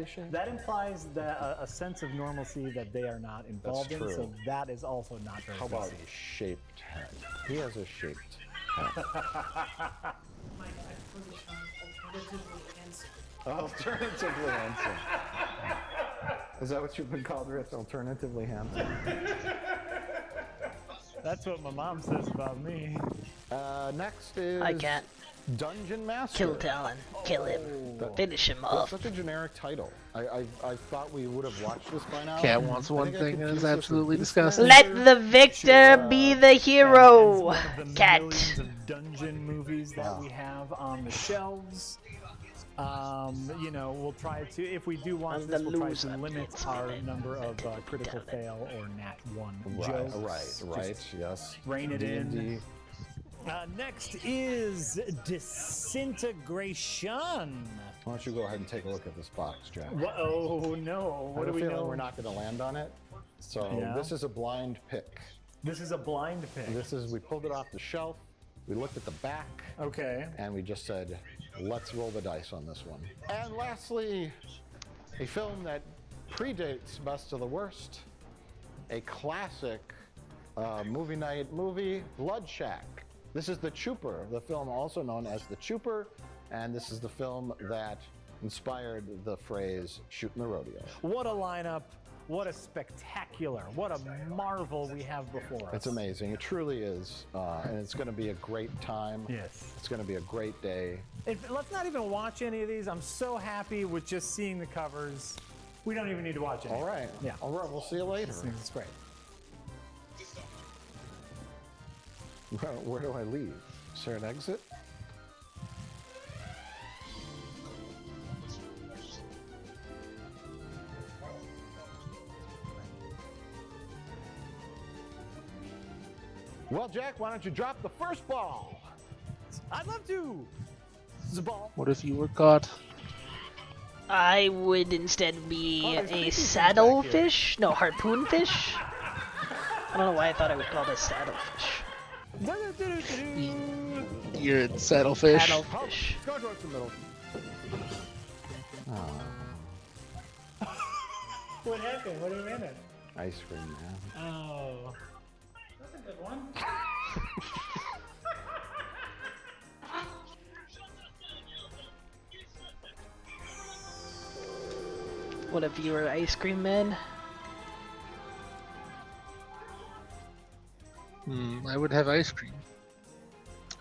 implies that a sense of normalcy that they are not involved in, so that is also not very How about PC. shaped head? He has a shaped head. Mike, I put it on alternatively handsome. Alternatively handsome. Is that what you've been called, Rich? Alternatively handsome? That's what my mom says about me. Next is... I can't. Dungeon Master. Kill Talon. Kill him. Finish him up. That's such a generic title. I thought we would have watched this by now. Cat wants one thing and is absolutely disgusting. Let the victor be the hero. Cat. Millions of dungeon movies that we have on the shelves. You know, we'll try to, if we do watch this, we'll try to limit our number of critical fail or nat 1 jokes. Right, yes. Rein it in. D&D. Next is Disintegration. Why don't you go ahead and take a look at this box, Jack? Oh no! What do we know? We're not going to land on it. So this is a blind pick. This is a blind pick. We pulled it off the shelf. We looked at the back. Okay. And we just said, let's roll the dice on this one. And lastly, a film that predates Best of the Worst, a classic movie night movie, Blood Shack. This is The Trooper, the film also known as The Trooper, and this is the film that inspired the phrase shooting the rodeo. What a lineup, what a spectacular, what a marvel we have before us. It's amazing, it truly is, and it's going to be a great time. Yes. It's going to be a great day. Let's not even watch any of these. I'm so happy with just seeing the covers. We don't even need to watch it. All right. Yeah. All right, we'll see you later. It's great. Where do I leave? Is there an exit? Well, Jack, why don't you drop the first ball? I'd love to. The ball. What if you were caught? I would instead be a saddlefish. No, harpoon fish. I don't know why I thought I would call this saddlefish. You're a saddlefish. Saddlefish. Go towards the middle. What happened? What do you mean? Ice cream, man. Oh. That's a good one. What if you were ice cream man? I would have ice cream.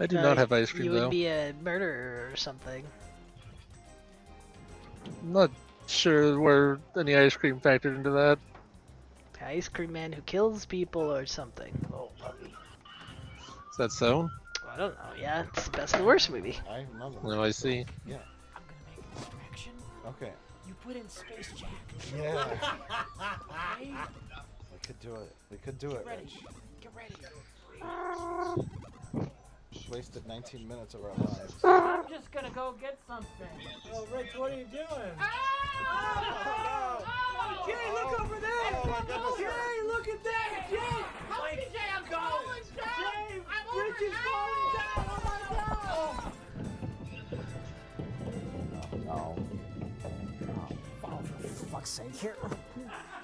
I do not have ice cream, You though. would be a murderer or something. I'm not sure where any ice cream factored into that. Ice cream man who kills people or something. Oh, puppy. Is that so? I don't know. Yeah, it's the Best of the Worst movie. I remember. No, I see. Yeah. I'm gonna make a correction. Okay. You put in Space Jack. Yeah. Right? We could do it. We could do it, Get ready. Rich. Get ready. Just wasted 19 minutes of our lives. I'm just gonna go get something. Oh, Rich, what are you doing? Oh, Jay, look over there! Oh, my goodness. Jay, look at that! Jay! Like, Jay, I'm falling down! Jay, I'm Rich is falling down! Oh my god! No. Oh, for fuck's sake, here.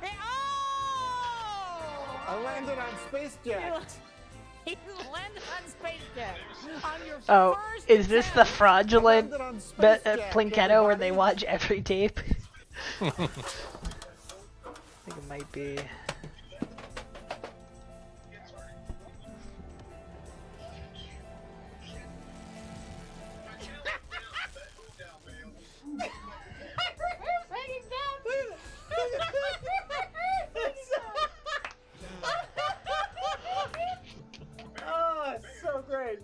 Hey, oh! I landed on Space Jack. You landed on Space Jack. On your Oh, first is this the fraudulent on Space Jack, Plinketto where they watch every tape? I think it might be. Oh, it's so great.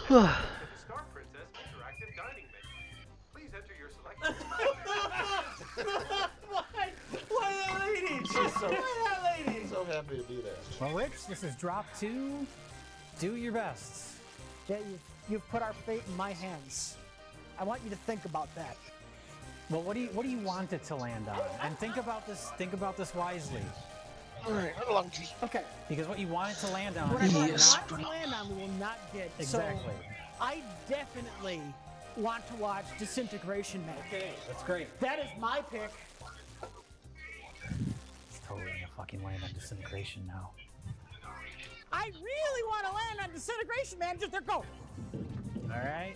The Star Princess Interactive Dining Menu. Please enter your selection. My So happy to be there. Well, Rich, this is drop 2. Do your best. Yeah, you've put our fate in my hands. I want you to think about that. Well, what do you want it to land on? And think about this wisely. All right, run along, T. Okay. Because what you want it to land on What I want is not to land on, we will not get. Exactly. So I definitely want to watch Disintegration Man. Okay, that's great. That is my pick. It's totally gonna fucking land on Disintegration now. I really want to land on Disintegration Man. Just there, go. All right.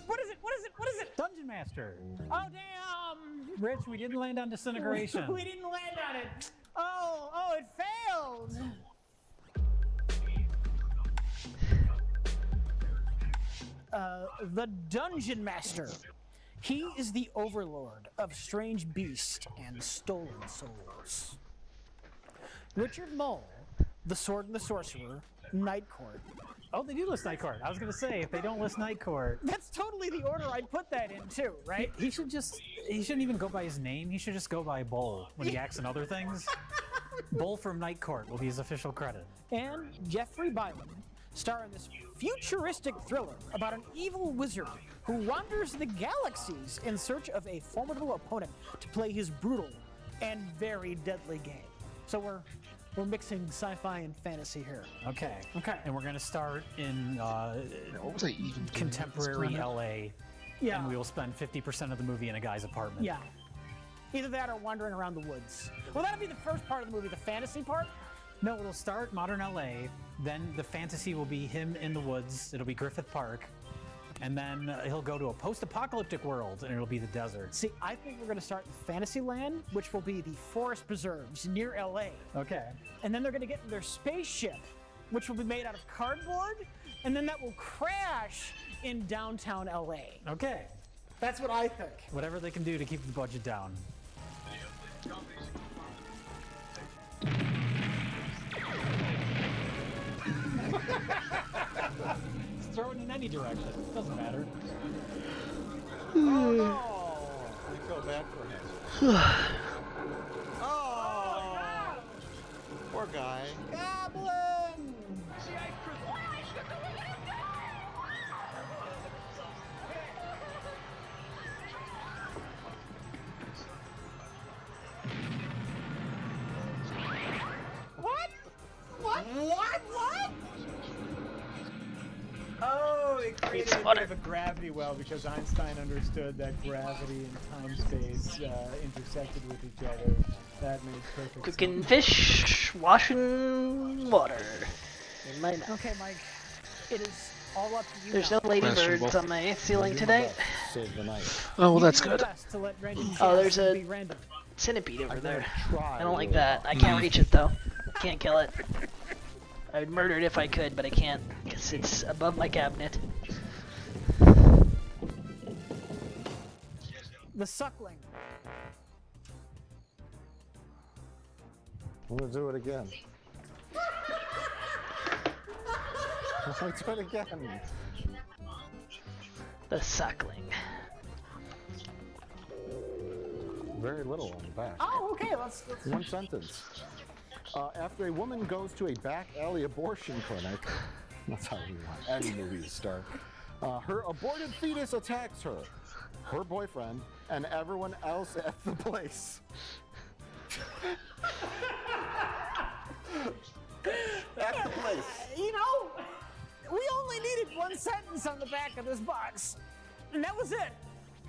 What is it? What is it? What is it? Dungeon Master. Oh damn! Rich, we didn't land on Disintegration. We didn't land on it. Oh, it failed. The Dungeon Master. He is the overlord of strange beasts and stolen souls. Richard Mole, the Sword and the Sorcerer, Night Court. Oh, they do list Night Court. I was gonna say, if they don't list Night Court, That's totally the order I'd put that in too, right? he shouldn't even go by his name. He should just go by Bull when he acts in other things. Bull from Night Court will be his official credit. And Jeffrey Byron, star in this futuristic thriller about an evil wizard who wanders the galaxies in search of a formidable opponent to play his brutal and very deadly game. So we're mixing sci-fi and fantasy here. Okay. And we're gonna start in What was I even contemporary LA. Yeah. And we will spend 50% of the movie in a guy's apartment. Yeah. Either that or wandering around the woods. Well, that'll be the first part of the movie, the fantasy part. No, it'll start modern LA, then the fantasy will be him in the woods, it'll be Griffith Park, and then he'll go to a post-apocalyptic world, and it'll be the desert. See, I think we're going to start in Fantasyland, which will be the forest preserves near LA. Okay. And then they're going to get in their spaceship, which will be made out of cardboard, and then that will crash in downtown LA. Okay. That's what I think. Whatever they can do to keep the budget down. Just throw it in any direction. Doesn't matter. Oh no! I feel bad for him. Oh! Poor guy. Goblin! What? Oh, it created a bit of a gravity well because Einstein understood that gravity and time-space intersected with each other. That made perfect sense. Cooking fish, washing water. In my mouth. Okay, Mike. It is all up to you. There's now. no ladybirds on my ceiling today. Save the night. Oh, well, You that's do your good. best to let random Oh, there's chances a be random. centipede over there. try I don't like really that. I can't reach it though. Can't kill it. I would murder it if I could, but I can't because it's above my cabinet. The Suckling. I'm gonna do it again. I'm gonna do it again. The Suckling. Very little on the back. Oh, okay. Let's One sentence. After a woman goes to a back alley abortion clinic, that's how we want any movie to start. Her aborted fetus attacks her, her boyfriend, and everyone else at the place. At the place. You know, we only needed one sentence on the back of this box, and that was it.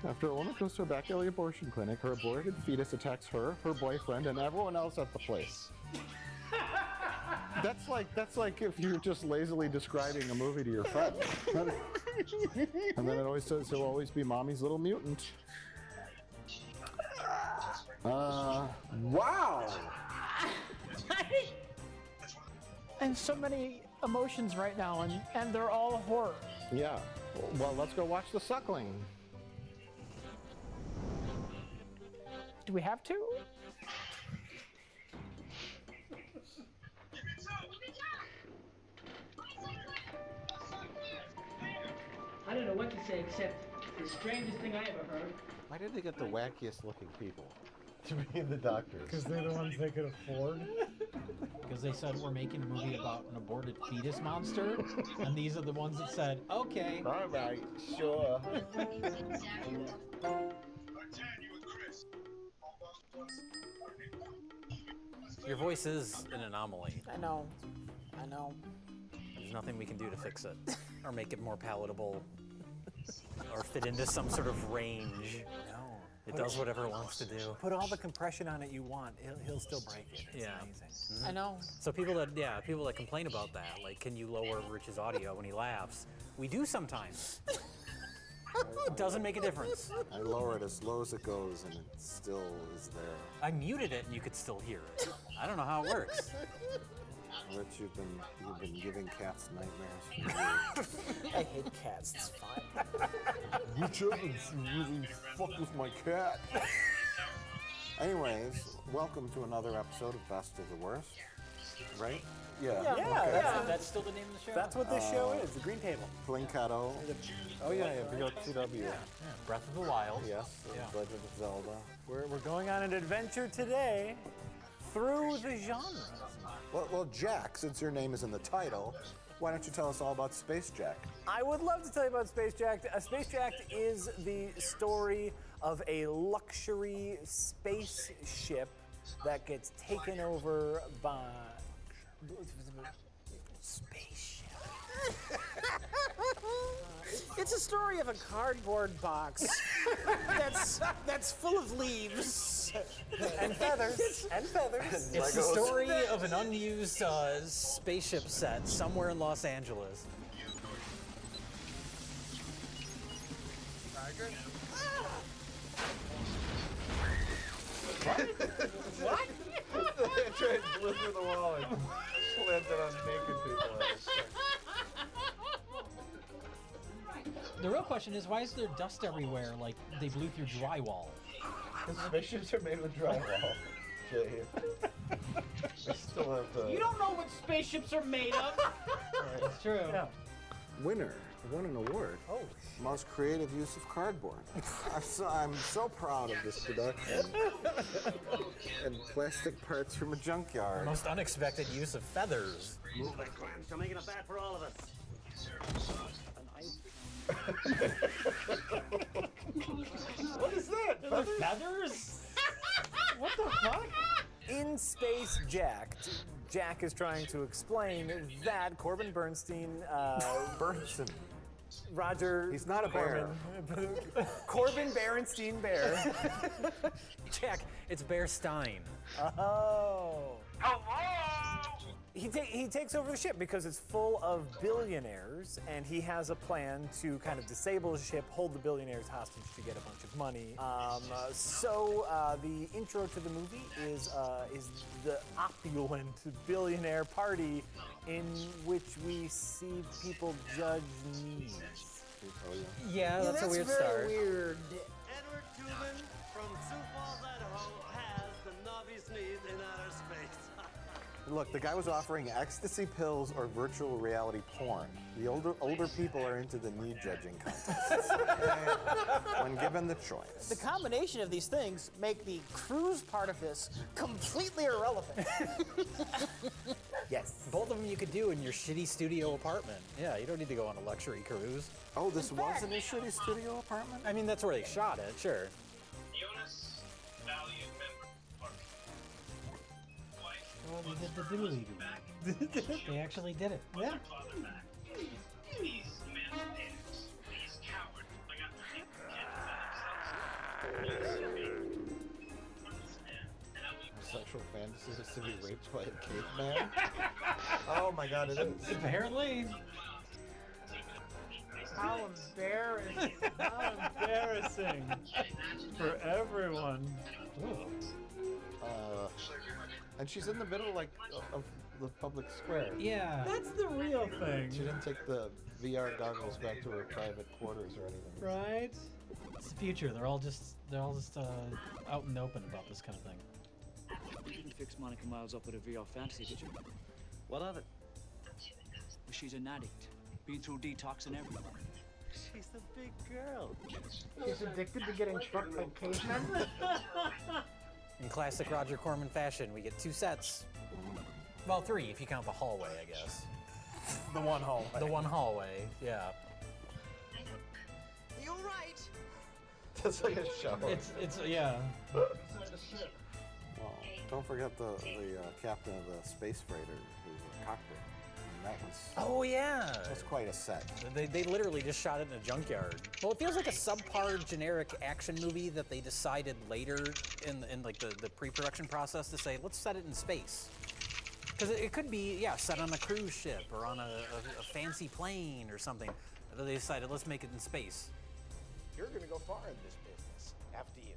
After a woman goes to a back alley abortion clinic, her aborted fetus attacks her, her boyfriend, and everyone else at the place. That's like if you're just lazily describing a movie to your friend. And then it always says he'll always be mommy's little mutant. Wow! And so many emotions right now, and they're all horror. Yeah. Well, let's go watch The Suckling. Do we have to? I don't know what to say except the strangest thing I ever heard. Why did they get the wackiest looking people to be the doctors? Because they're the ones they could afford. Because they said we're making a movie about an aborted fetus monster, and these are the ones that said, okay. All right, sure. Your voice is an anomaly. I know. I know. There's nothing we can do to fix it, or make it more palatable, or fit into some sort of range. No. It does whatever it wants to do. Put all the compression on it you want. He'll still break it. It's amazing. I know. So people that complain about that, like, can you lower Rich's audio when he laughs? We do sometimes. It doesn't make a difference. I lower it as low as it goes, and it still is there. I muted it, and you could still hear it. I don't know how it works. Rich, you've been giving cats nightmares for years. I hate cats. It's fine. Rich Evans, you really fucked with my cat. Anyways, welcome to another episode of Best of the Worst. Right? Yeah. Yeah. That's still the name of the show? That's what this show is, the Green Table. Blinkato. Oh yeah, BO2W. Yeah. Breath of the Wild. Yes, Legend of Zelda. We're going on an adventure today through the genre. Well, Jack, since your name is in the title, why don't you tell us all about Space Jack? I would love to tell you about Space Jack. Space Jack is the story of a luxury spaceship that gets taken over by... Spaceship. It's a story of a cardboard box that's full of leaves and feathers. And feathers. It's the story of an unused spaceship set somewhere in Los Angeles. What? I tried to blew through the wall and slammed it on naked people. The real question is, why is there dust everywhere like they blew through drywall? Because spaceships are made with drywall. Jay. I still have the... You don't know what spaceships are made of. It's true. Yeah. Winner won an award. Oh, most creative use of cardboard. I'm so proud of this production. And plastic parts from a junkyard. Most unexpected use of feathers. Move that cramps. You're making it bad for all of us. What is that? Feathers? What the fuck? In Space Jack, Jack is trying to explain that Corbin Bernstein, Bernstein. Roger. He's not a bear. Corbin Berenstein Bear. Jack, it's Bear Stein. Oh. Hello? He takes over the ship because it's full of billionaires, and he has a plan to kind of disable the ship, hold the billionaires hostage to get a bunch of money. So the intro to the movie is the opulent billionaire party in which we see people judge needs. Oh, Yeah, that's a weird start. Weird. Edward Tubin from Sioux Falls, Idaho, has the novice need in outer space. Look, the guy was offering ecstasy pills or virtual reality porn. The older people are into the need judging contests. When given the choice. The combination of these things make the cruise part of this completely irrelevant. Yes. Both of them you could do in your shitty studio apartment. Yeah, you don't need to go on a luxury cruise. Oh, this was in his shitty studio apartment? I mean, that's where they shot it, sure. Eunice, valued member. Well, they did the doodly-doo. They actually did it. Yeah. These emancipators, these cowards, bring out the Sexual fantasy is to be raped by a caveman? Oh my god, it is. Apparently. How embarrassing. How embarrassing for everyone. And she's in the middle, like, of the public square. Yeah. That's the real thing. She didn't take the VR goggles back to her private quarters or anything. Right? It's the future. They're all just out in the open about this kind of thing. You didn't fix Monica Miles up with a VR fantasy, did you? What of it? She's an addict, been through detox and everything. She's a big girl. He's addicted to getting struck by cavemen. In classic Roger Corman fashion, we get 2 sets. Well, 3 if you count the hallway, I guess. The one hallway. The one hallway, yeah. You're right. That's like a shower. It's yeah. Well, don't forget the captain of the space freighter who's a cockpit. And that was. Oh yeah. That's quite a set. They literally just shot it in a junkyard. Well, it feels like a subpar generic action movie that they decided later in like the pre-production process to say, let's set it in space. Because it could be, set on a cruise ship or on a fancy plane or something. But they decided, let's make it in space. You're gonna go far in this business. After you.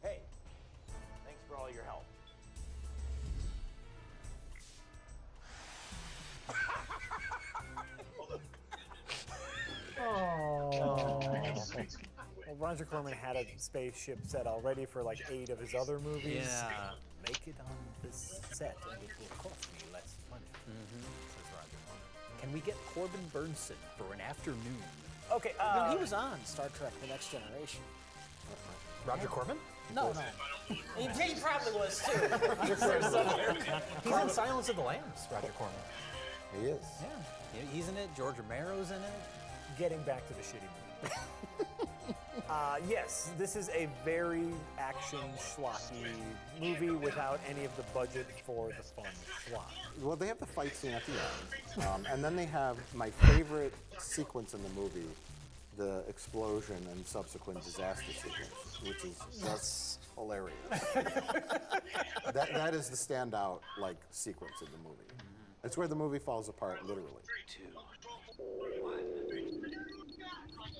Hey, thanks for all your help. Oh. Well, Roger Corman had a spaceship set already for like 8 of his other movies. Yeah. Make it on this set and it will cost me less money. Says Roger Corman. Can we get Corbin Burnson for an afternoon? Okay, No, he was on Star Trek: The Next Generation. Roger Corman? No. He probably was too. He's on Silence of the Lambs, Roger Corman. He is. Yeah. He's in it. George Romero's in it. Getting back to the shitty movie. Yes, this is a very action schlocky movie without any of the budget for the fun schlock. Well, they have the fight scene at the end, and then they have my favorite sequence in the movie, the explosion and subsequent disaster sequence, which is just hilarious. that is the standout sequence in the movie. It's where the movie falls apart, literally. 2, 1.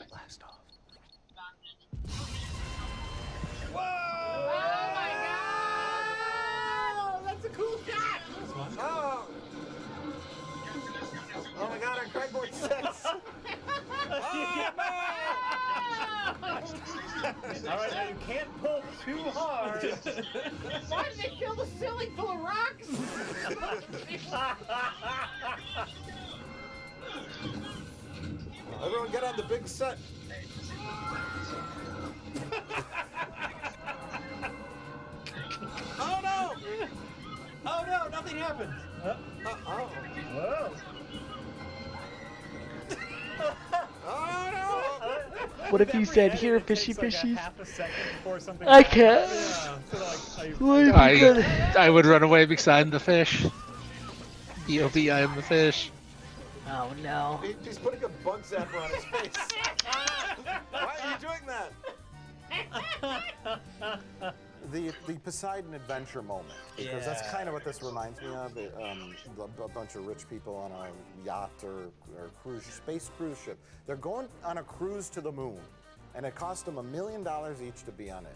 Blast off. Whoa! Oh my God! That's a cool shot! Oh! Oh my God, our cardboard sets! All right, now you can't pull too hard. Why did they fill the ceiling full of rocks? Everyone get on the big set. Oh no! Oh no, nothing happened. Oh. Whoa. Oh no! What if you said, Every here, edit fishy takes, like, fishies? a half a second before something I happens. can't. Yeah, so, What if I would run away because I'm the fish. POV, I am the fish. Oh no. He's putting a bug zapper on his face. Why are you doing that? The Poseidon adventure moment, because that's kind of what this reminds me of. A bunch of rich people on a yacht or space cruise ship. They're going on a cruise to the moon, and it cost them $1 million each to be on it.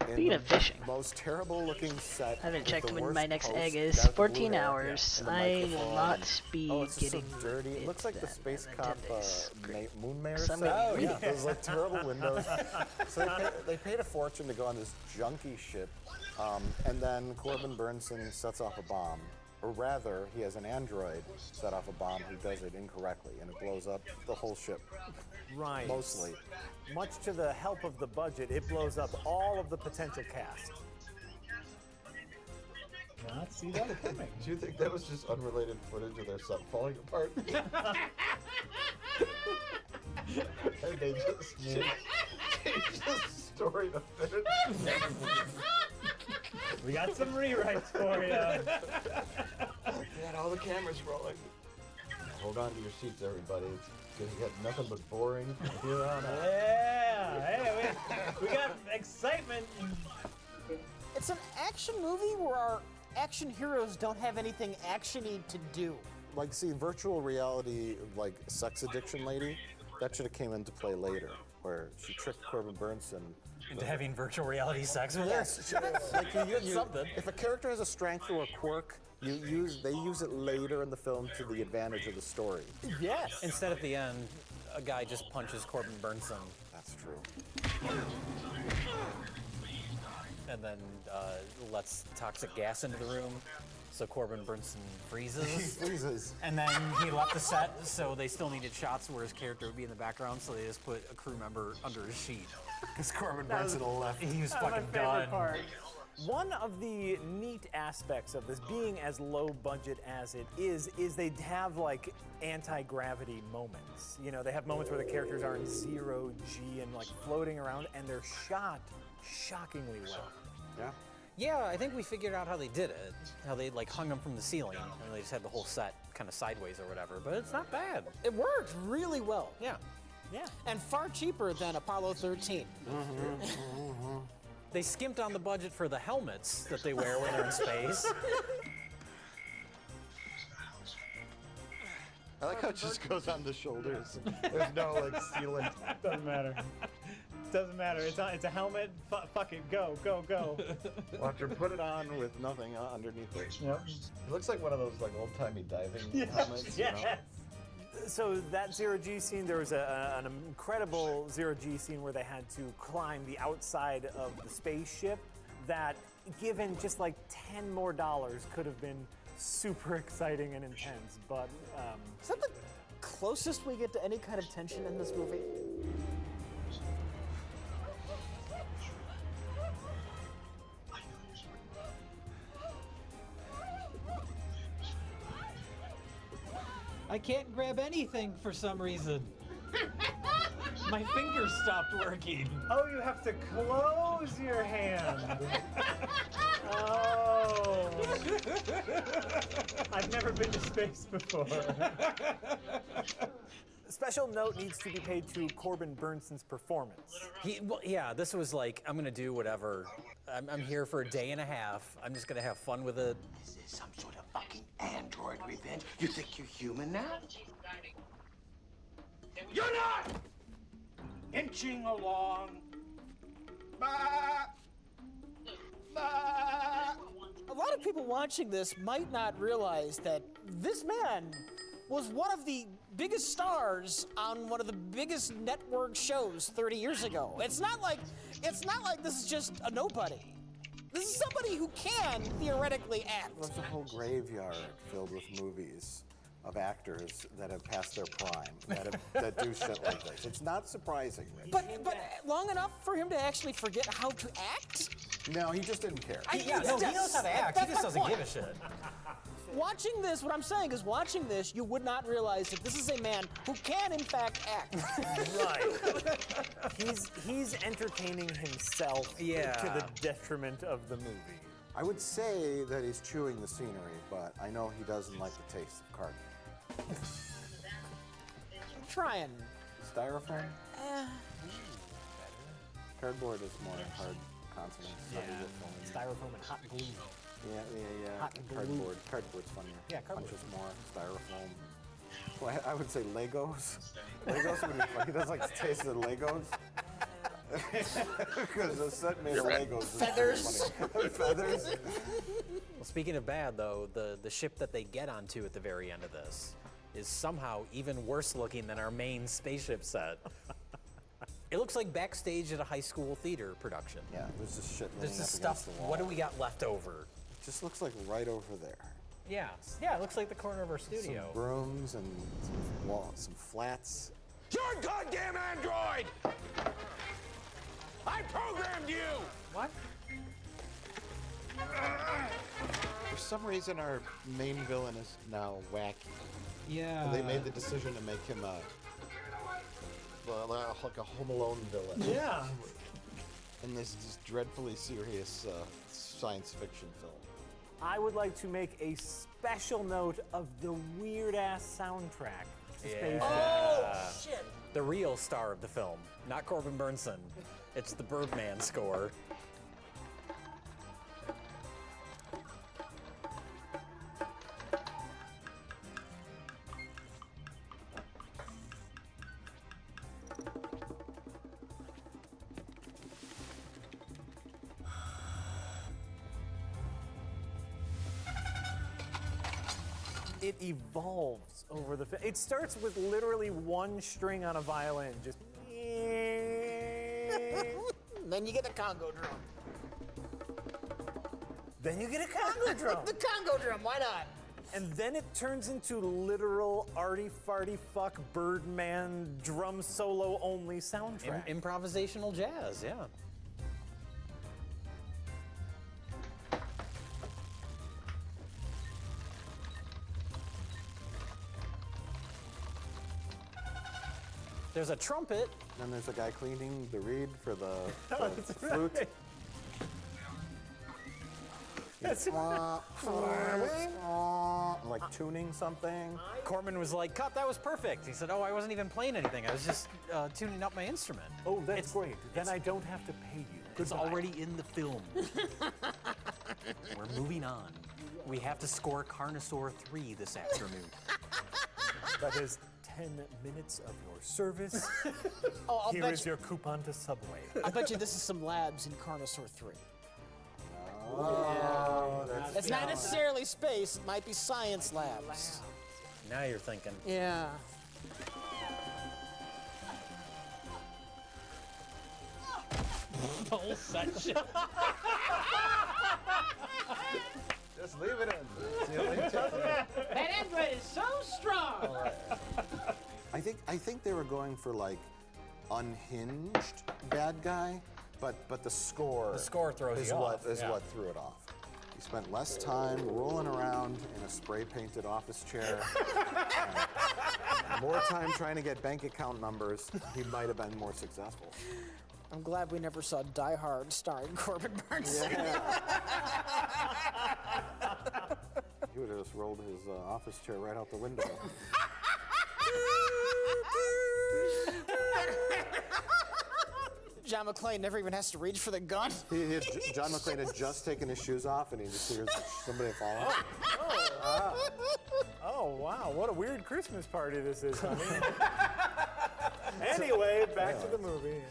Speaking of fishing, most terrible looking set. I haven't with checked the when worst my next post, egg is. down with the 14 blue hair, hours. and the I will microphone. not be Oh, it's just getting so dirty. It looks like the Space Cop Moonmare Some set. of you- Those like terrible windows. So they paid a fortune to go on this junky ship, and then Corbin Burnson sets off a bomb. Or rather, he has an android set off a bomb who does it incorrectly, and it blows up the whole ship. Right. Mostly. Much to the help of the budget, it blows up all of the potential cast. Not see that coming. Do you think that was just unrelated footage of their set falling apart? And they just changed the story to fit it? We got some rewrites for you. They had all the cameras rolling. Hold on to your seats, everybody. It's gonna get nothing but boring from here on out. Yeah, hey, we got excitement. It's an action movie where our action heroes don't have anything actiony to do. Like, see, virtual reality, like sex addiction lady, that should have came into play later, where she tricked Corbin Burnson Into having virtual reality sex with yes, like something. If a character has a strength or a quirk, they use it later in the film to the advantage of the story. Yes. Instead, at the end, a guy just punches Corbin Burnson. That's true. And then lets toxic gas into the room. So Corbin Burnson freezes. He freezes. And then he left the set, so they still needed shots where his character would be in the background, so they just put a crew member under his sheet. Because Corbin That was- Burnson left. He was That was my fucking favorite done. part. One of the neat aspects of this, being as low budget as it is they have like anti-gravity moments. You know, they have moments where the characters are in 0G and like floating around, and they're shot shockingly well. Yeah. Yeah, I think we figured out how they did it. How they like hung them from the ceiling, and they just had the whole set kind of sideways or whatever. But it's not bad. It worked really well. Yeah. Yeah. And far cheaper than Apollo 13. They skimped on the budget for the helmets that they wear when they're in space. I like how it just goes on the shoulders. There's no like sealant. Doesn't matter. Doesn't matter. It's a helmet. Fuck it. Go. Watch her put it on with nothing underneath it. Yep. It looks like one of those like old-timey diving Yes, helmets. You know? yes. So that 0G scene, there was an incredible 0G scene where they had to climb the outside of the spaceship that, given just like $10 more, could have been super exciting and intense. But Is that the closest we get to any kind of tension in this movie? I can't grab anything for some reason. My fingers stopped working. Oh, you have to close your hand. Oh. I've never been to space before. special note needs to be paid to Corbin Burnson's performance. Yeah, this was like, I'm gonna do whatever. I'm here for a day and a half. I'm just gonna have fun with it. This is some sort of fucking android revenge. You think you're human now? You're not! Inching along. A lot of people watching this might not realize that this man was one of the biggest stars on one of the biggest network shows 30 years ago. It's not like this is just a nobody. This is somebody who can theoretically act. There's a whole graveyard filled with movies of actors that have passed their prime, that do shit like this. It's not surprising, Rich. But long enough for him to actually forget how to act? No, he just didn't care. He knows how to act. He just doesn't give a shit. Watching this, what I'm saying is watching this, you would not realize that this is a man who can, in fact, act. Right. He's entertaining himself to the detriment of the movie. I would say that he's chewing the scenery, but I know he doesn't like the taste of cardboard. I'm trying. Styrofoam? Cardboard is more hard consonants. Styrofoam and hot glue. Yeah. Hot glue. Cardboard's funnier. Yeah, cardboard. Punches more. Styrofoam. Well, I would say Legos. Legos would be fun. He doesn't like the taste of the Legos. Because the set made of Legos. Feathers. Feathers. Well, speaking of bad, though, the ship that they get onto at the very end of this is somehow even worse looking than our main spaceship set. It looks like backstage at a high school theater production. Yeah, there's just shit There's laying this up stuff. against the wall. What do we got left over? It just looks like right over there. Yeah, it looks like the corner of our studio. Some brooms and some flats. You're a goddamn android! I programmed you! What? For some reason, our main villain is now wacky. Yeah. And they made the decision to make him like a Home Alone villain. Yeah. In this dreadfully serious science fiction film. I would like to make a special note of the weird-ass soundtrack. to Space Jam. Oh, shit. The real star of the film, not Corbin Burnson. It's the Birdman score. It evolves over the. It starts with literally one string on a violin, just. Then you get the Congo drum. Then you get a Congo drum. The Congo drum, why not? And then it turns into literal arty farty fuck Birdman drum solo only soundtrack. Improvisational jazz, yeah. There's a trumpet. Then there's a guy cleaning the reed for the flute. Right. That's like tuning something. Corman was like, "Cut, that was perfect." He said, "Oh, I wasn't even playing anything. I was just tuning up my instrument." Oh, that's great. Then I don't have to pay you. It's already in the film. We're moving on. We have to score Carnosaur 3 this afternoon. That is 10 minutes of your service. Oh, I'll Here bet is your coupon to Subway. I bet you this is some labs in Carnosaur 3. Oh, It's not necessarily space, it might be science labs. Now you're thinking. Yeah. Whole section. Just leave it in. That Android is so strong. I think they were going for like unhinged bad guy, but the score throws is you what off, is yeah. what threw it off. He spent less time rolling around in a spray painted office chair. More time trying to get bank account numbers. He might have been more successful. I'm glad we never saw Die Hard starring Corbin Burnson. He would have just rolled his office chair right out the window. John McClane never even has to reach for the gun. John McClane had just taken his shoes off, and he just hears somebody fall off. Oh, wow. What a weird Christmas party this is, honey. Anyway, back to the movie.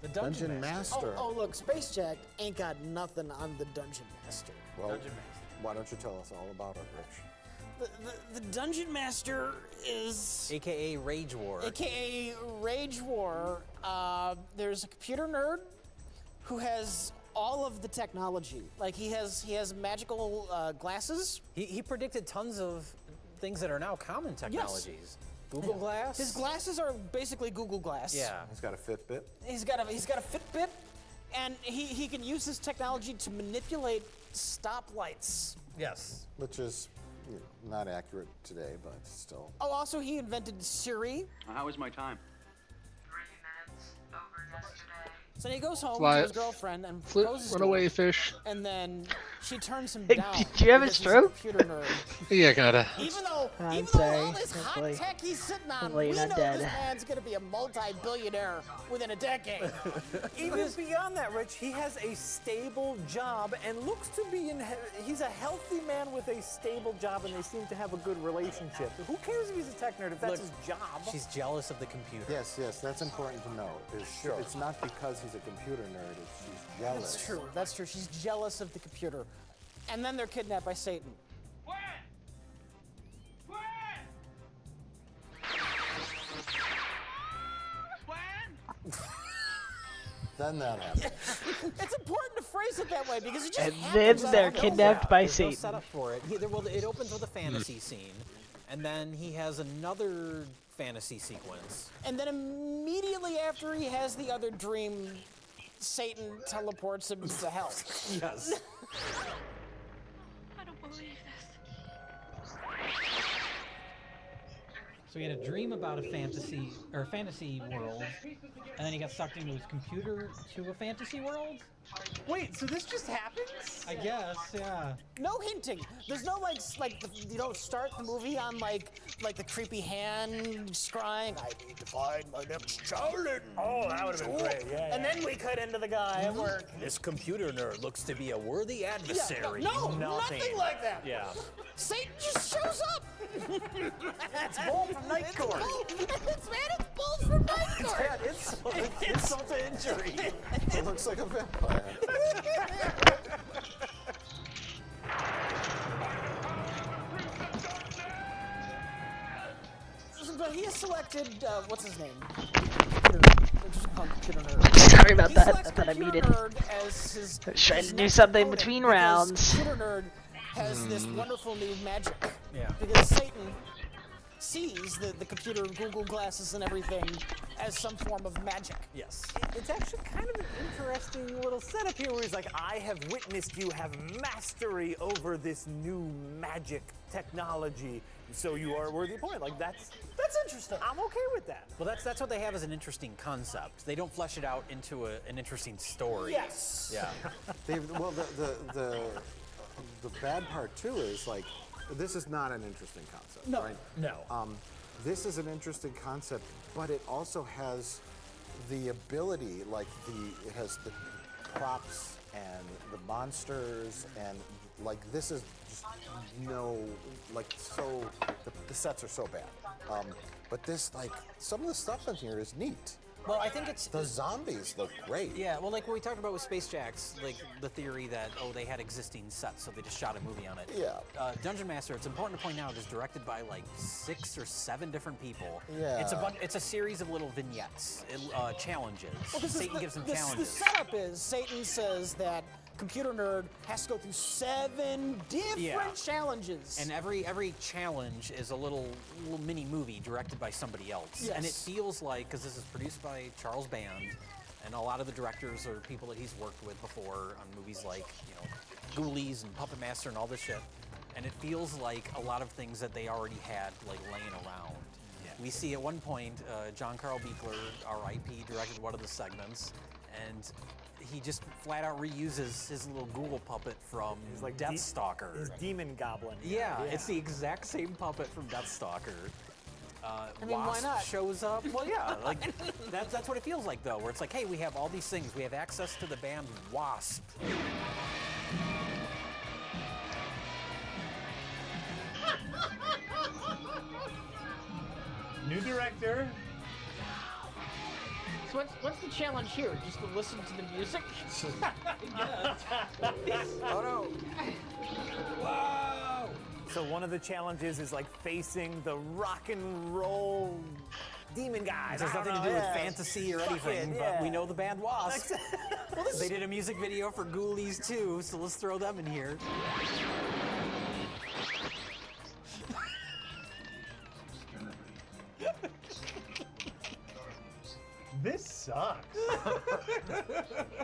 The Dungeon Master. Oh, look, Space Jack ain't got nothing on the Dungeon Master. Well, why don't you tell us all about it, Rich? The Dungeon Master is... AKA Rage War. AKA Rage War. There's a computer nerd who has all of the technology. Like, he has magical glasses. He predicted tons of things that are now common technologies. Google Glass? His glasses are basically Google Glass. Yeah. He's got a Fitbit. He's got a Fitbit, and he can use his technology to manipulate stoplights. Yes. Which is not accurate today, but still. Oh, also he invented Siri. How was my time? 3 minutes over yesterday. So he goes home Fly to it. his girlfriend and Flip, proposes run to her, away, fish. and then she turns him Hey, down. did you have a because he's stroke? computer nerd. Yeah, kinda. Even though I'm all sorry. this hot Hopefully- tech he's sitting on, hopefully we you're know not dead. this man's gonna be a multi-billionaire within a decade. Even beyond that, Rich, he has a stable job and looks to be he's a healthy man with a stable job, and they seem to have a good relationship. Who cares if he's a tech nerd if that's his job? She's jealous of the computer. Yes, that's important to note. It's not because he's a computer nerd, it's she's jealous. That's true. That's true. She's jealous of the computer, and then they're kidnapped by Satan. Then that happens. It's important to phrase it that way because it just And happens. then they're kidnapped by There's no Satan. setup for it. It opens with a fantasy scene, and then he has another fantasy sequence. And then immediately after he has the other dream, Satan teleports him to hell. Yes. I don't believe this. So he had a dream about a fantasy world, and then he got sucked into his computer to a fantasy world. Wait, so this just happens? I guess, yeah. No hinting. There's no you don't start the movie on like the creepy hand scrying. I need to find my next challenge. Oh, that would have been great. Yeah. And then we cut into the guy at work. This computer nerd looks to be a worthy adversary. No, nothing like that. Yeah. Satan just shows up. It's Bull from Night Court. It's Bull from Night Court. Dad, it's insult to injury. It looks like a vampire. But he has selected what's his name? Just call him Computer Nerd. Sorry about He that. selects I thought I Computer muted. Nerd as his Trying his to do next something opponent between because rounds. Computer Nerd has this wonderful new magic. Yeah. Because Satan sees the computer Google glasses and everything as some form of magic. Yes. It's actually kind of an interesting little setup here where he's like, I have witnessed you have mastery over this new magic technology, so you are a worthy opponent. Like, that's interesting. I'm okay with that. Well, that's what they have as an interesting concept. They don't flesh it out into an interesting story. Yes. Yeah. Well, the bad part too is like, this is not an interesting concept, No. right? No. This is an interesting concept, but it also has the ability, like it has the props and the monsters, and like this is just the sets are so bad. But this, like, some of the stuff in here is neat. Well, I think it's the zombies look great. Yeah, well, like what we talked about with Space Jacks, like the theory that they had existing sets, so they just shot a movie on it. Yeah. Dungeon Master, it's important to point out, is directed by like 6 or 7 different people. Yeah. It's a series of little vignettes, challenges. Well, Satan gives them the challenges. setup is Satan says that Computer Nerd has to go through 7 different challenges. And every challenge is a little mini movie directed by somebody else. Yes. And it feels like, because this is produced by Charles Band, and a lot of the directors are people that he's worked with before on movies like, Ghoulies and Puppet Master and all this shit. And it feels like a lot of things that they already had like laying around. Yeah. We see at one point, John Carl Buechler, R.I.P., directed one of the segments, and he just flat out reuses his little Google puppet from Deathstalker. His demon goblin. Yeah, it's the exact same puppet from Deathstalker. I mean, why Wasp not? shows up. Well, yeah, like that's what it feels like though, where it's like, hey, we have all these things. We have access to the band Wasp. New director. So what's the challenge here? Just to listen to the music? Oh no. Whoa! So one of the challenges is like facing the rock and roll demon guys. It has nothing to do with fantasy or anything, but we know the band Wasp. They did a music video for Ghoulies too, so let's throw them in here. This sucks.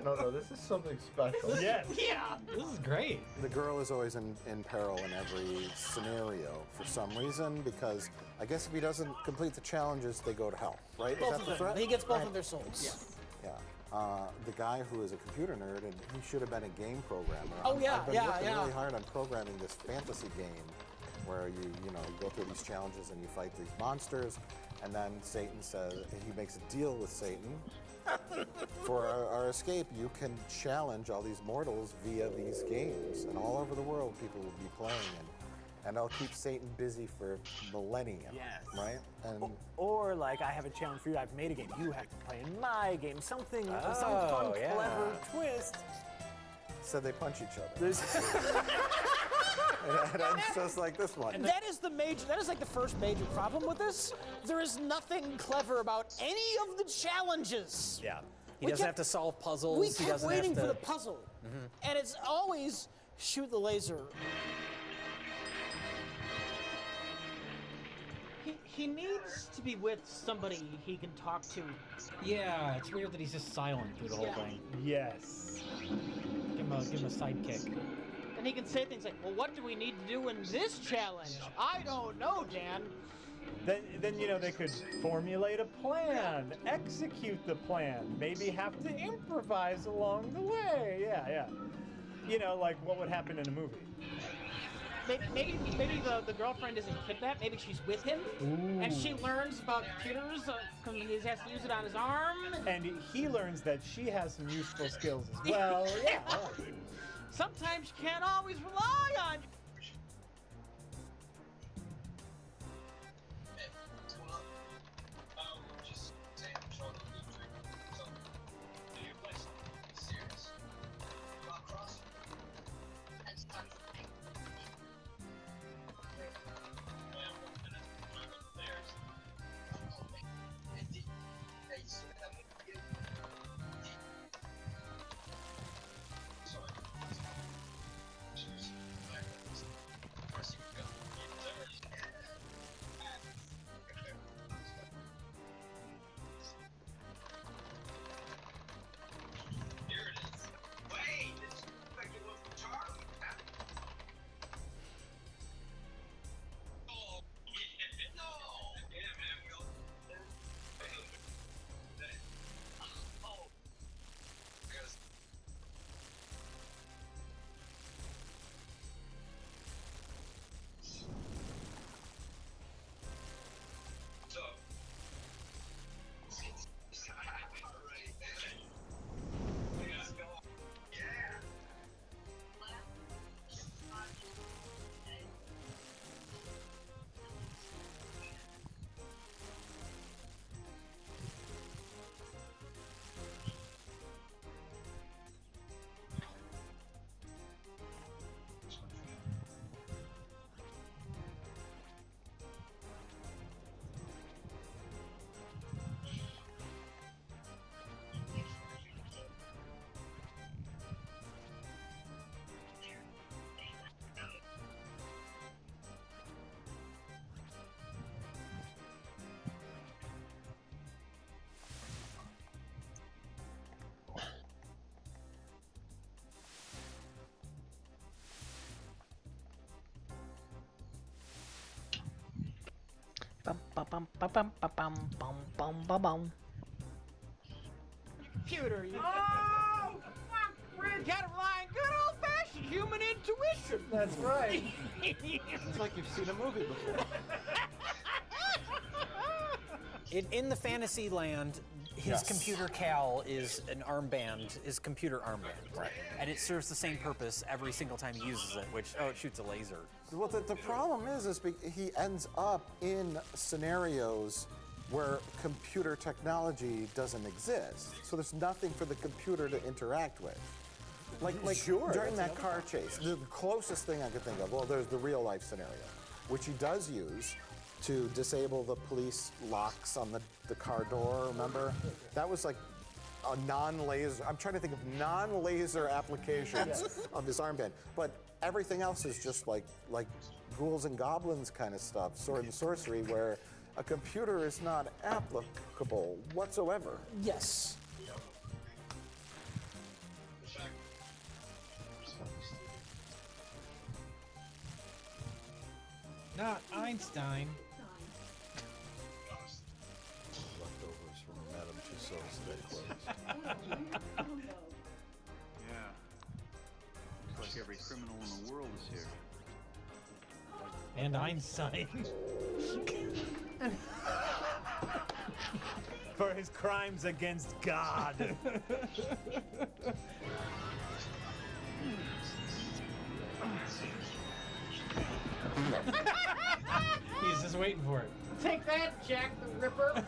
No, this is something special. Yes. Yeah, this is great. The girl is always in peril in every scenario for some reason, because I guess if he doesn't complete the challenges, they go to hell, right? Both is that of the them. threat? He gets both of their souls. Yeah. The guy who is a computer nerd, and he should have been a game programmer. Oh, yeah, I've been yeah, working yeah. really hard on programming this fantasy game where you go through these challenges and you fight these monsters, and then Satan says, he makes a deal with Satan. For our escape, you can challenge all these mortals via these games, and all over the world people will be playing, and I'll keep Satan busy for millennia, right? And Or like, I have a challenge for you. I've made a game. You have to play in my game. Something, some Oh, fun, yeah. clever twist. so they punch each other. And it's just like this one. And that is like the first major problem with this. There is nothing clever about any of the challenges. Yeah. He We doesn't kept- have to solve puzzles. We he kept doesn't waiting have to... for the puzzle, and it's always shoot the laser. He needs to be with somebody he can talk to. Yeah, it's weird that he's just silent through the whole thing. Yes. Give him a sidekick. And he can say things like, well, what do we need to do in this challenge? I don't know, Dan. Then they could formulate a plan, execute the plan, maybe have to improvise along the way. Yeah. Like what would happen in a movie. Maybe the girlfriend isn't kidnapped. Maybe she's with him, and she learns about computers. He has to use it on his arm. And he learns that she has some useful skills as well. Yeah. Sometimes you can't always rely on. Bum, bum, bum, bum, bum, bum, bum, bum, bum, bum. Computer, you. Oh, fuck, Red. Gotta rely on good old-fashioned human intuition. That's right. It's like you've seen a movie before. In the fantasy land, his Yes. computer Cal is an armband, his computer armband. Right. And it serves the same purpose every single time he uses it, which, it shoots a laser. Well, the problem is he ends up in scenarios where computer technology doesn't exist. So there's nothing for the computer to interact with. Like Sure, during that's that car chase, the closest thing I could think of, well, there's the real life scenario, which he does use to disable the police locks on the car door, remember? That was like a non-laser, I'm trying to think of non-laser applications of this armband. But everything else is just like ghouls and goblins kind of stuff, sword and sorcery, where a computer is not applicable whatsoever. Yes. Not Einstein. Leftovers from Madame Tussauds dead clothes. Yeah. Looks like every criminal in the world is here. And Einstein. For his crimes against God. He's just waiting for it. Take that, Jack the Ripper.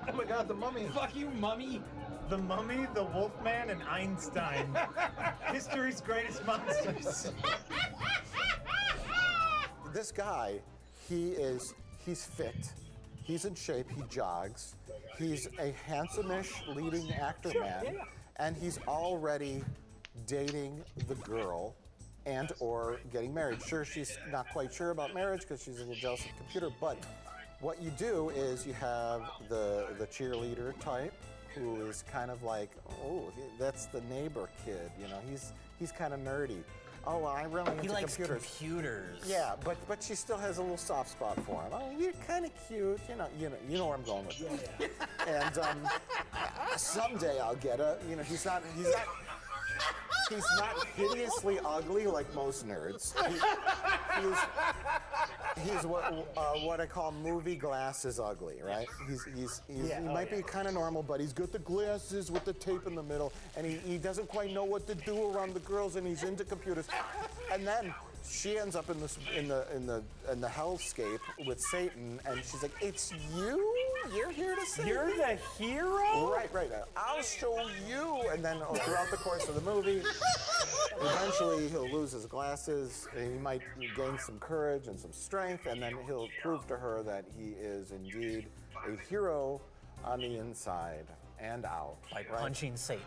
Oh my God, the mummy. Fuck you, mummy. The Mummy, the Wolfman, and Einstein. History's greatest monsters. This guy, he's fit, he's in shape, he jogs, he's a handsome-ish leading actor man, and he's already dating the girl and or getting married. Sure, she's not quite sure about marriage because she's a little jealous of the computer, but what you do is you have the cheerleader type who is kind of like, oh, that's the neighbor kid, you know, he's kind of nerdy. Oh, well, I'm really into He likes computers. Yeah, but she still has a little soft spot for him. Oh, you're kind of cute, you know where I'm going with this. And someday I'll get a, he's not hideously ugly like most nerds. He's what I call movie glasses ugly, right? He might be kind of normal, but he's got the glasses with the tape in the middle, and he doesn't quite know what to do around the girls, and he's into computers. And then she ends up in the hellscape with Satan, and she's like, "It's you? You're here to save me? You're the hero?" Right. I'll show you. And then throughout the course of the movie, eventually he'll lose his glasses, and he might gain some courage and some strength, and then he'll prove to her that he is indeed a hero on the inside and out. By punching Satan.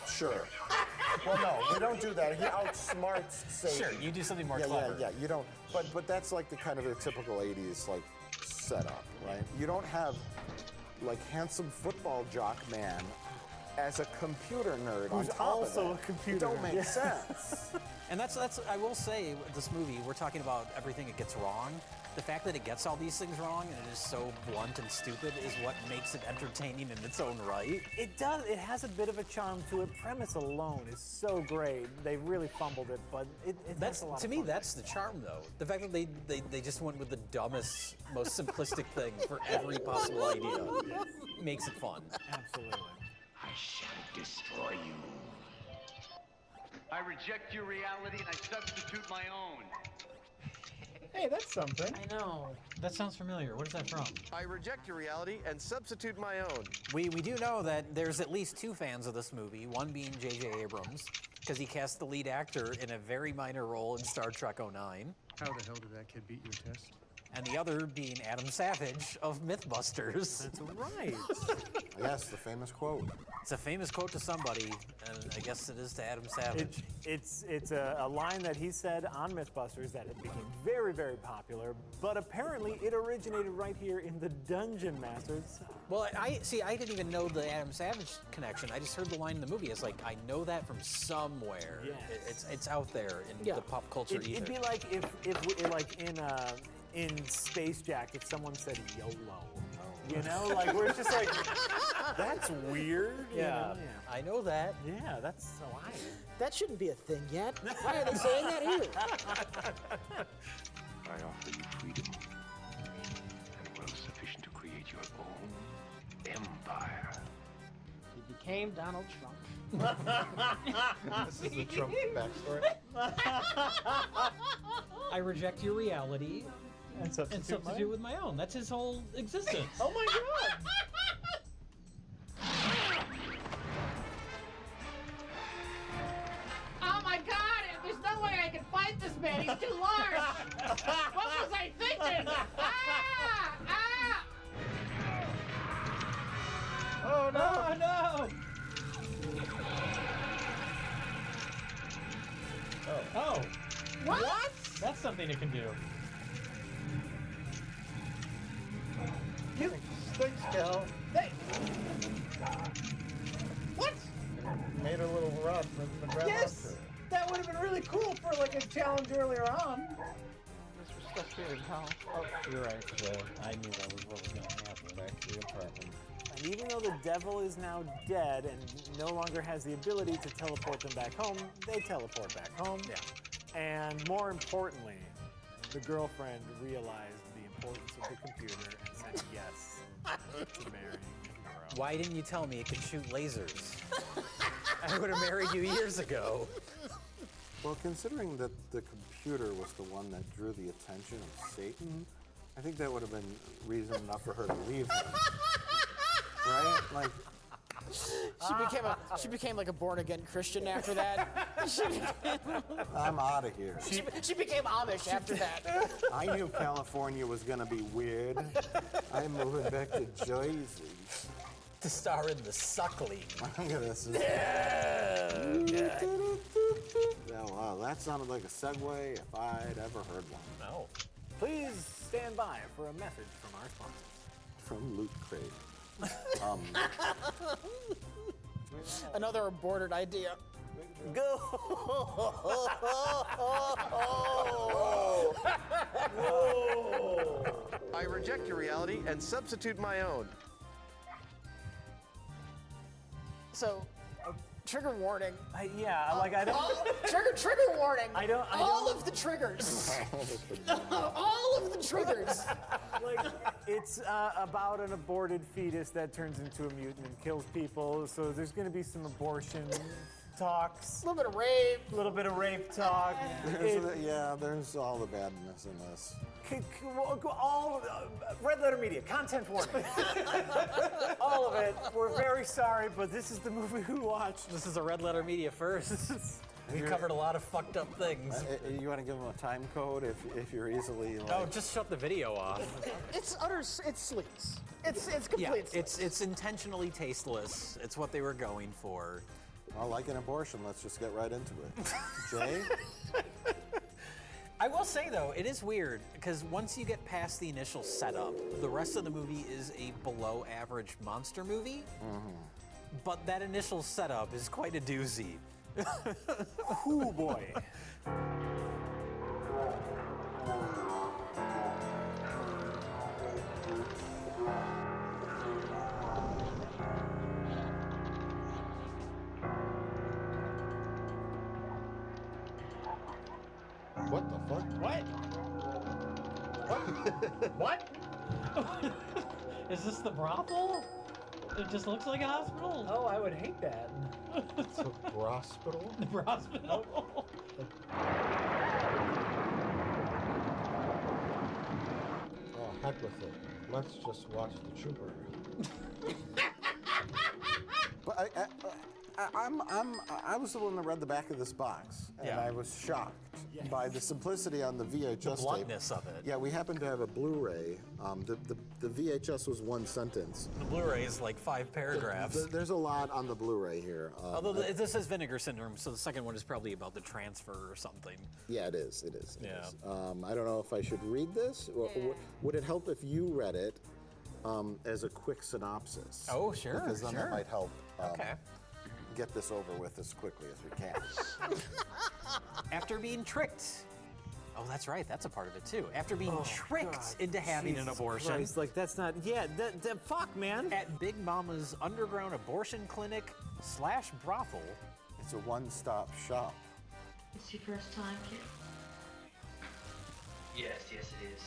Sure. Well, no, we don't do that. He outsmarts Satan. Sure, you do something more clever. Yeah, you don't. But that's like the kind of the typical 80s like setup, right? You don't have like handsome football jock man as a computer nerd on Who's top also of that. a computer It don't nerd. make Yeah. sense. And that's I will say, with this movie, we're talking about everything it gets wrong. The fact that it gets all these things wrong and it is so blunt and stupid is what makes it entertaining in its own right. It does. It has a bit of a charm to it. Premise alone is so great. They really fumbled it, but That's a lot to of me. fun. That's the charm, though. The fact that they just went with the dumbest, most simplistic thing for every possible idea makes it fun. Absolutely. I shall destroy you. I reject your reality and I substitute my own. Hey, that's something. I know. That sounds familiar. What is that from? I reject your reality and substitute my own. We do know that there's at least two fans of this movie, one being J.J. Abrams, because he cast the lead actor in a very minor role in Star Trek '09. How the hell did that kid beat your test? And the other being Adam Savage of Mythbusters. That's right. Yes, the famous quote. It's a famous quote to somebody, and I guess it is to Adam Savage. It's a line that he said on Mythbusters that it became very, very popular, but apparently it originated right here in the Dungeon Masters. Well, I didn't even know the Adam Savage connection. I just heard the line in the movie. It's like, I know that from somewhere. Yes. It's out there in the pop culture ether. It'd be like if like in Space Jack if someone said YOLO. You know, like we're just like, that's weird. you know? I know that. Yeah, that's so I. That shouldn't be a thing yet. Why are they saying that here? I offer you freedom and wealth sufficient to create your own empire. He became Donald Trump. This is the Trump backstory. I reject your reality And substitute with my own. That's his whole existence. Oh my god! Oh my god! There's no way I can fight this man. He's too large. What was I thinking? Oh no! Oh no! Oh. What? That's something it can do. You stinks, Cal. Hey. What? Made a little run and grab Yes! onto it. That would have been really cool for like a challenge earlier on. This was stuck here, Cal. Oh, you're right. I knew that was what was going to happen. Back to the apartment. And even though the devil is now dead and no longer has the ability to teleport them back home, they teleport back home. Yeah. And more importantly, the girlfriend realized the importance of the computer and said yes to marrying Hero. Why didn't you tell me it could shoot lasers? I would have married you years ago. Well, considering that the computer was the one that drew the attention of Satan, I think that would have been reason enough for her to leave him. Right? Like, She became like a born again Christian after that. I'm out of here. She became Amish after that. I knew California was going to be weird. I'm moving back to Jersey. To star in the Suckling. This is... Yeah, wow, that sounded like a segue if I'd ever heard one. No. Please stand by for a message from our sponsors. From Loot Crate. Another aborted idea. Go! I reject your reality and substitute my own. So, trigger warning. I don't. Trigger warning. I don't. All of the triggers. All of the triggers. Like, it's about an aborted fetus that turns into a mutant and kills people. So there's going to be some abortion talks. A little bit of rape. A little bit of rape talk. There's all the badness in this. All Red Letter Media, content warning. All of it. We're very sorry, but this is the movie we watched. This is a Red Letter Media first. We covered a lot of fucked up things. You want to give them a time code if you're easily like... No, just shut the video off. It's sleaze. It's complete sleaze. It's intentionally tasteless. It's what they were going for. Well, like an abortion, let's just get right into it. Jay? I will say, though, it is weird, because once you get past the initial setup, the rest of the movie is a below-average monster movie. Mm-hmm. But that initial setup is quite a doozy. Ooh, boy. What the fuck? What? What? Is this the brothel? It just looks like a hospital. Oh, I would hate that. It's a brospital? The brothel. Oh, heck with it. Let's just watch the trooper. But I was the one that read the back of this box, and Yeah. I was shocked by the simplicity on the VHS The bluntness tape. of it. Yeah, we happened to have a Blu-ray. The VHS was one sentence. The Blu-ray is like 5 paragraphs. There's a lot on the Blu-ray here. Although this is Vinegar Syndrome, so the second one is probably about the transfer or something. Yeah, it is. It is. Yeah. I don't know if I should read this, or would it help if you read it as a quick synopsis? Oh, sure. Because then that might help. Okay. Get this over with as quickly as we can. After being tricked Oh, that's right. That's a part of it too. After being tricked God, into having an Jesus abortion. Christ, like that's not. Yeah, that fuck, man. At Big Mama's underground abortion clinic / brothel. It's a one-stop shop. It's your first time, kid? Yes, it is.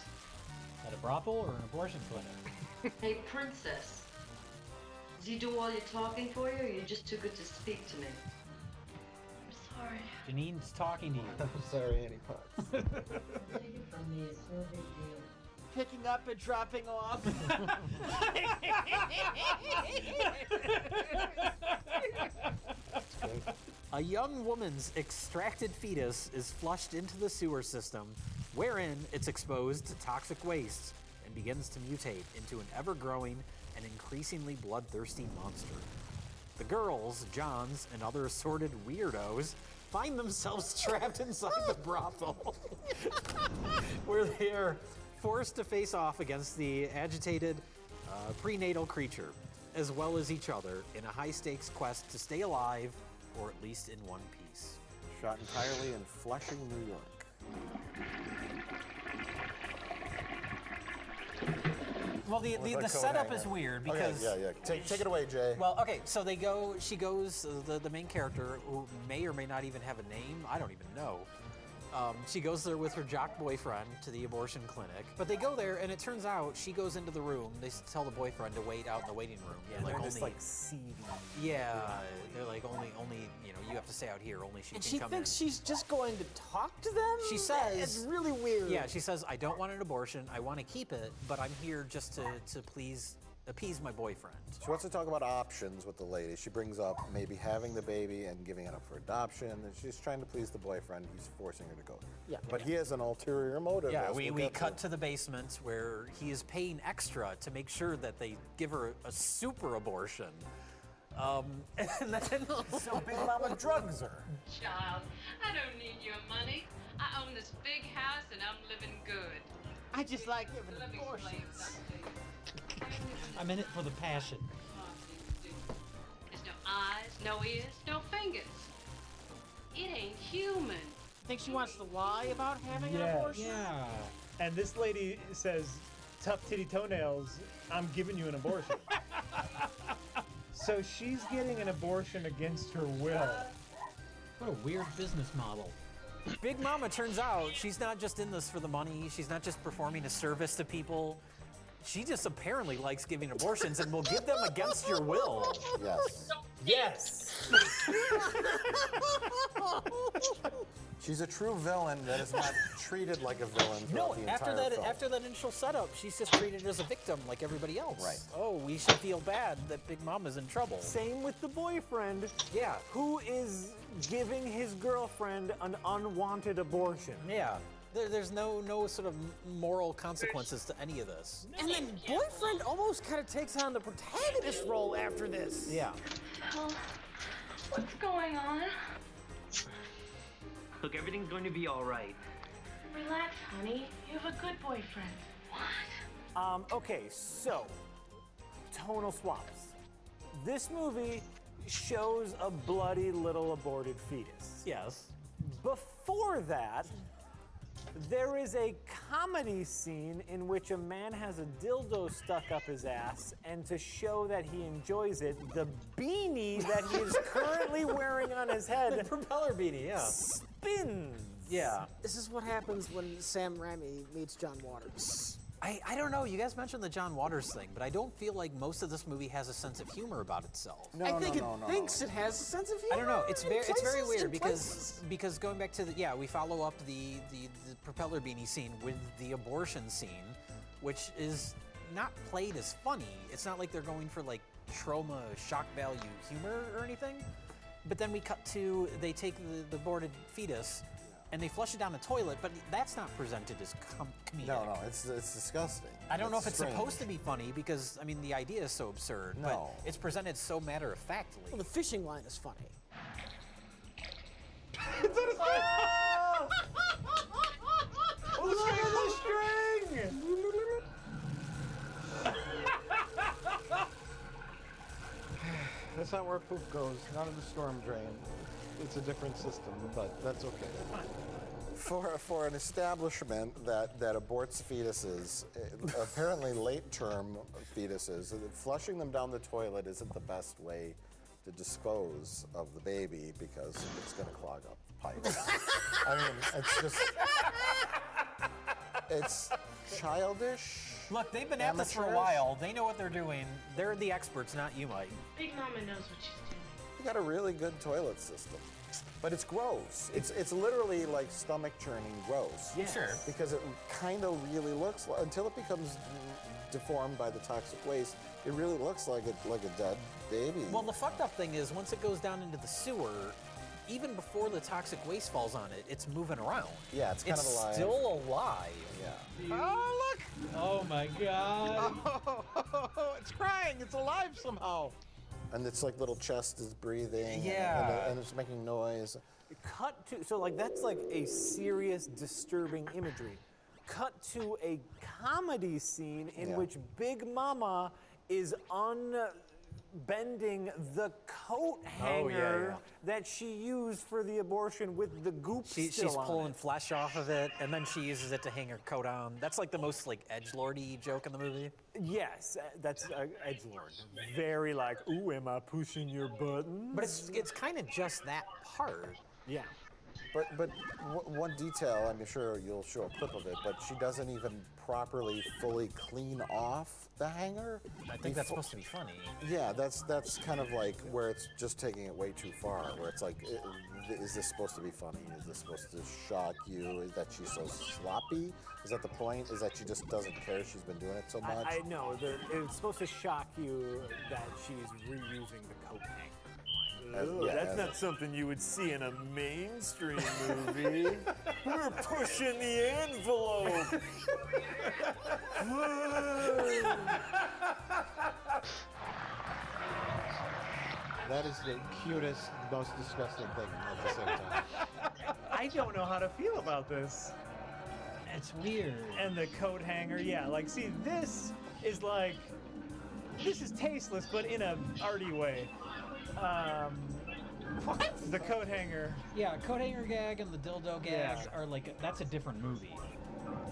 At a brothel or an abortion clinic? Hey, princess. Does he do all your talking for you, or you're just too good to speak to me? I'm sorry. Janine's talking to you. I'm sorry, Annie Potts. Take it from me, it's no big deal. Picking up and dropping off. A young woman's extracted fetus is flushed into the sewer system, wherein it's exposed to toxic wastes and begins to mutate into an ever-growing and increasingly bloodthirsty monster. The girls, Johns, and other assorted weirdos find themselves trapped inside the brothel, where they are forced to face off against the agitated prenatal creature, as well as each other, in a high-stakes quest to stay alive, or at least in one piece. Shot entirely in Flushing, New York. Well, the setup is weird because... Okay, yeah. Take it away, Jay. Well, okay, so she goes, the main character, who may or may not even have a name, I don't even know. She goes there with her jock boyfriend to the abortion clinic. But they go there, and it turns out she goes into the room. They tell the boyfriend to wait out in the waiting room. Yeah, they're just like seedy. Yeah, they're like only you have to stay out here. Only she And can she come thinks in. she's just going to talk to them? She says It's really weird. Yeah, she says, I don't want an abortion. I want to keep it, but I'm here just to please appease my boyfriend. She wants to talk about options with the lady. She brings up maybe having the baby and giving it up for adoption, and she's trying to please the boyfriend. He's forcing her to go there. Yeah. But he has an ulterior motive. Yeah, as we we'll get cut to the basement where he is paying extra to make sure that they give her a super abortion. And then So Big Mama drugs her. Child, I don't need your money. I own this big house and I'm living good. I just like giving Let me explain abortions. something to you. I'm in it for the passion. There's no eyes, no ears, no fingers. It ain't human. Think she wants to lie about having an Yes. abortion? Yeah. And this lady says, tough titty toenails, I'm giving you an abortion. So she's getting an abortion against her will. What a weird business model. Big Mama turns out she's not just in this for the money. She's not just performing a service to people. She just apparently likes giving abortions and will give them against your will. Yes. Yes. She's a true villain that is not treated like a villain throughout No, the entire film. after that initial setup, she's just treated as a victim like everybody else. Right. Oh, we should feel bad that Big Mama's in trouble. Same with the boyfriend. Yeah. Who is giving his girlfriend an unwanted abortion? Yeah. There's no sort of moral consequences to any of this. And then boyfriend almost kind of takes on the protagonist role after this. Yeah. Well, what's going on? Look, everything's going to be all right. Relax, honey. You have a good boyfriend. What? Okay, so tonal swaps. This movie shows a bloody little aborted fetus. Yes. Before that, there is a comedy scene in which a man has a dildo stuck up his ass, and to show that he enjoys it, the beanie that he is currently wearing on his head, The propeller beanie, yeah. spins. Yeah. This is what happens when Sam Raimi meets John Waters. I don't know. You guys mentioned the John Waters thing, but I don't feel like most of this movie has a sense of humor about itself. I think it thinks it has a sense of humor. I don't know. It's in very places, weird in places. because going back to we follow up the propeller beanie scene with the abortion scene, which is not played as funny. It's not like they're going for like trauma shock value humor or anything. But then we cut to they take the aborted fetus and they flush it down the toilet, but that's not presented as comedic. No, it's disgusting. I don't know if it's strange. supposed to be funny because, I mean, the idea is so absurd, but No. it's presented so matter-of-factly. Well, the fishing line is funny. Oh, the string! That's not where poop goes, not in the storm drain. It's a different system, but that's okay. for an establishment that aborts fetuses, apparently late-term fetuses, flushing them down the toilet isn't the best way to dispose of the baby because it's going to clog up the pipes. I mean, it's childish. Look, they've been at this for a while. They know what they're doing. They're the experts, not you, Mike. Big Mama knows what she's doing. You got a really good toilet system. But it's gross. It's literally like stomach churning gross. Yeah. Sure. Because it kind of really looks like, until it becomes deformed by the toxic waste, it really looks like a dead baby. Well, the fucked up thing is once it goes down into the sewer, even before the toxic waste falls on it, it's moving around. Yeah, it's kind of alive. It's still alive. Yeah. Oh, look! Oh my god. Oh, it's crying. It's alive somehow. And it's like little chest is breathing. Yeah. And it's making noise. Cut to, so like that's like a serious, disturbing imagery. Cut to a comedy scene in which Big Mama is unbending the coat hanger that she used for the abortion with the goop still She's on pulling it. flesh off of it, and then she uses it to hang her coat on. That's like the most like edgelordy joke in the movie. Yes, that's edgelord. Very like, ooh, am I pushing your buttons? But it's kind of just that part. Yeah. But one detail, I'm sure you'll show a clip of it, but she doesn't even properly fully clean off the hanger. I think that's supposed to be funny. Yeah, that's kind of like where it's just taking it way too far, where it's like, is this supposed to be funny? Is this supposed to shock you? Is that she's so sloppy? Is that the point? Is that she just doesn't care she's been doing it so much? I know, it's supposed to shock you that she's reusing the coat hanger. That's not something you would see in a mainstream movie. We're pushing the envelope. That is the cutest, most disgusting thing at the same time. I don't know how to feel about this. It's weird. And the coat hanger, yeah. Like, see, this is tasteless, but in a arty way. What? The coat hanger. Yeah, coat hanger gag and the dildo gags are like, that's a different movie.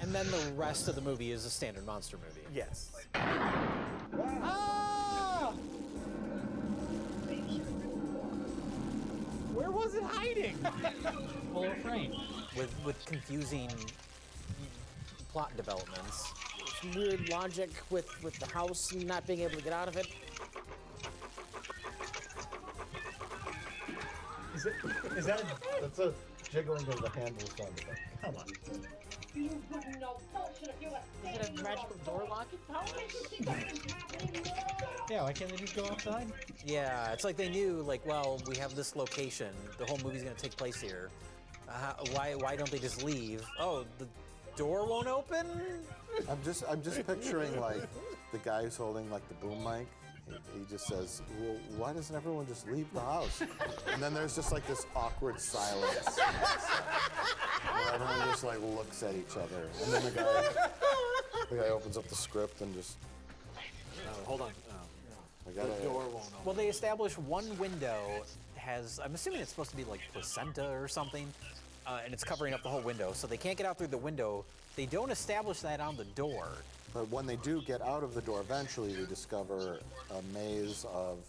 And then the rest of the movie is a standard monster movie. Yes. Ah! Where was it hiding? Full frame. With confusing plot developments. Some weird logic with the house not being able to get out of it. Is that That's a jiggling of the handle sound effect. Come on. You wouldn't know bullshit if you were Is it a magical door locking power? Yeah, why can't they just go outside? Yeah, it's like they knew, like, well, we have this location. The whole movie's gonna take place here. Why don't they just leave? Oh, the door won't open? I'm just picturing like the guy who's holding like the boom mic. He just says, well, why doesn't everyone just leave the house? And then there's just like this awkward silence. Where everyone just like looks at each other. And then the guy opens up the script and just... Hold on. The door won't open. Well, they establish one window has, I'm assuming it's supposed to be like placenta or something, and it's covering up the whole window, so they can't get out through the window. They don't establish that on the door. But when they do get out of the door, eventually they discover a maze of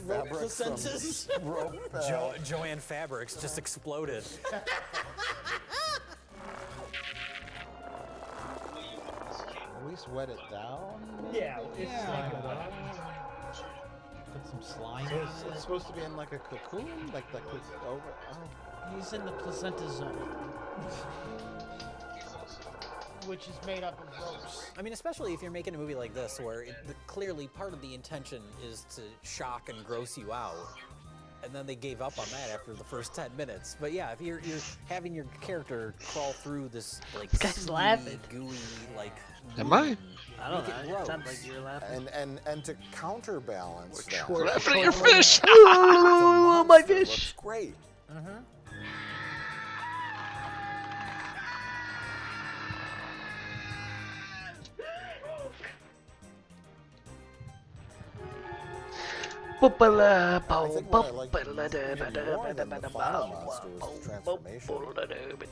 fabric Placentas? from rope. Joanne Fabrics just exploded. At least wet it down? Yeah, it's slime it up. Put some slime So in it's supposed to be in like a cocoon? Like over? Oh. He's in the placenta zone. Which is made up of ropes. I mean, especially if you're making a movie like this, where clearly part of the intention is to shock and gross you out, and then they gave up on that after the first 10 minutes. But yeah, if you're having your character crawl through this like laughing. gooey like. Am I? I don't know. gross. It sounds like you're laughing. And to counterbalance that, We're laughing at your fish. Oh, my fish. looks great. I think what I liked even more than the final monster was the transformation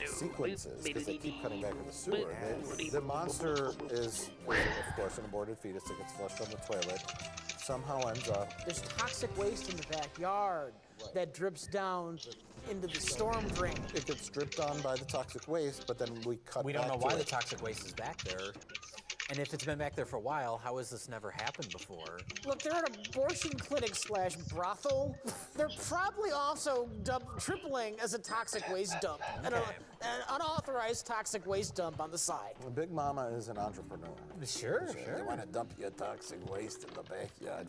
sequences, because they keep cutting back to the sewer. The monster is, of course, an aborted fetus that gets flushed on the toilet. Somehow ends up. There's toxic waste in the backyard that drips down into the storm drain. It gets dripped on by the toxic waste, but then we cut. We don't know back why to the it. toxic waste is back there. And if it's been back there for a while, how has this never happened before? Look, they're an abortion clinic / brothel. They're probably also tripling as a toxic waste dump. An unauthorized toxic waste dump on the side. Well, Big Mama is an entrepreneur. Sure. They want to dump your toxic waste in the backyard.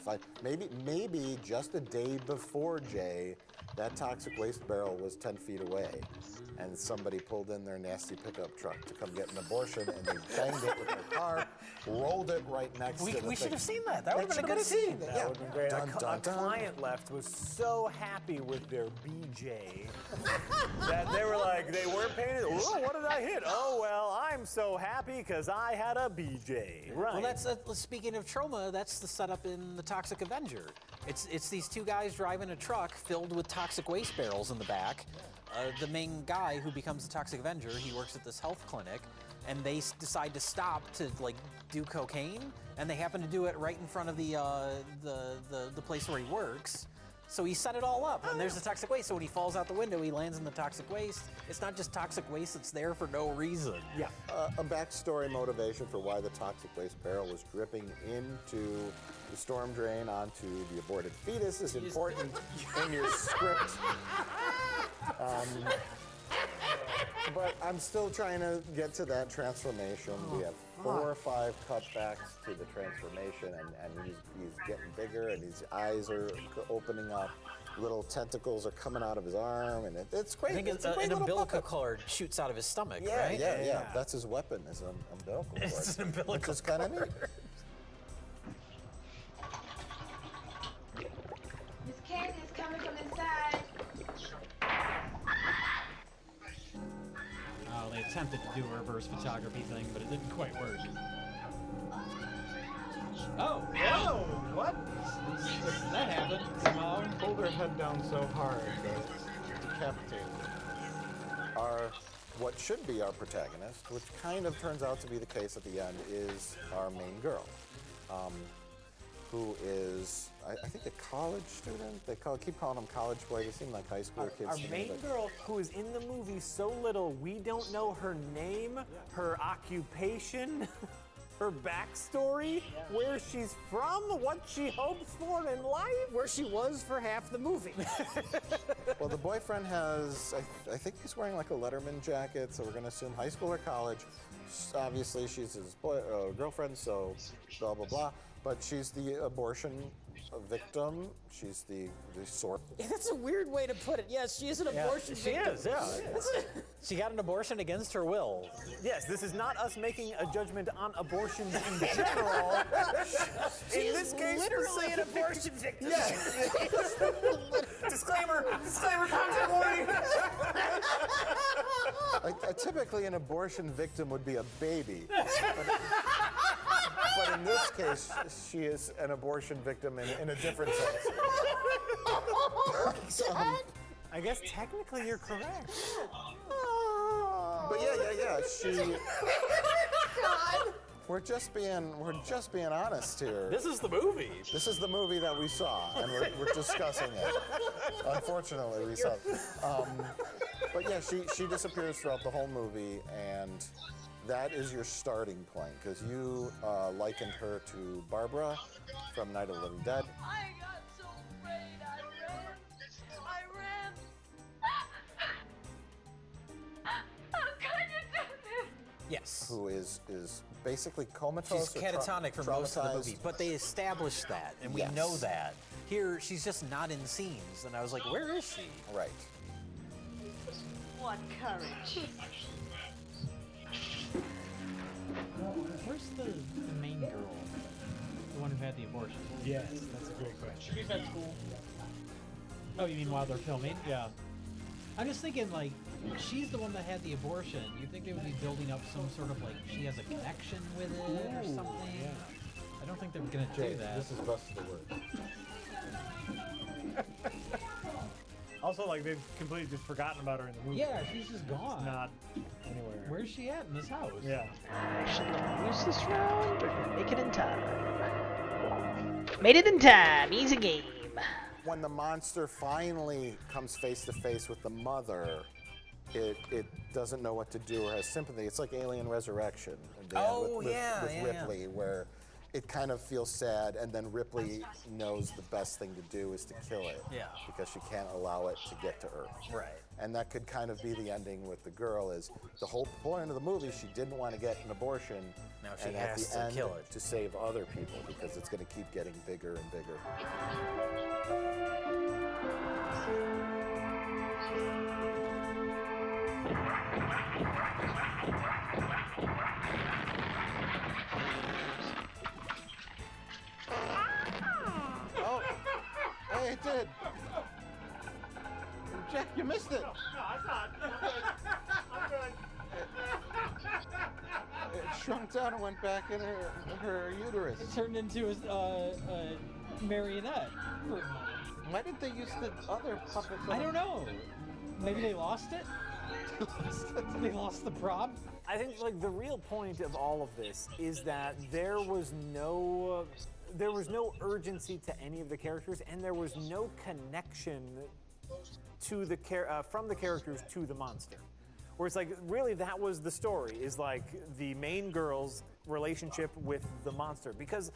Maybe just a day before, Jay, that toxic waste barrel was 10 feet away, and somebody pulled in their nasty pickup truck to come get an abortion, and they banged it with their car, rolled it right next to the thing. We should have seen that. That would have been a good scene. That would have been great. Dun, dun, A dun. client left was so happy with their BJ that they were like, they weren't paying it. Oh, what did I hit? Oh, well, I'm so happy because I had a BJ. Right. Well, that's speaking of trauma. That's the setup in the Toxic Avenger. It's these two guys driving a truck filled with toxic waste barrels in the back. The main guy who becomes the Toxic Avenger, he works at this health clinic, and they decide to stop to do cocaine, and they happen to do it right in front of the place where he works. So he set it all up, and there's the toxic waste. So when he falls out the window, he lands in the toxic waste. It's not just toxic waste; it's there for no reason. Yeah. A backstory motivation for why the toxic waste barrel was dripping into the storm drain onto the aborted fetus is important in your script. But I'm still trying to get to that transformation. We have 4 or 5 cutbacks to the transformation, and he's getting bigger, and his eyes are opening up. Little tentacles are coming out of his arm, and it's great. I think it's a great an little umbilical puppet. cord shoots out of his stomach, Yeah, right? yeah. That's his weapon, is an umbilical cord. It's an umbilical which is kind of neat. Miss Candy's coming from inside. Oh, they attempted to do a reverse photography thing, but it didn't quite work. Oh! Whoa! What? That happened somehow. Pulled her head down so hard that it's decapitated. What should be our protagonist, which kind of turns out to be the case at the end, is our main girl, who is, I think, a college student. They keep calling them college boy. They seem like high school kids. Our to me, main but- girl, who is in the movie so little, we don't know her name, her occupation, her backstory, where she's from, what she hopes for in life. Where she was for half the movie. Well, the boyfriend has, I think he's wearing like a Letterman jacket, so we're going to assume high school or college. Obviously, she's his girlfriend, so blah, blah, blah. But she's the abortion victim. She's the sort. Yeah, that's a weird way to put it. Yes, she is an abortion victim. She got an abortion against her will. Yes, this is not us making a judgment on abortions in general. In this case, literally an abortion victim. Yes. Disclaimer, content warning. Typically, an abortion victim would be a baby. But in this case, she is an abortion victim in a different sense. I guess technically you're correct. But yeah. We're just being honest here. This is the movie. This is the movie that we saw, and we're discussing it. Unfortunately, we saw it. But yeah, she disappears throughout the whole movie, and that is your starting point, because you likened her to Barbara from Night of the Living Dead. I got so afraid. I ran. How could you do this? Yes. Who is basically comatose. She's or catatonic for most of the movie, traumatized. but they established that, and we Yes. know that. Here, she's just not in scenes, and I was like, where is she? Right. What courage. Where's the main girl? The one who had the abortion? Yes, that's a great question. She's at school. Oh, you mean while they're filming? Yeah. I'm just thinking, like, she's the one that had the abortion. You think they would be building up some sort of, like, she has a connection with it or something? Yeah. I don't think they're gonna Jay, do that. this is busted the word. Also, like, they've completely just forgotten about her in the movie. Yeah, she's just gone. She's not anywhere. Where's she at in this house? Yeah. I shouldn't have used this round, but we're gonna make it in time. Made it in time. Easy game. When the monster finally comes face to face with the mother, it doesn't know what to do or has sympathy. It's like Alien Resurrection. With Ripley, where it kind of feels sad, and then Ripley knows the best thing to do is to kill it. Yeah. Because she can't allow it to get to Earth. Right. And that could kind of be the ending with the girl. Is the whole point of the movie? She didn't want to get an abortion. Now she and has at the to end, kill it to save other people because it's going to keep getting bigger and bigger. Oh, hey, it did. Jack, you missed it. No, I'm not. I'm good. It shrunk down and went back in her uterus. It turned into a marionette for a moment. Why didn't they use the other puppets? I don't know. Maybe they lost it? They lost the prop? I think like the real point of all of this is that there was no urgency to any of the characters, and there was no connection to the from the characters to the monster. Where it's like really that was the story, is like the main girl's relationship with the monster, because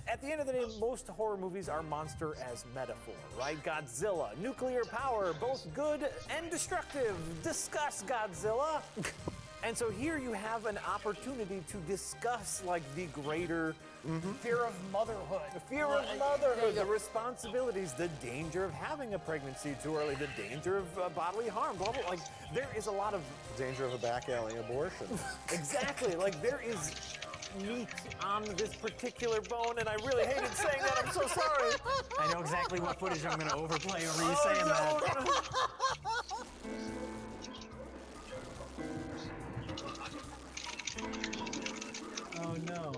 at the end of the day, most horror movies are monster as metaphor, right? Godzilla, nuclear power, both good and destructive. Discuss Godzilla. And so here you have an opportunity to discuss like the greater fear of motherhood. The fear of motherhood, the responsibilities, the danger of having a pregnancy too early, the danger of bodily harm, blah, blah. Like, there is a lot of danger of a back alley abortion. Exactly. Like, there is meat on this particular bone, and I really hated saying that. I'm so sorry. I know exactly what footage I'm going to overplay over you saying that. Oh no.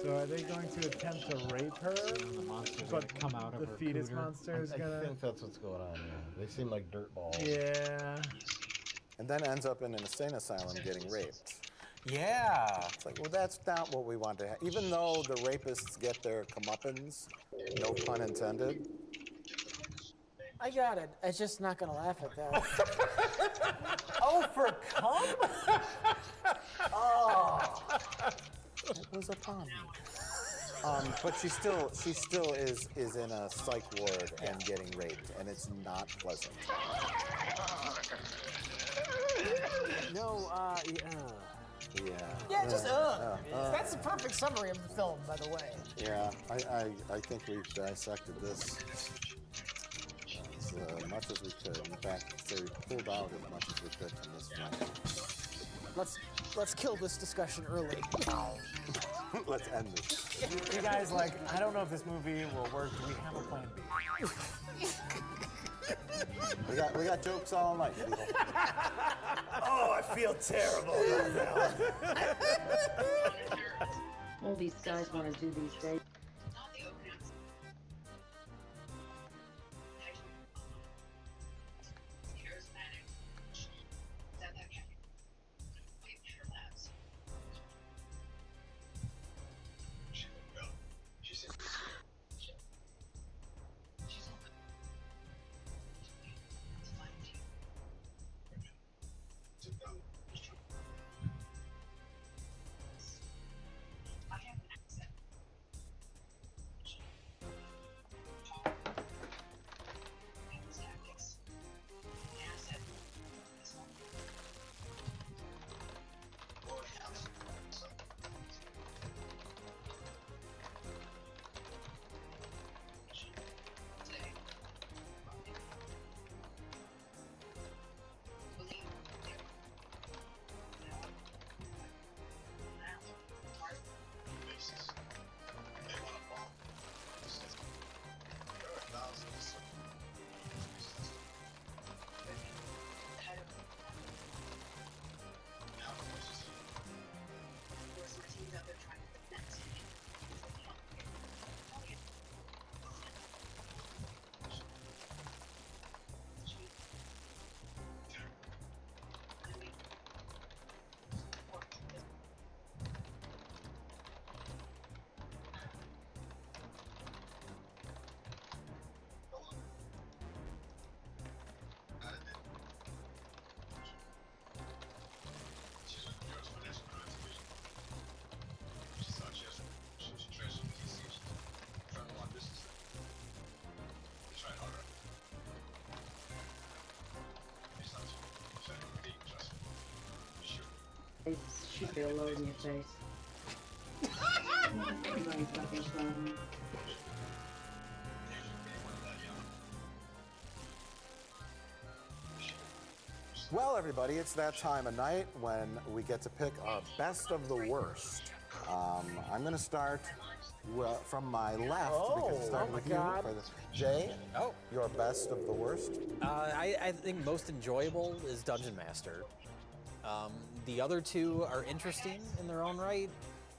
So are they going to attempt to rape her? The monster's gonna come out of the her fetus cooter. monster is gonna. I think that's what's going on. Yeah, they seem like dirt balls. Yeah. And then ends up in an insane asylum getting raped. Yeah. It's like, well, that's not what we want to have. Even though the rapists get their comeuppance, no pun intended. I got it. I'm just not going to laugh at that. Oh, for cum? Oh. It was a pun. But she still is in a psych ward and getting raped, and it's not pleasant. No, Yeah, just That's the perfect summary of the film, by the way. Yeah, I think we've dissected this as much as we could. In fact, they pulled out as much as we could from this film. Let's kill this discussion early. Let's end this. You guys, like, I don't know if this movie will work. Do we have a plan B? We got jokes all night, people. Oh, I feel terrible right now. All these guys want to do these days. Shoot a load in your face. Very fucking fun. Well, everybody, it's that time of night when we get to pick our best of the worst. I'm going to start from my left because it started with you. Jay, your best of the worst? I think most enjoyable is Dungeon Master. The other two are interesting in their own right.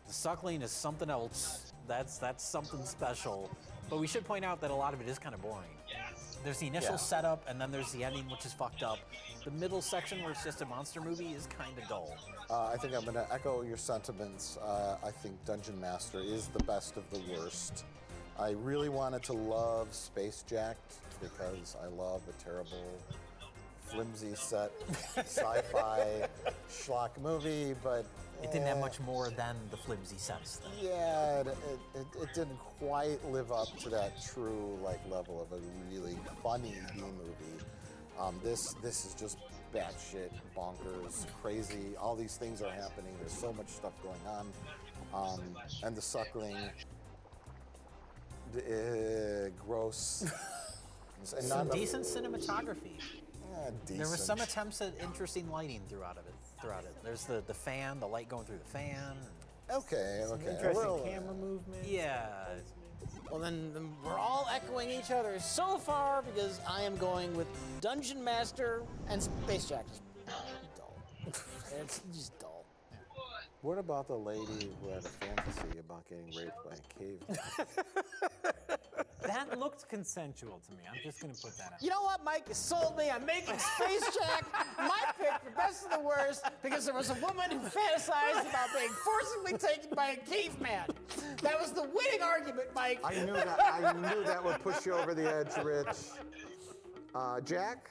The Suckling is something else. That's something special. But we should point out that a lot of it is kind of boring. There's the initial setup, and then there's the ending, which is fucked up. The middle section, where it's just a monster movie, is kind of dull. I think I'm going to echo your sentiments. I think Dungeon Master is the best of the worst. I really wanted to love Space Jacked because I love a terrible, flimsy set sci-fi schlock movie, but it didn't have much more than the flimsy sets. Yeah, it didn't quite live up to that true level of a really funny B movie. This is just batshit bonkers, crazy. All these things are happening. There's so much stuff going on, and the Suckling, gross. Some decent cinematography. Decent. There was some attempts at interesting lighting throughout it. There's the fan, the light going through the fan. Okay. Interesting camera movement. Yeah. Well, then we're all echoing each other so far because I am going with Dungeon Master and Space Jack. Dull. It's just dull. What about the lady who had a fantasy about getting raped by a cave? That looked consensual to me. I'm just going to put that out. You know what, Mike? You sold me. I'm making Space Jack my pick for best of the worst because there was a woman who fantasized about being forcibly taken by a caveman. That was the winning argument, Mike. I knew that would push you over the edge, Rich. Jack?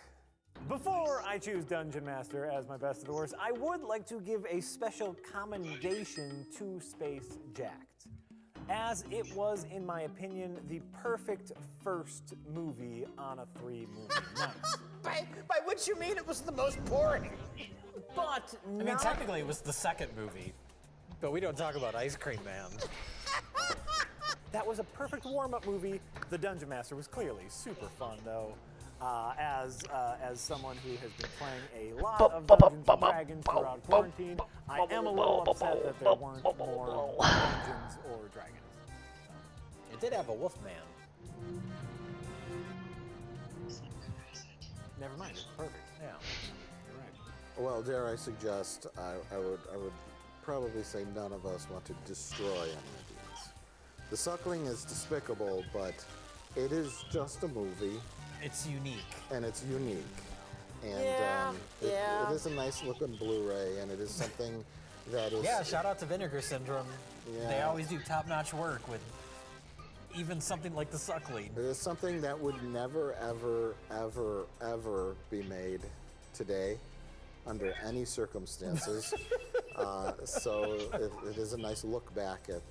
Before I choose Dungeon Master as my best of the worst, I would like to give a special commendation to Space Jacked, as it was, in my opinion, the perfect first movie on a 3-movie night. By which you mean it was the most boring. But I mean, technically it was the second movie, but we don't talk about Ice Cream Man. That was a perfect warm-up movie. The Dungeon Master was clearly super fun, though. As someone who has been playing a lot of Dungeons & Dragons throughout quarantine, I am a little upset that there weren't more Dungeons or Dragons. It did have a Wolfman. Never mind, it's perfect. Yeah, you're right. Well, dare I suggest, I would probably say none of us want to destroy any of these. The Suckling is despicable, but it is just a movie. It's unique. And it's unique. And it is a nice looking Blu-ray, and it is something that is... Yeah, shout out to Vinegar Syndrome. Yeah. They always do top-notch work with even something like The Suckling. It is something that would never, ever, ever, ever be made today under any circumstances. So it is a nice look back at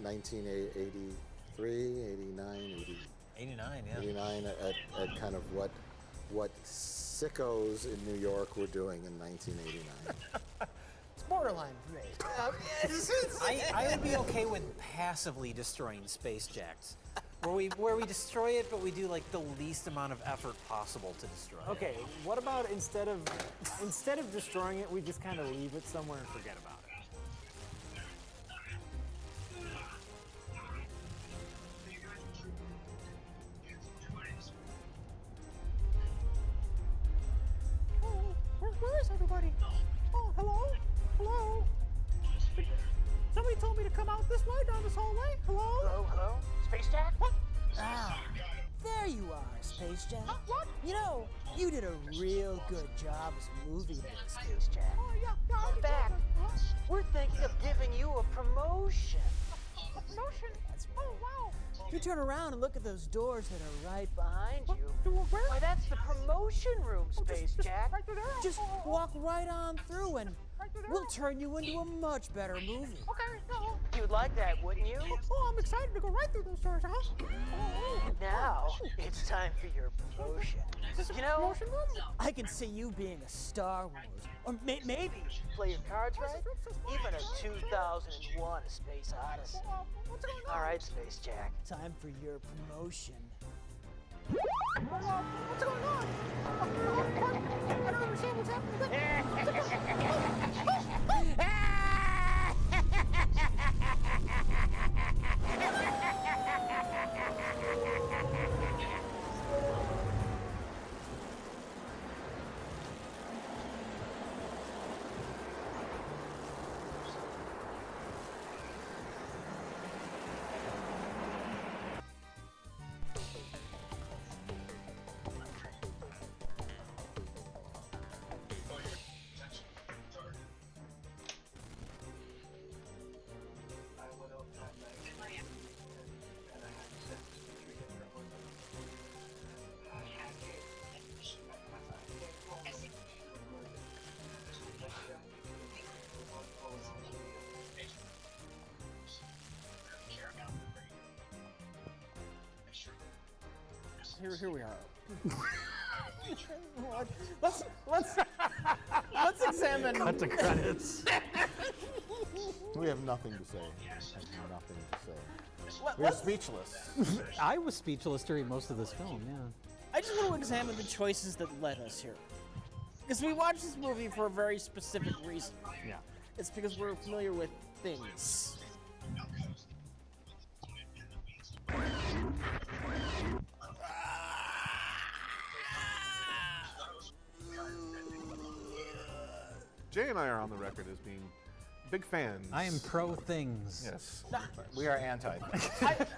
1983, 89, 89, yeah. 89 at kind of what sickos in New York were doing in 1989. It's borderline for me. I would be okay with passively destroying Space Jacks, where we destroy it, but we do like the least amount of effort possible to destroy it. Okay, what about instead of destroying it, we just kind of leave it somewhere and forget about it? Where is everybody? Oh, hello? Hello? Somebody told me to come out this way, down this hallway. Hello? Hello? Space Jack? What? Ah, there you are, Space Jack. What? You know, you did a real good job as a movie there, Space Jack. Oh, yeah. In fact, we're thinking of giving you a promotion. A promotion? Oh, wow. You turn around and look at those doors that are right behind you. Where? Why, that's the promotion room, Space Jack. Right there. Just walk right on through and We'll turn you into a much better movie. Okay, no. You'd like that, wouldn't you? Oh, I'm excited to go right through those doors, huh? Now, it's time for your promotion. You know, I can see you being a Star Wars. Or maybe, play your cards right, even a 2001 A Space Odyssey. All right, Space Jack, time for your promotion. What's going on? I don't understand what's Here we are. Let's examine. Cut to credits. We have nothing to say. Nothing to say. We're speechless. I was speechless during most of this film, yeah. I just want to examine the choices that led us here. Because we watched this movie for a very specific reason. Yeah. It's because we're familiar with things. Jay and I are on the record as being big fans. I am pro things. Yes. We are anti.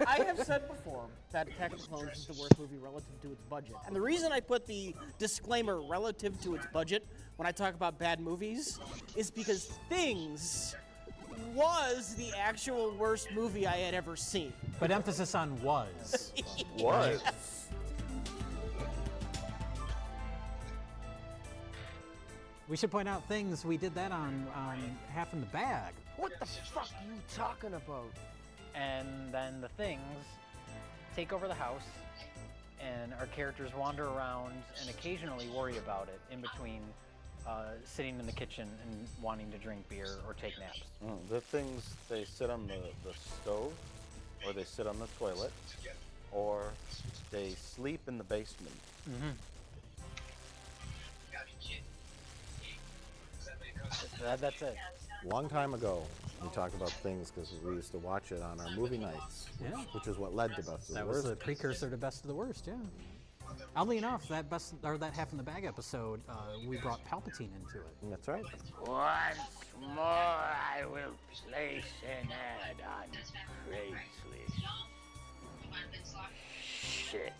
I have said before that Attack of the Clones is the worst movie relative to its budget. And the reason I put the disclaimer relative to its budget when I talk about bad movies is because Things was the actual worst movie I had ever seen. But emphasis on was. Was. We should point out Things, we did that on Half in the Bag. What the fuck are you talking about? And then the things take over the house, and our characters wander around and occasionally worry about it in between sitting in the kitchen and wanting to drink beer or take naps. The things, they sit on the stove, or they sit on the toilet, or they sleep in the basement. Mm-hmm. That's it. Long time ago, we talked about Things because we used to watch it on our movie nights, which is what led to Best of the That Worst. was the precursor to Best of the Worst, yeah. Oddly enough, that Half in the Bag episode, we brought Palpatine into it. That's right. Once more, I will place an ad on Craigslist. Shit.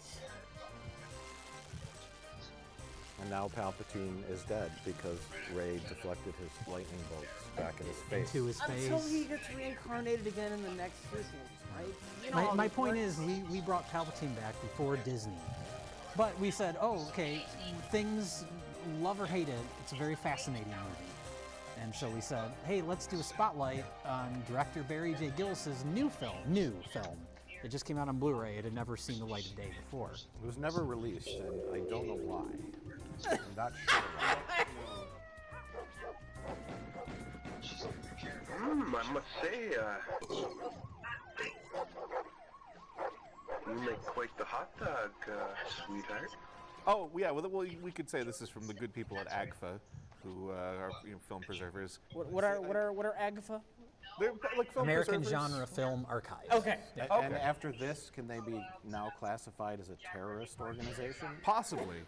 And now Palpatine is dead because Rey deflected his lightning bolts back in his face. Into his Until face. he gets reincarnated again in the next sequels, right? You know, My point is, we brought Palpatine back before Disney. But we said, oh, okay, Things, love or hate it, it's a very fascinating movie. And so we said, hey, let's do a spotlight on director Barry J. Gillis's new film. It just came out on Blu-ray. It had never seen the light of day before. It was never released, and I don't know why. I'm not sure why. I must say, you make quite the hot dog, sweetheart. Oh, yeah, well, we could say this is from the good people at AGFA, who are film preservers. What are AGFA? They're like film American preservers. Genre Film Archive. Okay. And after this, can they be now classified as a terrorist organization? Possibly.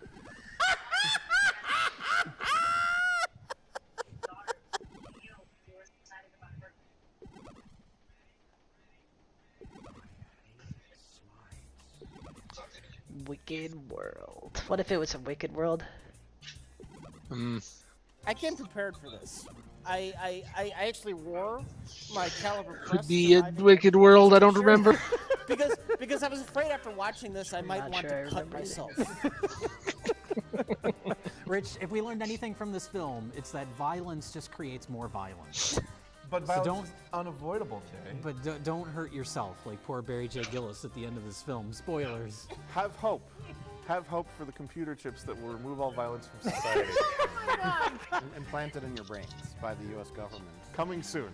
Wicked World. What if it was a Wicked World? I came prepared for this. I actually wore my caliber Could crest be a surviving Wicked World, I don't remember. because I was afraid after watching this I might want to cut myself. Rich, if we learned anything from this film, it's that violence just creates more violence. But violence is unavoidable, Jay. But don't hurt yourself like poor Barry J. Gillis at the end of this film. Spoilers. Have hope. Have hope for the computer chips that will remove all violence from society. Implanted in your brains by the U.S. government. Coming soon.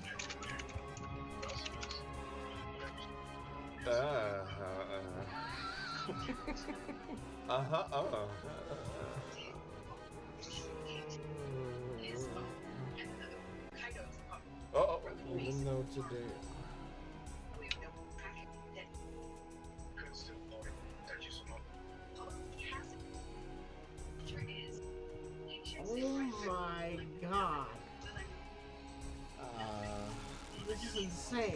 Oh, no today. Oh my god. This is insane.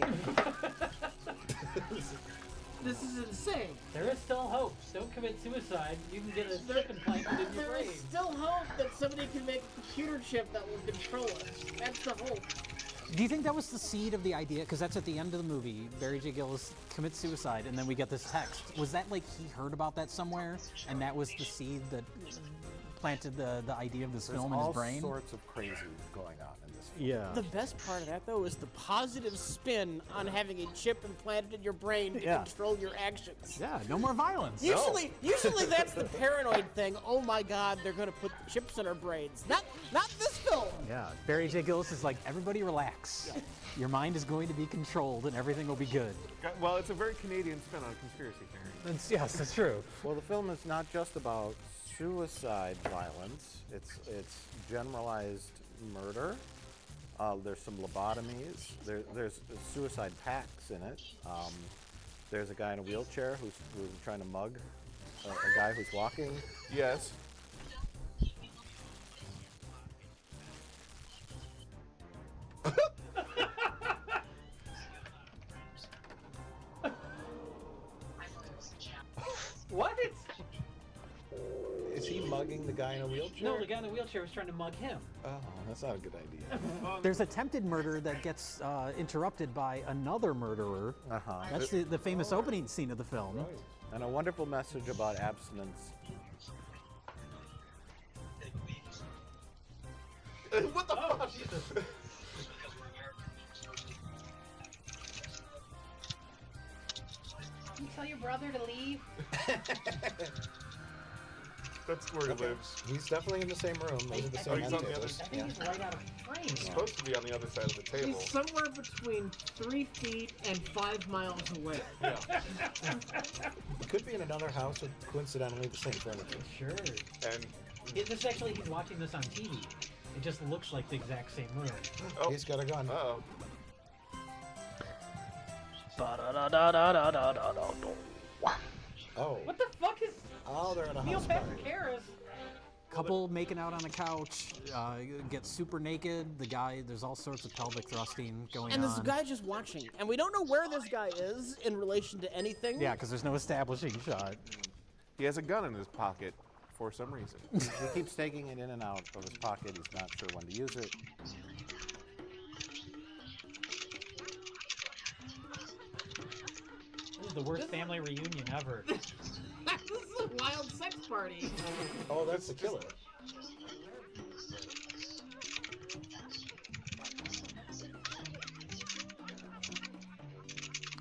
This is insane. There is still hope. Don't commit suicide. You can get a chip implanted in your There brain. is still hope that somebody can make a computer chip that will control us. That's the hope. Do you think that was the seed of the idea? Because that's at the end of the movie. Barry J. Gillis commits suicide, and then we get this text. Was that like he heard about that somewhere, and that was the seed that planted the idea of this film in his brain? There's all sorts of crazy going on in this film. Yeah. The best part of that, though, is the positive spin on having a chip implanted in your brain to control your actions. Yeah, no more violence. Usually that's the paranoid thing. Oh my God, they're going to put chips in our brains. Not this film. Yeah, Barry J. Gillis is like, everybody relax. Your mind is going to be controlled, and everything will be good. Well, it's a very Canadian spin on a conspiracy theory. Yes, that's true. Well, the film is not just about suicide violence. It's generalized murder. There's some lobotomies. There's suicide pacts in it. There's a guy in a wheelchair who's trying to mug a guy who's walking. Yes. What? Is he mugging the guy in a wheelchair? No, the guy in the wheelchair was trying to mug him. Oh, that's not a good idea. There's attempted murder that gets interrupted by another murderer. That's the famous opening scene of the film. Right. And a wonderful message about abstinence. What the fuck? Can you tell your brother to leave? That's where he lives. He's definitely in the same room. Those are the same he's on the other tables. I think he's right out of frame. He's supposed to be on the other side of the table. He's somewhere between 3 feet and 5 miles away. Yeah. He could be in another house with coincidentally the same furniture. Sure. And This actually, he's watching this on TV. It just looks like the exact same room. Oh, he's got a gun. Uh-oh. Oh. What the fuck is Oh, they're at a Neil house party. Patrick Harris? Couple making out on a couch, get super naked. The guy, there's all sorts of pelvic thrusting going on. And this guy just watching. And we don't know where this guy is in relation to anything. Yeah, because there's no establishing shot. He has a gun in his pocket for some reason. He keeps taking it in and out of his pocket. He's not sure when to use it. This is the worst family reunion ever. This is a wild sex party. Oh, that's the killer.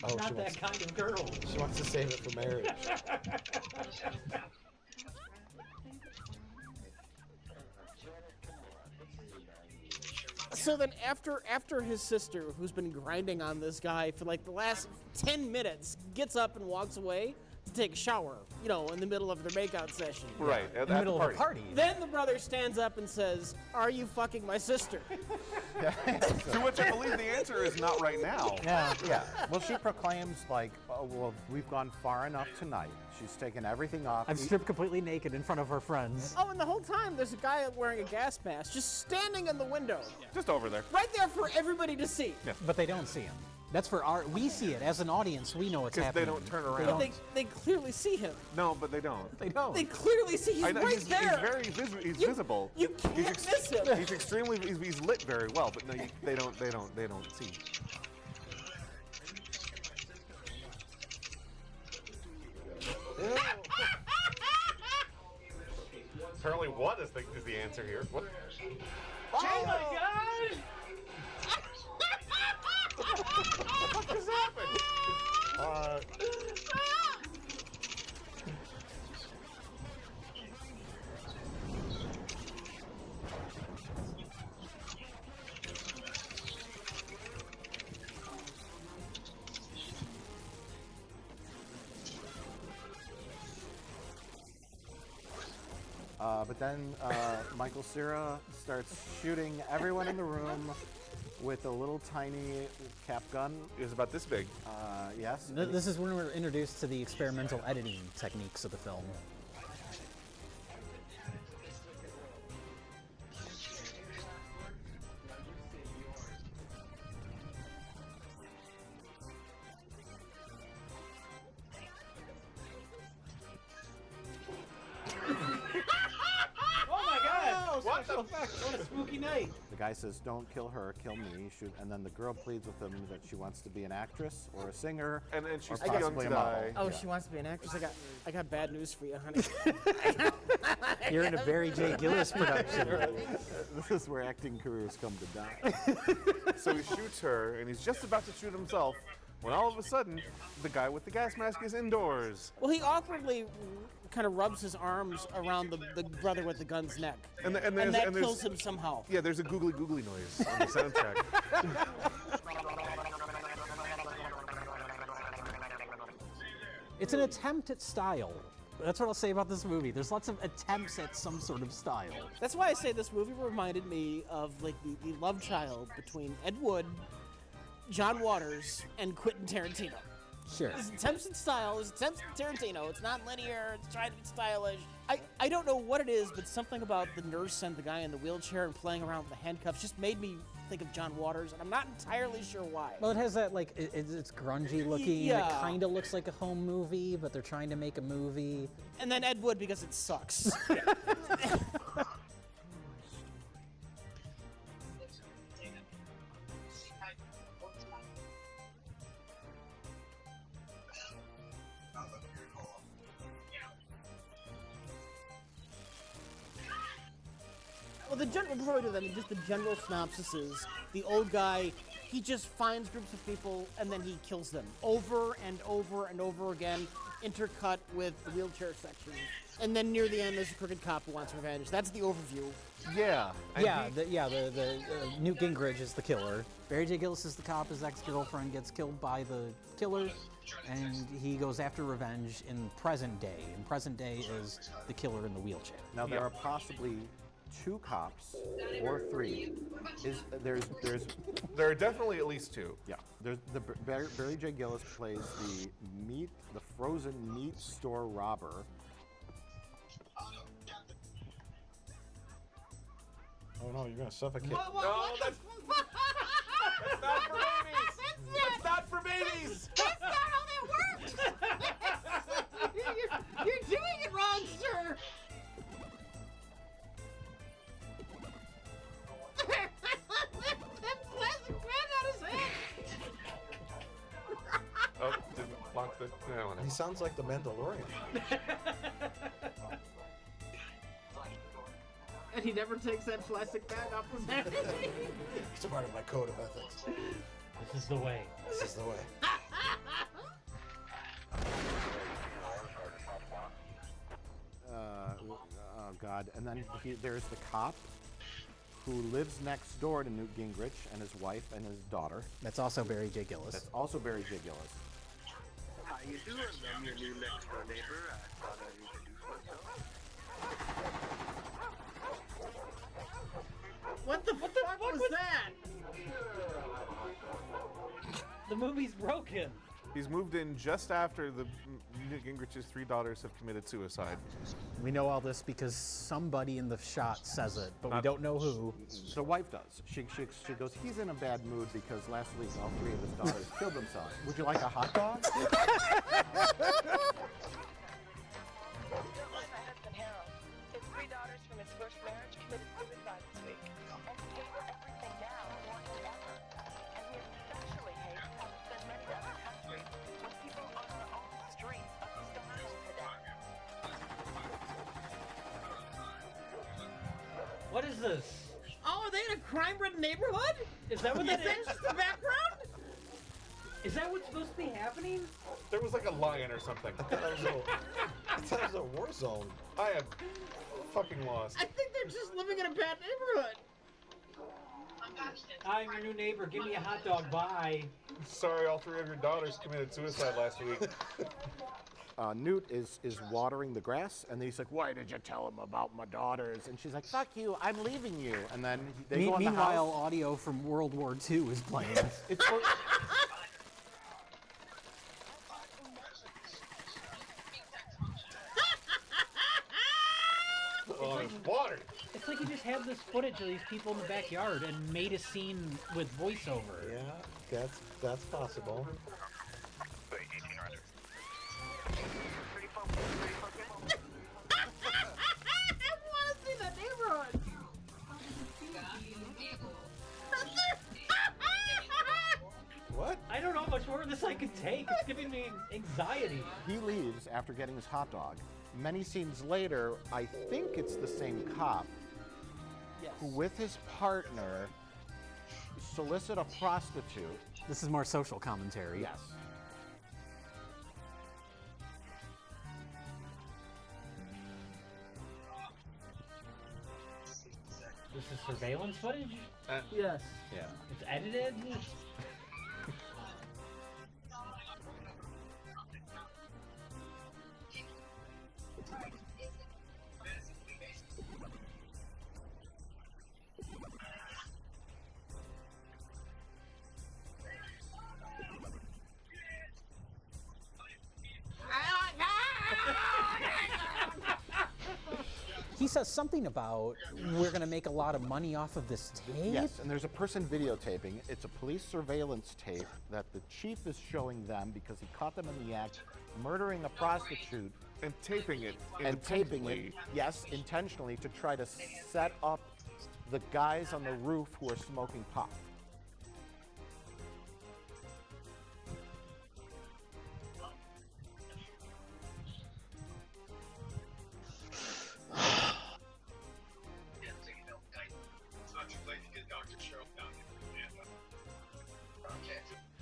Oh, Not that kind of girl. She wants to save it for marriage. So then after his sister, who's been grinding on this guy for like the last 10 minutes, gets up and walks away to take a shower, you know, in the middle of their makeout session. Right, in the middle of a party. Then the brother stands up and says, "Are you fucking my sister?" To which I believe the answer is not right now. Yeah. Well, she proclaims like, oh, well, we've gone far enough tonight. She's taken everything off. I'm stripped completely naked in front of her friends. Oh, and the whole time there's a guy wearing a gas mask just standing in the window. Just over there. Right there for everybody to see. But they don't see him. That's for our. We see it as an audience. We know what's Because they happening. don't turn They around. don't- They clearly see him. No, but they don't. They don't. They clearly see he's I know, right he's there. very visible. You can't miss him. He's extremely. He's lit very well, but no, they don't see. Apparently, what is the answer here? What? Oh my god! What just happened? But then Michael Cera starts shooting everyone in the room with a little tiny cap gun. It was about this big. Yes. This is when we're introduced to the experimental editing techniques of the film. Oh my god! What Special effects. What a spooky night. The guy says, "Don't kill her, kill me." Shoot, and then the girl pleads with him that she wants to be an actress or a singer, and she's or possibly a model. Oh, Yeah. she wants to be an actress. I got bad news for you, honey. You're in a Barry J. Gillis production. This is where acting careers come to die. So he shoots her, and he's just about to shoot himself, when all of a sudden, the guy with the gas mask is indoors. Well, he awkwardly kind of rubs his arms around the brother with the gun's neck. And that there's- kills him somehow. Yeah, there's a googly googly noise on the soundtrack. It's an attempt at style. That's what I'll say about this movie. There's lots of attempts at some sort of style. That's why I say this movie reminded me of like the love child between Ed Wood, John Waters, and Quentin Tarantino. Sure. There's attempts at style, there's attempts at Tarantino. It's not linear, it's trying to be stylish. I don't know what it is, but something about the nurse and the guy in the wheelchair and playing around with the handcuffs just made me think of John Waters, and I'm not entirely sure why. Well, it has that, like, it's grungy looking. Yeah. It kind of looks like a home movie, but they're trying to make a movie. And then Ed Wood because it sucks. Well, before we do that, just the general synopsis is the old guy, he just finds groups of people and then he kills them over and over and over again, intercut with the wheelchair section. And then near the end, there's a crooked cop who wants revenge. That's the overview. Yeah. The Newt Gingrich is the killer. Barry J. Gillis is the cop. His ex-girlfriend gets killed by the killer, and he goes after revenge in present day. And present day is the killer in the wheelchair. Now there are possibly 2 cops or 3. There are definitely at least 2. Yeah. There's Barry J. Gillis plays the frozen meat store robber. Oh no, you're gonna suffocate. No, that's not for babies. That's not for babies. That's not how that works! you're doing it wrong, sir! That plastic man out his head! Oh, didn't lock the... No, He sounds like the Mandalorian. And he never takes that plastic bag off his head. It's a part of my code of ethics. This is the way. This is the way. Oh God! And then there's the cop who lives next door to Newt Gingrich and his wife and his daughter. That's also Barry J. Gillis. That's also Barry J. Gillis. How you doing? I'm your new next door neighbor. I thought I'd introduce myself. What the fuck was that? The movie's broken. He's moved in just after the Newt Gingrich's 3 daughters have committed suicide. We know all this because somebody in the shot says it, but we don't know who. The wife does. She goes, he's in a bad mood because last week all 3 of his daughters killed themselves. Would you like a hot dog? My husband Harold. His 3 daughters from his first marriage committed suicide this week. And he hates everything now more than ever. And he especially hates how we spend many other countries with people on our own streets of starving to death. What is this? Oh, are they in a crime-ridden neighborhood? Is that what that Is that is? just the background? Is that what's supposed to be happening? There was like a lion or something. I thought it was a war zone. I am fucking lost. I think they're just living in a bad neighborhood. I'm your new neighbor. Give me a hot dog. Bye. Sorry, all 3 of your daughters committed suicide last week. Newt is watering the grass, and then he's like, "Why did you tell him about my daughters?" And she's like, "Fuck you, I'm leaving you." And then they go in the Meanwhile, house. audio from World War II is playing. It's for, Oh, it's water. It's like he just had this footage of these people in the backyard and made a scene with voiceover. Yeah, that's possible. I want to see that neighborhood. What? I don't know how much more of this I could take. It's giving me anxiety. he leaves after getting his hot dog. Many scenes later, I think it's the same cop who, with his partner, solicit a prostitute. This is more social commentary. Yes. This is surveillance footage? Yes. Yeah. It's edited? He says something about we're going to make a lot of money off of this tape. Yes, and there's a person videotaping. It's a police surveillance tape that the chief is showing them because he caught them in the act murdering a prostitute. And taping it. And taping it, intentionally. yes, intentionally to try to set up the guys on the roof who are smoking pot.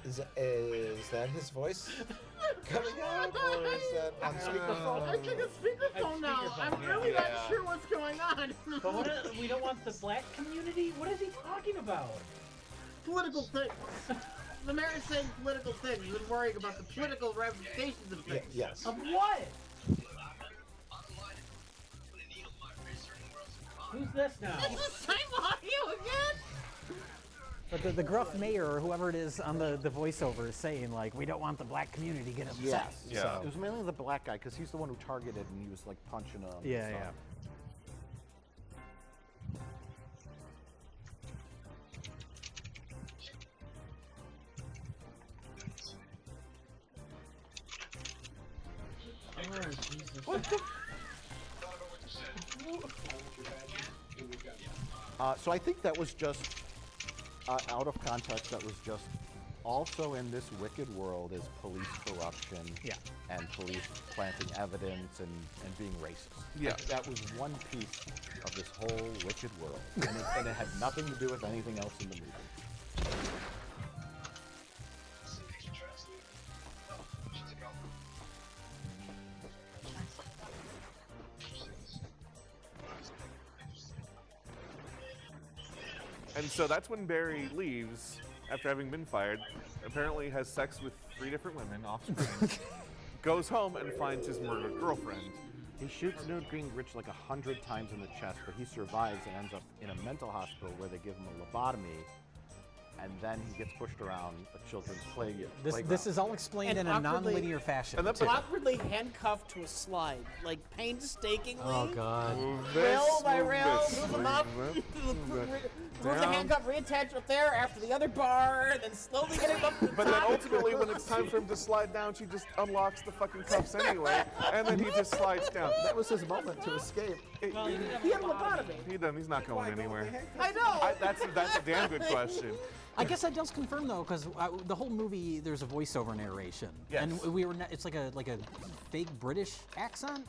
Is that his voice coming out, or is that on speakerphone? I think it's speakerphone now. I'm really not sure what's going on. But what we don't want the black community? What is he talking about? Political things. The mayor is saying political things and worrying about the political ramifications of things. Yes. Of what? Who's this now? It's the same audio again? But the gruff mayor or whoever it is on the voiceover is saying, like, we don't want the black community to get upset. Yes. Yeah. So it was mainly the black guy because he's the one who targeted and he was like punching him. Yeah, and yeah. stuff. Oh, Jesus. What the? So I think that was just out of context. That was just also in this wicked world is police corruption. Yeah. And police planting evidence and being racist. Yeah. That was one piece of this whole wicked world, and it had nothing to do with anything else in the movie. And so that's when Barry leaves after having been fired. Apparently has sex with 3 different women off screen. Goes home and finds his murdered girlfriend. He shoots Newt Gingrich like 100 times in the chest, but he survives and ends up in a mental hospital where they give him a lobotomy, and then he gets pushed around a children's playground. This is all explained in a awkwardly- non-linear fashion. And then awkwardly handcuffed to a slide, like painstakingly. Oh, God. Rail by rail, move them up. Move the Down. handcuff, reattach up there after the other bar, and then slowly get him up to the But then top. ultimately, when it's time for him to slide down, she just unlocks the fucking cuffs anyway, and then he just slides down. That was his moment to escape. He had a lobotomy. He doesn't. He's not going anywhere. I know. That's a damn good question. I guess that does confirm though, because the whole movie there's a voiceover narration, Yes. and we were it's like a fake British accent.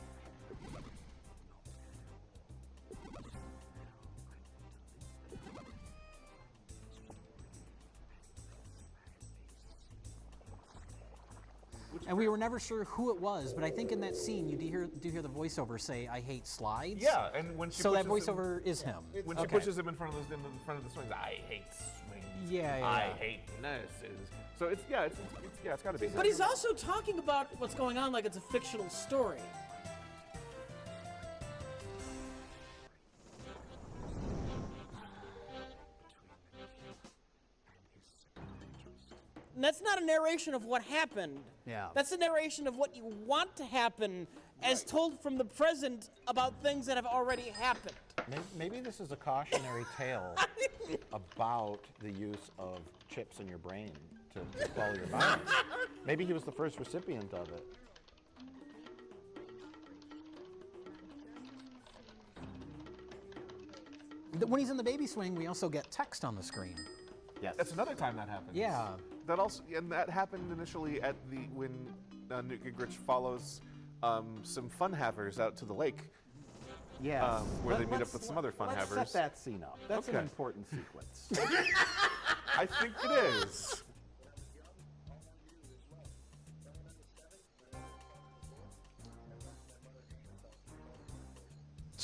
And we were never sure who it was, but I think in that scene you do hear the voiceover say, "I hate slides." Yeah, and when she so that pushes voiceover is him. When she pushes him in front of the swings, I hate swings. Yeah. I hate nurses. So it's got to be. But he's also talking about what's going on like it's a fictional story. And that's not a narration of what happened. Yeah. That's a narration of what you want to happen as told from the present about things that have already happened. Maybe this is a cautionary tale about the use of chips in your brain to follow your balance. Maybe he was the first recipient of it. When he's in the baby swing, we also get text on the screen. Yes. That's another time that happens. Yeah. That also, and that happened initially at when Newt Gingrich follows some fun havers out to the lake. Yeah. Where they meet up with some other fun havers. Let's set that scene up. That's Okay. an important sequence. I think it is.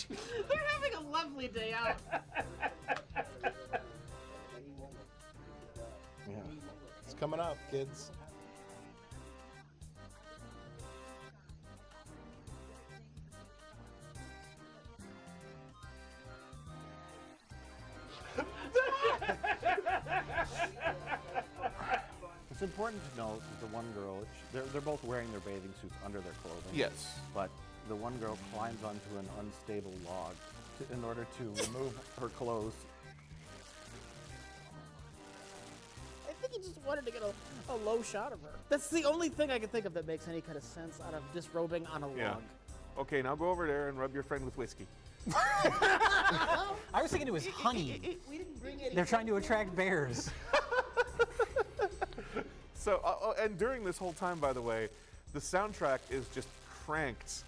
They're having a lovely day out. Yeah. It's coming up, kids. It's important to note that the one girl, they're both wearing their bathing suits under their clothing. Yes. But the one girl climbs onto an unstable log in order to remove her clothes. I think he just wanted to get a low shot of her. That's the only thing I can think of that makes any kind of sense out of disrobing on a Yeah. log. Okay, now go over there and rub your friend with whiskey. I was thinking it was honey. We didn't bring any. They're trying to attract bears. So, and during this whole time, by the way, the soundtrack is just cranked.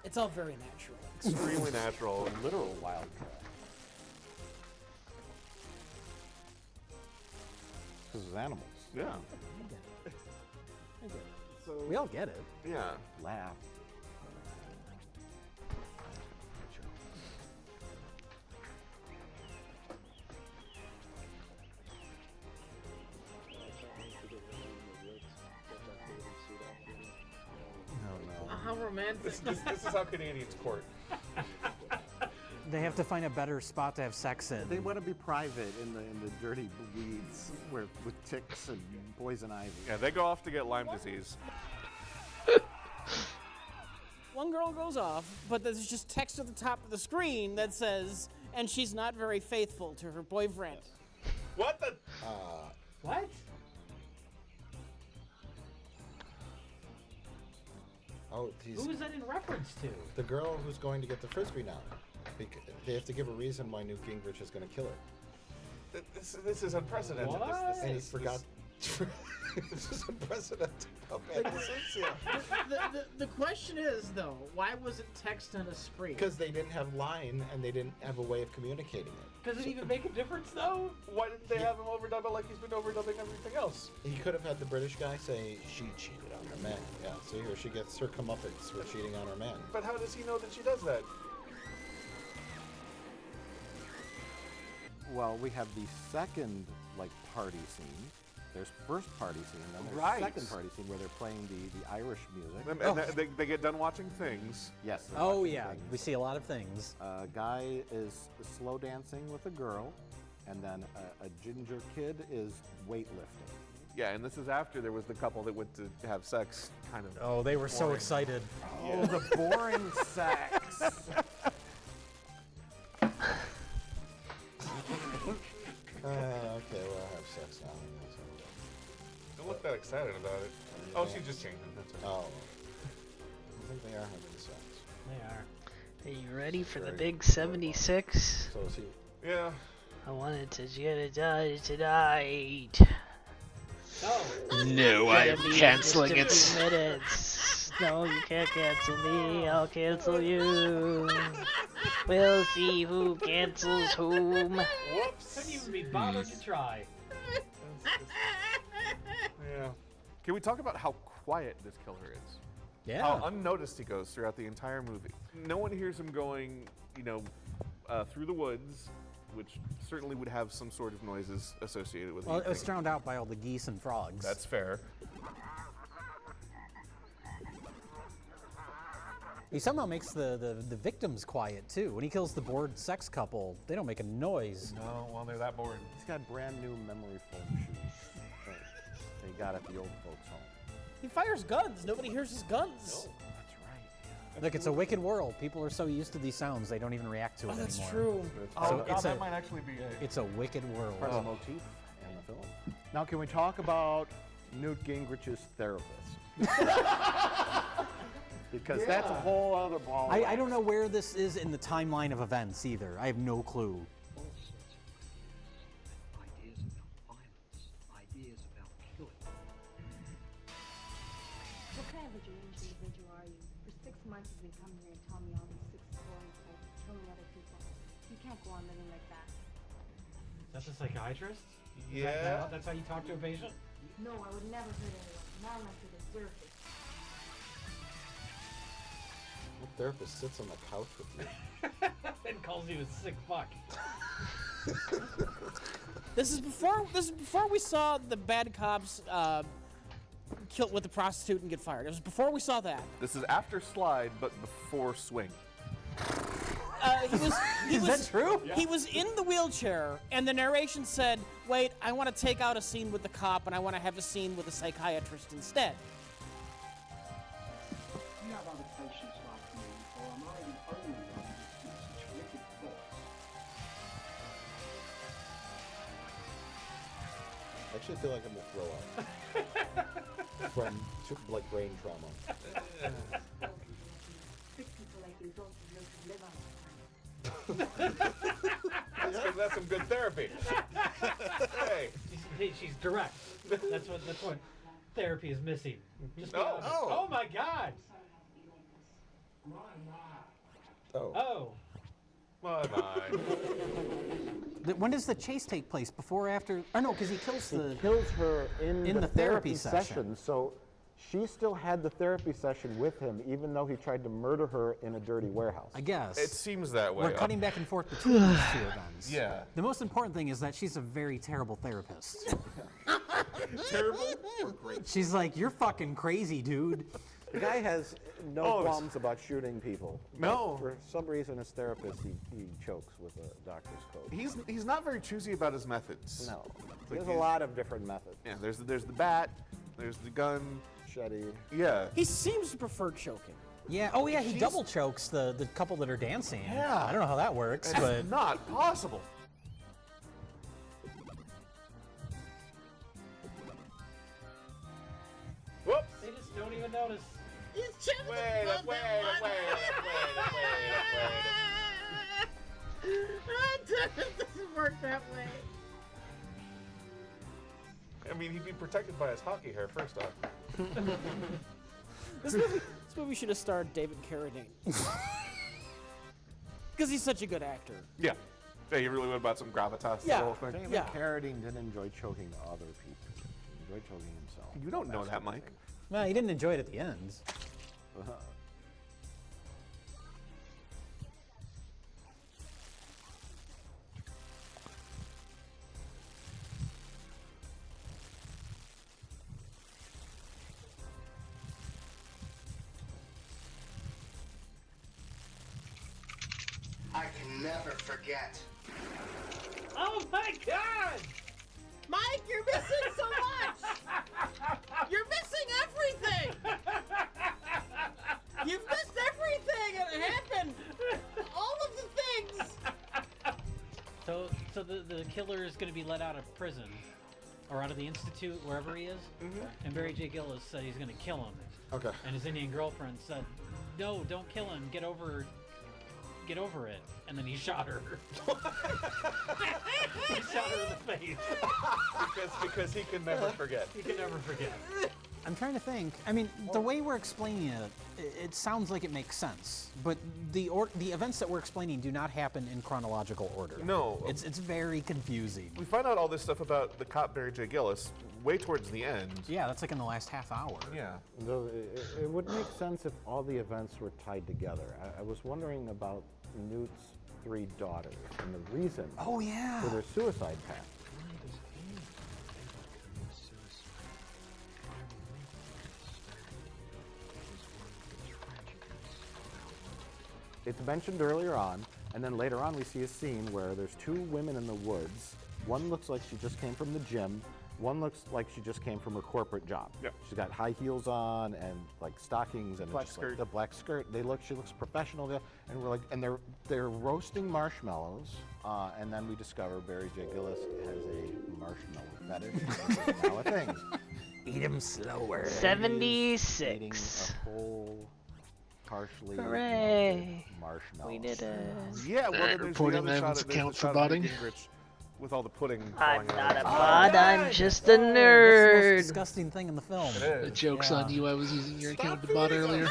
It's all very natural. Extremely natural. Literal wildcat. Because it's animals. Yeah. So we all get it. Yeah. Laugh. How romantic. This is how Canadians court. They have to find a better spot to have sex in. They want to be private in the dirty weeds with ticks and poison ivy. Yeah, they go off to get Lyme disease. One girl goes off, but there's just text at the top of the screen that says, and she's not very faithful to her boyfriend. What the? What? Oh, he's Who is that in reference to? the girl who's going to get the frisbee now. They have to give a reason why Newt Gingrich is going to kill her. This is unprecedented. What? And he forgot. This is unprecedented. How bad this is, yeah. The question is, though, why was it text on a screen? Because they didn't have line and they didn't have a way of communicating it. Does it even make a difference, though? Why didn't they have him overdub it like he's been overdubbing everything else? He could have had the British guy say she cheated on her man. Yeah, see here, she gets her comeuppance for cheating on her man. But how does he know that she does that? Well, we have the second party scene. There's first party scene, then there's Right. second party scene where they're playing the Irish music. And they get done watching Things. Yes. they're Oh watching yeah, Things. we see a lot of things. A guy is slow dancing with a girl, and then a ginger kid is weightlifting. Yeah, and this is after there was the couple that went to have sex, kind of. Oh, they were so boring. excited. Oh, the boring sex. Okay, we'll have sex now. Don't look that excited about it. Oh, she's just changing. That's all. Oh. I think they are having sex. They are. Are you ready for the big 76? So is he. Yeah. I wanted to get it done tonight. Oh. No, I am Gonna be canceling just a it. few minutes. No, you can't cancel me. I'll cancel you. We'll see who cancels whom. Whoops. Couldn't even be bothered to try. Yeah. Can we talk about how quiet this killer is? Yeah. How unnoticed he goes throughout the entire movie. No one hears him going, through the woods, which certainly would have some sort of noises associated with it. Well, it was drowned out by all the geese and frogs. That's fair. He somehow makes the victims quiet too. When he kills the bored sex couple, they don't make a noise. No, well, they're that bored. He's got brand new memory foam shoes that he got at the old folks' home. He fires guns. Nobody hears his guns. Look, it's a wicked world. People are so used to these sounds they don't even react to it That's anymore. true. So that might actually be a... It's a wicked world. Part of the motif in the film. Now, can we talk about Newt Gingrich's therapist? Because that's a whole other ball. I don't know where this is in the timeline of events either. I have no clue. Ideas about violence, ideas about killing. What kind of a deranged individual are you? For 6 months you've been coming here and telling me all these sick stories about killing other people. You can't go on living like that. That's a psychiatrist? Is Yeah. that's how you talk to a patient? No, I would never hurt anyone, not unless they deserved it. What therapist sits on the couch with you? And calls you a sick fuck. This is before we saw the bad cops kill with the prostitute and get fired. It was before we saw that. This is after Slide, but before Swing. Is that true? He was in the wheelchair, and the narration said, "Wait, I want to take out a scene with the cop, and I want to have a scene with a psychiatrist instead." You have other patients like me, or am I the only one who thinks such wicked thoughts? I actually feel like I'm gonna throw up from like brain trauma. Sick people like you don't deserve to live on That's some good therapy. Hey. She's direct. That's what therapy is missing. Just Oh. Oh my God. Oh. Oh. My. When does the chase take place? Before or after? Oh no, because he kills He kills her in the therapy session. So she still had the therapy session with him, even though he tried to murder her in a dirty warehouse. I guess. It seems that way. We're cutting back and forth between these two events. Yeah. The most important thing is that she's a very terrible therapist. Terrible or great? She's like, you're fucking crazy, dude. The guy has no qualms about shooting people. No. For some reason, as therapist, he chokes with a doctor's coat. He's not very choosy about his methods. No. Like There's a lot of different methods. Yeah, there's the bat, there's the gun. Machete. Yeah. He seems to prefer choking. Yeah. Oh yeah, he double chokes the couple that are dancing. Yeah. I don't know how that works, It's but not possible. Whoops. They just don't even notice. He's chipping Wait. It doesn't work that way. I mean, he'd be protected by his hockey hair, first off. This movie should have starred David Carradine. Because he's such a good actor. Yeah. Yeah, he really went about some gravitas. Yeah. The whole thing. David Carradine didn't enjoy choking other people. He enjoyed choking himself. You don't know that, Mike. well, he didn't enjoy it at the end. I can never forget. Oh my God! Mike, you're missing so much! You're missing everything! You've missed everything that happened! All of the things! So the killer is going to be let out of prison, or out of the institute, wherever he is, and Barry J. Gillis said he's going to kill him. Okay. And his Indian girlfriend said, "No, don't kill him. Get over it." And then he shot her. He shot her in the face. because he can never forget. He can never forget. I'm trying to think. I mean, the way we're explaining it, it sounds like it makes sense. But the events that we're explaining do not happen in chronological order. No. It's very confusing. We find out all this stuff about the cop Barry J. Gillis way towards the end. Yeah, that's like in the last half hour. Yeah. Though it would make sense if all the events were tied together. I was wondering about Newt's 3 daughters and the reason for their suicide pact. It's mentioned earlier on, and then later on we see a scene where there's 2 women in the woods. One looks like she just came from the gym. One looks like she just came from her corporate job. Yep. She's got high heels on and like stockings and Black just, skirt. Like, the black skirt. She looks professional there, and we're like, and they're roasting marshmallows, and then we discover Barry J. Gillis has a marshmallow fetish. Now a thing. Eat 'em slower. 76. Eating a whole partially Hooray. melted marshmallow. We did it. Yeah, well, then there's the Reporting other shot Evans of account the for shot of botting. Newt Gingrich with all the pudding. I'm falling not out a of bot, I'm just a That's the most nerd. disgusting thing in the film. It The is. joke's on you. I was using your account to bot earlier.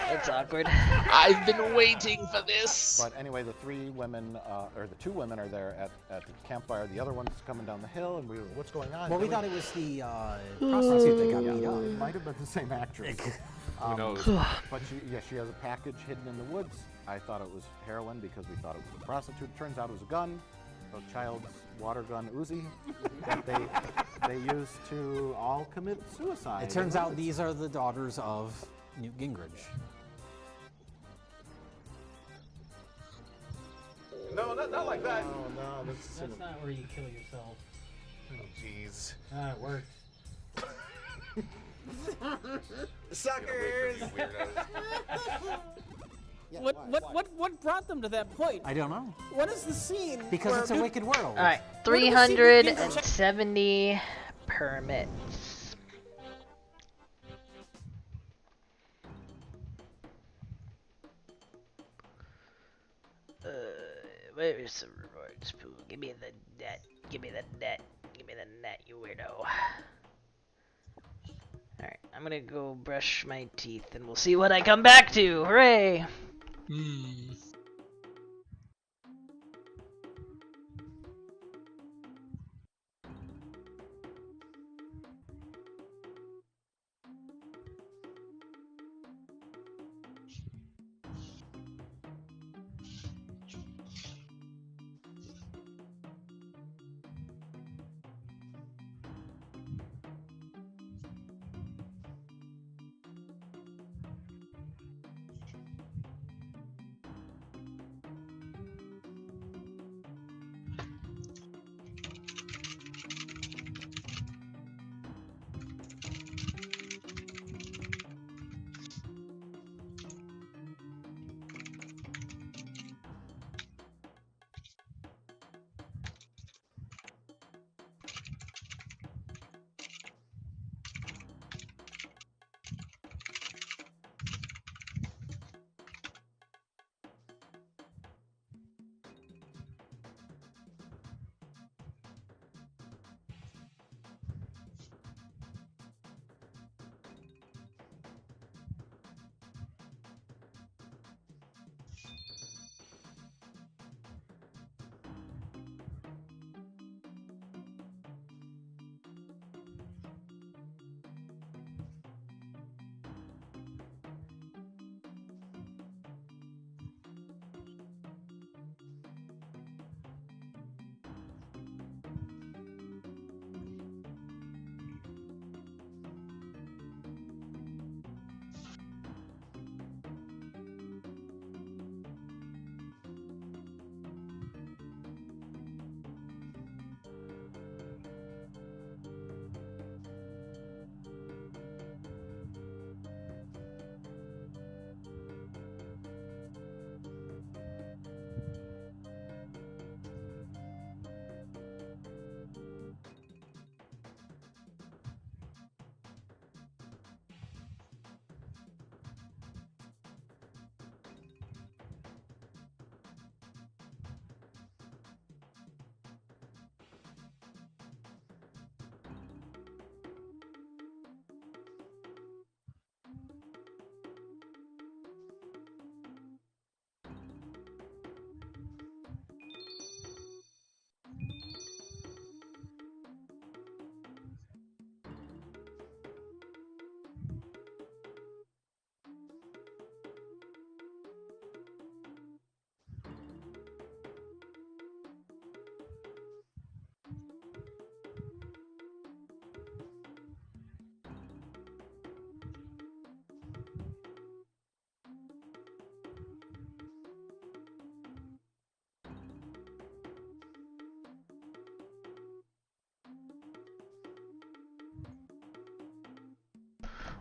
That's awkward. I've been waiting for this. But anyway, the 3 women, or the 2 women are there at the campfire. The other one's coming down the hill, and we were, what's going on? Well, we thought it was the prostitute that got beat up. It might have been the same actress. Who knows? But she has a package hidden in the woods. I thought it was heroin because we thought it was a prostitute. Turns out it was a gun, a child's water gun Uzi that they used to all commit suicide. It turns out these are the daughters of Newt Gingrich. No, not like that. No, That's not where you kill yourself. Oh, jeez. Ah, it worked. Suckers! What brought them to that point? I don't know. What is the scene? Because where it's a wicked world. Alright, What do we see with Gingrich? 370 permits. Where's the rewards pool? Give me the net. Give me the net. Give me the net, you weirdo. Alright, I'm gonna go brush my teeth and we'll see what I come back to. Hooray!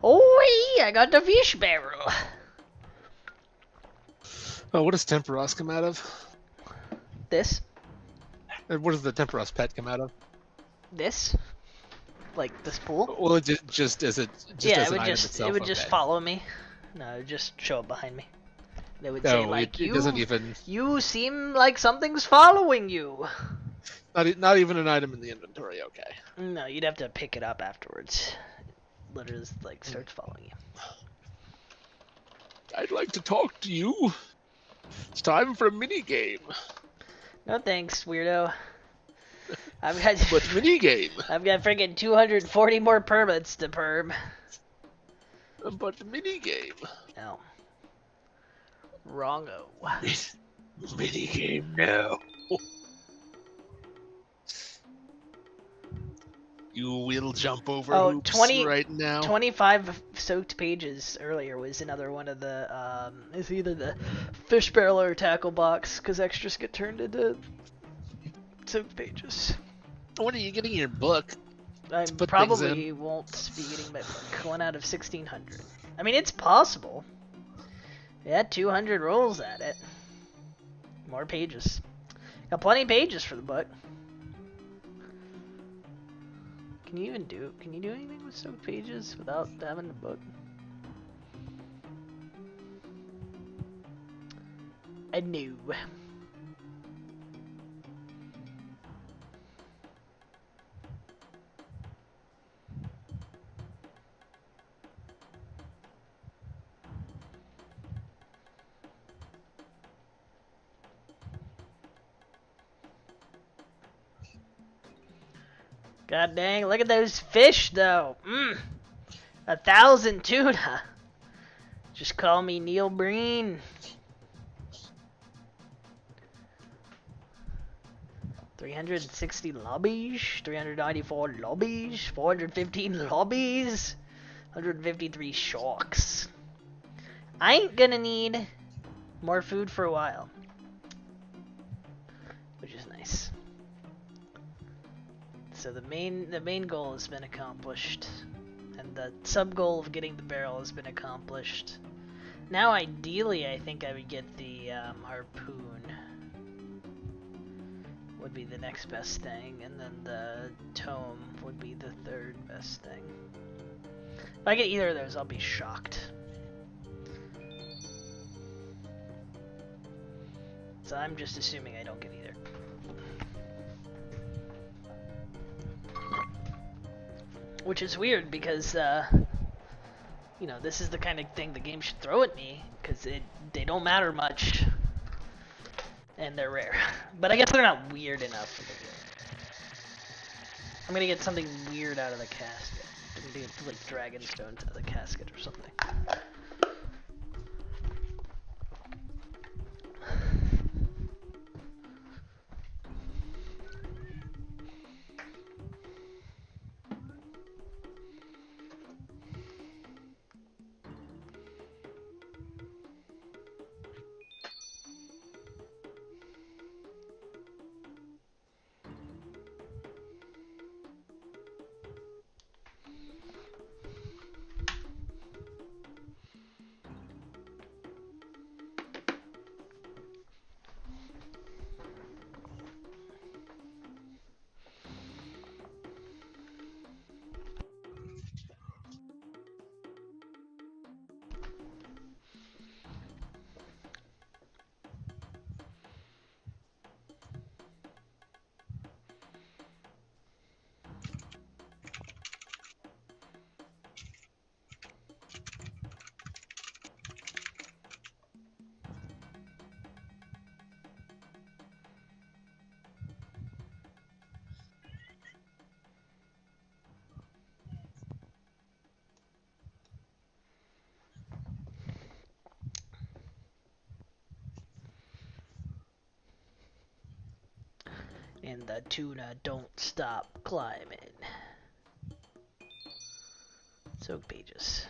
Oh, I got the fish barrel. Oh, what does Temporingross come out of? This. And what does the Temporingross pet come out of? This. Like this pool. Well, just as Yeah, an item itself. it would just okay. follow me. No, it would just show up behind me. They would say No, like it doesn't even. You seem like something's following you. Not even an item in the inventory. Okay. No, you'd have to pick it up afterwards. It literally just, like starts following you. I'd like to talk to you. It's time for a mini game. No thanks, weirdo. I've got What mini game? I've got freaking 240 more permits to perm. But mini game. No. Wrongo. Mini game now. You will jump over hoops right now. 25 soaked pages earlier was another one of the, it's either the fish barrel or tackle box, because extras get turned into soaked pages. When are you getting your book? I put probably won't be getting my book. 1 out of 1,600. I mean, it's possible. Yeah, 200 rolls at it. More pages. Got plenty of pages for the book. Can you do anything with soaked pages without having the book? I knew. God dang, look at those fish though. 1,000 tuna. Just call me Neil Breen. $360 lobbies, 394 lobbies, 415 lobbies, 153 sharks. I ain't gonna need more food for a while. Which is nice. So the main goal has been accomplished, and the sub goal of getting the barrel has been accomplished. Now, ideally, I think I would get the harpoon. Would be the next best thing, and then the tome would be the third best thing. If I get either of those, I'll be shocked. So I'm just assuming I don't get either. Which is weird because, you know, this is the kind of thing the game should throw at me, because they don't matter much, and they're rare. But I guess they're not weird enough for the game. I'm gonna get something weird out of the casket. I'm gonna get, like, dragon stones out of the casket or something. And the tuna don't stop climbing. Soak pages.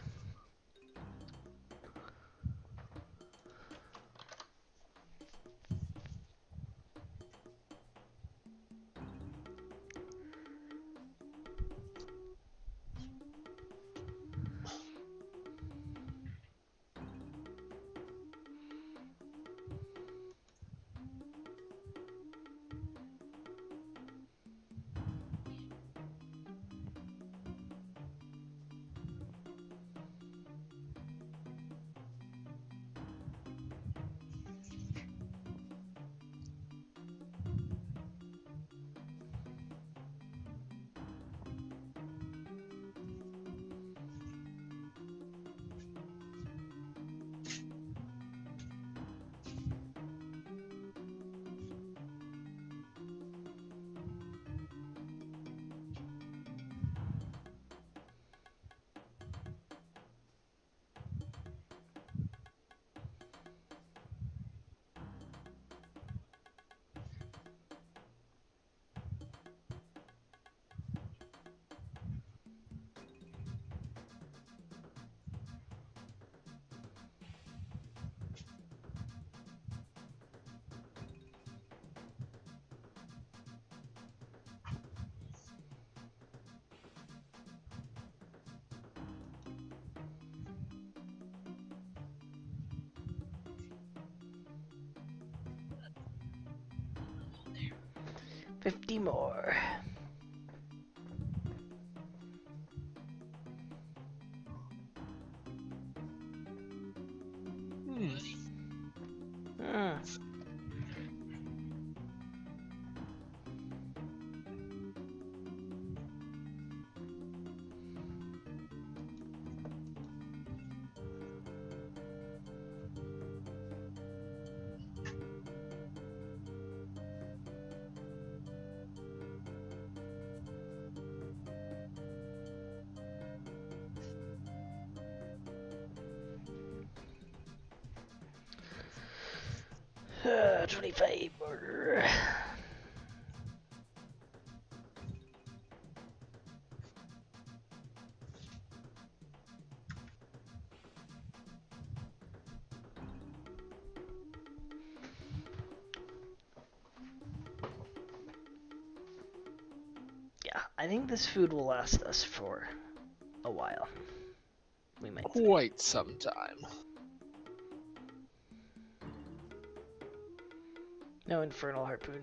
50 more. Hmm. Hmm. 25 more. Yeah, I think this food will last us for a while. We might say. Quite some time. No infernal harpoon.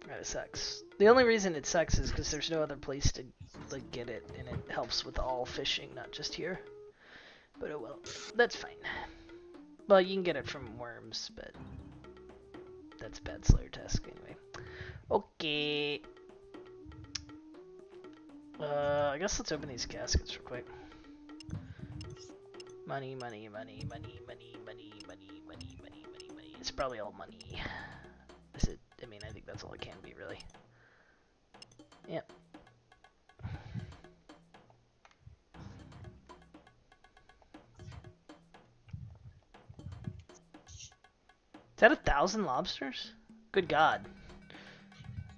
It sucks. The only reason it sucks is because there's no other place to like get it, and it helps with all fishing, not just here. But oh well, that's fine. Well, you can get it from worms, but that's bad Slayer task anyway. Okay. I guess let's open these caskets real quick. Money, money, money, money, money, money, money, money, money, money, money. It's probably all money. Is it? I mean, I think that's all it can be, really. Yep. Is that 1,000 lobsters? Good God.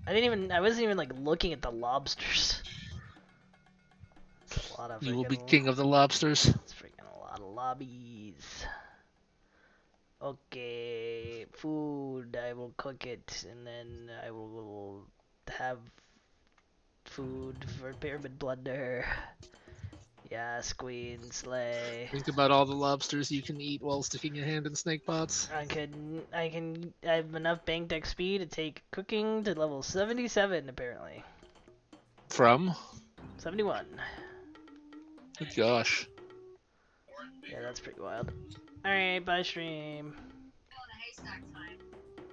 I wasn't even like looking at the lobsters. That's a lot of You will be freaking, king of the lobsters. that's freaking a lot of lobbies. Okay, food, I will cook it, and then I will have food for Pyramid Blunder. Yes, Queen, slay. Think about all the lobsters you can eat while sticking your hand in snake pots. I have enough banked XP to take cooking to level 77, apparently. From? 71. Good gosh. Yeah, that's pretty wild. Alright, bye stream.